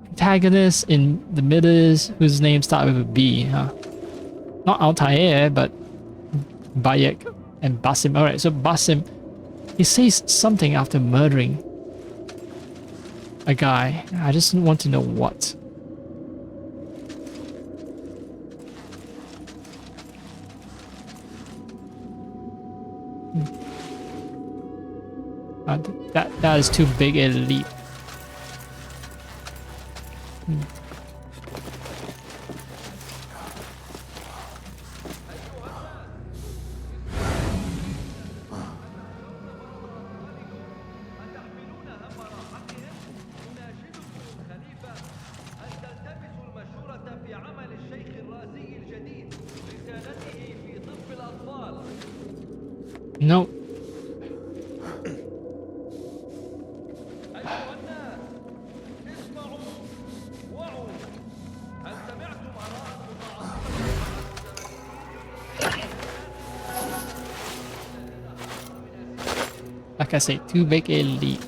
protagonist in the Middles whose name started with a B, huh? Not Altair, but Bayek and Basim. Alright, so Basim, he says something after murdering a guy. I just want to know what. That is too big a leap. No. Like I say, too big a leap.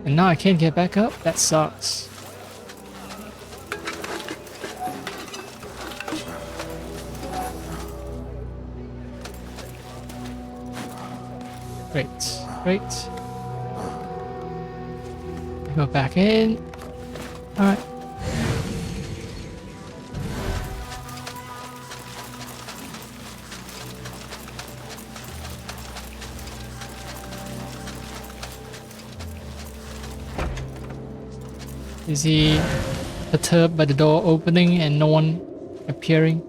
And now I can't get back up? That sucks. Great. Go back in. Alright. Is he perturbed by the door opening and no one appearing?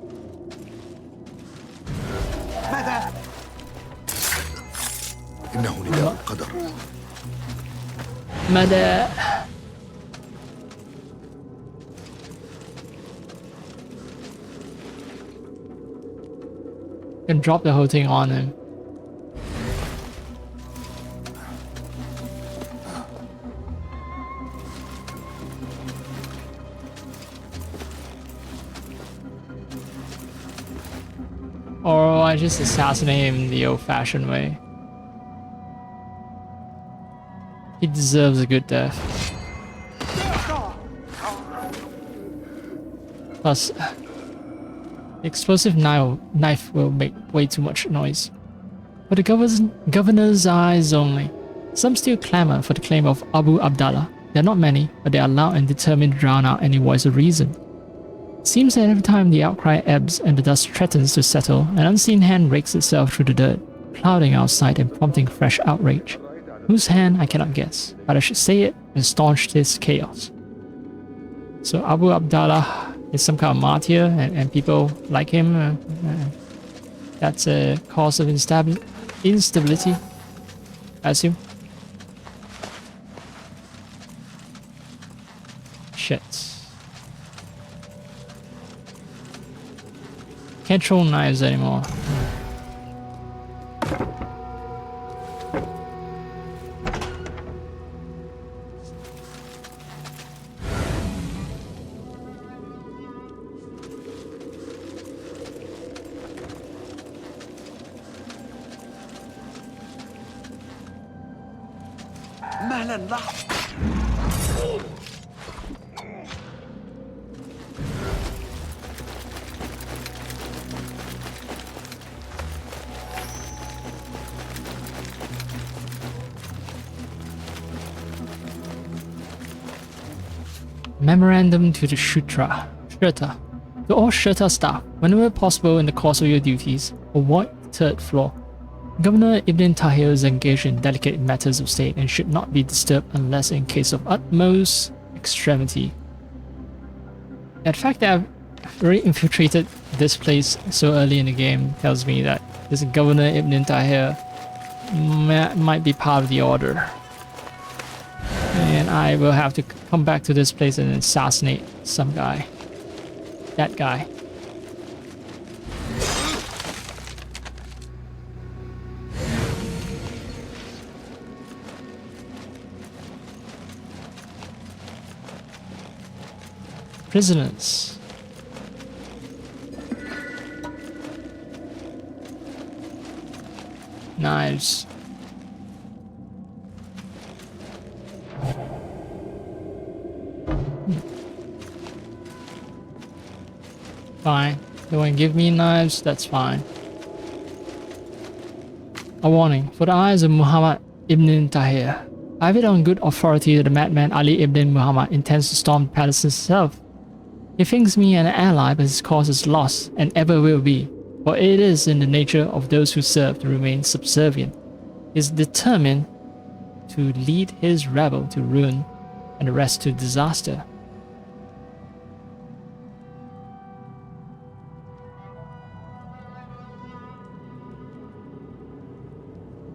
إنه نداء القدر. ماذا؟ Can drop the whole thing on him. Or I just assassinate him the old-fashioned way. He deserves a good death. Plus, the explosive knife will make way too much noise. For the governor's eyes only. Some still clamor for the claim of Abu Abdallah. There are not many, but they are loud and determined to drown out any voice of reason. It seems that every time the outcry ebbs and the dust threatens to settle, an unseen hand rakes itself through the dirt, clouding our sight and prompting fresh outrage. Whose hand, I cannot guess, but I should say it and staunch this chaos. So Abu Abdallah is some kind of martyr, and people like him. That's a cause of instability, I assume. Shit. Can't throw knives anymore. مهلا لحظة. Memorandum to the Shurta. To all Shurta staff, whenever possible in the course of your duties, avoid the third floor. Governor Ibn Tahir is engaged in delicate matters of state and should not be disturbed unless in case of utmost extremity. The fact that I've already infiltrated this place so early in the game tells me that this Governor Ibn Tahir might be part of the order. And I will have to come back to this place and assassinate some guy. That guy. prisoners. Knives. Fine. They want to give me knives, that's fine. A warning. For the eyes of Muhammad ibn Tahir. I have it on good authority that the madman Ali ibn Muhammad intends to storm the palace itself. He thinks me an ally, but his cause is lost, and ever will be. For it is in the nature of those who serve to remain subservient. He is determined to lead his rebel to ruin, and the rest to disaster.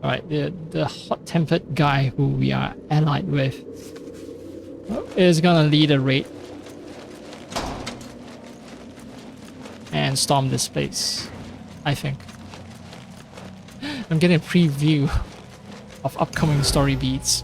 Alright, the hot-tempered guy who we are allied with is gonna lead a raid and storm this place, I think. I'm getting a preview of upcoming story beats.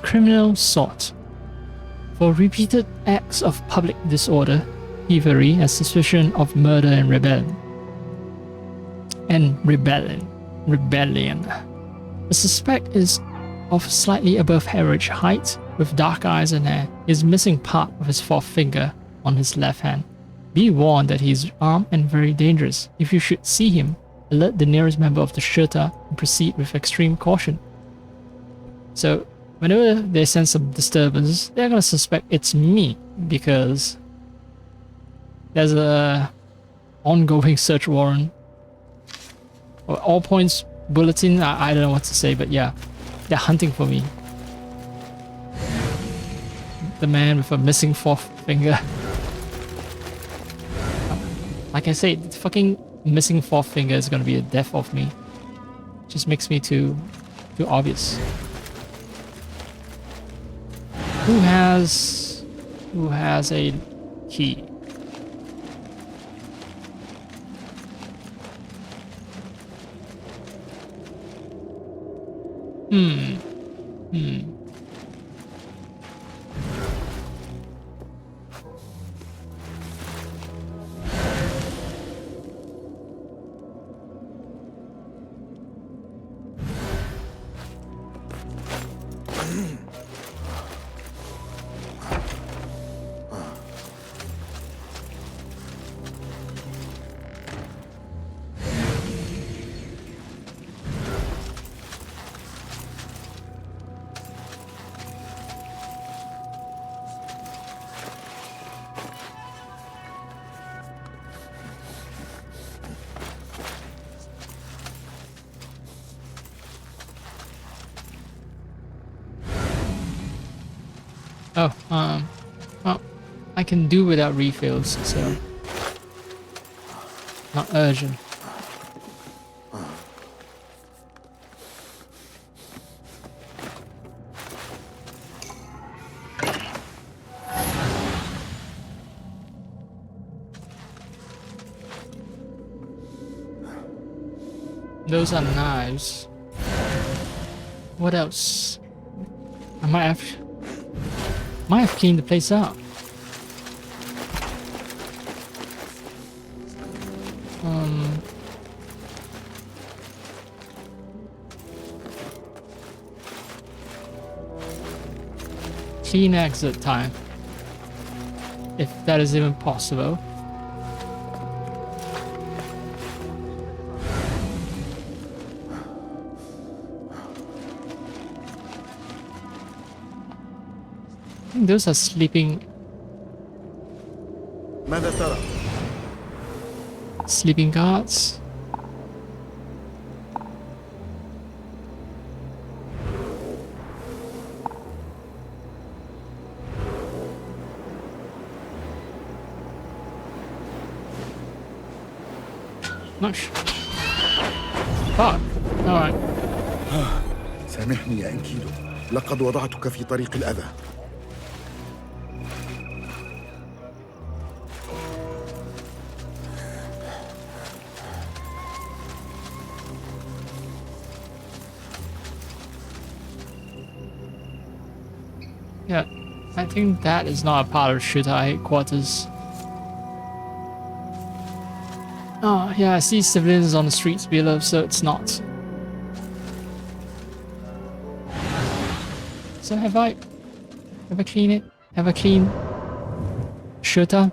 Criminal sought for repeated acts of public disorder, thievery, and suspicion of murder and rebellion. The suspect is of slightly above average height, with dark eyes and hair. He is missing part of his fourth finger on his left hand. Be warned that he is armed and very dangerous. If you should see him, alert the nearest member of the Shurta and proceed with extreme caution. So, whenever they sense some disturbance, they're gonna suspect it's me because there's a ongoing search warrant. Or all points bulletin, I don't know what to say, but yeah, they're hunting for me. The man with a missing fourth finger. Like I said, the fucking missing fourth finger is gonna be a death of me. Just makes me too obvious. Who has a key? Well, I can do without refills, so not urgent. Those are knives. What else? I might have cleaned the place out. Clean exit time, if that is even possible. I think those are Sleeping guards. Not sure. Fuck. Alright. سامحني يا انكيدو، لقد وضعتك في طريق الأذى. Yeah, I think that is not a part of Shutai headquarters. Oh, yeah, I see civilians on the streets below, so it's not. So have I cleaned it? Have I cleaned Shuta?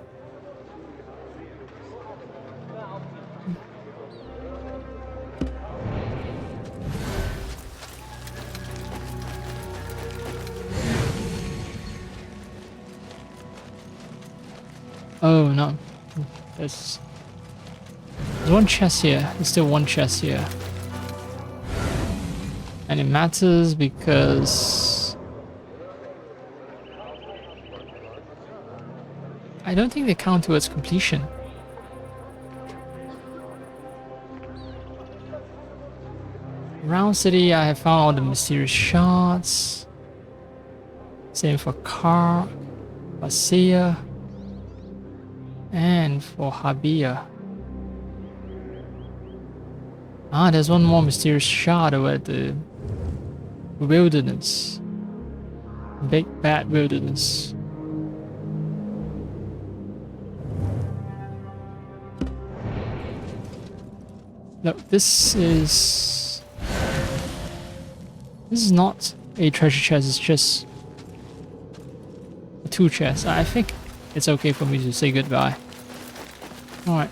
Oh no, there's one chest here. There's still one chest here. And it matters because I don't think they count towards completion. Around city, I have found all the mysterious shards. Same for Car, Basia, and for Habia. Ah, there's one more mysterious shard over at the wilderness. Big bad wilderness. Look, this is not a treasure chest, it's just a tool chest. I think it's okay for me to say goodbye. Alright.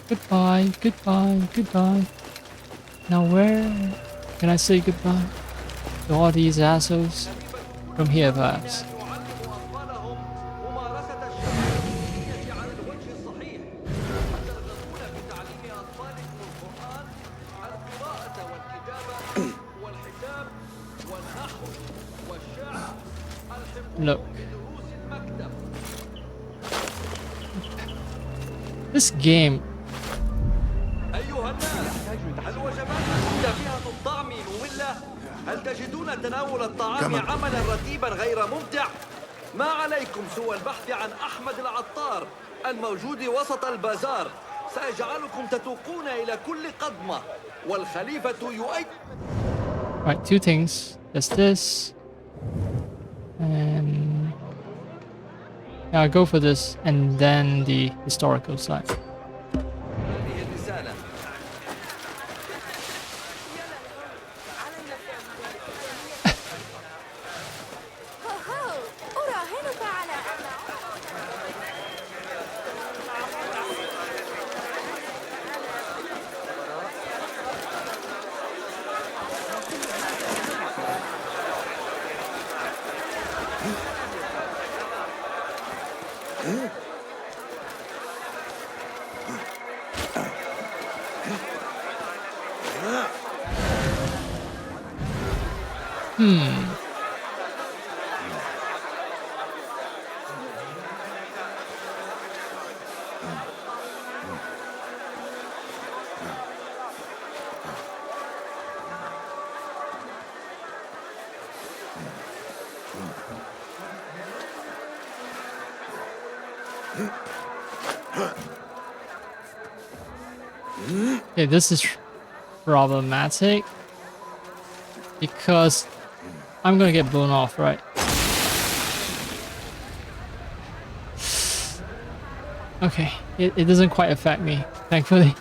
Goodbye, goodbye, goodbye. Now where can I say goodbye to all these assholes? From here, perhaps. Look. This game. أيها الناس، الوجبات الموجودة فيها الطعم مملة؟ هل تجدون تناول الطعام عملا رتيبا غير ممتع؟ ما عليكم سوى البحث عن أحمد العطار الموجود وسط البازار. سأجعلكم تتوقون إلى كل قدمة، والخليفة يؤيد. Right, two things. There's this. And yeah, I'll go for this and then the historical side. Okay, this is problematic because I'm gonna get blown off, right? Okay, it doesn't quite affect me, thankfully.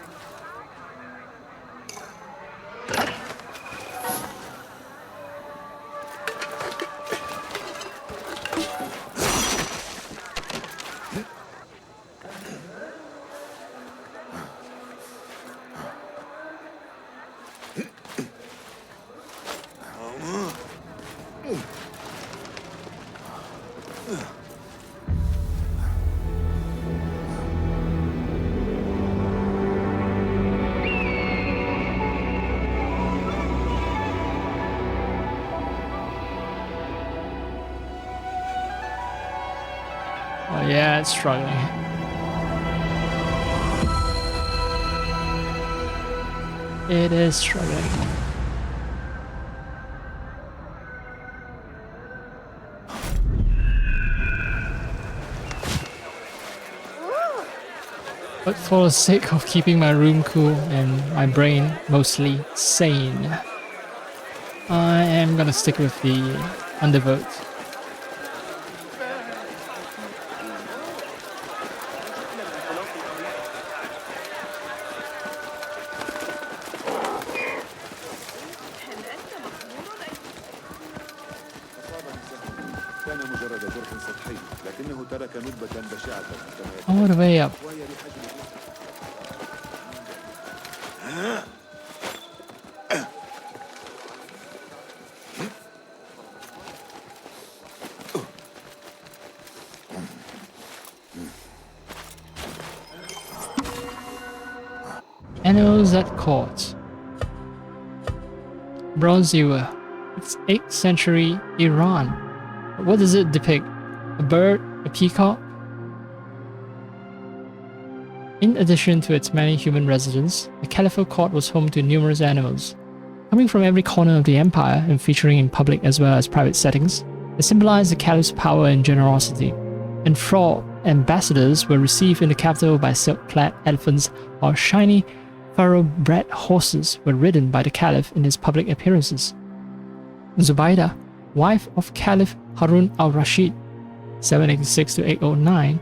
Oh yeah, it's struggling. It is struggling. But for the sake of keeping my room cool and my brain mostly sane, I am gonna stick with the undervote. كان مجرد جرح سطحي لكنه ترك ندبة بشعة All the way up. Animals at court. Bronze era. It's 8th century Iran. What does it depict? A bird? A peacock? In addition to its many human residents, the caliphate court was home to numerous animals. Coming from every corner of the empire and featuring in public as well as private settings, they symbolized the caliph's power and generosity. Enthralled ambassadors were received in the capital by silk-clad elephants, while shiny, thoroughbred horses were ridden by the caliph in his public appearances. Zubaydah, wife of Caliph Harun al-Rashid, 786 to 809,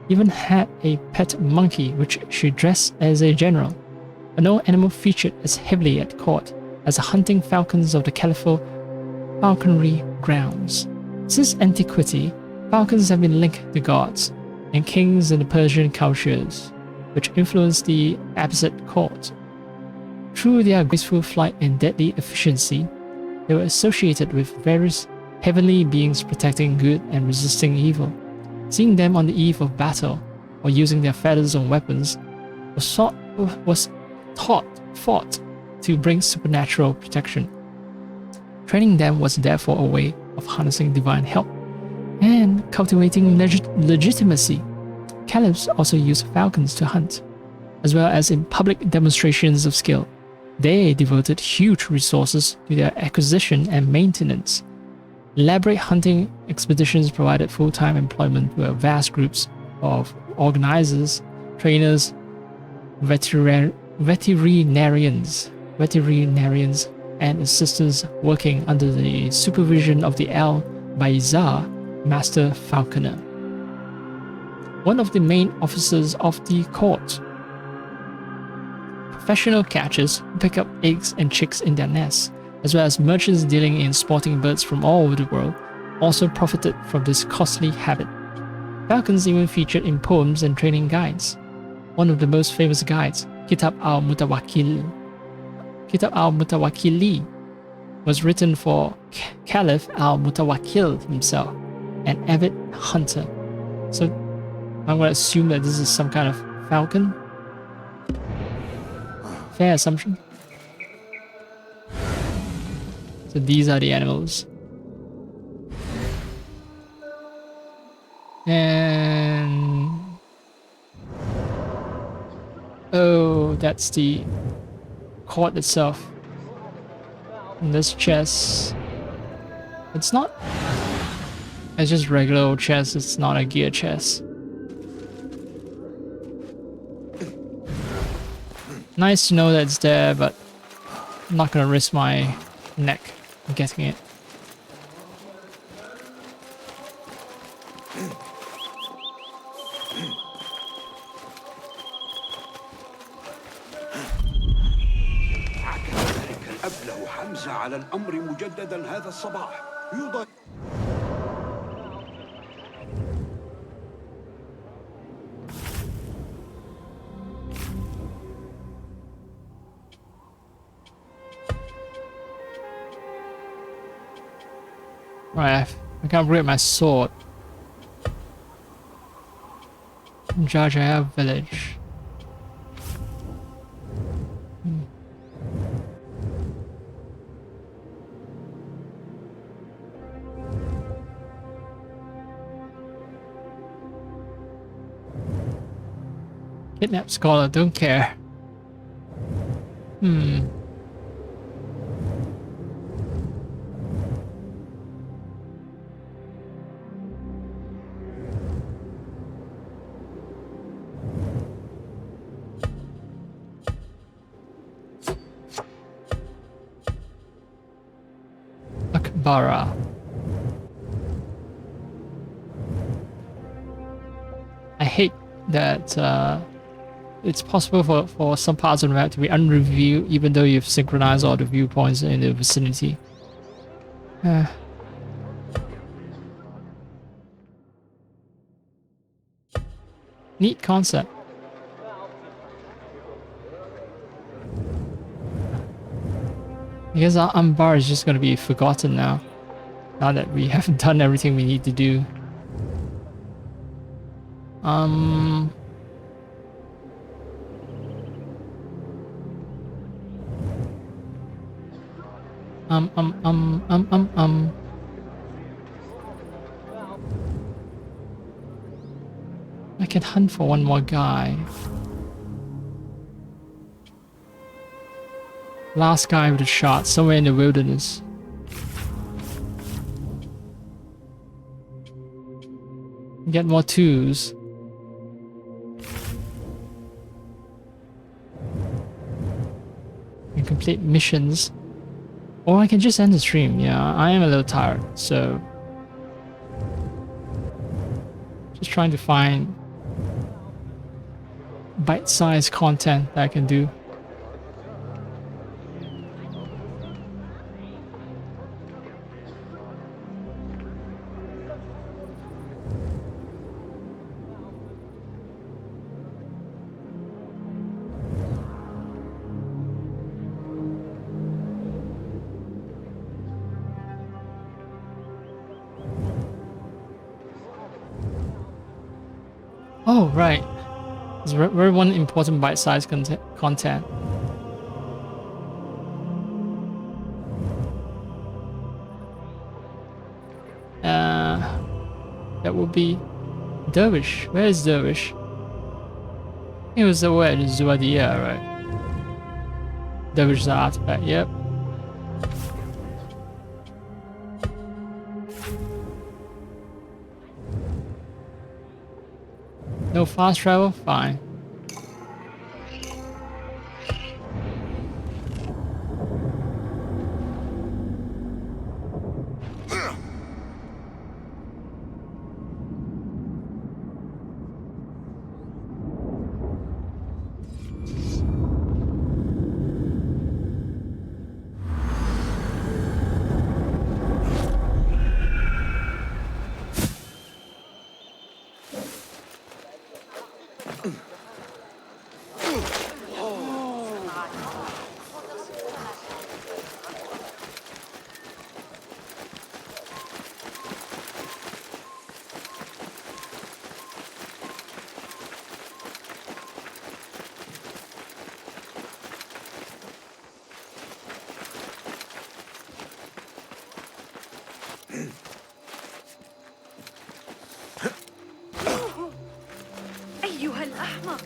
even had a pet monkey which she dressed as a general. But no animal featured as heavily at court as the hunting falcons of the caliphal falconry grounds. Since antiquity, falcons have been linked to gods and kings in the Persian cultures, which influenced the Abbasid court. Through their graceful flight and deadly efficiency, they were associated with various heavenly beings protecting good and resisting evil. Seeing them on the eve of battle or using their feathers on weapons was thought to bring supernatural protection. Training them was therefore a way of harnessing divine help and cultivating legitimacy. Caliphs also used falcons to hunt, as well as in public demonstrations of skill. They devoted huge resources to their acquisition and maintenance. Elaborate hunting expeditions provided full-time employment to vast groups of organizers, trainers, veterinarians, and assistants working under the supervision of the Al-Baizar master falconer, one of the main officers of the court. Professional catchers who pick up eggs and chicks in their nests, as well as merchants dealing in sporting birds from all over the world, also profited from this costly habit. Falcons even featured in poems and training guides. One of the most famous guides, Kitab al-Mutawakkili, was written for Caliph al-Mutawakkil himself, an avid hunter. So I'm going to assume that this is some kind of falcon. Fair assumption. So these are the animals. And oh, that's the court itself. And this chest, it's not, it's just regular old chest, it's not a gear chest. Nice to know that it's there, but I'm not gonna risk my neck getting it. الأبله حمزة على الأمر مجددا هذا الصباح. Right, I can't upgrade my sword. Jajaya village. Kidnap scholar, don't care. Akbara. I hate that it's possible for some parts of the map to be unreviewed even though you've synchronized all the viewpoints in the vicinity. Neat concept. I guess our Ambar is just gonna be forgotten now. Now that we haven't done everything we need to do. I can hunt for one more guy. Last guy with a shot somewhere in the wilderness. Get more twos. And complete missions. Or I can just end the stream. Yeah, I am a little tired, so just trying to find bite-sized content that I can do. Oh, right. There's very one important bite-sized content. That would be Dervish. Where is Dervish? It was the word Zuadia, right? Dervish is an artifact, yep. No fast travel? Fine. أيها الأحمق.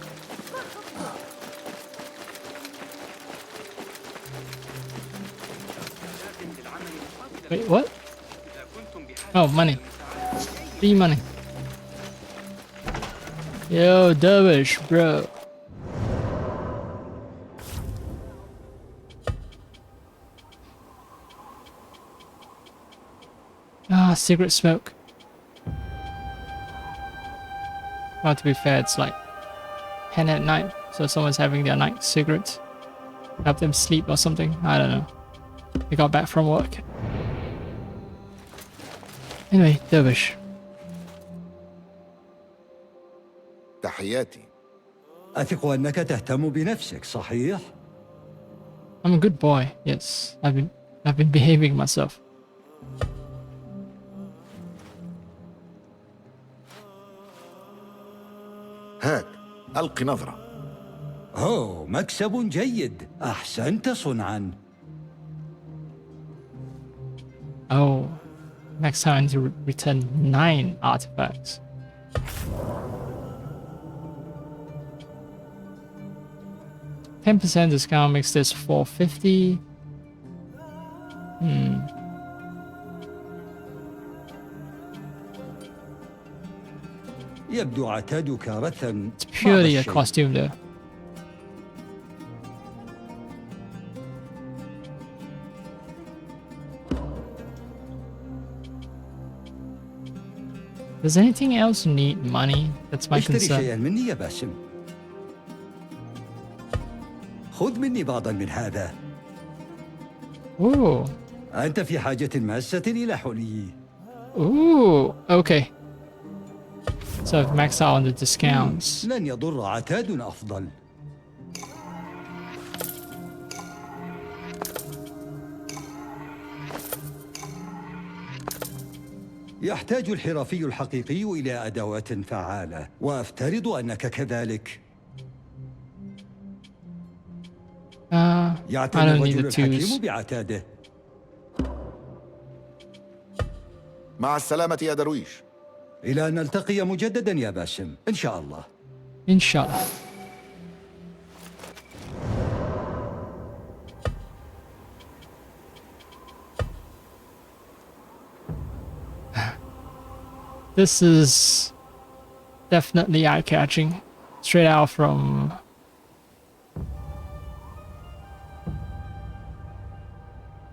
Wait, what? Oh, money. Free money. Yo, Dervish, bro. Ah, cigarette smoke. Well, to be fair, it's like 10 at night, so someone's having their night cigarette. Help them sleep or something. I don't know. They got back from work. Anyway, Dervish. تحياتي. أثق أنك تهتم بنفسك، صحيح؟ I'm a good boy. Yes, I've been behaving myself. هات، ألقي نظرة. أوه، مكسب جيد. أحسنت صنعا. Oh, next time I need to return 9 artifacts. 10% discount makes this 450. يبدو عتادك رثا. It's purely a costume though. Does anything else need money? That's my اشتري concern. شيئا مني يا باسم. خذ مني بعضا من هذا. Ooh. أنت في حاجة ماسة إلى حلي. Ooh. Okay. So I've maxed out on the discounts. لن يضر عتاد أفضل. يحتاج الحرفي الحقيقي إلى أدوات فعالة، وأفترض أنك كذلك. I يعتني don't need الرجل the الحكيم twos. بعتاده. مع السلامة يا درويش. إلى أن نلتقي مجددا يا باسم إن شاء الله. Inshallah. This is definitely eye-catching. Straight out from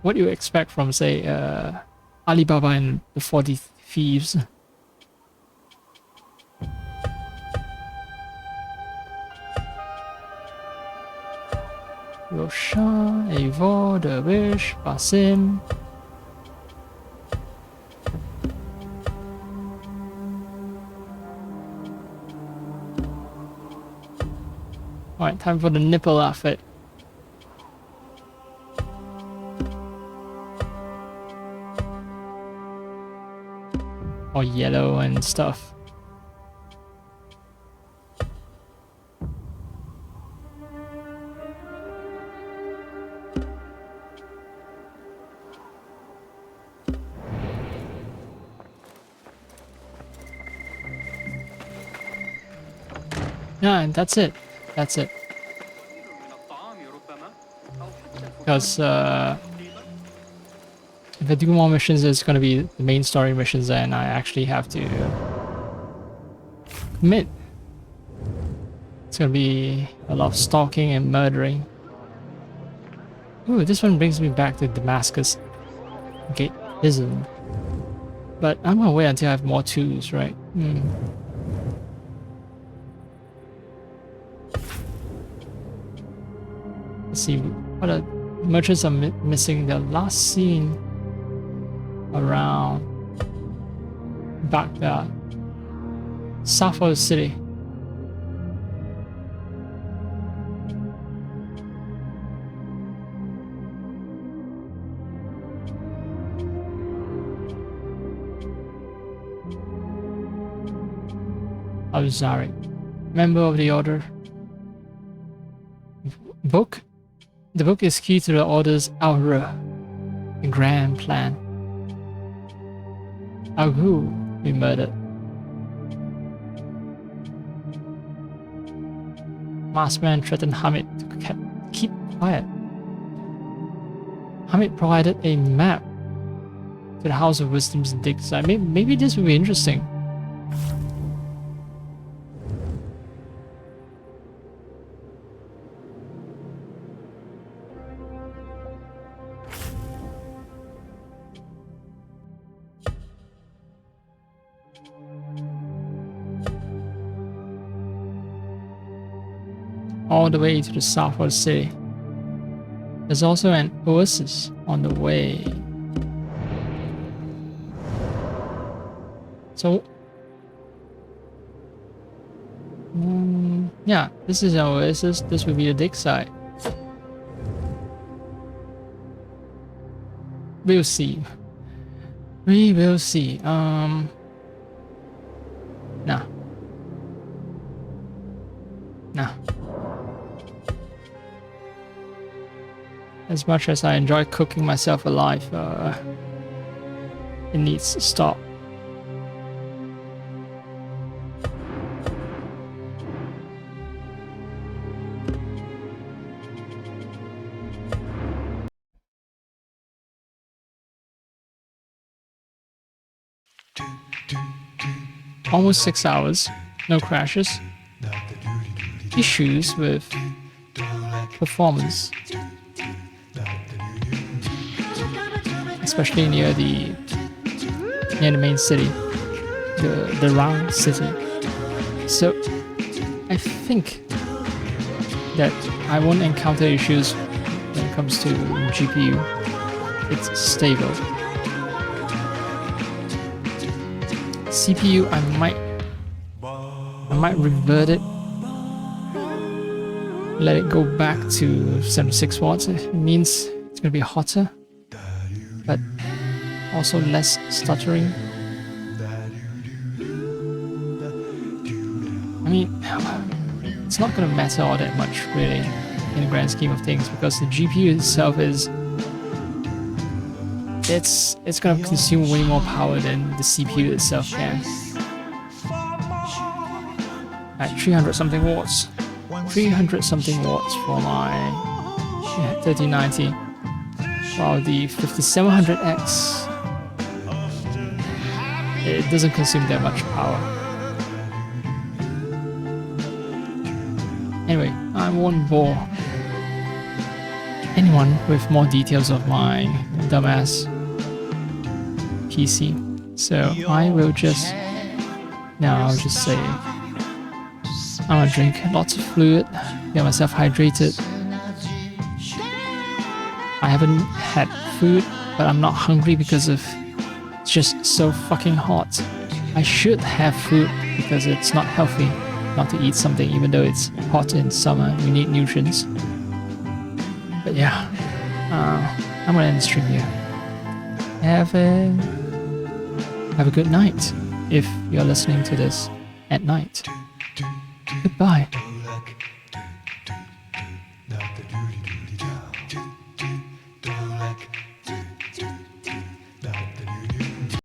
what you expect from, say, Alibaba and the 40 Thieves. Roshan, Eivor, Dervish, Basim. Alright, time for the nipple outfit. Or yellow and stuff. Yeah, and that's it. That's it. Because if I do more missions, it's going to be the main story missions, and I actually have to commit. It's going to be a lot of stalking and murdering. Ooh, this one brings me back to Damascus Gateism. But I'm going to wait until I have more twos, right? Let's see what are merchants are missing. The last scene around Baghdad, south of the city. Al-Zari, member of the order. Book. The book is key to the Order's Al-Ruh, the grand plan. Al-Hu be murdered. Masked man threatened Hamid to keep quiet. Hamid provided a map to the House of Wisdom's dig site. Maybe this will be interesting. All the way to the south of the city. There's also an oasis on the way. So, yeah, this is an oasis. This will be a dig site. We'll see. We will see. Nah. As much as I enjoy cooking myself alive, it needs to stop. almost 6 hours, no crashes, issues with performance, especially near the main city, the round city. So I think that I won't encounter issues when it comes to GPU. It's stable. CPU, I might revert it, let it go back to 76 watts. It means it's gonna be hotter, but also less stuttering. I mean, it's not gonna matter all that much really in the grand scheme of things, because the GPU itself is it's gonna consume way more power than the CPU itself can. At 300 something watts. 300 something watts for my 3090. While the 5700X, it doesn't consume that much power. Anyway, I won't bore anyone with more details of my dumbass PC. So I will just, I'll just say I'm gonna drink lots of fluid, get myself hydrated. I haven't had food, but I'm not hungry because it's just so fucking hot. I should have food because it's not healthy not to eat something, even though it's hot in summer. You need nutrients. But yeah, I'm gonna end the stream here. Have a good night if you're listening to this at night. Goodbye.